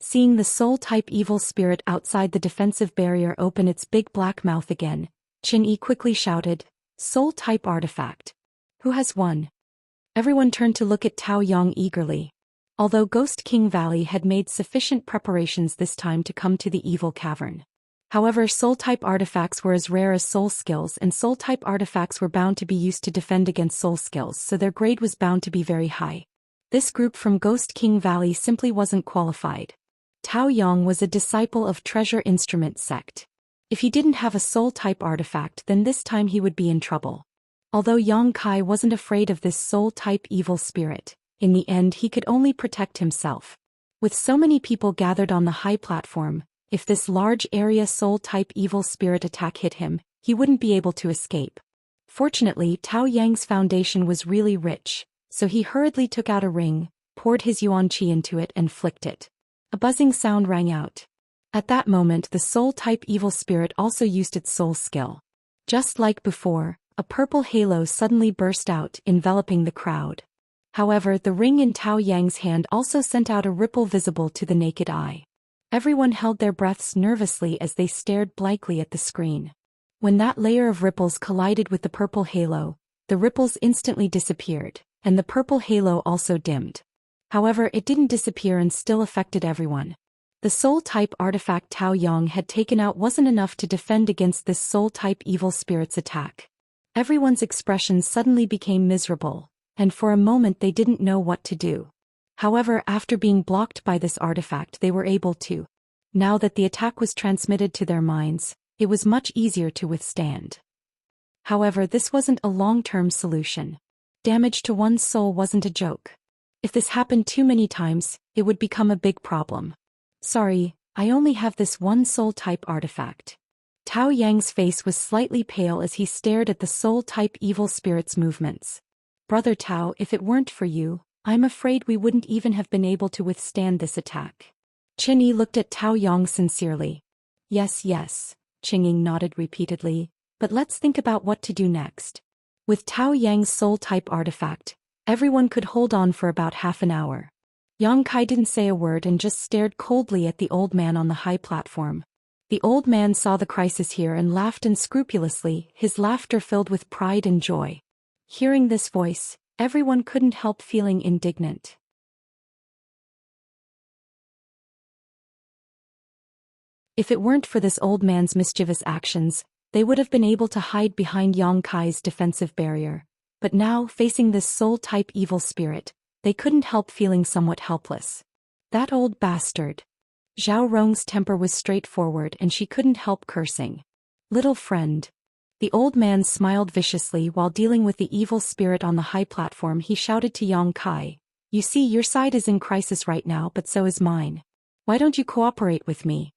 Seeing the soul-type evil spirit outside the defensive barrier open its big black mouth again, Qin Yi quickly shouted, "Soul-type artifact. Who has won?" Everyone turned to look at Tao Yang eagerly. Although Ghost King Valley had made sufficient preparations this time to come to the evil cavern. However, soul-type artifacts were as rare as soul skills, and soul-type artifacts were bound to be used to defend against soul skills, so their grade was bound to be very high. This group from Ghost King Valley simply wasn't qualified. Tao Yang was a disciple of Treasure Instrument sect. If he didn't have a soul-type artifact, then this time he would be in trouble. Although Yang Kai wasn't afraid of this soul-type evil spirit, in the end he could only protect himself. With so many people gathered on the high platform, if this large area soul-type evil spirit attack hit him, he wouldn't be able to escape. Fortunately, Tao Yang's foundation was really rich, so he hurriedly took out a ring, poured his yuan qi into it and flicked it. A buzzing sound rang out. At that moment, the soul-type evil spirit also used its soul skill. Just like before, a purple halo suddenly burst out, enveloping the crowd. However, the ring in Tao Yang's hand also sent out a ripple visible to the naked eye. Everyone held their breaths nervously as they stared blankly at the screen. When that layer of ripples collided with the purple halo, the ripples instantly disappeared, and the purple halo also dimmed. However, it didn't disappear and still affected everyone. The soul-type artifact Tao Yang had taken out wasn't enough to defend against this soul-type evil spirit's attack. Everyone's expressions suddenly became miserable, and for a moment they didn't know what to do. However, after being blocked by this artifact, they were able to. Now that the attack was transmitted to their minds, it was much easier to withstand. However, this wasn't a long-term solution. Damage to one's soul wasn't a joke. If this happened too many times, it would become a big problem. Sorry, I only have this one soul-type artifact. Tao Yang's face was slightly pale as he stared at the soul-type evil spirit's movements. Brother Tao, if it weren't for you, I'm afraid we wouldn't even have been able to withstand this attack. Qingyi looked at Tao Yang sincerely. Yes, yes, Qingying nodded repeatedly, but let's think about what to do next. With Tao Yang's soul-type artifact, everyone could hold on for about half an hour. Yang Kai didn't say a word and just stared coldly at the old man on the high platform. The old man saw the crisis here and laughed unscrupulously, his laughter filled with pride and joy. Hearing this voice, everyone couldn't help feeling indignant. If it weren't for this old man's mischievous actions, they would have been able to hide behind Yang Kai's defensive barrier. But now, facing this soul-type evil spirit, they couldn't help feeling somewhat helpless. That old bastard. Zhao Rong's temper was straightforward and she couldn't help cursing. Little friend. The old man smiled viciously while dealing with the evil spirit on the high platform. He shouted to Yang Kai, "You see, your side is in crisis right now, but so is mine. Why don't you cooperate with me?"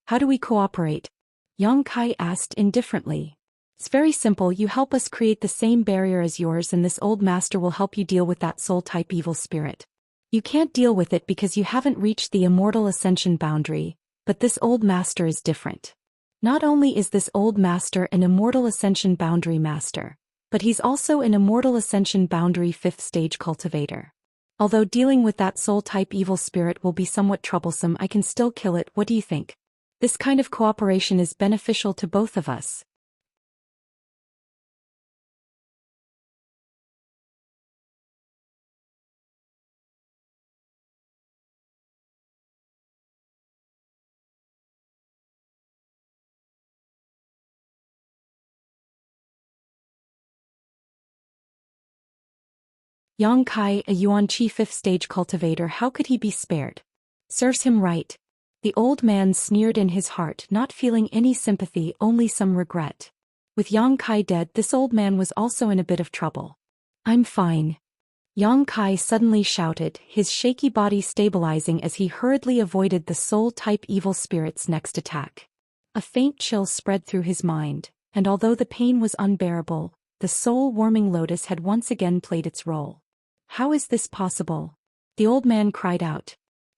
How do we cooperate? Yang Kai asked indifferently. It's very simple, you help us create the same barrier as yours and this old master will help you deal with that soul-type evil spirit. You can't deal with it because you haven't reached the immortal ascension boundary, but this old master is different. Not only is this old master an immortal ascension boundary master, but he's also an immortal ascension boundary 5th stage cultivator. Although dealing with that soul-type evil spirit will be somewhat troublesome, I can still kill it. What do you think? This kind of cooperation is beneficial to both of us. Yang Kai, a Yuan-Chi 5th stage cultivator, how could he be spared? Serves him right. The old man sneered in his heart, not feeling any sympathy, only some regret. With Yang Kai dead, this old man was also in a bit of trouble. I'm fine. Yang Kai suddenly shouted, his shaky body stabilizing as he hurriedly avoided the soul-type evil spirit's next attack. A faint chill spread through his mind, and although the pain was unbearable, the soul-warming lotus had once again played its role. How is this possible? The old man cried out.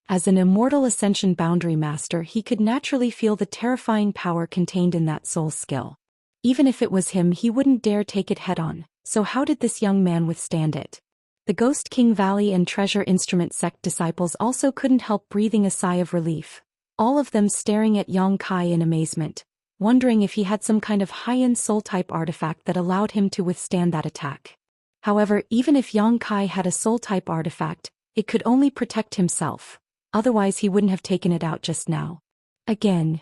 As an immortal ascension boundary master, he could naturally feel the terrifying power contained in that soul skill. Even if it was him, he wouldn't dare take it head-on, so how did this young man withstand it? The Ghost King Valley and Treasure Instrument sect disciples also couldn't help breathing a sigh of relief, all of them staring at Yang Kai in amazement, wondering if he had some kind of high-end soul-type artifact that allowed him to withstand that attack. However, even if Yang Kai had a soul-type artifact, it could only protect himself, otherwise he wouldn't have taken it out just now. Again.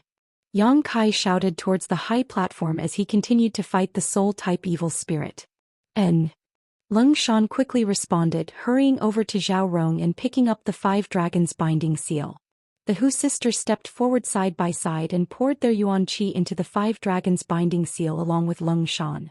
Yang Kai shouted towards the high platform as he continued to fight the soul-type evil spirit. Lung Shan quickly responded, hurrying over to Zhao Rong and picking up the 5 dragons binding seal. The Hu sisters stepped forward side by side and poured their yuan qi into the 5 dragons binding seal along with Lung Shan.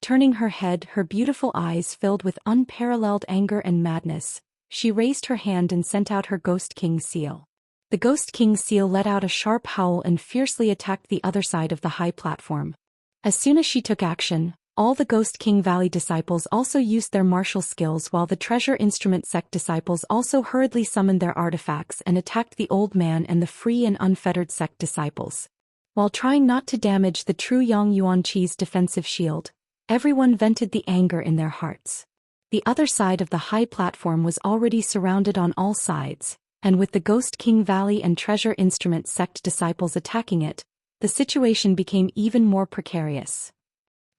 Turning her head, her beautiful eyes filled with unparalleled anger and madness, she raised her hand and sent out her Ghost King seal. The Ghost King seal let out a sharp howl and fiercely attacked the other side of the high platform. As soon as she took action, all the Ghost King Valley disciples also used their martial skills, while the Treasure Instrument sect disciples also hurriedly summoned their artifacts and attacked the old man and the free and unfettered sect disciples. While trying not to damage the true Yang Yuan-Chi's defensive shield, everyone vented the anger in their hearts. The other side of the high platform was already surrounded on all sides, and with the Ghost King Valley and Treasure Instrument sect disciples attacking it, the situation became even more precarious.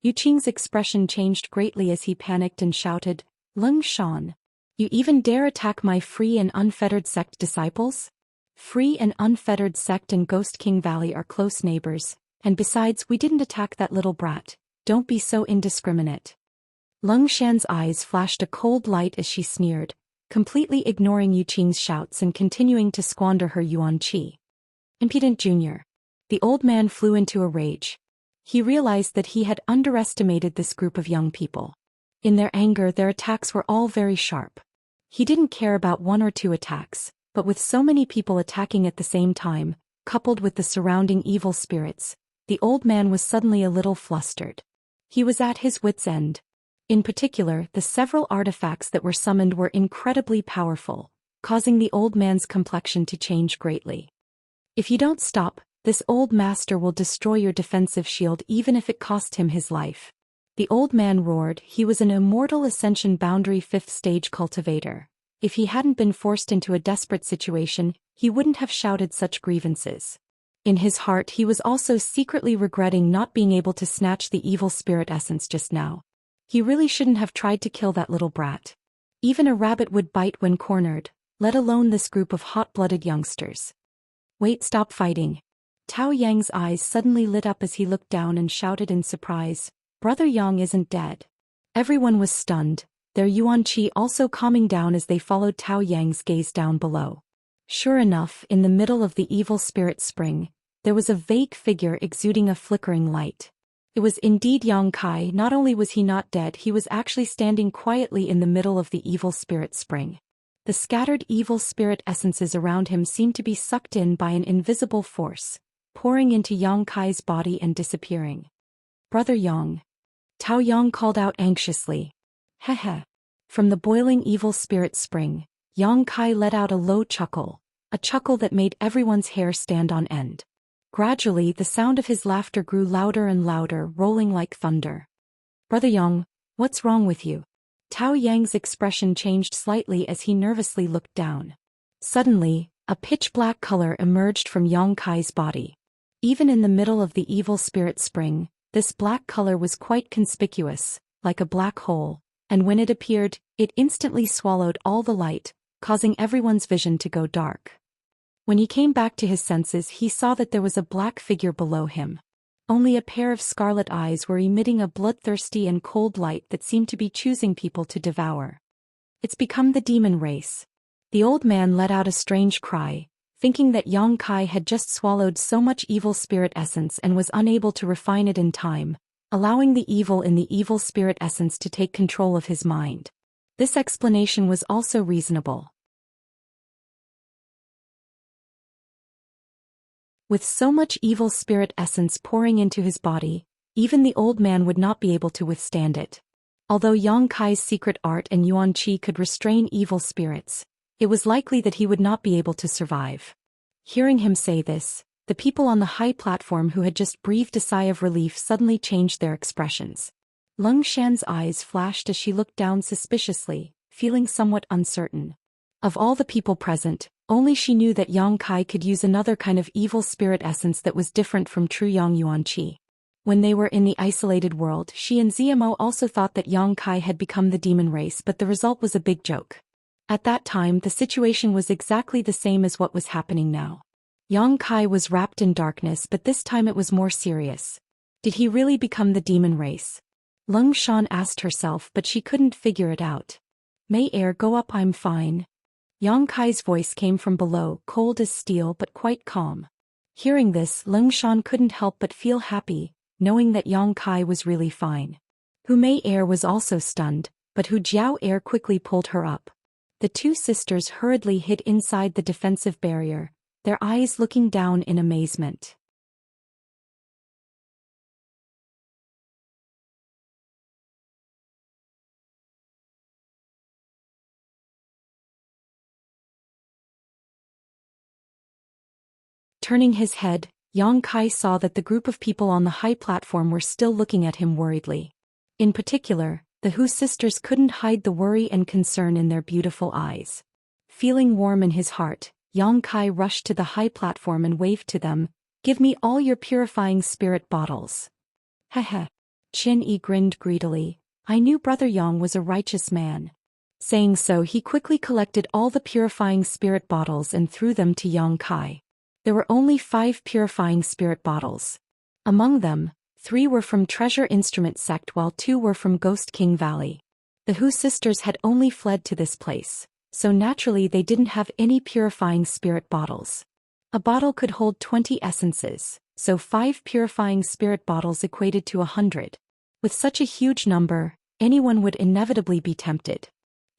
Yu Qing's expression changed greatly as he panicked and shouted, "Lung Shan! You even dare attack my free and unfettered sect disciples? Free and unfettered sect and Ghost King Valley are close neighbors, and besides, we didn't attack that little brat. Don't be so indiscriminate." Lung Shan's eyes flashed a cold light as she sneered, completely ignoring Yu Qing's shouts and continuing to squander her yuan qi. Impudent Junior. The old man flew into a rage. He realized that he had underestimated this group of young people. In their anger, their attacks were all very sharp. He didn't care about 1 or 2 attacks, but with so many people attacking at the same time, coupled with the surrounding evil spirits, the old man was suddenly a little flustered. He was at his wits' end. In particular, the several artifacts that were summoned were incredibly powerful, causing the old man's complexion to change greatly. If you don't stop, this old master will destroy your defensive shield even if it cost him his life. The old man roared. He was an immortal ascension boundary 5th stage cultivator. If he hadn't been forced into a desperate situation, he wouldn't have shouted such grievances. In his heart he was also secretly regretting not being able to snatch the evil spirit essence just now. He really shouldn't have tried to kill that little brat. Even a rabbit would bite when cornered, let alone this group of hot-blooded youngsters. Wait, stop fighting. Tao Yang's eyes suddenly lit up as he looked down and shouted in surprise, "Brother Yang isn't dead." Everyone was stunned, their yuan qi also calming down as they followed Tao Yang's gaze down below. Sure enough, in the middle of the evil spirit spring, there was a vague figure exuding a flickering light. It was indeed Yang Kai. Not only was he not dead, he was actually standing quietly in the middle of the evil spirit spring. The scattered evil spirit essences around him seemed to be sucked in by an invisible force, pouring into Yang Kai's body and disappearing. "Brother Yang." Tao Yang called out anxiously. "Heh." From the boiling evil spirit spring, Yang Kai let out a low chuckle, a chuckle that made everyone's hair stand on end. Gradually the sound of his laughter grew louder and louder, rolling like thunder. "Brother Yang, what's wrong with you?" Tao Yang's expression changed slightly as he nervously looked down. Suddenly, a pitch-black color emerged from Yang Kai's body. Even in the middle of the evil spirit spring, this black color was quite conspicuous, like a black hole, and when it appeared, it instantly swallowed all the light, causing everyone's vision to go dark. When he came back to his senses, he saw that there was a black figure below him. Only a pair of scarlet eyes were emitting a bloodthirsty and cold light that seemed to be choosing people to devour. "It's become the demon race." The old man let out a strange cry, thinking that Yang Kai had just swallowed so much evil spirit essence and was unable to refine it in time, allowing the evil in the evil spirit essence to take control of his mind. This explanation was also reasonable. With so much evil spirit essence pouring into his body, even the old man would not be able to withstand it. Although Yang Kai's secret art and yuan qi could restrain evil spirits, it was likely that he would not be able to survive. Hearing him say this, the people on the high platform who had just breathed a sigh of relief suddenly changed their expressions. Lung Shan's eyes flashed as she looked down suspiciously, feeling somewhat uncertain. Of all the people present, only she knew that Yang Kai could use another kind of evil spirit essence that was different from true Yang Yuan Qi. When they were in the isolated world, she and Ziamo also thought that Yang Kai had become the demon race, but the result was a big joke. At that time, the situation was exactly the same as what was happening now. Yang Kai was wrapped in darkness, but this time it was more serious. Did he really become the demon race? Lung Shan asked herself, but she couldn't figure it out. "May air go up, I'm fine." Yang Kai's voice came from below, cold as steel but quite calm. Hearing this, Lung Shan couldn't help but feel happy, knowing that Yang Kai was really fine. Hu Mei Air was also stunned, but Hu Jiao Air quickly pulled her up. The two sisters hurriedly hid inside the defensive barrier, their eyes looking down in amazement. Turning his head, Yang Kai saw that the group of people on the high platform were still looking at him worriedly. In particular, the Hu sisters couldn't hide the worry and concern in their beautiful eyes. Feeling warm in his heart, Yang Kai rushed to the high platform and waved to them, "Give me all your purifying spirit bottles." Heh. Qin Yi grinned greedily. "I knew Brother Yang was a righteous man." Saying so, he quickly collected all the purifying spirit bottles and threw them to Yang Kai. There were only 5 purifying spirit bottles. Among them, 3 were from Treasure Instrument Sect while 2 were from Ghost King Valley. The Hu sisters had only fled to this place, so naturally they didn't have any purifying spirit bottles. A bottle could hold 20 essences, so 5 purifying spirit bottles equated to 100. With such a huge number, anyone would inevitably be tempted.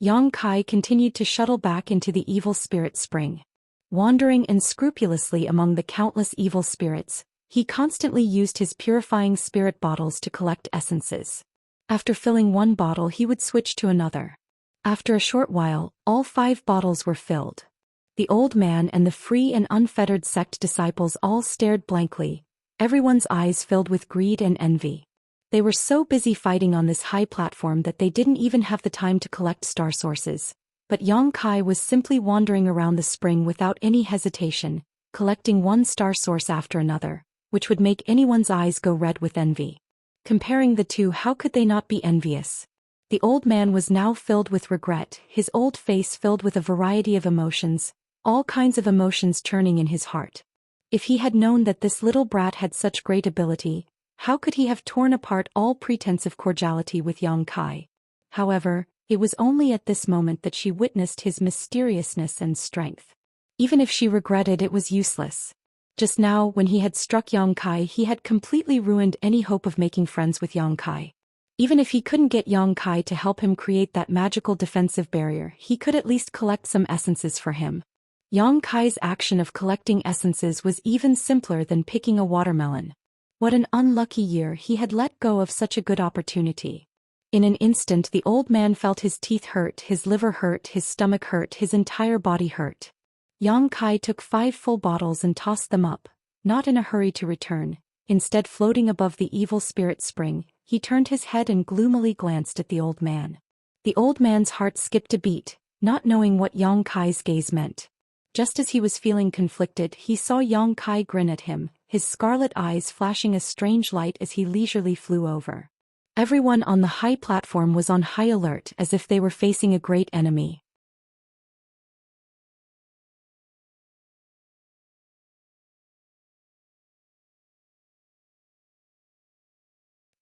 Yang Kai continued to shuttle back into the evil spirit spring. Wandering unscrupulously among the countless evil spirits, he constantly used his purifying spirit bottles to collect essences. After filling one bottle, he would switch to another. After a short while, all 5 bottles were filled. The old man and the free and unfettered sect disciples all stared blankly, everyone's eyes filled with greed and envy. They were so busy fighting on this high platform that they didn't even have the time to collect star sources. But Yang Kai was simply wandering around the spring without any hesitation, collecting one star source after another, which would make anyone's eyes go red with envy. Comparing the two, how could they not be envious? The old man was now filled with regret, his old face filled with a variety of emotions, all kinds of emotions churning in his heart. If he had known that this little brat had such great ability, how could he have torn apart all pretense of cordiality with Yang Kai? However, it was only at this moment that she witnessed his mysteriousness and strength. Even if she regretted, it was useless. Just now, when he had struck Yang Kai, he had completely ruined any hope of making friends with Yang Kai. Even if he couldn't get Yang Kai to help him create that magical defensive barrier, he could at least collect some essences for him. Yang Kai's action of collecting essences was even simpler than picking a watermelon. What an unlucky year, he had let go of such a good opportunity. In an instant, the old man felt his teeth hurt, his liver hurt, his stomach hurt, his entire body hurt. Yang Kai took 5 full bottles and tossed them up, not in a hurry to return. Instead, floating above the evil spirit spring, he turned his head and gloomily glanced at the old man. The old man's heart skipped a beat, not knowing what Yang Kai's gaze meant. Just as he was feeling conflicted, he saw Yang Kai grin at him, his scarlet eyes flashing a strange light as he leisurely flew over. Everyone on the high platform was on high alert, as if they were facing a great enemy.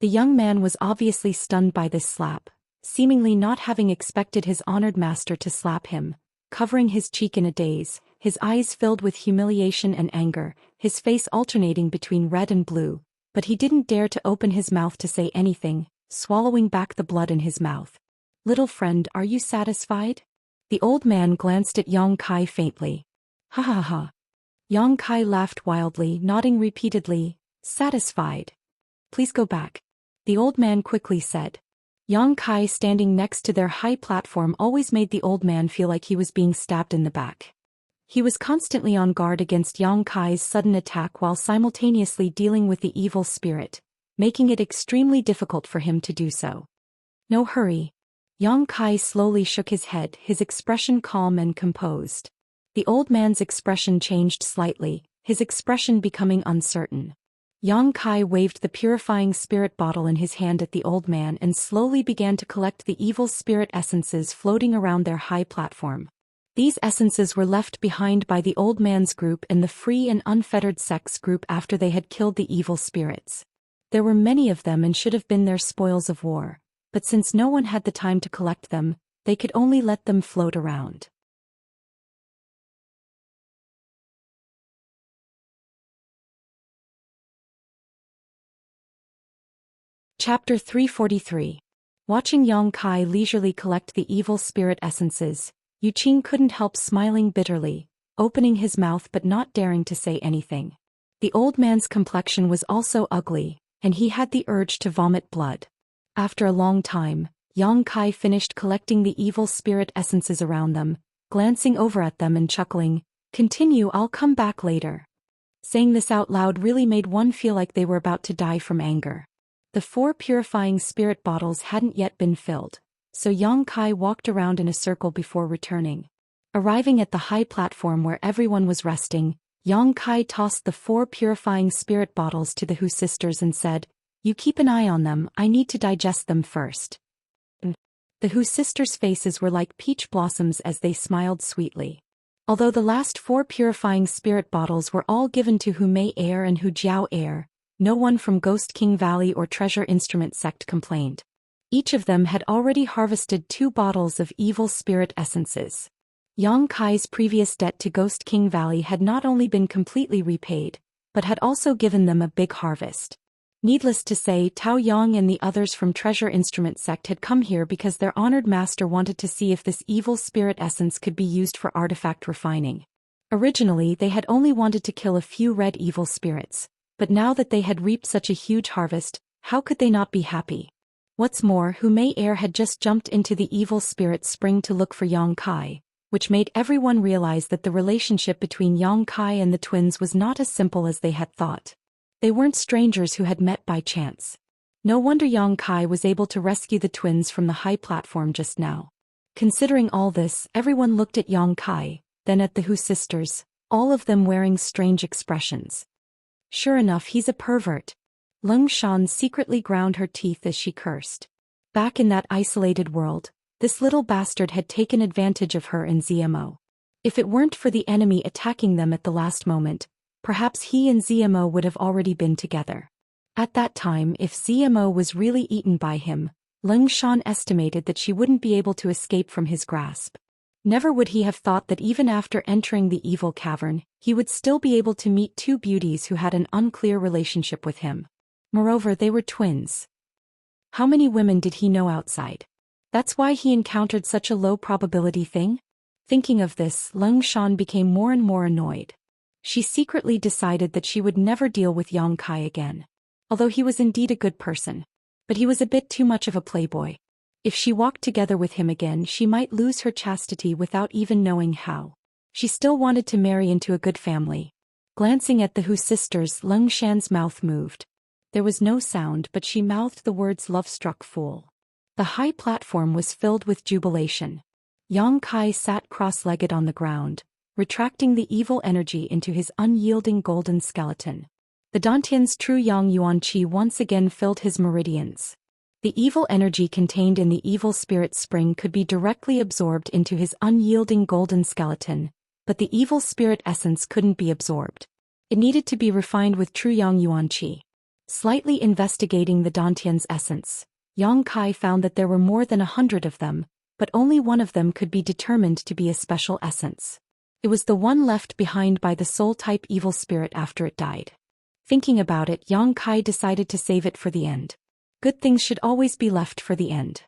The young man was obviously stunned by this slap, seemingly not having expected his honored master to slap him, covering his cheek in a daze, his eyes filled with humiliation and anger, his face alternating between red and blue, but he didn't dare to open his mouth to say anything, swallowing back the blood in his mouth. "Little friend, are you satisfied?" The old man glanced at Yang Kai faintly. "Ha ha ha." Yang Kai laughed wildly, nodding repeatedly. "Satisfied? Please go back," the old man quickly said. Yang Kai standing next to their high platform always made the old man feel like he was being stabbed in the back. He was constantly on guard against Yang Kai's sudden attack while simultaneously dealing with the evil spirit, making it extremely difficult for him to do so. "No hurry." Yang Kai slowly shook his head, his expression calm and composed. The old man's expression changed slightly, his expression becoming uncertain. Yang Kai waved the purifying spirit bottle in his hand at the old man and slowly began to collect the evil spirit essences floating around their high platform. These essences were left behind by the old man's group and the free and unfettered sect's group after they had killed the evil spirits. There were many of them and should have been their spoils of war, but since no one had the time to collect them, they could only let them float around. Chapter 343. Watching Yang Kai leisurely collect the evil spirit essences, Yu Qing couldn't help smiling bitterly, opening his mouth but not daring to say anything. The old man's complexion was also ugly, and he had the urge to vomit blood. After a long time, Yang Kai finished collecting the evil spirit essences around them, glancing over at them and chuckling, "Continue, I'll come back later." Saying this out loud really made one feel like they were about to die from anger. The 4 purifying spirit bottles hadn't yet been filled, so Yang Kai walked around in a circle before returning. Arriving at the high platform where everyone was resting, Yang Kai tossed the 4 purifying spirit bottles to the Hu sisters and said, "You keep an eye on them, I need to digest them first." The Hu sisters' faces were like peach blossoms as they smiled sweetly. Although the last 4 purifying spirit bottles were all given to Hu Mei Heir and Hu Jiao Heir, no one from Ghost King Valley or Treasure Instrument sect complained. Each of them had already harvested 2 bottles of evil spirit essences. Yang Kai's previous debt to Ghost King Valley had not only been completely repaid, but had also given them a big harvest. Needless to say, Tao Yang and the others from Treasure Instrument sect had come here because their honored master wanted to see if this evil spirit essence could be used for artifact refining. Originally, they had only wanted to kill a few red evil spirits, but now that they had reaped such a huge harvest, how could they not be happy? What's more, Hu Mei Air had just jumped into the evil spirit spring to look for Yang Kai, which made everyone realize that the relationship between Yang Kai and the twins was not as simple as they had thought. They weren't strangers who had met by chance. No wonder Yang Kai was able to rescue the twins from the high platform just now. Considering all this, everyone looked at Yang Kai, then at the Hu sisters, all of them wearing strange expressions. Sure enough, he's a pervert. Lung Shan secretly ground her teeth as she cursed. Back in that isolated world, this little bastard had taken advantage of her and ZMO. If it weren't for the enemy attacking them at the last moment, perhaps he and ZMO would have already been together. At that time, if ZMO was really eaten by him, Lung Shan estimated that she wouldn't be able to escape from his grasp. Never would he have thought that even after entering the evil cavern, he would still be able to meet two beauties who had an unclear relationship with him. Moreover, they were twins. How many women did he know outside? That's why he encountered such a low probability thing? Thinking of this, Lung Shan became more and more annoyed. She secretly decided that she would never deal with Yang Kai again. Although he was indeed a good person. But he was a bit too much of a playboy. If she walked together with him again, she might lose her chastity without even knowing how. She still wanted to marry into a good family. Glancing at the Hu sisters, Lung Shan's mouth moved. There was no sound, but she mouthed the words "love-struck fool." The high platform was filled with jubilation. Yang Kai sat cross-legged on the ground, retracting the evil energy into his unyielding golden skeleton. The Dantian's true Yang Yuan Qi once again filled his meridians. The evil energy contained in the evil spirit spring could be directly absorbed into his unyielding golden skeleton, but the evil spirit essence couldn't be absorbed. It needed to be refined with true Yang Yuan Qi. Slightly investigating the Dantian's essence, Yang Kai found that there were more than 100 of them, but only one of them could be determined to be a special essence. It was the one left behind by the soul-type evil spirit after it died. Thinking about it, Yang Kai decided to save it for the end. Good things should always be left for the end.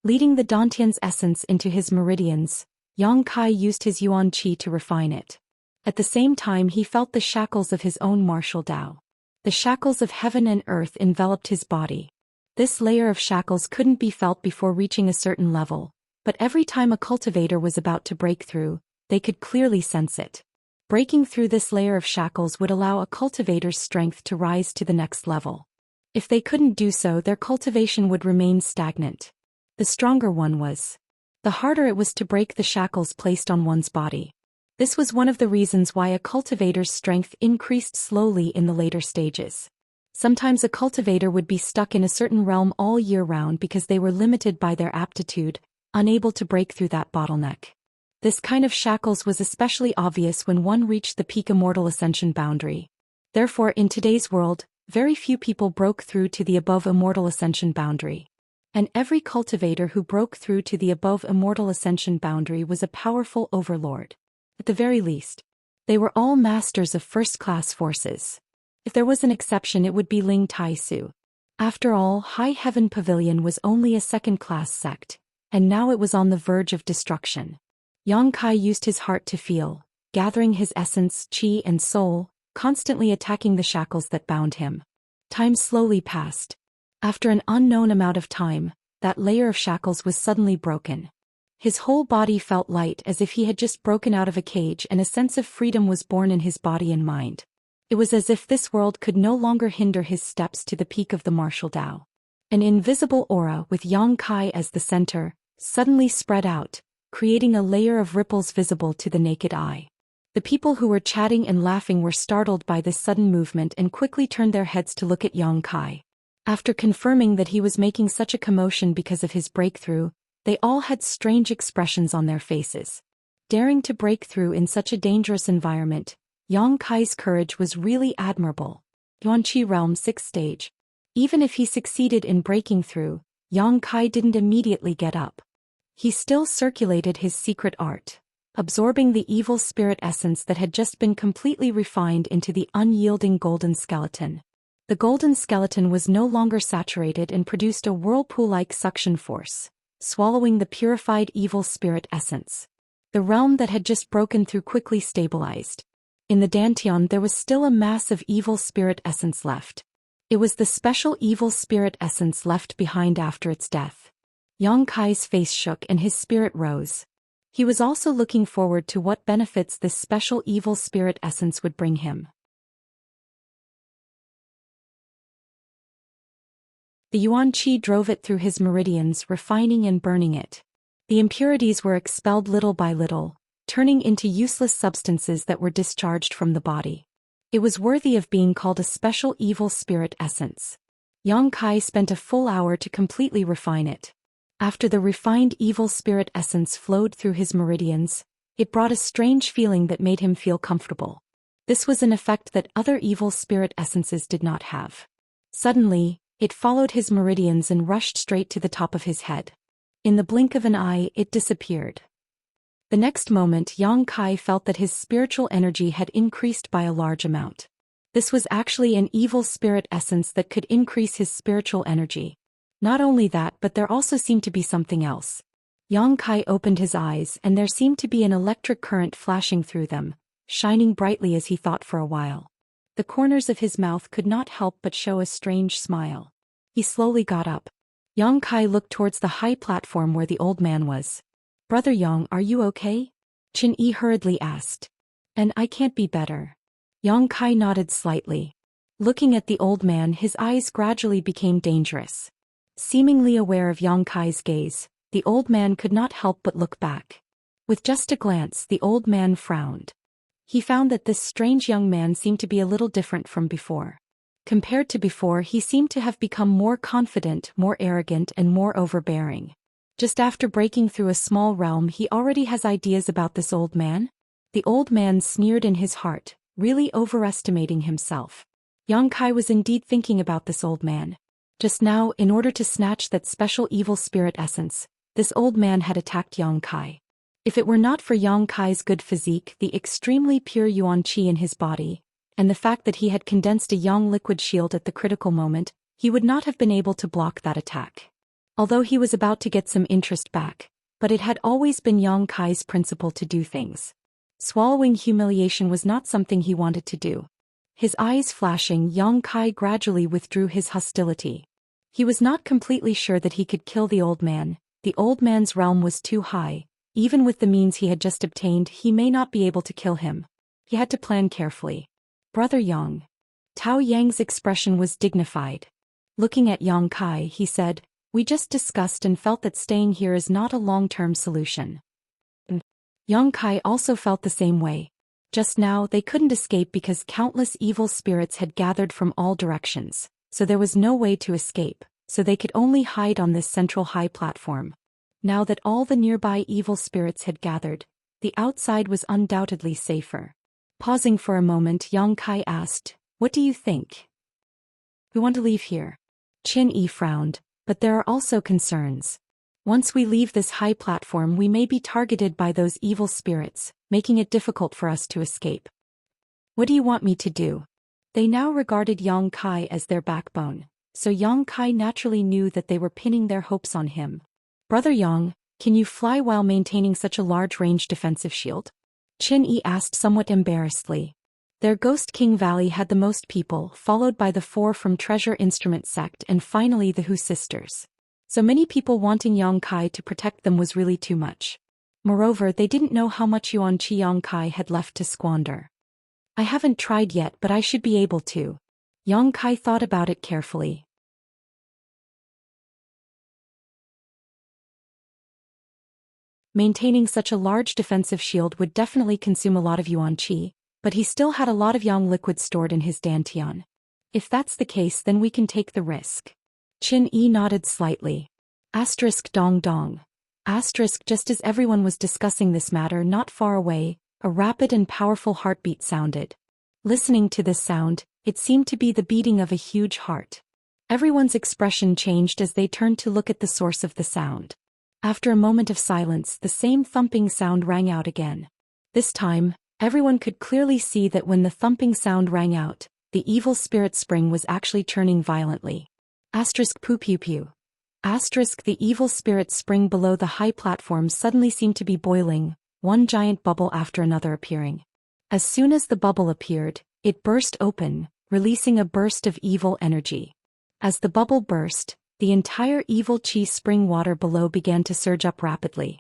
Leading the Dantian's essence into his meridians, Yang Kai used his Yuan Qi to refine it. At the same time, he felt the shackles of his own martial Tao. The shackles of heaven and earth enveloped his body. This layer of shackles couldn't be felt before reaching a certain level, but every time a cultivator was about to break through, they could clearly sense it. Breaking through this layer of shackles would allow a cultivator's strength to rise to the next level. If they couldn't do so, their cultivation would remain stagnant. The stronger one was, the harder it was to break the shackles placed on one's body. This was one of the reasons why a cultivator's strength increased slowly in the later stages. Sometimes a cultivator would be stuck in a certain realm all year round because they were limited by their aptitude, unable to break through that bottleneck. This kind of shackles was especially obvious when one reached the peak Immortal Ascension boundary. Therefore, in today's world, very few people broke through to the above Immortal Ascension boundary. And every cultivator who broke through to the above Immortal Ascension boundary was a powerful overlord. At the very least, they were all masters of first-class forces. If there was an exception, it would be Ling Tai Su. After all, High Heaven Pavilion was only a second-class sect, and now it was on the verge of destruction. Yang Kai used his heart to feel, gathering his essence, qi and soul, constantly attacking the shackles that bound him. Time slowly passed. After an unknown amount of time, that layer of shackles was suddenly broken. His whole body felt light as if he had just broken out of a cage, and a sense of freedom was born in his body and mind. It was as if this world could no longer hinder his steps to the peak of the martial Tao. An invisible aura, with Yang Kai as the center, suddenly spread out, creating a layer of ripples visible to the naked eye. The people who were chatting and laughing were startled by this sudden movement and quickly turned their heads to look at Yang Kai. After confirming that he was making such a commotion because of his breakthrough, they all had strange expressions on their faces. Daring to break through in such a dangerous environment, Yang Kai's courage was really admirable. Yuan Qi Realm 6th Stage. Even if he succeeded in breaking through, Yang Kai didn't immediately get up. He still circulated his secret art. absorbing the evil spirit essence that had just been completely refined into the unyielding golden skeleton. The golden skeleton was no longer saturated and produced a whirlpool-like suction force, swallowing the purified evil spirit essence. The realm that had just broken through quickly stabilized. In the Dantian there was still a mass of evil spirit essence left. It was the special evil spirit essence left behind after its death. Yang Kai's face shook and his spirit rose. He was also looking forward to what benefits this special evil spirit essence would bring him. The Yuan Qi drove it through his meridians, refining and burning it. The impurities were expelled little by little, turning into useless substances that were discharged from the body. It was worthy of being called a special evil spirit essence. Yang Kai spent a full hour to completely refine it. After the refined evil spirit essence flowed through his meridians, it brought a strange feeling that made him feel comfortable. This was an effect that other evil spirit essences did not have. Suddenly, it followed his meridians and rushed straight to the top of his head. In the blink of an eye, it disappeared. The next moment, Yang Kai felt that his spiritual energy had increased by a large amount. This was actually an evil spirit essence that could increase his spiritual energy. Not only that, but there also seemed to be something else. Yang Kai opened his eyes and there seemed to be an electric current flashing through them, shining brightly as he thought for a while. The corners of his mouth could not help but show a strange smile. He slowly got up. Yang Kai looked towards the high platform where the old man was. "Brother Yang, are you okay?" Qin Yi hurriedly asked. "And I can't be better." Yang Kai nodded slightly. Looking at the old man, his eyes gradually became dangerous. Seemingly aware of Yang Kai's gaze, the old man could not help but look back. With just a glance, the old man frowned. He found that this strange young man seemed to be a little different from before. Compared to before, he seemed to have become more confident, more arrogant, and more overbearing. Just after breaking through a small realm, he already has ideas about this old man? The old man sneered in his heart, really overestimating himself. Yang Kai was indeed thinking about this old man. Just now, in order to snatch that special evil spirit essence, this old man had attacked Yang Kai. If it were not for Yang Kai's good physique, the extremely pure Yuan Qi in his body, and the fact that he had condensed a yang liquid shield at the critical moment, he would not have been able to block that attack. Although he was about to get some interest back, but it had always been Yang Kai's principle to do things. Swallowing humiliation was not something he wanted to do. His eyes flashing, Yang Kai gradually withdrew his hostility. He was not completely sure that he could kill the old man. The old man's realm was too high. Even with the means he had just obtained, he may not be able to kill him. He had to plan carefully. "Brother Yang." Tao Yang's expression was dignified. Looking at Yang Kai, he said, "We just discussed and felt that staying here is not a long-term solution." Yang Kai also felt the same way. Just now, they couldn't escape because countless evil spirits had gathered from all directions, so there was no way to escape, so they could only hide on this central high platform. Now that all the nearby evil spirits had gathered, the outside was undoubtedly safer. Pausing for a moment, Yang Kai asked, "What do you think?" "We want to leave here." Qin Yi frowned, "But there are also concerns. Once we leave this high platform, we may be targeted by those evil spirits, making it difficult for us to escape." "What do you want me to do?" They now regarded Yang Kai as their backbone, so Yang Kai naturally knew that they were pinning their hopes on him. "Brother Yang, can you fly while maintaining such a large range defensive shield?" Qin Yi asked somewhat embarrassedly. Their Ghost King Valley had the most people, followed by the 4 from Treasure Instrument Sect and finally the Hu sisters. So many people wanting Yang Kai to protect them was really too much. Moreover, they didn't know how much Yuan Qi Yang Kai had left to squander. "I haven't tried yet, but I should be able to." Yang Kai thought about it carefully. Maintaining such a large defensive shield would definitely consume a lot of Yuan Qi, but he still had a lot of yang liquid stored in his dantian. "If that's the case, then we can take the risk." Qin Yi nodded slightly. Dong dong. Just as everyone was discussing this matter not far away, a rapid and powerful heartbeat sounded. Listening to this sound, it seemed to be the beating of a huge heart. Everyone's expression changed as they turned to look at the source of the sound. After a moment of silence, the same thumping sound rang out again. This time, everyone could clearly see that when the thumping sound rang out, the evil spirit spring was actually churning violently. Poo pew pew. The evil spirit spring below the high platform suddenly seemed to be boiling, one giant bubble after another appearing. As soon as the bubble appeared, it burst open, releasing a burst of evil energy. As the bubble burst, the entire evil chi spring water below began to surge up rapidly.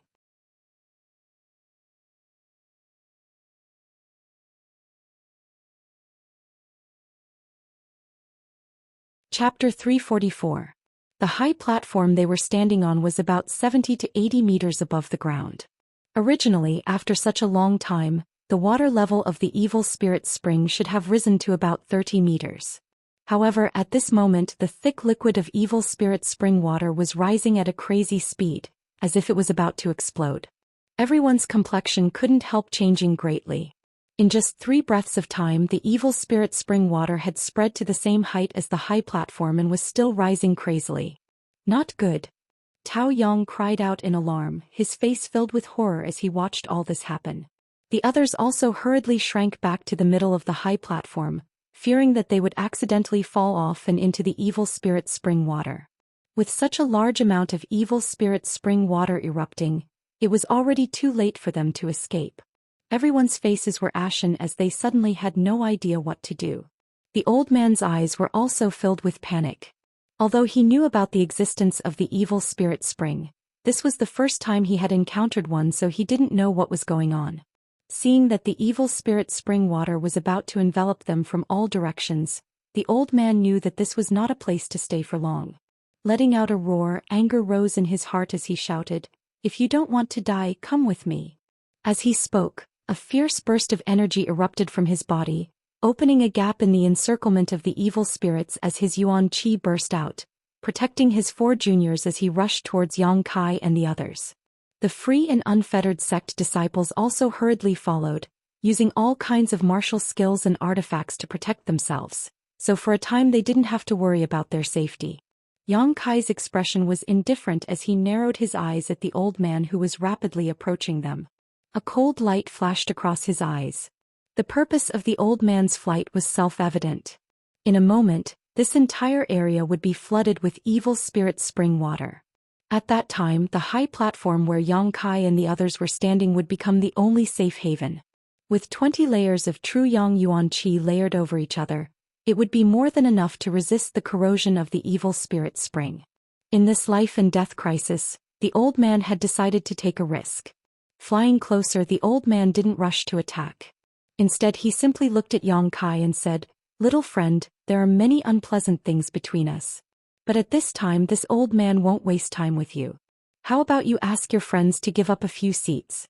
Chapter 344. The high platform they were standing on was about 70 to 80 meters above the ground. Originally, after such a long time, the water level of the evil spirit spring should have risen to about 30 meters. However, at this moment the thick liquid of evil spirit spring water was rising at a crazy speed, as if it was about to explode. Everyone's complexion couldn't help changing greatly. In just 3 breaths of time, the evil spirit spring water had spread to the same height as the high platform and was still rising crazily. Not good. Tao Yong cried out in alarm, his face filled with horror as he watched all this happen. The others also hurriedly shrank back to the middle of the high platform, fearing that they would accidentally fall off and into the evil spirit spring water. With such a large amount of evil spirit spring water erupting, it was already too late for them to escape. Everyone's faces were ashen as they suddenly had no idea what to do. The old man's eyes were also filled with panic. Although he knew about the existence of the evil spirit spring, this was the first time he had encountered one, so he didn't know what was going on. Seeing that the evil spirit spring water was about to envelop them from all directions, the old man knew that this was not a place to stay for long. Letting out a roar, anger rose in his heart as he shouted, "If you don't want to die, come with me." As he spoke, a fierce burst of energy erupted from his body, opening a gap in the encirclement of the evil spirits as his yuan qi burst out, protecting his 4 juniors as he rushed towards Yang Kai and the others. The free and unfettered sect disciples also hurriedly followed, using all kinds of martial skills and artifacts to protect themselves, so for a time they didn't have to worry about their safety. Yang Kai's expression was indifferent as he narrowed his eyes at the old man who was rapidly approaching them. A cold light flashed across his eyes. The purpose of the old man's flight was self-evident. In a moment, this entire area would be flooded with evil spirit spring water. At that time, the high platform where Yang Kai and the others were standing would become the only safe haven. With 20 layers of true Yang Yuan Qi layered over each other, it would be more than enough to resist the corrosion of the evil spirit spring. In this life and death crisis, the old man had decided to take a risk. Flying closer, the old man didn't rush to attack. Instead, he simply looked at Yang Kai and said, "Little friend, there are many unpleasant things between us. But at this time this old man won't waste time with you. How about you ask your friends to give up a few seats?"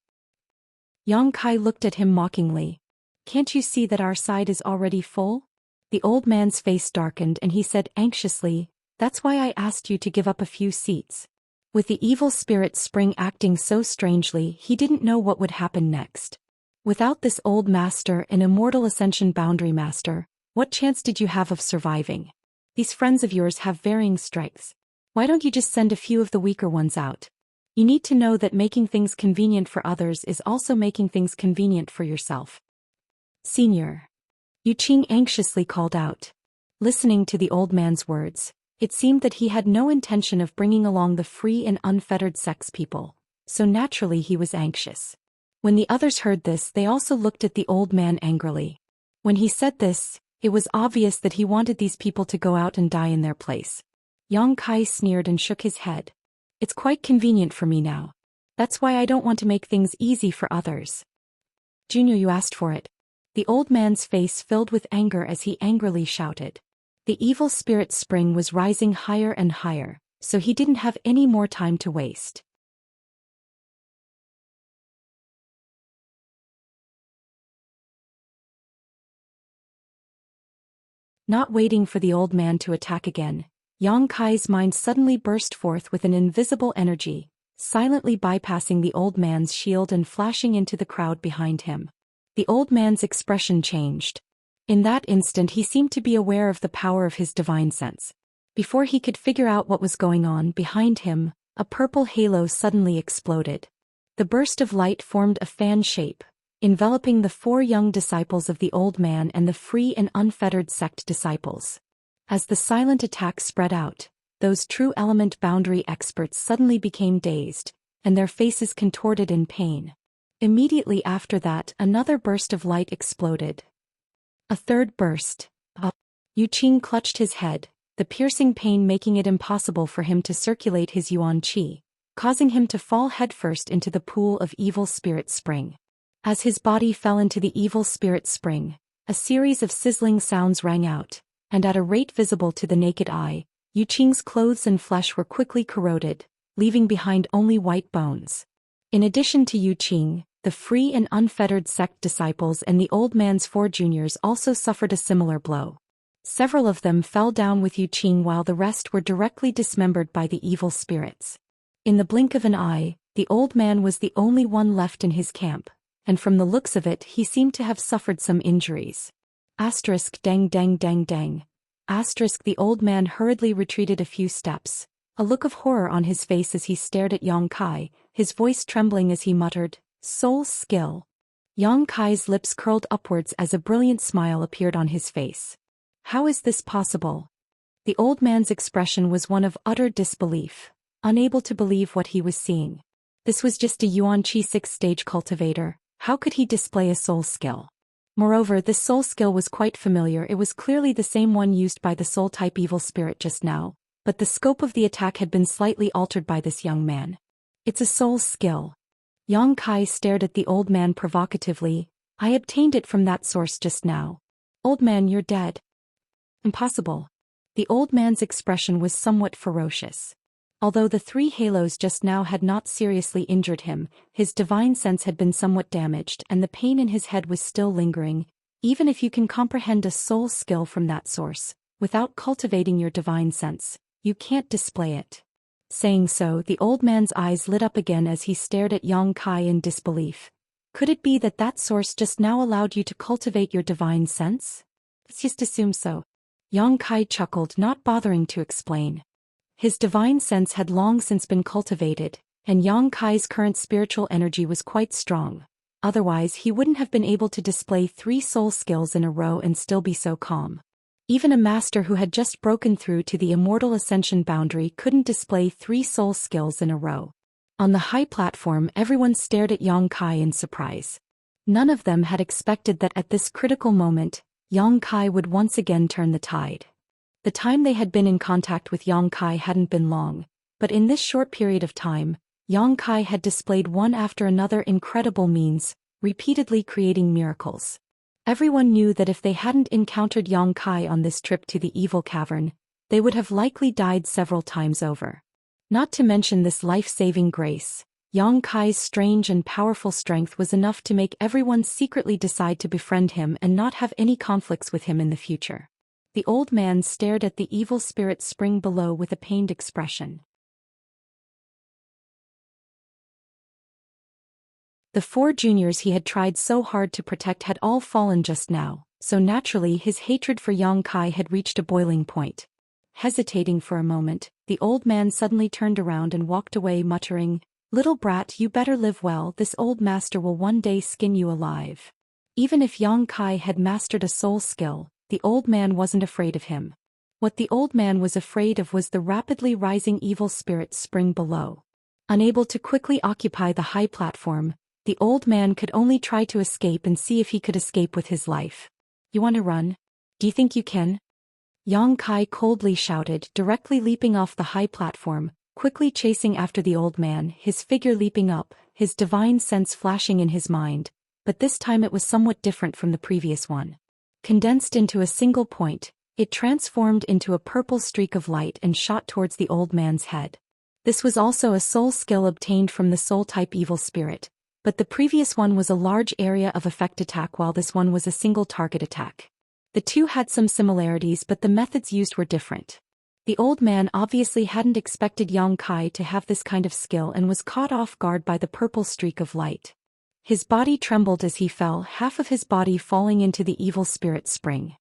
Yang Kai looked at him mockingly. "Can't you see that our side is already full?" The old man's face darkened and he said anxiously, "That's why I asked you to give up a few seats." With the evil spirit spring acting so strangely, he didn't know what would happen next. Without this old master, an immortal ascension boundary master, what chance did you have of surviving? These friends of yours have varying strengths. Why don't you just send a few of the weaker ones out? You need to know that making things convenient for others is also making things convenient for yourself. Senior. Yu Qing anxiously called out. Listening to the old man's words, it seemed that he had no intention of bringing along the free and unfettered sex people, so naturally he was anxious. When the others heard this, they also looked at the old man angrily. When he said this, it was obvious that he wanted these people to go out and die in their place. Yang Kai sneered and shook his head. "It's quite convenient for me now. That's why I don't want to make things easy for others." "Junior, you asked for it." The old man's face filled with anger as he angrily shouted. The evil spirit spring was rising higher and higher, so he didn't have any more time to waste. Not waiting for the old man to attack again, Yang Kai's mind suddenly burst forth with an invisible energy, silently bypassing the old man's shield and flashing into the crowd behind him. The old man's expression changed. In that instant he seemed to be aware of the power of his divine sense. Before he could figure out what was going on, behind him, A purple halo suddenly exploded. The burst of light formed a fan shape, enveloping the 4 young disciples of the old man and the free and unfettered sect disciples. As the silent attack spread out, those true element boundary experts suddenly became dazed, and their faces contorted in pain. Immediately after that, another burst of light exploded. A third burst. Yu Qing clutched his head, the piercing pain making it impossible for him to circulate his yuan qi, causing him to fall headfirst into the pool of evil spirit spring. As his body fell into the evil spirit spring, a series of sizzling sounds rang out, and at a rate visible to the naked eye, Yu Qing's clothes and flesh were quickly corroded, leaving behind only white bones. In addition to Yu Qing, the free and unfettered sect disciples and the old man's 4 juniors also suffered a similar blow. Several of them fell down with Yu Qing while the rest were directly dismembered by the evil spirits. In the blink of an eye, the old man was the only one left in his camp, and from the looks of it he seemed to have suffered some injuries. Dang dang dang dang. The old man hurriedly retreated a few steps, a look of horror on his face as he stared at Yang Kai, his voice trembling as he muttered, "Soul skill." Yang Kai's lips curled upwards as a brilliant smile appeared on his face. How is this possible? The old man's expression was one of utter disbelief, unable to believe what he was seeing. This was just a Yuan Qi 6th-stage cultivator. How could he display a soul skill? Moreover, this soul skill was quite familiar. It was clearly the same one used by the soul-type evil spirit just now, but the scope of the attack had been slightly altered by this young man. It's a soul skill. Yang Kai stared at the old man provocatively. I obtained it from that source just now. Old man, you're dead. Impossible. The old man's expression was somewhat ferocious. Although the 3 halos just now had not seriously injured him, his divine sense had been somewhat damaged and the pain in his head was still lingering. Even if you can comprehend a soul skill from that source, without cultivating your divine sense, you can't display it. Saying so, the old man's eyes lit up again as he stared at Yang Kai in disbelief. Could it be that that source just now allowed you to cultivate your divine sense? Let's just assume so. Yang Kai chuckled, not bothering to explain. His divine sense had long since been cultivated, and Yang Kai's current spiritual energy was quite strong. Otherwise he wouldn't have been able to display 3 soul skills in a row and still be so calm. Even a master who had just broken through to the immortal ascension boundary couldn't display 3 soul skills in a row. On the high platform, everyone stared at Yang Kai in surprise. None of them had expected that at this critical moment, Yang Kai would once again turn the tide. The time they had been in contact with Yang Kai hadn't been long, but in this short period of time, Yang Kai had displayed one after another incredible means, repeatedly creating miracles. Everyone knew that if they hadn't encountered Yang Kai on this trip to the evil cavern, they would have likely died several times over. Not to mention this life-saving grace, Yang Kai's strange and powerful strength was enough to make everyone secretly decide to befriend him and not have any conflicts with him in the future. The old man stared at the evil spirit spring below with a pained expression. The 4 juniors he had tried so hard to protect had all fallen just now, so naturally his hatred for Yang Kai had reached a boiling point. Hesitating for a moment, the old man suddenly turned around and walked away muttering, "Little brat, you better live well, this old master will one day skin you alive." Even if Yang Kai had mastered a soul skill, the old man wasn't afraid of him. What the old man was afraid of was the rapidly rising evil spirit spring below. Unable to quickly occupy the high platform, the old man could only try to escape and see if he could escape with his life. "You want to run? Do you think you can?" Yang Kai coldly shouted, directly leaping off the high platform, quickly chasing after the old man, his figure leaping up, his divine sense flashing in his mind, but this time it was somewhat different from the previous one. Condensed into a single point, it transformed into a purple streak of light and shot towards the old man's head. This was also a soul skill obtained from the soul-type evil spirit, but the previous one was a large area of effect attack while this one was a single target attack. The two had some similarities but the methods used were different. The old man obviously hadn't expected Yang Kai to have this kind of skill and was caught off guard by the purple streak of light. His body trembled as he fell, half of his body falling into the evil spirit spring.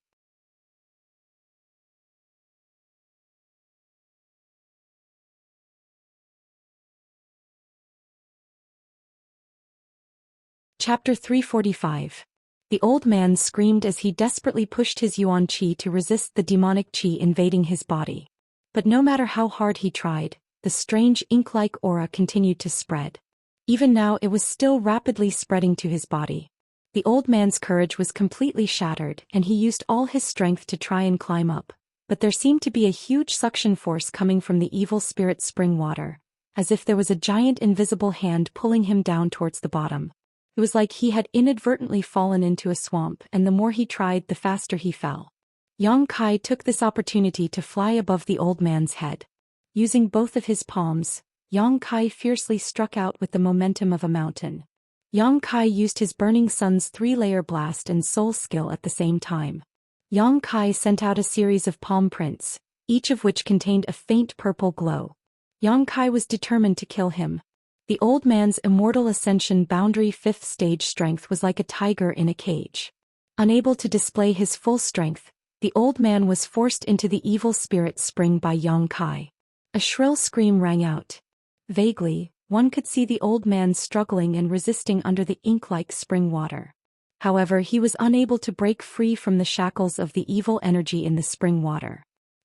Chapter 345. The old man screamed as he desperately pushed his yuan qi to resist the demonic qi invading his body. But no matter how hard he tried, the strange ink-like aura continued to spread. Even now it was still rapidly spreading to his body. The old man's courage was completely shattered and he used all his strength to try and climb up, but there seemed to be a huge suction force coming from the evil spirit spring water, as if there was a giant invisible hand pulling him down towards the bottom. It was like he had inadvertently fallen into a swamp, and the more he tried, the faster he fell. Yang Kai took this opportunity to fly above the old man's head. Using both of his palms, Yang Kai fiercely struck out with the momentum of a mountain. Yang Kai used his Burning Sun's 3-layer blast and soul skill at the same time. Yang Kai sent out a series of palm prints, each of which contained a faint purple glow. Yang Kai was determined to kill him. The old man's Immortal Ascension boundary 5th stage strength was like a tiger in a cage. Unable to display his full strength, the old man was forced into the evil spirit spring by Yang Kai. A shrill scream rang out. Vaguely, one could see the old man struggling and resisting under the ink-like spring water. However, he was unable to break free from the shackles of the evil energy in the spring water.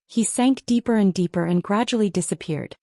He sank deeper and deeper and gradually disappeared.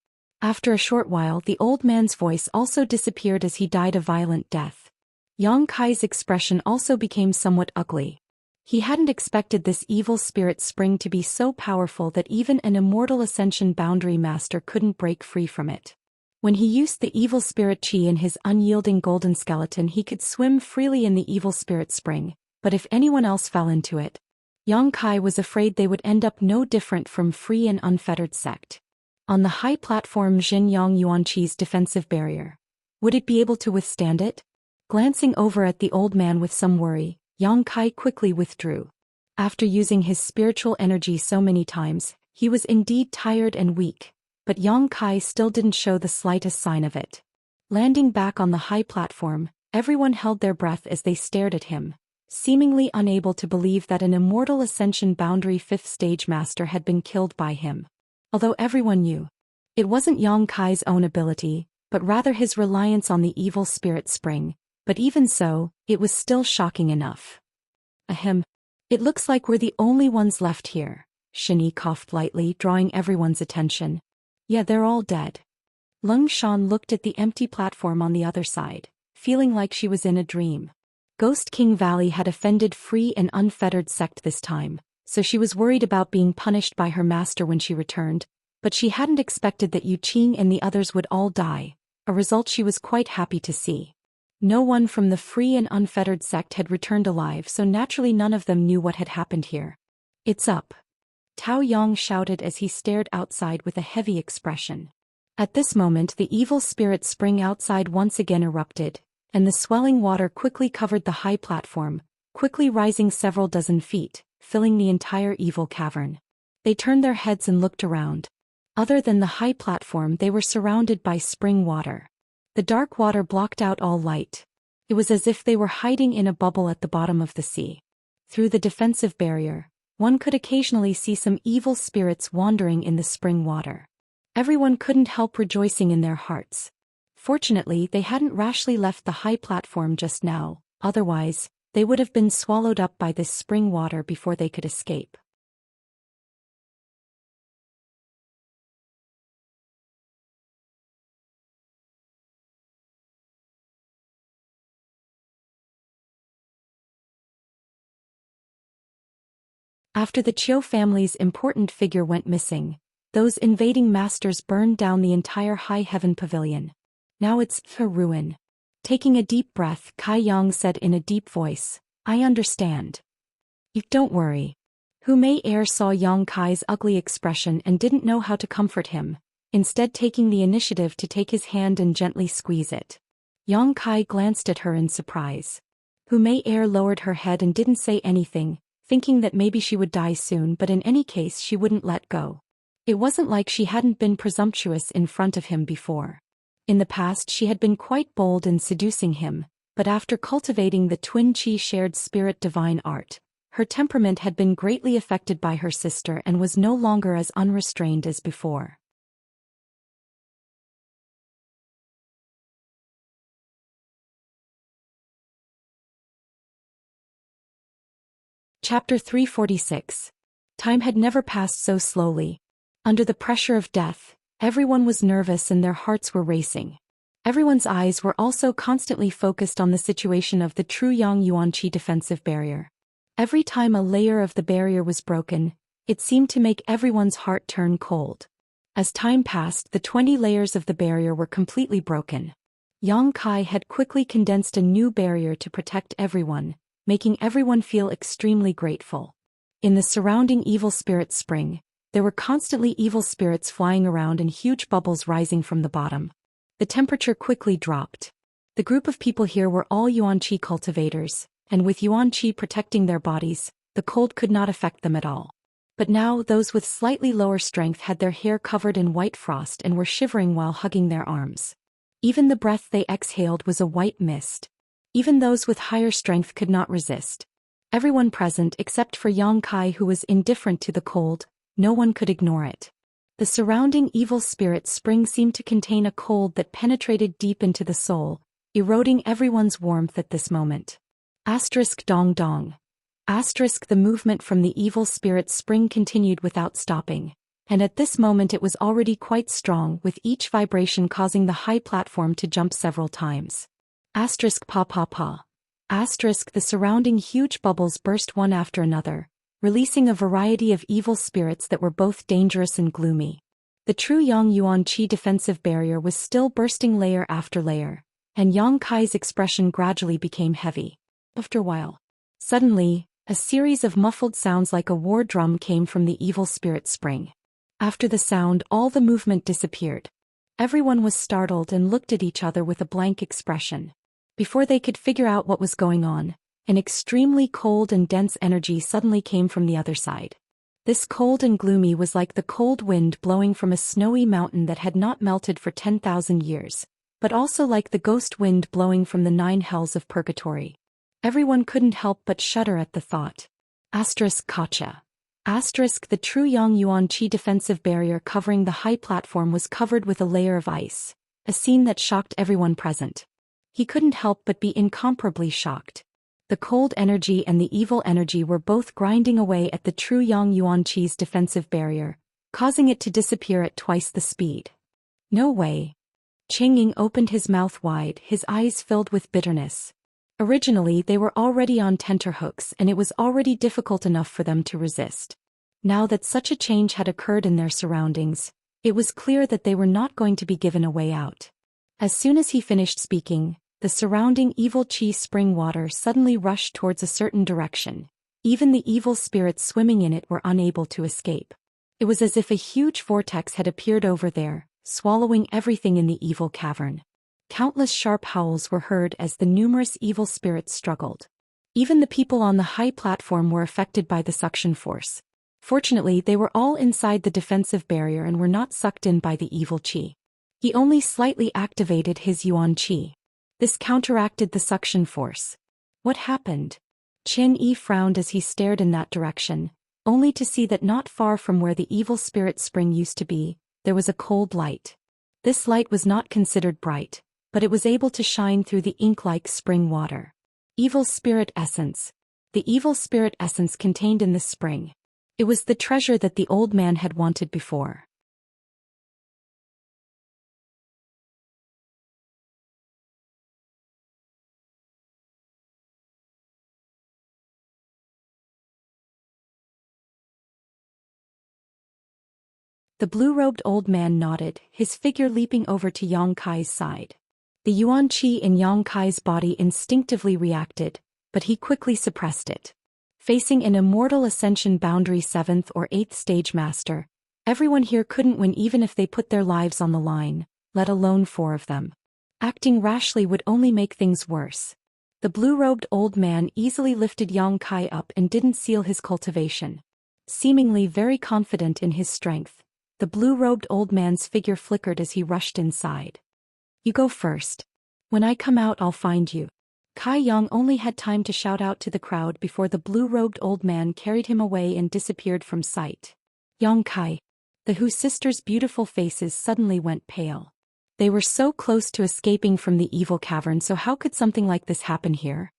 After a short while, the old man's voice also disappeared as he died a violent death. Yang Kai's expression also became somewhat ugly. He hadn't expected this evil spirit spring to be so powerful that even an Immortal Ascension boundary master couldn't break free from it. When he used the evil spirit qi in his unyielding golden skeleton, he could swim freely in the evil spirit spring, but if anyone else fell into it, Yang Kai was afraid they would end up no different from free and unfettered sect. On the high platform Xinjiang Yuanqi's defensive barrier. Would it be able to withstand it? Glancing over at the old man with some worry, Yang Kai quickly withdrew. After using his spiritual energy so many times, he was indeed tired and weak, but Yang Kai still didn't show the slightest sign of it. Landing back on the high platform, everyone held their breath as they stared at him, seemingly unable to believe that an Immortal Ascension boundary 5th stage master had been killed by him. Although everyone knew, it wasn't Yang Kai's own ability, but rather his reliance on the evil spirit spring, but even so, it was still shocking enough. Ahem. It looks like we're the only ones left here, Shini coughed lightly, drawing everyone's attention. Yeah, they're all dead. Lung Shan looked at the empty platform on the other side, feeling like she was in a dream. Ghost King Valley had offended free and unfettered sect this time, so she was worried about being punished by her master when she returned, but she hadn't expected that Yu Qing and the others would all die, a result she was quite happy to see. No one from the free and unfettered sect had returned alive, so naturally none of them knew what had happened here. It's up. Tao Yang shouted as he stared outside with a heavy expression. At this moment the evil spirit spring outside once again erupted, and the swelling water quickly covered the high platform, quickly rising several dozen feet, filling the entire evil cavern. They turned their heads and looked around. Other than the high platform, they were surrounded by spring water. The dark water blocked out all light. It was as if they were hiding in a bubble at the bottom of the sea. Through the defensive barrier, one could occasionally see some evil spirits wandering in the spring water. Everyone couldn't help rejoicing in their hearts. Fortunately, they hadn't rashly left the high platform just now, otherwise, they would have been swallowed up by this spring water before they could escape. After the Chiu family's important figure went missing, those invading masters burned down the entire High Heaven Pavilion. Now it's a ruin. Taking a deep breath, Kai Yang said in a deep voice, I understand. You don't worry. Hu Mei Er saw Yang Kai's ugly expression and didn't know how to comfort him, instead taking the initiative to take his hand and gently squeeze it. Yang Kai glanced at her in surprise. Hu Mei Er lowered her head and didn't say anything, thinking that maybe she would die soon, but in any case she wouldn't let go. It wasn't like she hadn't been presumptuous in front of him before. In the past she had been quite bold in seducing him, but after cultivating the twin chi shared spirit divine art, her temperament had been greatly affected by her sister and was no longer as unrestrained as before. Chapter 346. Time had never passed so slowly. Under the pressure of death, everyone was nervous and their hearts were racing. Everyone's eyes were also constantly focused on the situation of the True Yang Yuanqi defensive barrier. Every time a layer of the barrier was broken, it seemed to make everyone's heart turn cold. As time passed, the 20 layers of the barrier were completely broken. Yang Kai had quickly condensed a new barrier to protect everyone, making everyone feel extremely grateful. In the surrounding evil spirit spring, there were constantly evil spirits flying around and huge bubbles rising from the bottom. The temperature quickly dropped. The group of people here were all Yuanqi cultivators, and with Yuanqi protecting their bodies, the cold could not affect them at all. But now those with slightly lower strength had their hair covered in white frost and were shivering while hugging their arms. Even the breath they exhaled was a white mist. Even those with higher strength could not resist. Everyone present except for Yang Kai, who was indifferent to the cold, no one could ignore it. The surrounding evil spirit spring seemed to contain a cold that penetrated deep into the soul, eroding everyone's warmth at this moment. Dong dong. The movement from the evil spirit spring continued without stopping, and at this moment it was already quite strong, with each vibration causing the high platform to jump several times. Pa pa pa. The surrounding huge bubbles burst one after another, releasing a variety of evil spirits that were both dangerous and gloomy. The True Yang Yuanqi defensive barrier was still bursting layer after layer, and Yang Kai's expression gradually became heavy. After a while, suddenly, a series of muffled sounds like a war drum came from the evil spirit spring. After the sound, all the movement disappeared. Everyone was startled and looked at each other with a blank expression. Before they could figure out what was going on, an extremely cold and dense energy suddenly came from the other side. This cold and gloomy was like the cold wind blowing from a snowy mountain that had not melted for 10,000 years, but also like the ghost wind blowing from the 9 hells of purgatory. Everyone couldn't help but shudder at the thought. Kacha. The True Yang Yuanqi defensive barrier covering the high platform was covered with a layer of ice, a scene that shocked everyone present. He couldn't help but be incomparably shocked. The cold energy and the evil energy were both grinding away at the True Yang Yuanqi's defensive barrier, causing it to disappear at twice the speed. No way. Qingying opened his mouth wide, his eyes filled with bitterness. Originally they were already on tenterhooks and it was already difficult enough for them to resist. Now that such a change had occurred in their surroundings, it was clear that they were not going to be given a way out. As soon as he finished speaking, the surrounding evil qi spring water suddenly rushed towards a certain direction. Even the evil spirits swimming in it were unable to escape. It was as if a huge vortex had appeared over there, swallowing everything in the evil cavern. Countless sharp howls were heard as the numerous evil spirits struggled. Even the people on the high platform were affected by the suction force. Fortunately, they were all inside the defensive barrier and were not sucked in by the evil qi. He only slightly activated his yuan qi. This counteracted the suction force. What happened? Qin Yi frowned as he stared in that direction, only to see that not far from where the evil spirit spring used to be, there was a cold light. This light was not considered bright, but it was able to shine through the ink-like spring water. Evil spirit essence. The evil spirit essence contained in this spring. It was the treasure that the old man had wanted before. The blue-robed old man nodded, his figure leaping over to Yang Kai's side. The yuan qi in Yang Kai's body instinctively reacted, but he quickly suppressed it. Facing an immortal ascension boundary 7th or 8th stage master, everyone here couldn't win even if they put their lives on the line, let alone 4 of them. Acting rashly would only make things worse. The blue-robed old man easily lifted Yang Kai up and didn't seal his cultivation. Seemingly very confident in his strength, the blue-robed old man's figure flickered as he rushed inside. You go first. When I come out, I'll find you. Kai Yang only had time to shout out to the crowd before the blue-robed old man carried him away and disappeared from sight. Yang Kai. The Hu sisters' beautiful faces suddenly went pale. They were so close to escaping from the evil cavern, so how could something like this happen here?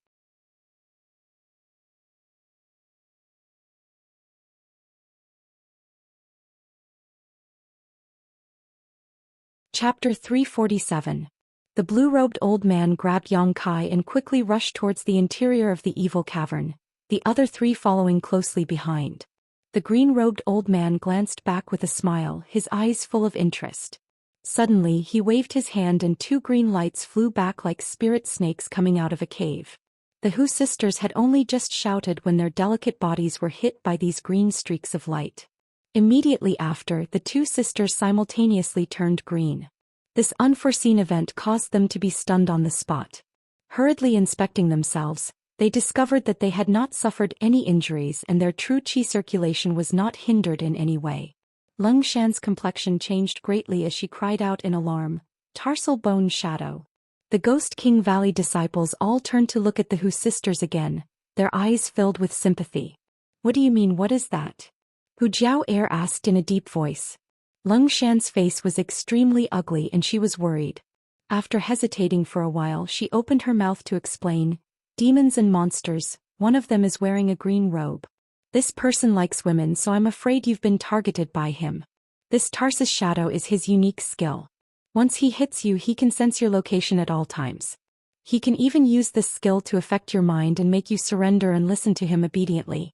Chapter 347. The blue-robed old man grabbed Yang Kai and quickly rushed towards the interior of the evil cavern, the other three following closely behind. The green-robed old man glanced back with a smile, his eyes full of interest. Suddenly he waved his hand and two green lights flew back like spirit snakes coming out of a cave. The Hu sisters had only just shouted when their delicate bodies were hit by these green streaks of light. Immediately after, the two sisters simultaneously turned green. This unforeseen event caused them to be stunned on the spot. Hurriedly inspecting themselves, they discovered that they had not suffered any injuries and their true qi circulation was not hindered in any way. Zhou Xian's complexion changed greatly as she cried out in alarm, "Tarsal bone shadow." The Ghost King Valley disciples all turned to look at the Hu sisters again, their eyes filled with sympathy. "What do you mean, what is that?" Hu Jiao Air asked in a deep voice. Zhou Xian's face was extremely ugly and she was worried. After hesitating for a while, she opened her mouth to explain, "Demons and monsters, one of them is wearing a green robe. This person likes women, so I'm afraid you've been targeted by him. This Tarsus shadow is his unique skill. Once he hits you, he can sense your location at all times. He can even use this skill to affect your mind and make you surrender and listen to him obediently."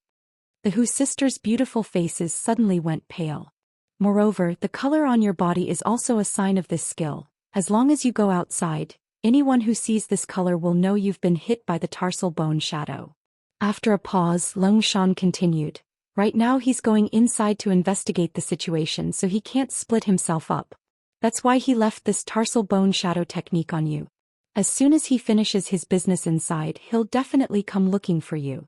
The Hu sisters' beautiful faces suddenly went pale. Moreover, the color on your body is also a sign of this skill. As long as you go outside, anyone who sees this color will know you've been hit by the tarsal bone shadow. After a pause, Zhou Xian continued. Right now he's going inside to investigate the situation so he can't split himself up. That's why he left this tarsal bone shadow technique on you. As soon as he finishes his business inside, he'll definitely come looking for you.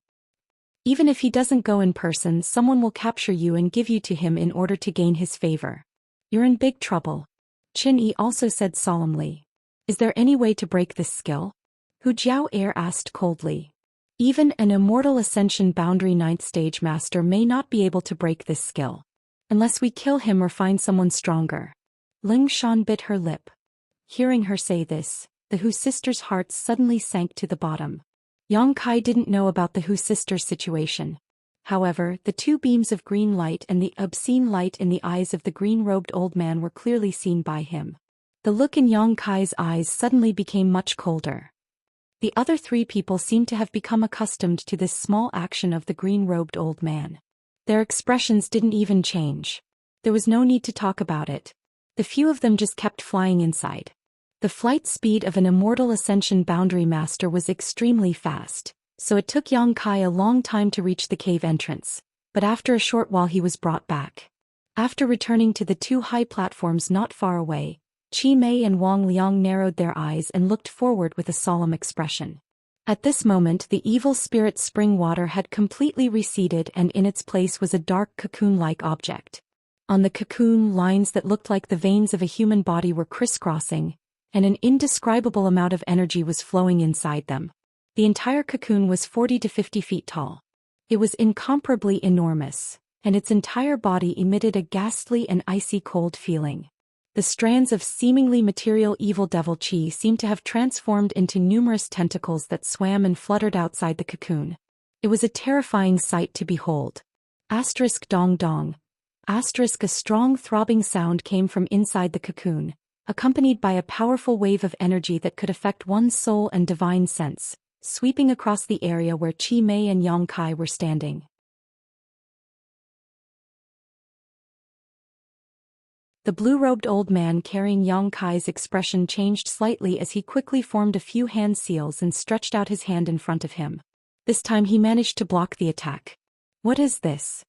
Even if he doesn't go in person, someone will capture you and give you to him in order to gain his favor. You're in big trouble. Qin Yi also said solemnly. Is there any way to break this skill? Hu Jiao Air asked coldly. Even an Immortal Ascension Boundary 9th Stage Master may not be able to break this skill. Unless we kill him or find someone stronger. Zhou Xian bit her lip. Hearing her say this, the Hu sisters' hearts suddenly sank to the bottom. Yang Kai didn't know about the Hu sisters' situation. However, the two beams of green light and the obscene light in the eyes of the green-robed old man were clearly seen by him. The look in Yang Kai's eyes suddenly became much colder. The other three people seemed to have become accustomed to this small action of the green-robed old man. Their expressions didn't even change. There was no need to talk about it. The few of them just kept flying inside. The flight speed of an Immortal Ascension Boundary Master was extremely fast, so it took Yang Kai a long time to reach the cave entrance, but after a short while he was brought back. After returning to the two high platforms not far away, Qi Mei and Wang Liang narrowed their eyes and looked forward with a solemn expression. At this moment the evil spirit spring water had completely receded and in its place was a dark cocoon-like object. On the cocoon, lines that looked like the veins of a human body were crisscrossing, and an indescribable amount of energy was flowing inside them. The entire cocoon was 40 to 50 feet tall. It was incomparably enormous, and its entire body emitted a ghastly and icy cold feeling. The strands of seemingly material evil devil qi seemed to have transformed into numerous tentacles that swam and fluttered outside the cocoon. It was a terrifying sight to behold. Asterisk dong dong. Asterisk a strong throbbing sound came from inside the cocoon, accompanied by a powerful wave of energy that could affect one's soul and divine sense, sweeping across the area where Qi Mei and Yang Kai were standing. The blue-robed old man carrying Yang Kai's expression changed slightly as he quickly formed a few hand seals and stretched out his hand in front of him. This time he managed to block the attack. What is this?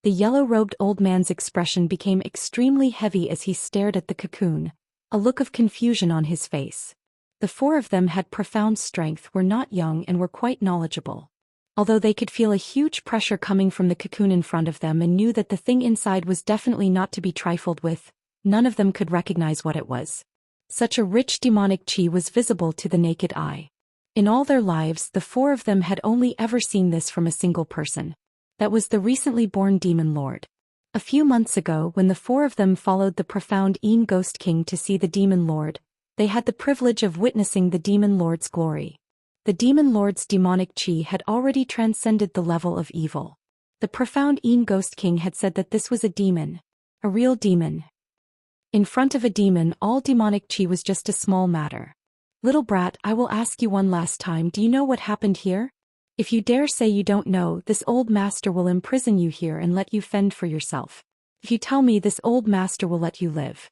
The yellow-robed old man's expression became extremely heavy as he stared at the cocoon, a look of confusion on his face. The four of them had profound strength, were not young and were quite knowledgeable. Although they could feel a huge pressure coming from the cocoon in front of them and knew that the thing inside was definitely not to be trifled with, none of them could recognize what it was. Such a rich demonic qi was visible to the naked eye. In all their lives, the four of them had only ever seen this from a single person. That was the recently born demon lord. A few months ago, when the four of them followed the profound Yin Ghost King to see the demon lord, they had the privilege of witnessing the demon lord's glory. The demon lord's demonic qi had already transcended the level of evil. The profound Yin Ghost King had said that this was a demon. A real demon. In front of a demon, all demonic chi was just a small matter. Little brat, I will ask you one last time, do you know what happened here? If you dare say you don't know, this old master will imprison you here and let you fend for yourself. If you tell me, this old master will let you live.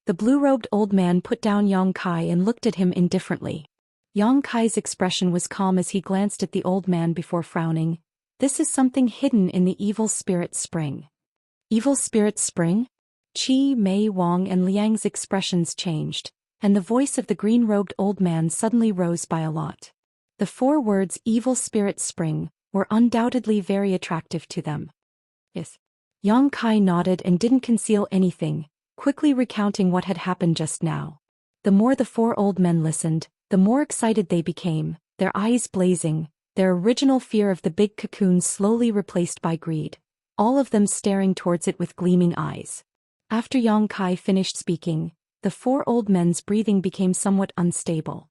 The blue-robed old man put down Yang Kai and looked at him indifferently. Yang Kai's expression was calm as he glanced at the old man before frowning. This is something hidden in the evil spirit spring. Evil spirit spring? Qi, Mei, Wang and Liang's expressions changed, and the voice of the green-robed old man suddenly rose by a lot. The 4 words evil spirit spring were undoubtedly very attractive to them. Yes. Yang Kai nodded and didn't conceal anything, quickly recounting what had happened just now. The more the 4 old men listened, the more excited they became, their eyes blazing, their original fear of the big cocoon slowly replaced by greed, all of them staring towards it with gleaming eyes. After Yang Kai finished speaking, the 4 old men's breathing became somewhat unstable.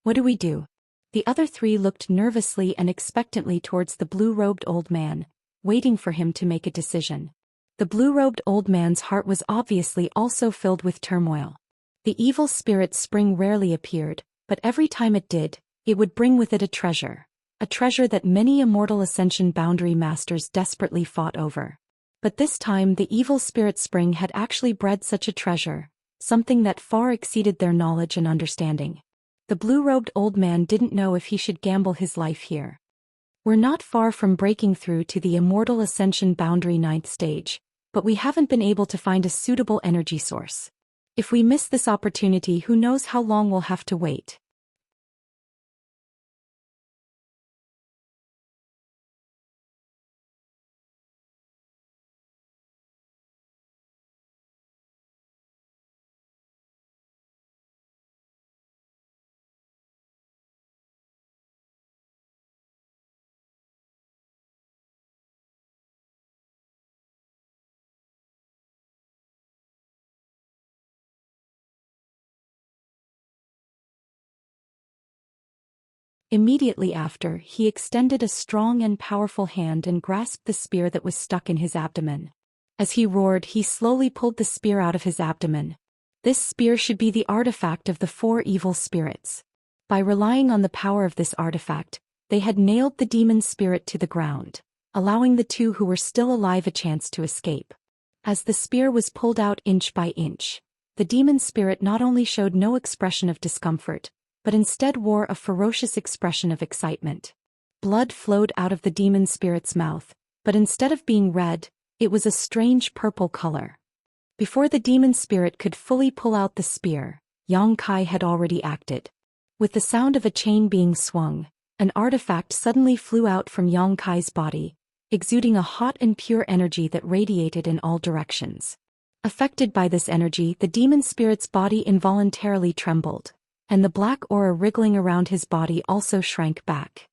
What do we do? The other 3 looked nervously and expectantly towards the blue-robed old man, waiting for him to make a decision. The blue-robed old man's heart was obviously also filled with turmoil. The evil spirit spring rarely appeared, but every time it did, it would bring with it a treasure that many immortal ascension boundary masters desperately fought over. But this time the evil spirit spring had actually bred such a treasure, something that far exceeded their knowledge and understanding. The blue-robed old man didn't know if he should gamble his life here. We're not far from breaking through to the immortal ascension boundary 9th stage, but we haven't been able to find a suitable energy source. If we miss this opportunity, who knows how long we'll have to wait. Immediately after, he extended a strong and powerful hand and grasped the spear that was stuck in his abdomen. As he roared, he slowly pulled the spear out of his abdomen. This spear should be the artifact of the 4 evil spirits. By relying on the power of this artifact, they had nailed the demon spirit to the ground, allowing the 2 who were still alive a chance to escape. As the spear was pulled out inch by inch, the demon spirit not only showed no expression of discomfort, but instead wore a ferocious expression of excitement. Blood flowed out of the demon spirit's mouth, but instead of being red, it was a strange purple color. Before the demon spirit could fully pull out the spear, Yang Kai had already acted. With the sound of a chain being swung, an artifact suddenly flew out from Yang Kai's body, exuding a hot and pure energy that radiated in all directions. Affected by this energy, the demon spirit's body involuntarily trembled, and the black aura wriggling around his body also shrank back.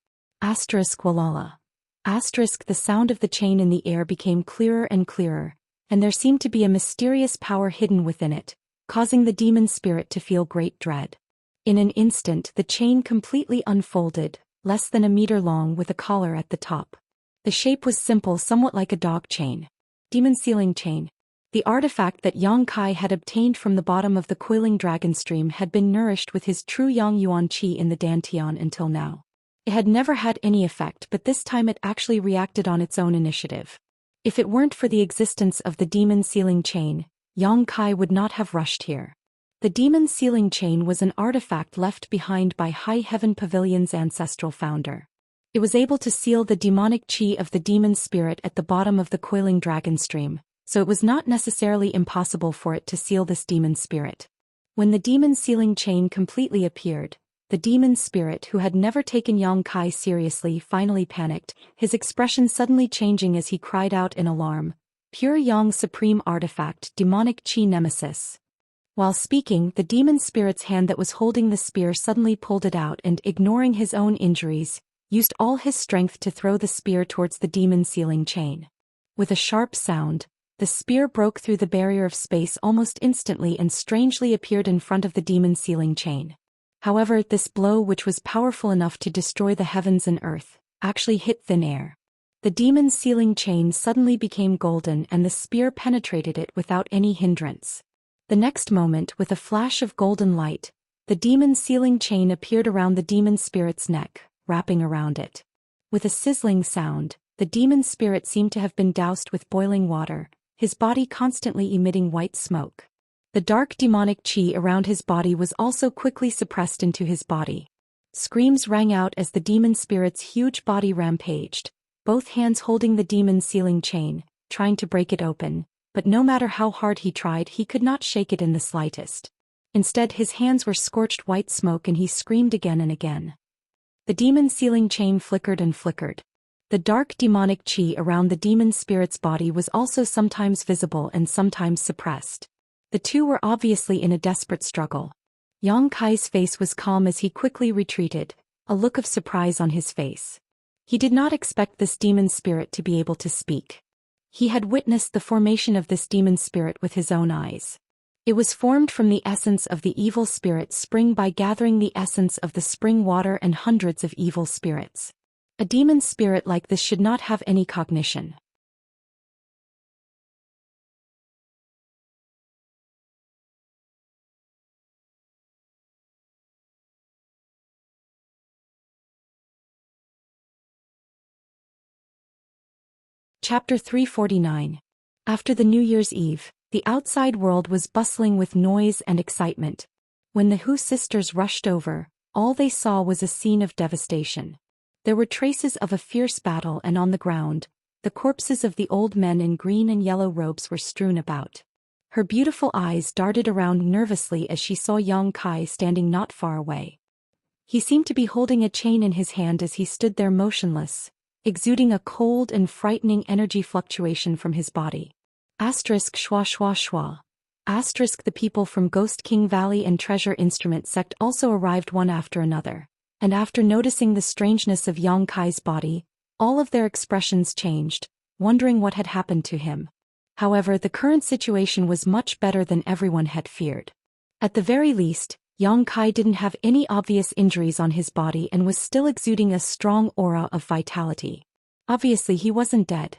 Walala. The sound of the chain in the air became clearer and clearer, and there seemed to be a mysterious power hidden within it, causing the demon spirit to feel great dread. In an instant, the chain completely unfolded, less than a meter long with a collar at the top. The shape was simple, somewhat like a dog chain. Demon sealing chain. The artifact that Yang Kai had obtained from the bottom of the coiling dragon stream had been nourished with his true Yang Yuan Qi in the Dantian until now. It had never had any effect, but this time it actually reacted on its own initiative. If it weren't for the existence of the demon sealing chain, Yang Kai would not have rushed here. The demon sealing chain was an artifact left behind by High Heaven Pavilion's ancestral founder. It was able to seal the demonic qi of the demon spirit at the bottom of the coiling dragon stream, so it was not necessarily impossible for it to seal this demon spirit. When the demon sealing chain completely appeared, the demon spirit, who had never taken Yang Kai seriously, finally panicked, his expression suddenly changing as he cried out in alarm, "Pure Yang Supreme Artifact, Demonic Qi Nemesis." While speaking, the demon spirit's hand that was holding the spear suddenly pulled it out and, ignoring his own injuries, used all his strength to throw the spear towards the demon sealing chain. With a sharp sound, the spear broke through the barrier of space almost instantly and strangely appeared in front of the demon sealing chain. However, this blow, which was powerful enough to destroy the heavens and earth, actually hit thin air. The demon sealing chain suddenly became golden and the spear penetrated it without any hindrance. The next moment, with a flash of golden light, the demon sealing chain appeared around the demon spirit's neck, wrapping around it. With a sizzling sound, the demon spirit seemed to have been doused with boiling water, his body constantly emitting white smoke. The dark demonic chi around his body was also quickly suppressed into his body. Screams rang out as the demon spirit's huge body rampaged, both hands holding the demon sealing chain, trying to break it open, but no matter how hard he tried, he could not shake it in the slightest. Instead, his hands were scorched white smoke and he screamed again and again. The demon sealing chain flickered and flickered. The dark demonic chi around the demon spirit's body was also sometimes visible and sometimes suppressed. The two were obviously in a desperate struggle. Yang Kai's face was calm as he quickly retreated, a look of surprise on his face. He did not expect this demon spirit to be able to speak. He had witnessed the formation of this demon spirit with his own eyes. It was formed from the essence of the evil spirit spring by gathering the essence of the spring water and hundreds of evil spirits. A demon spirit like this should not have any cognition. Chapter 349. After the New Year's Eve, the outside world was bustling with noise and excitement. When the Hu sisters rushed over, all they saw was a scene of devastation. There were traces of a fierce battle, and on the ground, the corpses of the old men in green and yellow robes were strewn about. Her beautiful eyes darted around nervously as she saw Yang Kai standing not far away. He seemed to be holding a chain in his hand as he stood there motionless, exuding a cold and frightening energy fluctuation from his body. Schwa schwa schwa. The people from Ghost King Valley and Treasure Instrument Sect also arrived one after another, and after noticing the strangeness of Yang Kai's body, all of their expressions changed, wondering what had happened to him. However, the current situation was much better than everyone had feared. At the very least, Yang Kai didn't have any obvious injuries on his body and was still exuding a strong aura of vitality. Obviously, he wasn't dead.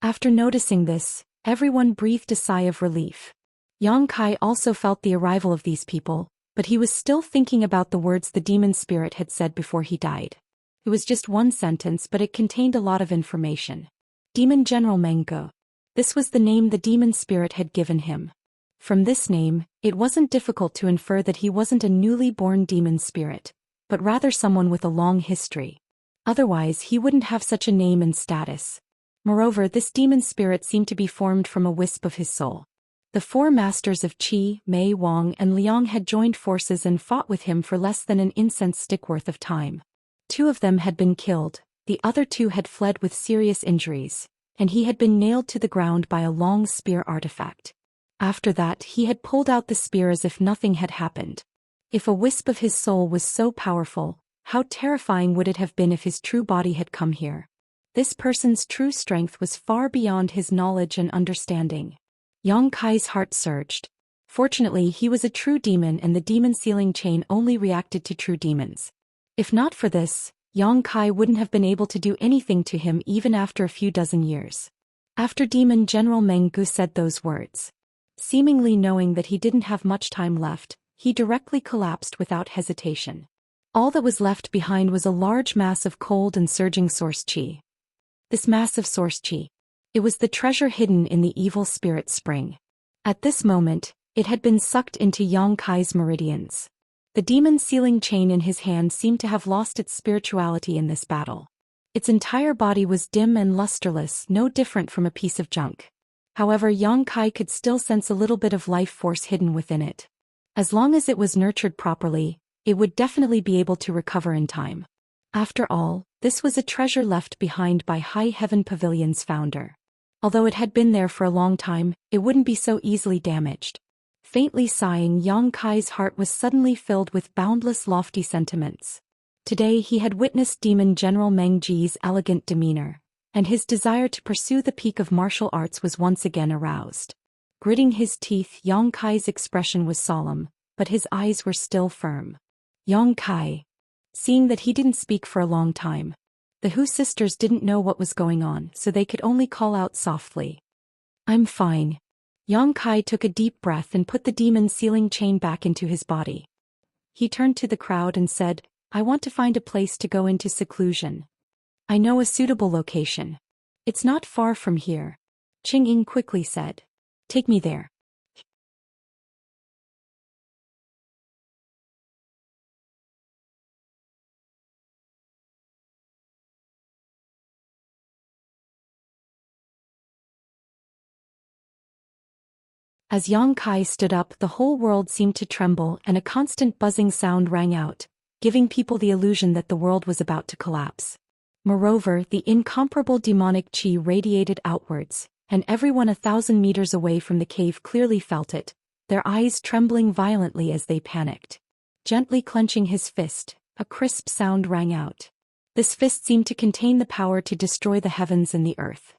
After noticing this, everyone breathed a sigh of relief. Yang Kai also felt the arrival of these people, but he was still thinking about the words the demon spirit had said before he died. It was just one sentence, but it contained a lot of information. Demon General Meng Ge. This was the name the demon spirit had given him. From this name, it wasn't difficult to infer that he wasn't a newly born demon spirit, but rather someone with a long history. Otherwise, he wouldn't have such a name and status. Moreover, this demon spirit seemed to be formed from a wisp of his soul. The four masters of Qi, Mei Wang and Liang had joined forces and fought with him for less than an incense stick worth of time. 2 of them had been killed, the other 2 had fled with serious injuries, and he had been nailed to the ground by a long spear artifact. After that, he had pulled out the spear as if nothing had happened. If a wisp of his soul was so powerful, how terrifying would it have been if his true body had come here? This person's true strength was far beyond his knowledge and understanding. Yang Kai's heart surged. Fortunately, he was a true demon and the demon sealing chain only reacted to true demons. If not for this, Yang Kai wouldn't have been able to do anything to him even after a few dozen years. After Demon General Meng Ge said those words, seemingly knowing that he didn't have much time left, he directly collapsed without hesitation. All that was left behind was a large mass of cold and surging source qi. This massive source qi. It was the treasure hidden in the evil spirit spring. At this moment, it had been sucked into Yang Kai's meridians. The demon sealing chain in his hand seemed to have lost its spirituality in this battle. Its entire body was dim and lusterless, no different from a piece of junk. However, Yang Kai could still sense a little bit of life force hidden within it. As long as it was nurtured properly, it would definitely be able to recover in time. After all, this was a treasure left behind by High Heaven Pavilion's founder. Although it had been there for a long time, it wouldn't be so easily damaged. Faintly sighing, Yang Kai's heart was suddenly filled with boundless lofty sentiments. Today he had witnessed Demon General Meng Ji's elegant demeanor, and his desire to pursue the peak of martial arts was once again aroused. Gritting his teeth, Yang Kai's expression was solemn, but his eyes were still firm. Yang Kai. Seeing that he didn't speak for a long time, the Hu sisters didn't know what was going on, so they could only call out softly. I'm fine. Yang Kai took a deep breath and put the demon sealing chain back into his body. He turned to the crowd and said, I want to find a place to go into seclusion. I know a suitable location. It's not far from here. Qing Ying quickly said. Take me there. As Yang Kai stood up, the whole world seemed to tremble and a constant buzzing sound rang out, giving people the illusion that the world was about to collapse. Moreover, the incomparable demonic chi radiated outwards, and everyone 1,000 meters away from the cave clearly felt it, their eyes trembling violently as they panicked. Gently clenching his fist, a crisp sound rang out. This fist seemed to contain the power to destroy the heavens and the earth.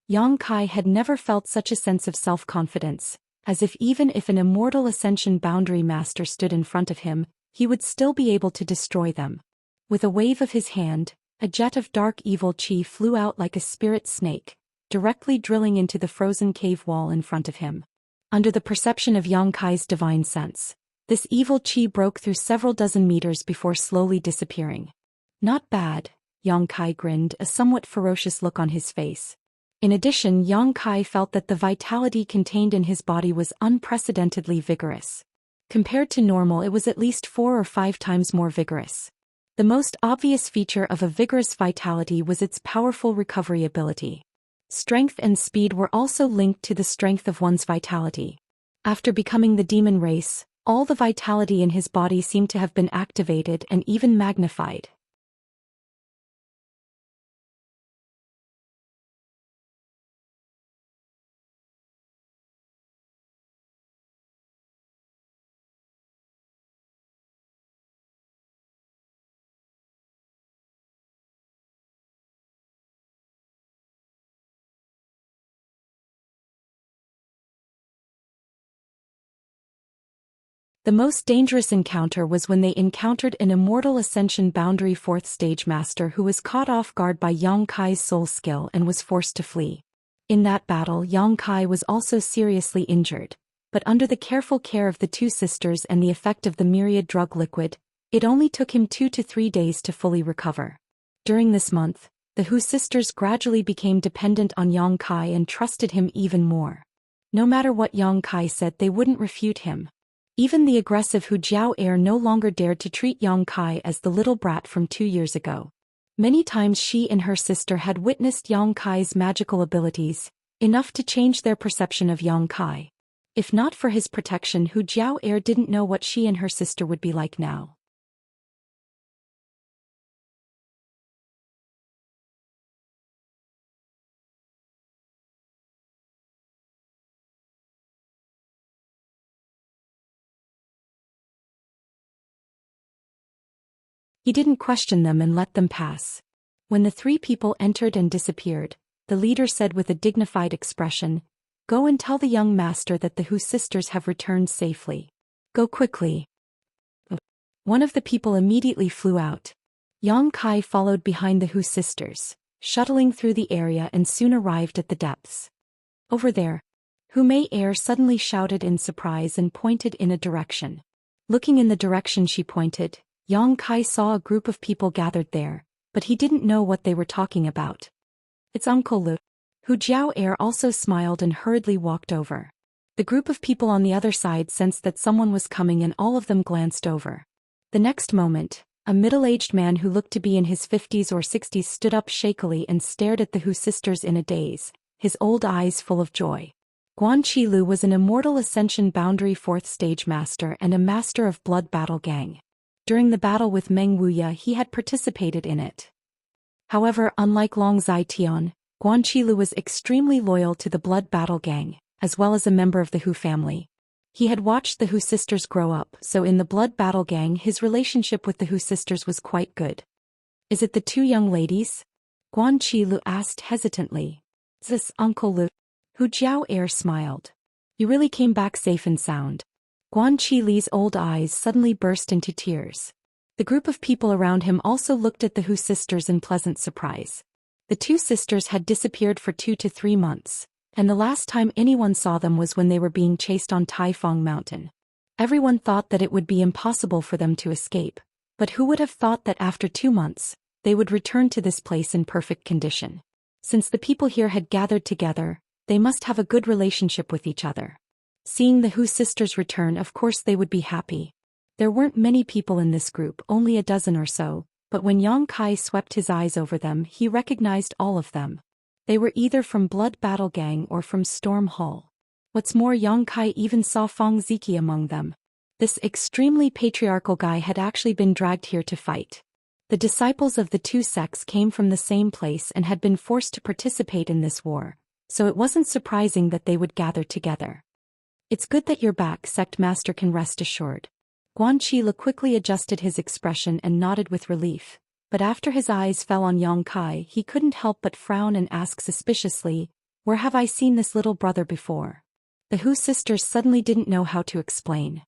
Yang Kai had never felt such a sense of self-confidence, as if even if an immortal ascension boundary master stood in front of him, he would still be able to destroy them. With a wave of his hand, a jet of dark evil chi flew out like a spirit snake, directly drilling into the frozen cave wall in front of him. Under the perception of Yang Kai's divine sense, this evil chi broke through several dozen meters before slowly disappearing. Not bad, Yang Kai grinned, a somewhat ferocious look on his face. In addition, Yang Kai felt that the vitality contained in his body was unprecedentedly vigorous. Compared to normal, it was at least 4 or 5 times more vigorous. The most obvious feature of a vigorous vitality was its powerful recovery ability. Strength and speed were also linked to the strength of one's vitality. After becoming the demon race, all the vitality in his body seemed to have been activated and even magnified. The most dangerous encounter was when they encountered an Immortal Ascension Boundary 4th Stage Master who was caught off guard by Yang Kai's soul skill and was forced to flee. In that battle, Yang Kai was also seriously injured, but under the careful care of the 2 sisters and the effect of the myriad drug liquid, it only took him 2 to 3 days to fully recover. During this month, the Hu sisters gradually became dependent on Yang Kai and trusted him even more. No matter what Yang Kai said, they wouldn't refute him. Even the aggressive Hu Jiao heir no longer dared to treat Yang Kai as the little brat from 2 years ago. Many times she and her sister had witnessed Yang Kai's magical abilities, enough to change their perception of Yang Kai. If not for his protection, Hu Jiao heir didn't know what she and her sister would be like now. He didn't question them and let them pass. When the 3 people entered and disappeared, the leader said with a dignified expression, "Go and tell the young master that the Hu sisters have returned safely. Go quickly." One of the people immediately flew out. Yang Kai followed behind the Hu sisters, shuttling through the area and soon arrived at the depths. Over there, Hu Mei heir suddenly shouted in surprise and pointed in a direction. Looking in the direction she pointed, Yang Kai saw a group of people gathered there, but he didn't know what they were talking about. "It's Uncle Lu." Hu Jiao heir also smiled and hurriedly walked over. The group of people on the other side sensed that someone was coming and all of them glanced over. The next moment, a middle-aged man who looked to be in his 50s or 60s stood up shakily and stared at the Hu sisters in a daze, his old eyes full of joy. Guan Qilu was an Immortal Ascension Boundary 4th Stage Master and a master of Blood Battle Gang. During the battle with Meng Wuya, he had participated in it. However, unlike Long Zai Tian, Guan Qilu was extremely loyal to the Blood Battle Gang, as well as a member of the Hu family. He had watched the Hu sisters grow up, so in the Blood Battle Gang his relationship with the Hu sisters was quite good. "Is it the 2 young ladies?" Guan Qilu asked hesitantly. "This, Uncle Lu." Hu Jiao heir smiled. "You really came back safe and sound." Guan Qili's old eyes suddenly burst into tears. The group of people around him also looked at the Hu sisters in pleasant surprise. The 2 sisters had disappeared for 2 to 3 months, And the last time anyone saw them was when they were being chased on Taifang Mountain. Everyone thought that it would be impossible for them to escape, but who would have thought that after 2 months, they would return to this place in perfect condition? Since the people here had gathered together, they must have a good relationship with each other. Seeing the Hu sisters return, of course they would be happy. There weren't many people in this group, only a dozen or so, but when Yang Kai swept his eyes over them, he recognized all of them. They were either from Blood Battle Gang or from Storm Hall. What's more, Yang Kai even saw Fang Ziki among them. This extremely patriarchal guy had actually been dragged here to fight. The disciples of the two sects came from the same place and had been forced to participate in this war, so it wasn't surprising that they would gather together. It's good that you're back, Sect Master can rest assured. Guan Qile quickly adjusted his expression and nodded with relief, but after his eyes fell on Yang Kai, he couldn't help but frown and ask suspiciously, "Where have I seen this little brother before?" The Hu sisters suddenly didn't know how to explain.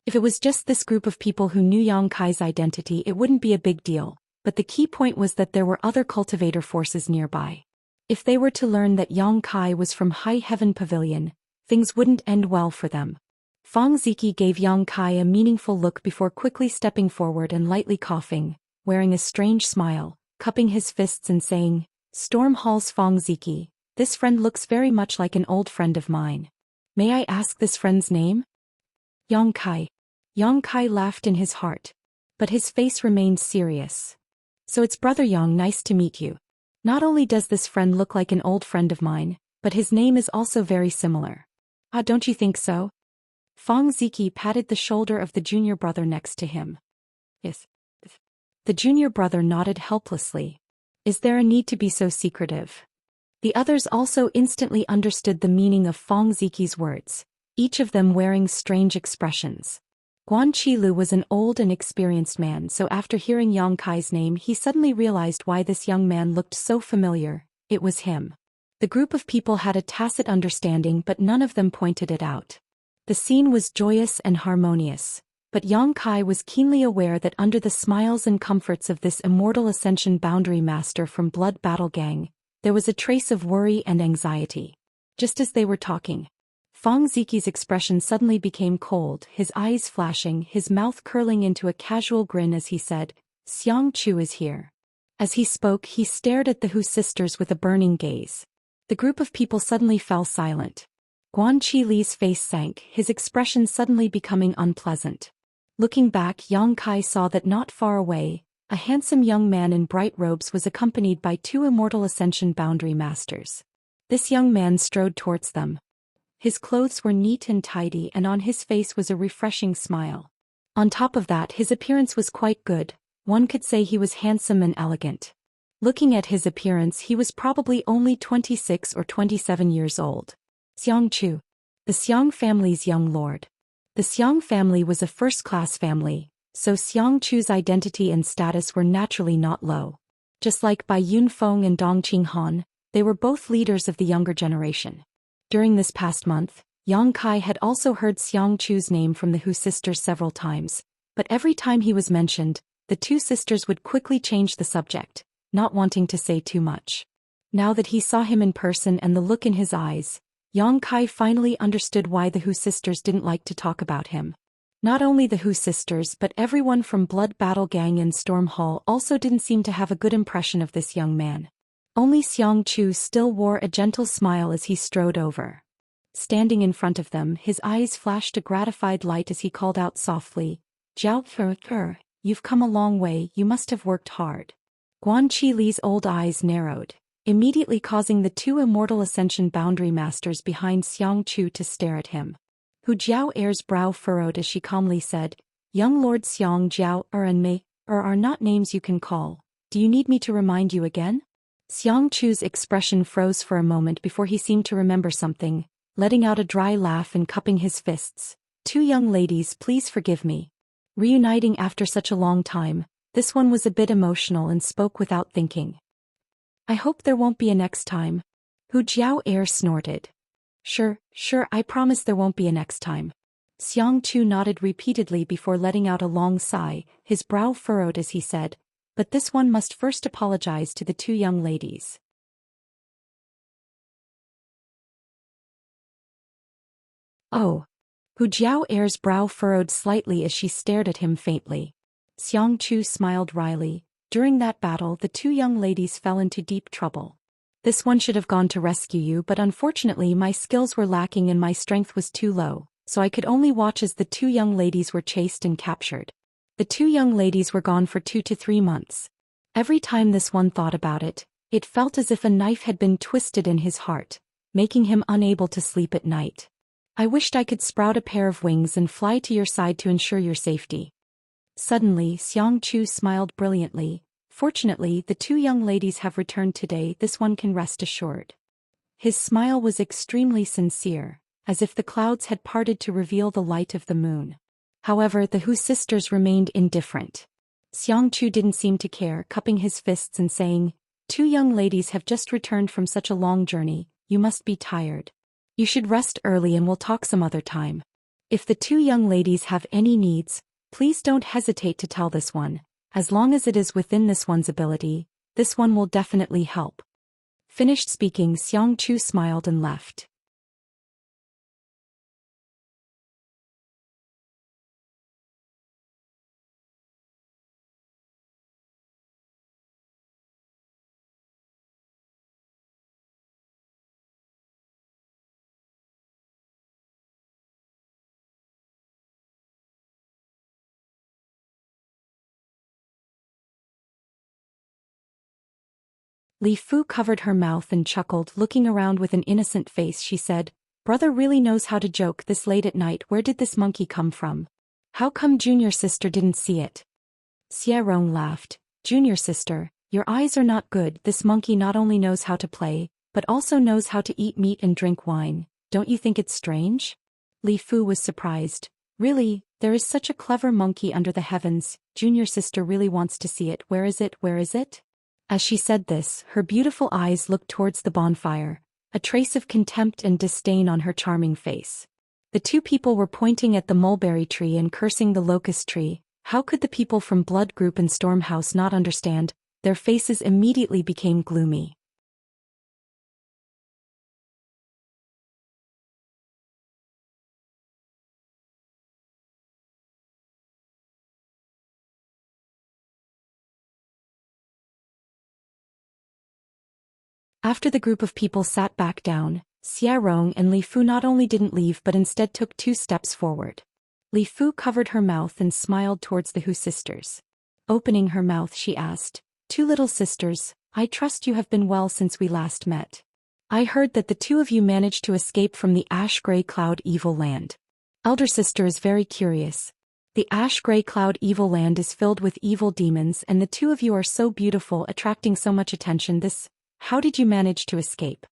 If it was just this group of people who knew Yang Kai's identity, it wouldn't be a big deal, but the key point was that there were other cultivator forces nearby. If they were to learn that Yang Kai was from High Heaven Pavilion, things wouldn't end well for them. Fang Ziki gave Yang Kai a meaningful look before quickly stepping forward and lightly coughing, wearing a strange smile, cupping his fists and saying, "Storm Hall's Fang Ziki, this friend looks very much like an old friend of mine. May I ask this friend's name?" Yang Kai. Yang Kai laughed in his heart, but his face remained serious. "So it's Brother Yang, nice to meet you. Not only does this friend look like an old friend of mine, but his name is also very similar. Ah, don't you think so?" Fang Ziki patted the shoulder of the junior brother next to him. "Yes." The junior brother nodded helplessly. "Is there a need to be so secretive?" The others also instantly understood the meaning of Fang Ziki's words, each of them wearing strange expressions. Guan Qilu was an old and experienced man, so after hearing Yang Kai's name he suddenly realized why this young man looked so familiar. It was him. The group of people had a tacit understanding, but none of them pointed it out. The scene was joyous and harmonious, but Yang Kai was keenly aware that under the smiles and comforts of this Immortal Ascension Boundary Master from Blood Battle Gang, there was a trace of worry and anxiety. Just as they were talking, Fang Ziki's expression suddenly became cold, his eyes flashing, his mouth curling into a casual grin as he said, "Xianxia is here." As he spoke, he stared at the Hu sisters with a burning gaze. The group of people suddenly fell silent. Guan Qili's face sank, his expression suddenly becoming unpleasant. Looking back, Yang Kai saw that not far away, a handsome young man in bright robes was accompanied by two Immortal Ascension Boundary Masters. This young man strode towards them. His clothes were neat and tidy, and on his face was a refreshing smile. On top of that, his appearance was quite good. One could say he was handsome and elegant. Looking at his appearance, he was probably only 26 or 27 years old. Xianxia, the Xiang family's young lord. The Xiang family was a first-class family, so Xianxia's identity and status were naturally not low. Just like Bai Yunfeng and Dong Qinghan, they were both leaders of the younger generation. During this past month, Yang Kai had also heard Xianxia's name from the Hu sisters several times, but every time he was mentioned, the two sisters would quickly change the subject, not wanting to say too much. Now that he saw him in person and the look in his eyes, Yang Kai finally understood why the Hu sisters didn't like to talk about him. Not only the Hu sisters but everyone from Blood Battle Gang and Storm Hall also didn't seem to have a good impression of this young man. Only Xianxia still wore a gentle smile as he strode over. Standing in front of them, his eyes flashed a gratified light as he called out softly, "Zhou Xian, you've come a long way, you must have worked hard." Guan Qili's old eyes narrowed, immediately causing the two Immortal Ascension Boundary Masters behind Xianxia to stare at him. Hu Jiao's brow furrowed as she calmly said, "Young Lord Xianxia and Mei are not names you can call. Do you need me to remind you again?" Xianxia's expression froze for a moment before he seemed to remember something, letting out a dry laugh and cupping his fists. "Two young ladies, please forgive me." Reuniting after such a long time, this one was a bit emotional and spoke without thinking. "I hope there won't be a next time." Hu Jiao snorted. Sure, I promise there won't be a next time." Xianxia nodded repeatedly before letting out a long sigh, his brow furrowed as he said, but this one must first apologize to the two young ladies. Oh. Hu Jiao'er's brow furrowed slightly as she stared at him faintly. Xianxia smiled wryly. During that battle, the two young ladies fell into deep trouble. This one should have gone to rescue you, but unfortunately my skills were lacking and my strength was too low, so I could only watch as the two young ladies were chased and captured. The two young ladies were gone for 2 to 3 months. Every time this one thought about it, it felt as if a knife had been twisted in his heart, making him unable to sleep at night. I wished I could sprout a pair of wings and fly to your side to ensure your safety. Suddenly, Xianxia smiled brilliantly. Fortunately, the two young ladies have returned today, this one can rest assured. His smile was extremely sincere, as if the clouds had parted to reveal the light of the moon. However, the Hu sisters remained indifferent. Xianxia didn't seem to care, cupping his fists and saying, "Two young ladies have just returned from such a long journey, you must be tired. You should rest early and we'll talk some other time. If the two young ladies have any needs, please don't hesitate to tell this one. As long as it is within this one's ability, this one will definitely help." Finished speaking, Xianxia smiled and left. Li Fu covered her mouth and chuckled, looking around with an innocent face. She said, "Brother really knows how to joke this late at night. Where did this monkey come from? How come junior sister didn't see it?" Xie Rong laughed. "Junior sister, your eyes are not good. This monkey not only knows how to play, but also knows how to eat meat and drink wine. Don't you think it's strange?" Li Fu was surprised. "Really, there is such a clever monkey under the heavens. Junior sister really wants to see it. Where is it? Where is it?" As she said this, her beautiful eyes looked towards the bonfire, a trace of contempt and disdain on her charming face. The two people were pointing at the mulberry tree and cursing the locust tree. How could the people from Blood Group and Stormhouse not understand? Their faces immediately became gloomy. After the group of people sat back down, Xie Rong and Li Fu not only didn't leave but instead took 2 steps forward. Li Fu covered her mouth and smiled towards the Hu sisters. Opening her mouth, she asked, "Two little sisters, I trust you have been well since we last met. I heard that the two of you managed to escape from the Ash-Gray Cloud Evil Land. Elder sister is very curious. The Ash-Gray Cloud Evil Land is filled with evil demons and the two of you are so beautiful, attracting so much attention. How did you manage to escape?"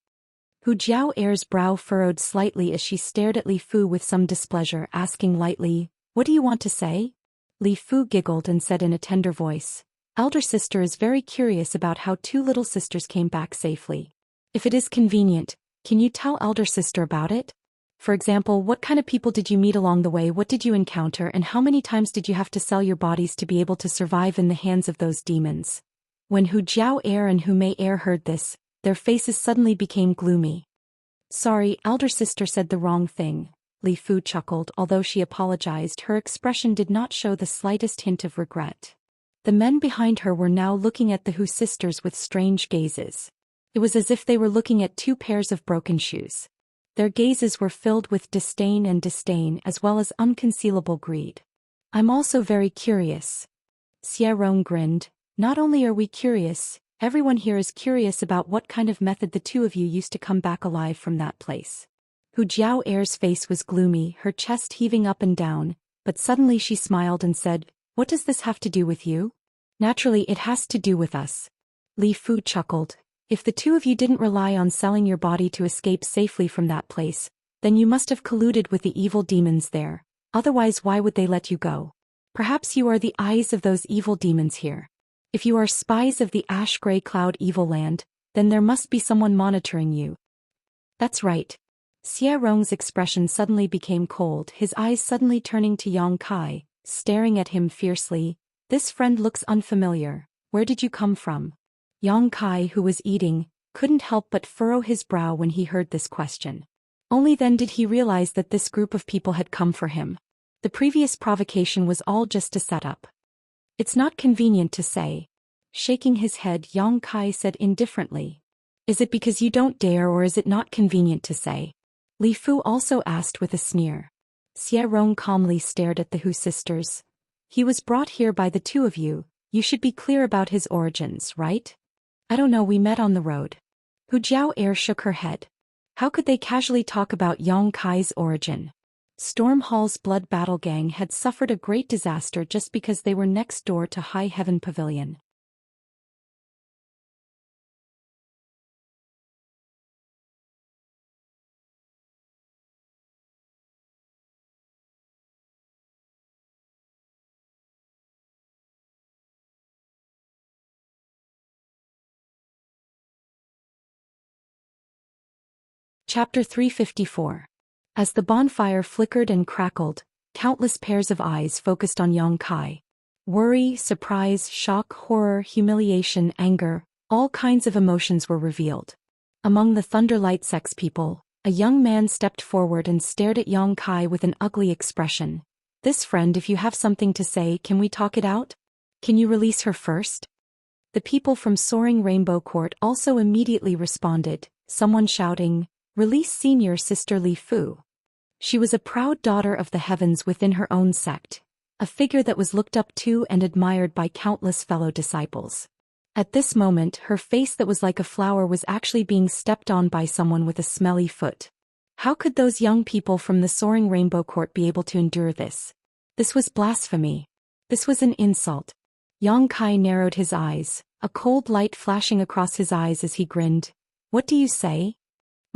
Hu Jiao'er's brow furrowed slightly as she stared at Li Fu with some displeasure, asking lightly, "What do you want to say?" Li Fu giggled and said in a tender voice, "Elder sister is very curious about how 2 little sisters came back safely. If it is convenient, can you tell elder sister about it? For example, what kind of people did you meet along the way, what did you encounter, and how many times did you have to sell your bodies to be able to survive in the hands of those demons?" When Hu Jiao'er and Hu Mei-er heard this, their faces suddenly became gloomy. "Sorry, elder sister said the wrong thing," Li Fu chuckled. Although she apologized, her expression did not show the slightest hint of regret. The men behind her were now looking at the Hu sisters with strange gazes. It was as if they were looking at 2 pairs of broken shoes. Their gazes were filled with disdain as well as unconcealable greed. "I'm also very curious." Xie Rong grinned. "Not only are we curious, everyone here is curious about what kind of method the two of you used to come back alive from that place." Hu Jiao'er's face was gloomy, her chest heaving up and down, but suddenly she smiled and said, "What does this have to do with you?" "Naturally it has to do with us." Li Fu chuckled. "If the two of you didn't rely on selling your body to escape safely from that place, then you must have colluded with the evil demons there. Otherwise, why would they let you go? Perhaps you are the eyes of those evil demons here. If you are spies of the Ash-Gray Cloud Evil Land, then there must be someone monitoring you." "That's right." Xie Rong's expression suddenly became cold, his eyes suddenly turning to Yang Kai, staring at him fiercely. "This friend looks unfamiliar. Where did you come from? Yang Kai, who was eating, couldn't help but furrow his brow when he heard this question. Only then did he realize that this group of people had come for him. The previous provocation was all just a setup. It's not convenient to say. Shaking his head, Yang Kai said indifferently. Is it because you don't dare, or is it not convenient to say? Li Fu also asked with a sneer. Xie Rong calmly stared at the Hu sisters. He was brought here by the two of you. You should be clear about his origins, right? I don't know, we met on the road. Hu Jiao Air shook her head. How could they casually talk about Yang Kai's origin? Storm Hall's Blood Battle Gang had suffered a great disaster just because they were next door to High Heaven Pavilion. Chapter 354. As the bonfire flickered and crackled, countless pairs of eyes focused on Yang Kai. Worry, surprise, shock, horror, humiliation, anger, all kinds of emotions were revealed. Among the Thunderlight Sex people, a young man stepped forward and stared at Yang Kai with an ugly expression. This friend, if you have something to say, can we talk it out? Can you release her first? The people from Soaring Rainbow Court also immediately responded, someone shouting, Release senior sister Li Fu. She was a proud daughter of the heavens within her own sect, a figure that was looked up to and admired by countless fellow disciples. At this moment, her face that was like a flower was actually being stepped on by someone with a smelly foot. How could those young people from the Soaring Rainbow Court be able to endure this? This was blasphemy. This was an insult. Yang Kai narrowed his eyes, a cold light flashing across his eyes as he grinned. What do you say?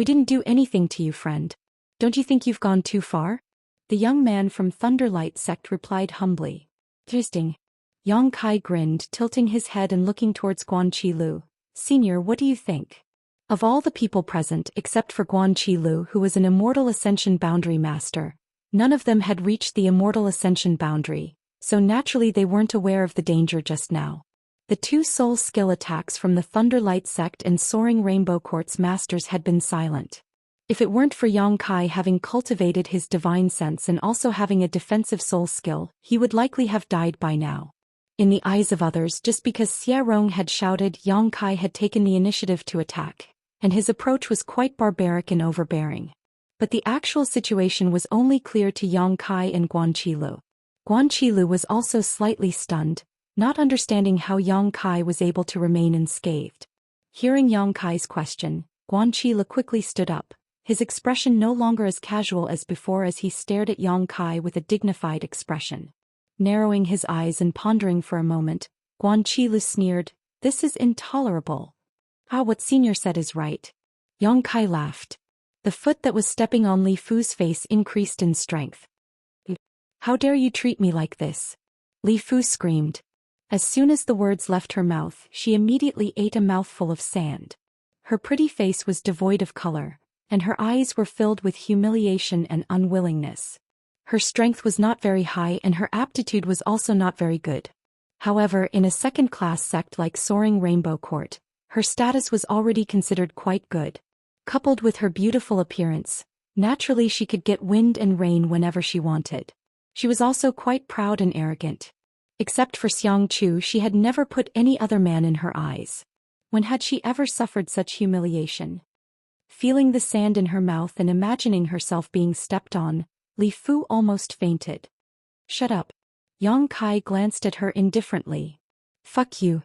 We didn't do anything to you, friend. Don't you think you've gone too far? The young man from Thunderlight Sect replied humbly. Interesting. Yang Kai grinned, tilting his head and looking towards Guan Qilu. Senior, what do you think? Of all the people present except for Guan Qilu, who was an Immortal Ascension Boundary Master, none of them had reached the Immortal Ascension Boundary, so naturally they weren't aware of the danger just now. The two soul skill attacks from the Thunderlight Sect and Soaring Rainbow Court's masters had been silent. If it weren't for Yang Kai having cultivated his divine sense and also having a defensive soul skill, he would likely have died by now. In the eyes of others, just because Xie Rong had shouted, Yang Kai had taken the initiative to attack, and his approach was quite barbaric and overbearing. But the actual situation was only clear to Yang Kai and Guan Qilu. Guan Qilu was also slightly stunned, not understanding how Yang Kai was able to remain unscathed. Hearing Yang Kai's question, Guan Qilu quickly stood up, his expression no longer as casual as before as he stared at Yang Kai with a dignified expression. Narrowing his eyes and pondering for a moment, Guan Qilu sneered, This is intolerable. What senior said is right. Yang Kai laughed. The foot that was stepping on Li Fu's face increased in strength. How dare you treat me like this? Li Fu screamed. As soon as the words left her mouth, she immediately ate a mouthful of sand. Her pretty face was devoid of color, and her eyes were filled with humiliation and unwillingness. Her strength was not very high and her aptitude was also not very good. However, in a second-class sect like Soaring Rainbow Court, her status was already considered quite good. Coupled with her beautiful appearance, naturally she could get wind and rain whenever she wanted. She was also quite proud and arrogant. Except for Xiang Chu, she had never put any other man in her eyes. When had she ever suffered such humiliation? Feeling the sand in her mouth and imagining herself being stepped on, Li Fu almost fainted. Shut up. Yang Kai glanced at her indifferently. Fuck you.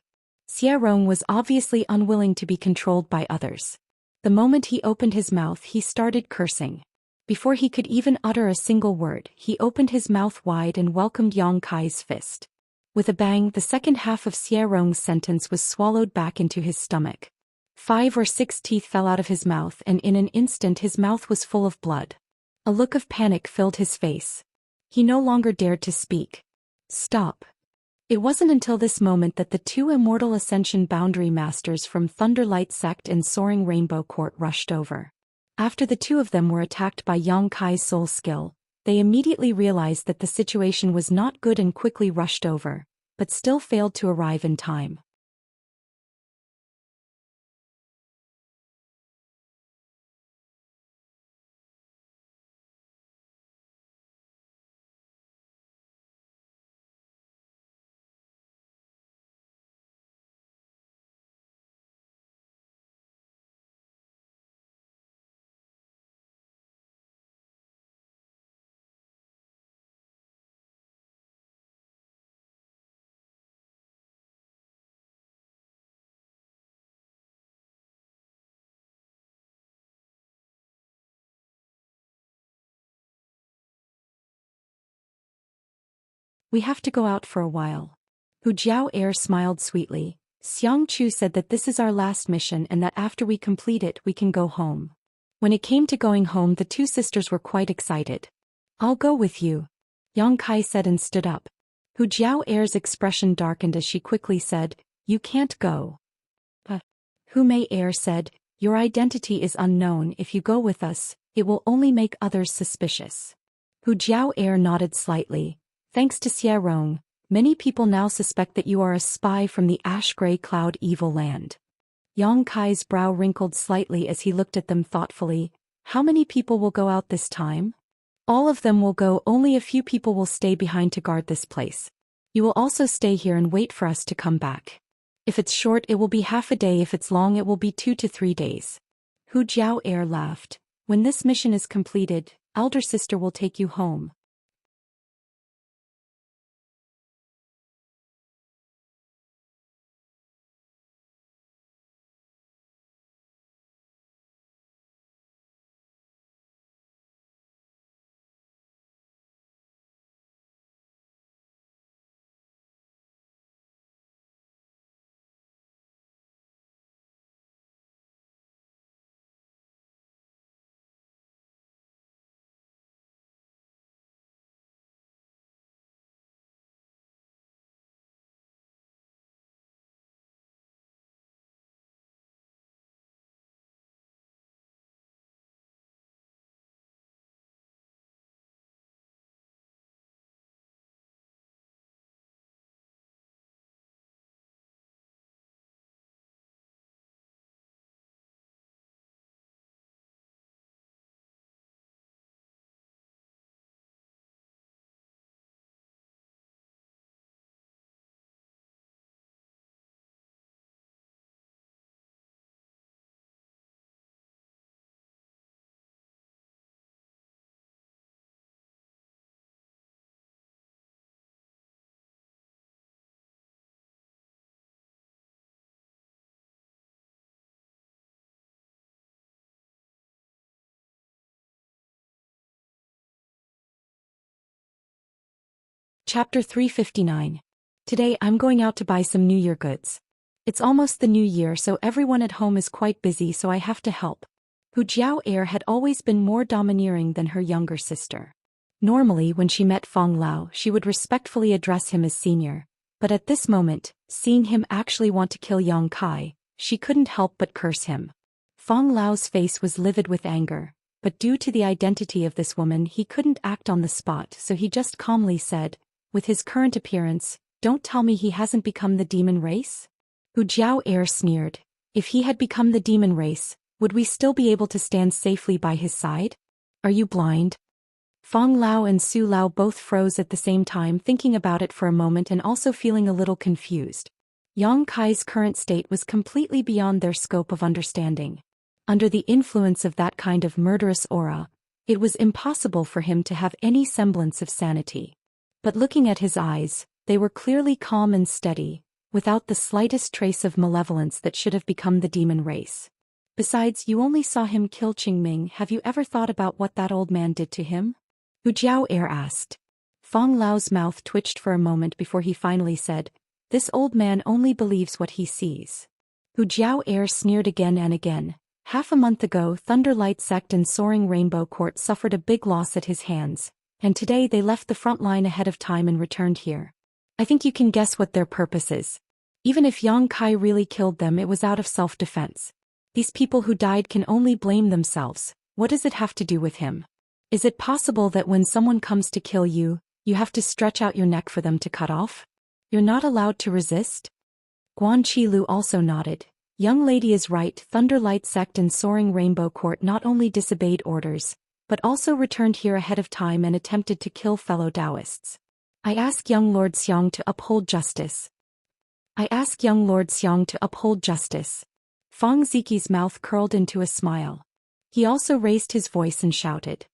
Xie Rong was obviously unwilling to be controlled by others. The moment he opened his mouth, he started cursing. Before he could even utter a single word, he opened his mouth wide and welcomed Yang Kai's fist. With a bang, the second half of Xie Rong's sentence was swallowed back into his stomach. 5 or 6 teeth fell out of his mouth and in an instant his mouth was full of blood. A look of panic filled his face. He no longer dared to speak. Stop. It wasn't until this moment that the two Immortal Ascension Boundary Masters from Thunderlight Sect and Soaring Rainbow Court rushed over. After the two of them were attacked by Yang Kai's soul skill, they immediately realized that the situation was not good and quickly rushed over, but still failed to arrive in time. We have to go out for a while. Hu Jiao smiled sweetly. Xianxia said that this is our last mission and that after we complete it we can go home. When it came to going home, the two sisters were quite excited. I'll go with you, Yang Kai said and stood up. Hu Jiao's expression darkened as she quickly said, You can't go. Hu Mei said, Your identity is unknown. If you go with us, it will only make others suspicious. Hu Jiao nodded slightly. Thanks to Xie Rong, many people now suspect that you are a spy from the ash-gray cloud evil land. Yang Kai's brow wrinkled slightly as he looked at them thoughtfully. How many people will go out this time? All of them will go, only a few people will stay behind to guard this place. You will also stay here and wait for us to come back. If it's short, it will be half a day. If it's long, it will be 2 to 3 days. Hu Jiao laughed. When this mission is completed, elder sister will take you home. Chapter 359. Today I'm going out to buy some New Year goods. It's almost the new year, so everyone at home is quite busy, so I have to help. Hu Jiao had always been more domineering than her younger sister. Normally when she met Fong Lao, she would respectfully address him as senior, but at this moment, seeing him actually want to kill Yang Kai, she couldn't help but curse him. Fong Lao's face was livid with anger, but due to the identity of this woman he couldn't act on the spot, so he just calmly said, with his current appearance, don't tell me he hasn't become the demon race? Hu Jiao sneered. If he had become the demon race, would we still be able to stand safely by his side? Are you blind? Fong Lao and Su Lao both froze at the same time, thinking about it for a moment and also feeling a little confused. Yang Kai's current state was completely beyond their scope of understanding. Under the influence of that kind of murderous aura, it was impossible for him to have any semblance of sanity. But looking at his eyes, they were clearly calm and steady, without the slightest trace of malevolence that should have become the demon race. Besides, you only saw him kill Qingming. Have you ever thought about what that old man did to him? Hu Jiao asked. Fong Lao's mouth twitched for a moment before he finally said, This old man only believes what he sees. Hu Jiao sneered again and again. Half a month ago, Thunderlight Sect and Soaring Rainbow Court suffered a big loss at his hands, and today they left the front line ahead of time and returned here. I think you can guess what their purpose is. Even if Yang Kai really killed them, it was out of self-defense. These people who died can only blame themselves. What does it have to do with him? Is it possible that when someone comes to kill you, you have to stretch out your neck for them to cut off? You're not allowed to resist? Guan Qilu also nodded. Young lady is right. Thunderlight Sect and Soaring Rainbow Court not only disobeyed orders, but also returned here ahead of time and attempted to kill fellow Daoists. I ask young Lord Xiang to uphold justice. Fong Ziqi's mouth curled into a smile. He also raised his voice and shouted.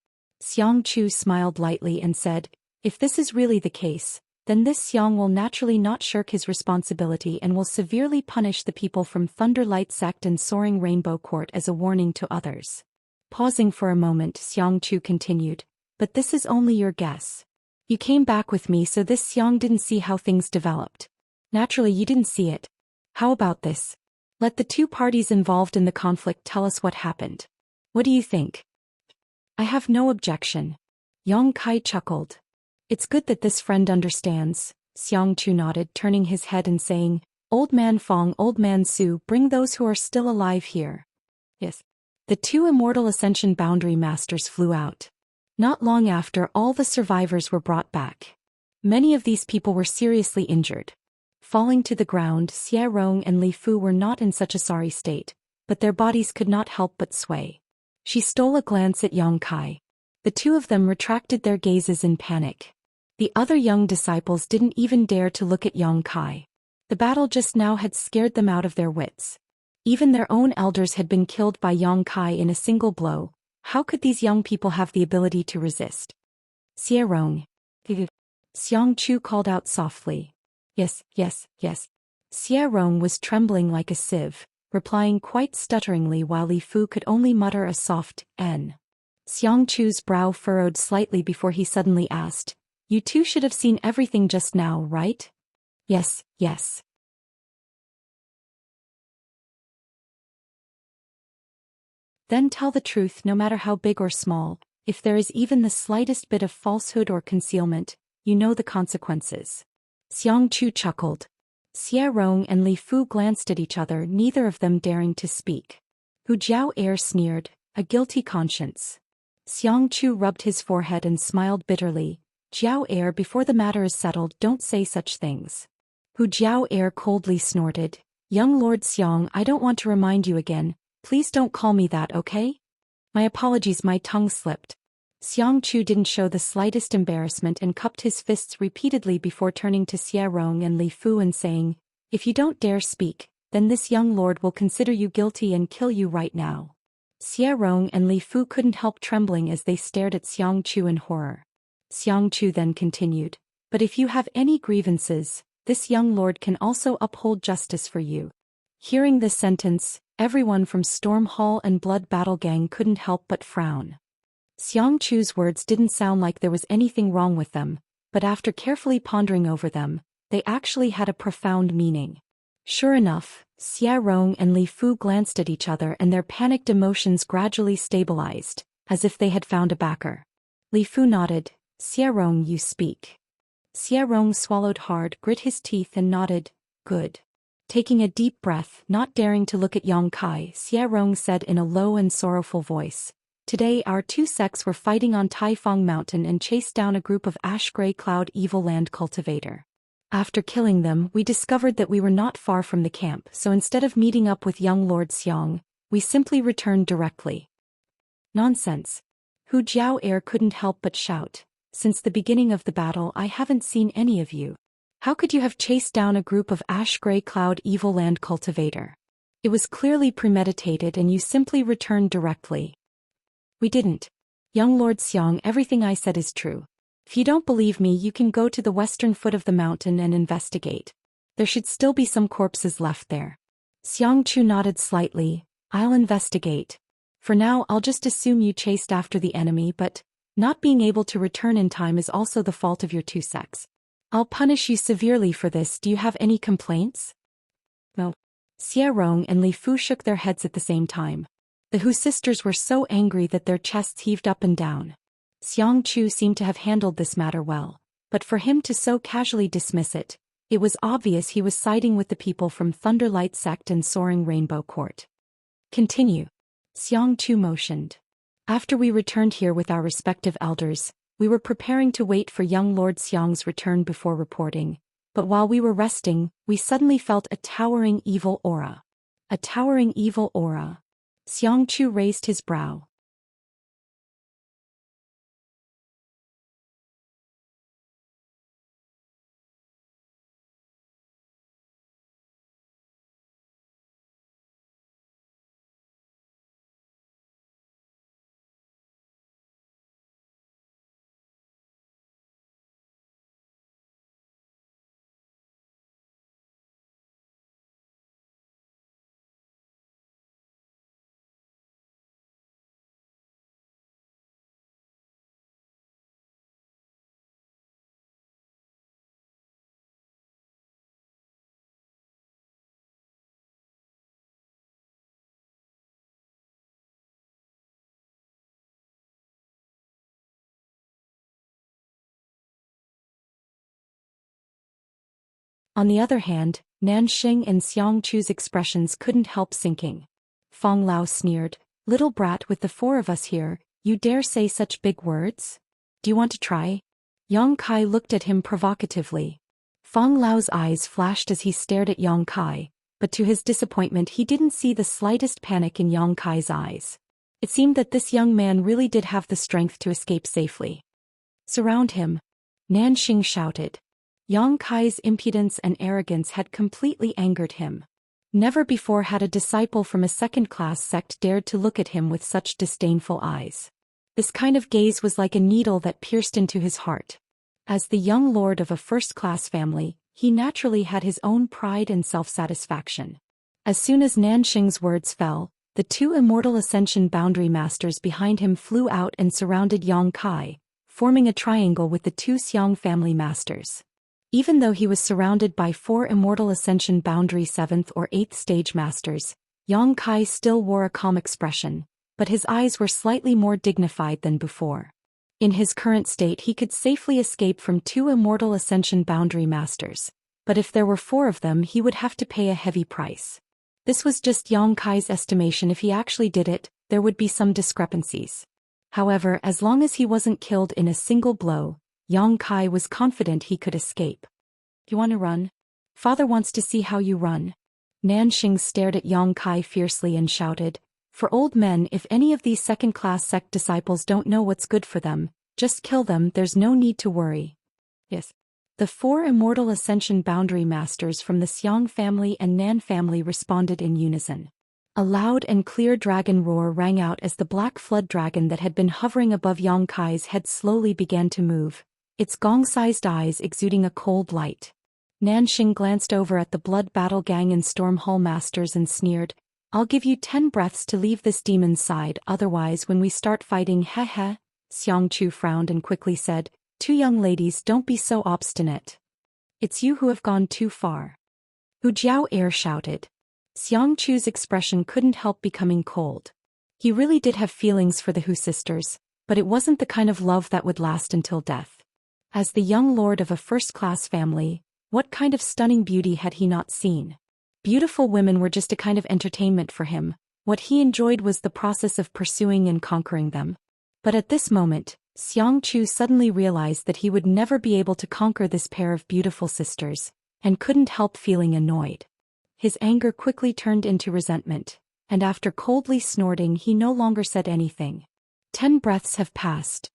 Xiang Chu smiled lightly and said, If this is really the case, then this Xiang will naturally not shirk his responsibility and will severely punish the people from Thunderlight Sect and Soaring Rainbow Court as a warning to others. Pausing for a moment, Xiang Chu continued, But this is only your guess. You came back with me so this Xiang didn't see how things developed. Naturally you didn't see it. How about this? Let the two parties involved in the conflict tell us what happened. What do you think? I have no objection. Yang Kai chuckled. It's good that this friend understands. Xiangchu nodded, turning his head and saying, Old Man Fong, Old Man Su, bring those who are still alive here. Yes. The two Immortal Ascension Boundary Masters flew out. Not long after, all the survivors were brought back. Many of these people were seriously injured. Falling to the ground, Xie Rong and Li Fu were not in such a sorry state, but their bodies could not help but sway. She stole a glance at Yang Kai. The two of them retracted their gazes in panic. The other young disciples didn't even dare to look at Yang Kai. The battle just now had scared them out of their wits. Even their own elders had been killed by Yang Kai in a single blow. How could these young people have the ability to resist? Xie Rong. Xiangchu called out softly. Yes, yes, yes. Xie Rong was trembling like a sieve, replying quite stutteringly while Li Fu could only mutter a soft N. Xiangchu's brow furrowed slightly before he suddenly asked, You two should have seen everything just now, right? Yes, yes. Then tell the truth no matter how big or small. If there is even the slightest bit of falsehood or concealment, you know the consequences. Xiangchu chuckled. Xie Rong and Li Fu glanced at each other, neither of them daring to speak. Hu Jiao Air sneered, a guilty conscience. Xiangchu rubbed his forehead and smiled bitterly. Jiao Air, before the matter is settled, don't say such things. Hu Jiao Air coldly snorted. Young Lord Xiang, I don't want to remind you again. Please don't call me that, okay? My apologies, my tongue slipped. Xiangchu didn't show the slightest embarrassment and cupped his fists repeatedly before turning to Xie Rong and Li Fu and saying, If you don't dare speak, then this young lord will consider you guilty and kill you right now. Xie Rong and Li Fu couldn't help trembling as they stared at Xiangchu in horror. Xiangchu then continued, But if you have any grievances, this young lord can also uphold justice for you. Hearing this sentence, everyone from Storm Hall and Blood Battle Gang couldn't help but frown. Xiangchu's words didn't sound like there was anything wrong with them, but after carefully pondering over them, they actually had a profound meaning. Sure enough, Xie Rong and Li Fu glanced at each other and their panicked emotions gradually stabilized, as if they had found a backer. Li Fu nodded. Xie Rong, you speak. Xie Rong swallowed hard, grit his teeth and nodded. Good. Taking a deep breath, not daring to look at Yang Kai, Xie Rong said in a low and sorrowful voice, Today our two sects were fighting on Taifang Mountain and chased down a group of ash-gray cloud evil land cultivator. After killing them, we discovered that we were not far from the camp, so instead of meeting up with young Lord Xiang, we simply returned directly. Nonsense. Hu Jiao Air couldn't help but shout. Since the beginning of the battle I haven't seen any of you. How could you have chased down a group of ash-gray cloud evil land cultivator? It was clearly premeditated and you simply returned directly. We didn't. Young Lord Xiang, everything I said is true. If you don't believe me, you can go to the western foot of the mountain and investigate. There should still be some corpses left there. Xiangchu nodded slightly. I'll investigate. For now, I'll just assume you chased after the enemy, but not being able to return in time is also the fault of your two sects. I'll punish you severely for this. Do you have any complaints? No. Xie Rong and Li Fu shook their heads at the same time. The Hu sisters were so angry that their chests heaved up and down. Xiangchu seemed to have handled this matter well, but for him to so casually dismiss it, it was obvious he was siding with the people from Thunderlight Sect and Soaring Rainbow Court. Continue. Xiangchu motioned. After we returned here with our respective elders, we were preparing to wait for young Lord Xiang's return before reporting, but while we were resting, we suddenly felt a towering evil aura. A towering evil aura. Xiangchu raised his brow. On the other hand, Nanxing and Xiangchu's expressions couldn't help sinking. Feng Lao sneered, "Little brat, with the four of us here, you dare say such big words? Do you want to try?" Yang Kai looked at him provocatively. Feng Lao's eyes flashed as he stared at Yang Kai, but to his disappointment he didn't see the slightest panic in Yang Kai's eyes. It seemed that this young man really did have the strength to escape safely. "Surround him," Nanxing shouted. Yang Kai's impudence and arrogance had completely angered him. Never before had a disciple from a second-class sect dared to look at him with such disdainful eyes. This kind of gaze was like a needle that pierced into his heart. As the young lord of a first-class family, he naturally had his own pride and self-satisfaction. As soon as Nanxing's words fell, the two Immortal Ascension Boundary Masters behind him flew out and surrounded Yang Kai, forming a triangle with the two Xiang family masters. Even though he was surrounded by four Immortal Ascension Boundary 7th or 8th stage masters, Yang Kai still wore a calm expression, but his eyes were slightly more dignified than before. In his current state he could safely escape from two Immortal Ascension Boundary Masters, but if there were four of them he would have to pay a heavy price. This was just Yang Kai's estimation. If he actually did it, there would be some discrepancies. However, as long as he wasn't killed in a single blow, Yang Kai was confident he could escape. "You want to run? Father wants to see how you run." Nanxing stared at Yang Kai fiercely and shouted, "For old men, if any of these second-class sect disciples don't know what's good for them, just kill them, there's no need to worry." "Yes." The four Immortal Ascension Boundary Masters from the Xiang family and Nan family responded in unison. A loud and clear dragon roar rang out as the black flood dragon that had been hovering above Yang Kai's head slowly began to move, its gong-sized eyes exuding a cold light. Nanxing glanced over at the Blood Battle Gang and Storm Hall Masters and sneered, "I'll give you 10 breaths to leave this demon's side, otherwise when we start fighting, heh." Xiangchu frowned and quickly said, "Two young ladies, don't be so obstinate. It's you who have gone too far." Hu Jiao Air shouted. Xiangchu's expression couldn't help becoming cold. He really did have feelings for the Hu sisters, but it wasn't the kind of love that would last until death. As the young lord of a first-class family, what kind of stunning beauty had he not seen? Beautiful women were just a kind of entertainment for him. What he enjoyed was the process of pursuing and conquering them. But at this moment, Xiangchu suddenly realized that he would never be able to conquer this pair of beautiful sisters, and couldn't help feeling annoyed. His anger quickly turned into resentment, and after coldly snorting he no longer said anything. 10 breaths have passed.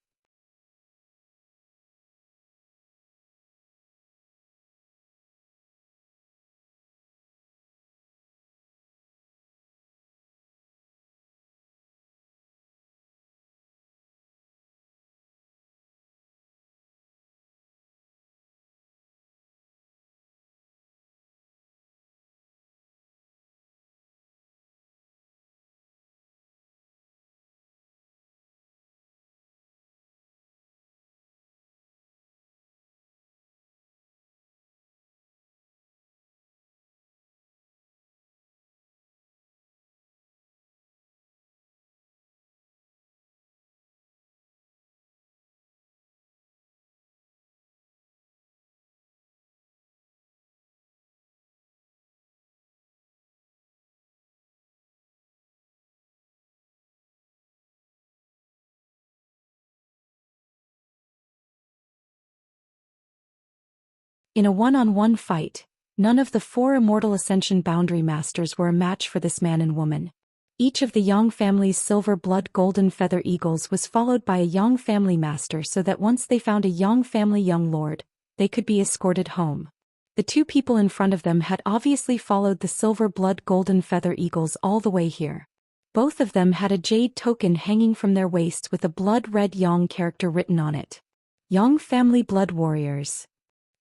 In a one-on-one fight, none of the four Immortal Ascension Boundary Masters were a match for this man and woman. Each of the Yang family's silver blood golden feather eagles was followed by a Yang family master so that once they found a Yang family young lord, they could be escorted home. The two people in front of them had obviously followed the silver blood golden feather eagles all the way here. Both of them had a jade token hanging from their waists with a blood-red Yang character written on it. Yang family blood warriors.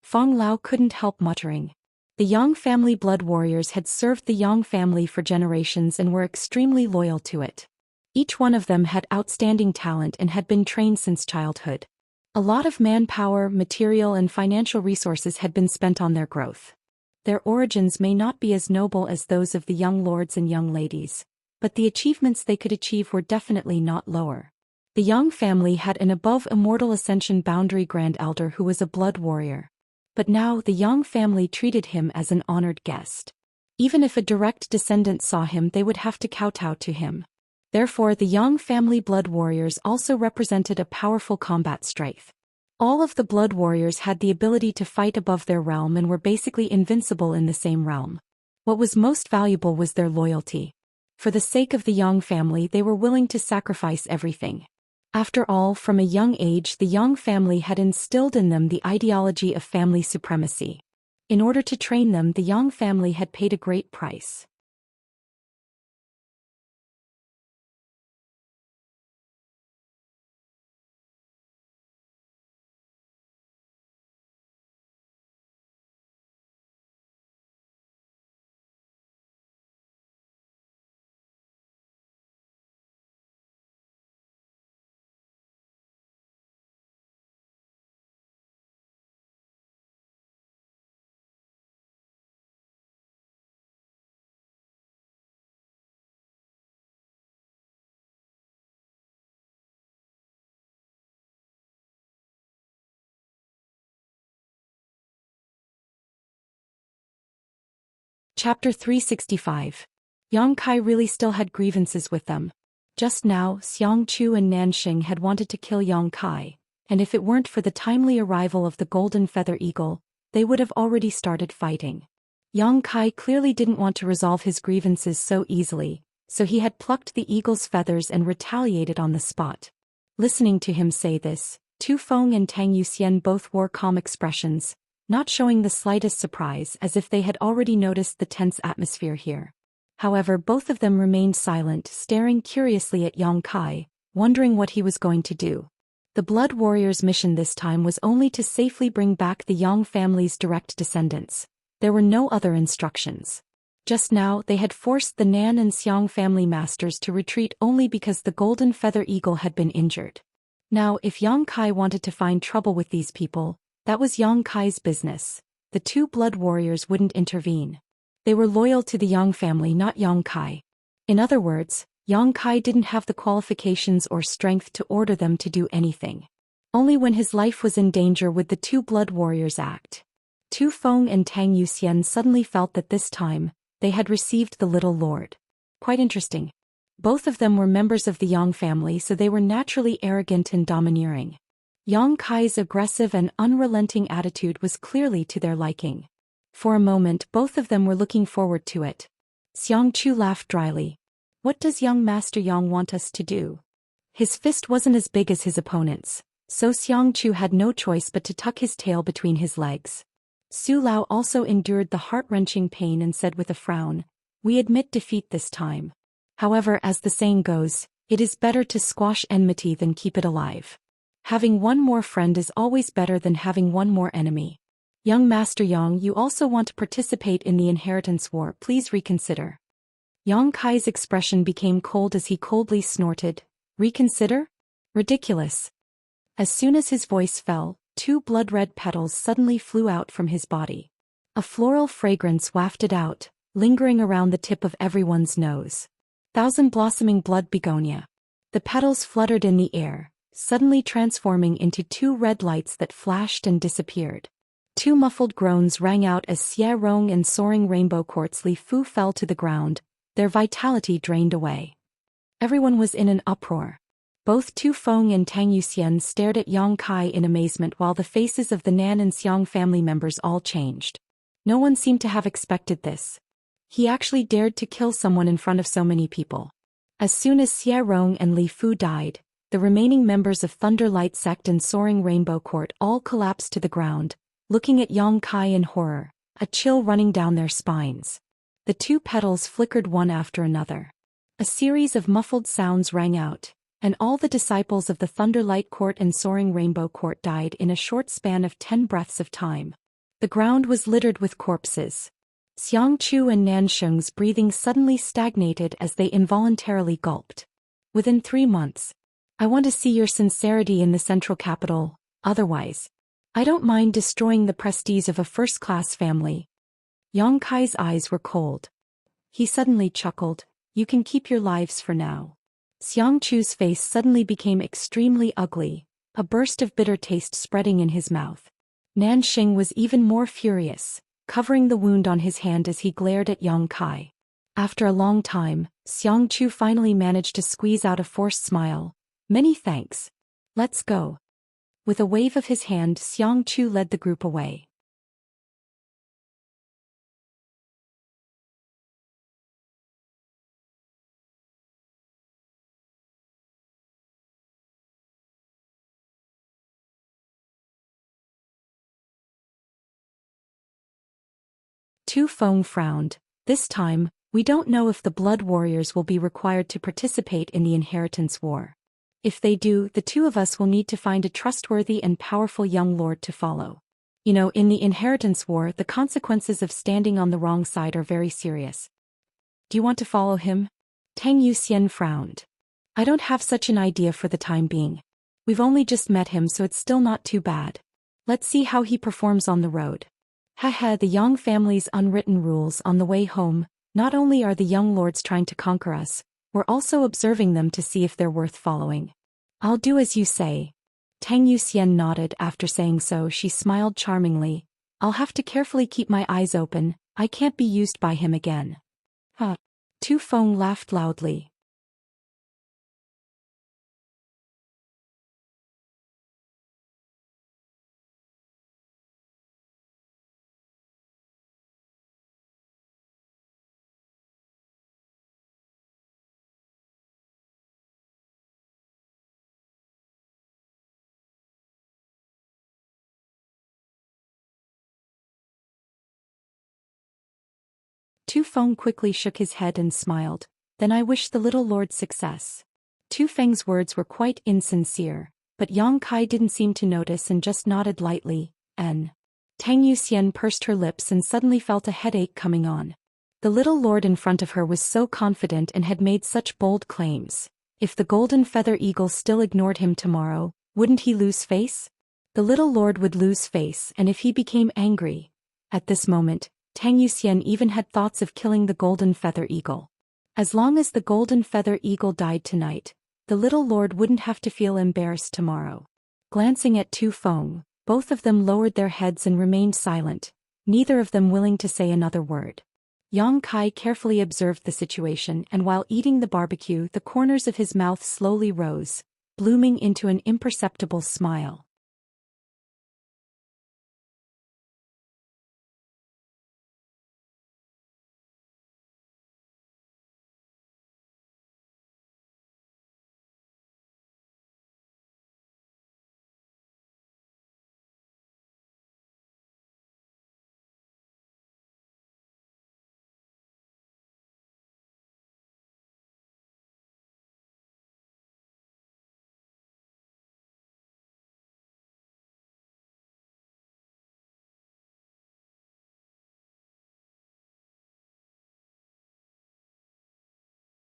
Feng Lao couldn't help muttering. The Yang family blood warriors had served the Yang family for generations and were extremely loyal to it. Each one of them had outstanding talent and had been trained since childhood. A lot of manpower, material and financial resources had been spent on their growth. Their origins may not be as noble as those of the young lords and young ladies, but the achievements they could achieve were definitely not lower. The Yang family had an above Immortal Ascension Boundary Grand Elder who was a blood warrior. but now the Yang family treated him as an honored guest. Even if a direct descendant saw him, they would have to kowtow to him. Therefore, the Yang family blood warriors also represented a powerful combat strength. All of the blood warriors had the ability to fight above their realm and were basically invincible in the same realm. What was most valuable was their loyalty. For the sake of the Yang family, they were willing to sacrifice everything. After all, from a young age, the Yang family had instilled in them the ideology of family supremacy. In order to train them, the Yang family had paid a great price. Chapter 365. Yang Kai really still had grievances with them. Just now, Xianxia and Nanxing had wanted to kill Yang Kai, and if it weren't for the timely arrival of the golden feather eagle, they would have already started fighting. Yang Kai clearly didn't want to resolve his grievances so easily, so he had plucked the eagle's feathers and retaliated on the spot. Listening to him say this, Tu Feng and Tang Yuxian both wore calm expressions, not showing the slightest surprise, as if they had already noticed the tense atmosphere here. However, both of them remained silent, staring curiously at Yang Kai, wondering what he was going to do. The Blood Warrior's mission this time was only to safely bring back the Yang family's direct descendants. There were no other instructions. Just now, they had forced the Nan and Xiang family masters to retreat only because the golden feather eagle had been injured. Now, if Yang Kai wanted to find trouble with these people, that was Yang Kai's business. The two blood warriors wouldn't intervene. They were loyal to the Yang family, not Yang Kai. In other words, Yang Kai didn't have the qualifications or strength to order them to do anything. Only when his life was in danger would the two blood warriors act. Tu Feng and Tang Yuxian suddenly felt that this time, they had received the Little Lord. Quite interesting. Both of them were members of the Yang family, so they were naturally arrogant and domineering. Yang Kai's aggressive and unrelenting attitude was clearly to their liking. For a moment, both of them were looking forward to it. Xianxia laughed dryly. What does young Master Yang want us to do? His fist wasn't as big as his opponent's, so Xianxia had no choice but to tuck his tail between his legs. Su Lao also endured the heart-wrenching pain and said with a frown, We admit defeat this time. However, as the saying goes, it is better to squash enmity than keep it alive. Having one more friend is always better than having one more enemy. Young Master Yang, you also want to participate in the inheritance war, please reconsider. Yang Kai's expression became cold as he coldly snorted, Reconsider? Ridiculous. As soon as his voice fell, two blood-red petals suddenly flew out from his body. A floral fragrance wafted out, lingering around the tip of everyone's nose. Thousand-blossoming blood begonia. The petals fluttered in the air, suddenly transforming into two red lights that flashed and disappeared. Two muffled groans rang out as Xie Rong and soaring rainbow quartz Li Fu fell to the ground, their vitality drained away. Everyone was in an uproar. Both Tu Feng and Tang Yuxian stared at Yang Kai in amazement while the faces of the Nan and Xiang family members all changed. No one seemed to have expected this. He actually dared to kill someone in front of so many people. As soon as Xie Rong and Li Fu died, the remaining members of Thunderlight Sect and Soaring Rainbow Court all collapsed to the ground, looking at Yang Kai in horror, a chill running down their spines. The two petals flickered one after another. A series of muffled sounds rang out, and all the disciples of the Thunderlight Court and Soaring Rainbow Court died in a short span of 10 breaths of time. The ground was littered with corpses. Xianxia and Nanxing's breathing suddenly stagnated as they involuntarily gulped. Within 3 months. I want to see your sincerity in the central capital, otherwise, I don't mind destroying the prestige of a first-class family. Yang Kai's eyes were cold. He suddenly chuckled, You can keep your lives for now. Xianxia's face suddenly became extremely ugly, a burst of bitter taste spreading in his mouth. Nanxing was even more furious, covering the wound on his hand as he glared at Yang Kai. After a long time, Xiangqiu finally managed to squeeze out a forced smile. Many thanks. Let's go. With a wave of his hand, Xiangqiu led the group away. Tu Feng frowned. This time, we don't know if the Blood Warriors will be required to participate in the Inheritance War. If they do, the two of us will need to find a trustworthy and powerful young lord to follow. You know, in the Inheritance War, the consequences of standing on the wrong side are very serious. Do you want to follow him? Tang Yuxian frowned. I don't have such an idea for the time being. We've only just met him, so it's still not too bad. Let's see how he performs on the road. Haha, the Yang family's unwritten rules on the way home. Not only are the young lords trying to conquer us, we're also observing them to see if they're worth following. I'll do as you say. Tang Yuxian nodded. After saying so, she smiled charmingly. I'll have to carefully keep my eyes open. I can't be used by him again. Huh. Tu Feng laughed loudly. Tu Feng quickly shook his head and smiled. Then I wish the little lord success. Tu Feng's words were quite insincere, but Yang Kai didn't seem to notice and just nodded lightly. Tang Yuxian pursed her lips and suddenly felt a headache coming on. The little lord in front of her was so confident and had made such bold claims. If the golden feather eagle still ignored him tomorrow, wouldn't he lose face? The little lord would lose face, and if he became angry. At this moment, Tang Yuxian even had thoughts of killing the golden feather eagle. As long as the golden feather eagle died tonight, the little lord wouldn't have to feel embarrassed tomorrow. Glancing at Tu Feng, both of them lowered their heads and remained silent, neither of them willing to say another word. Yang Kai carefully observed the situation, and while eating the barbecue, the corners of his mouth slowly rose, blooming into an imperceptible smile.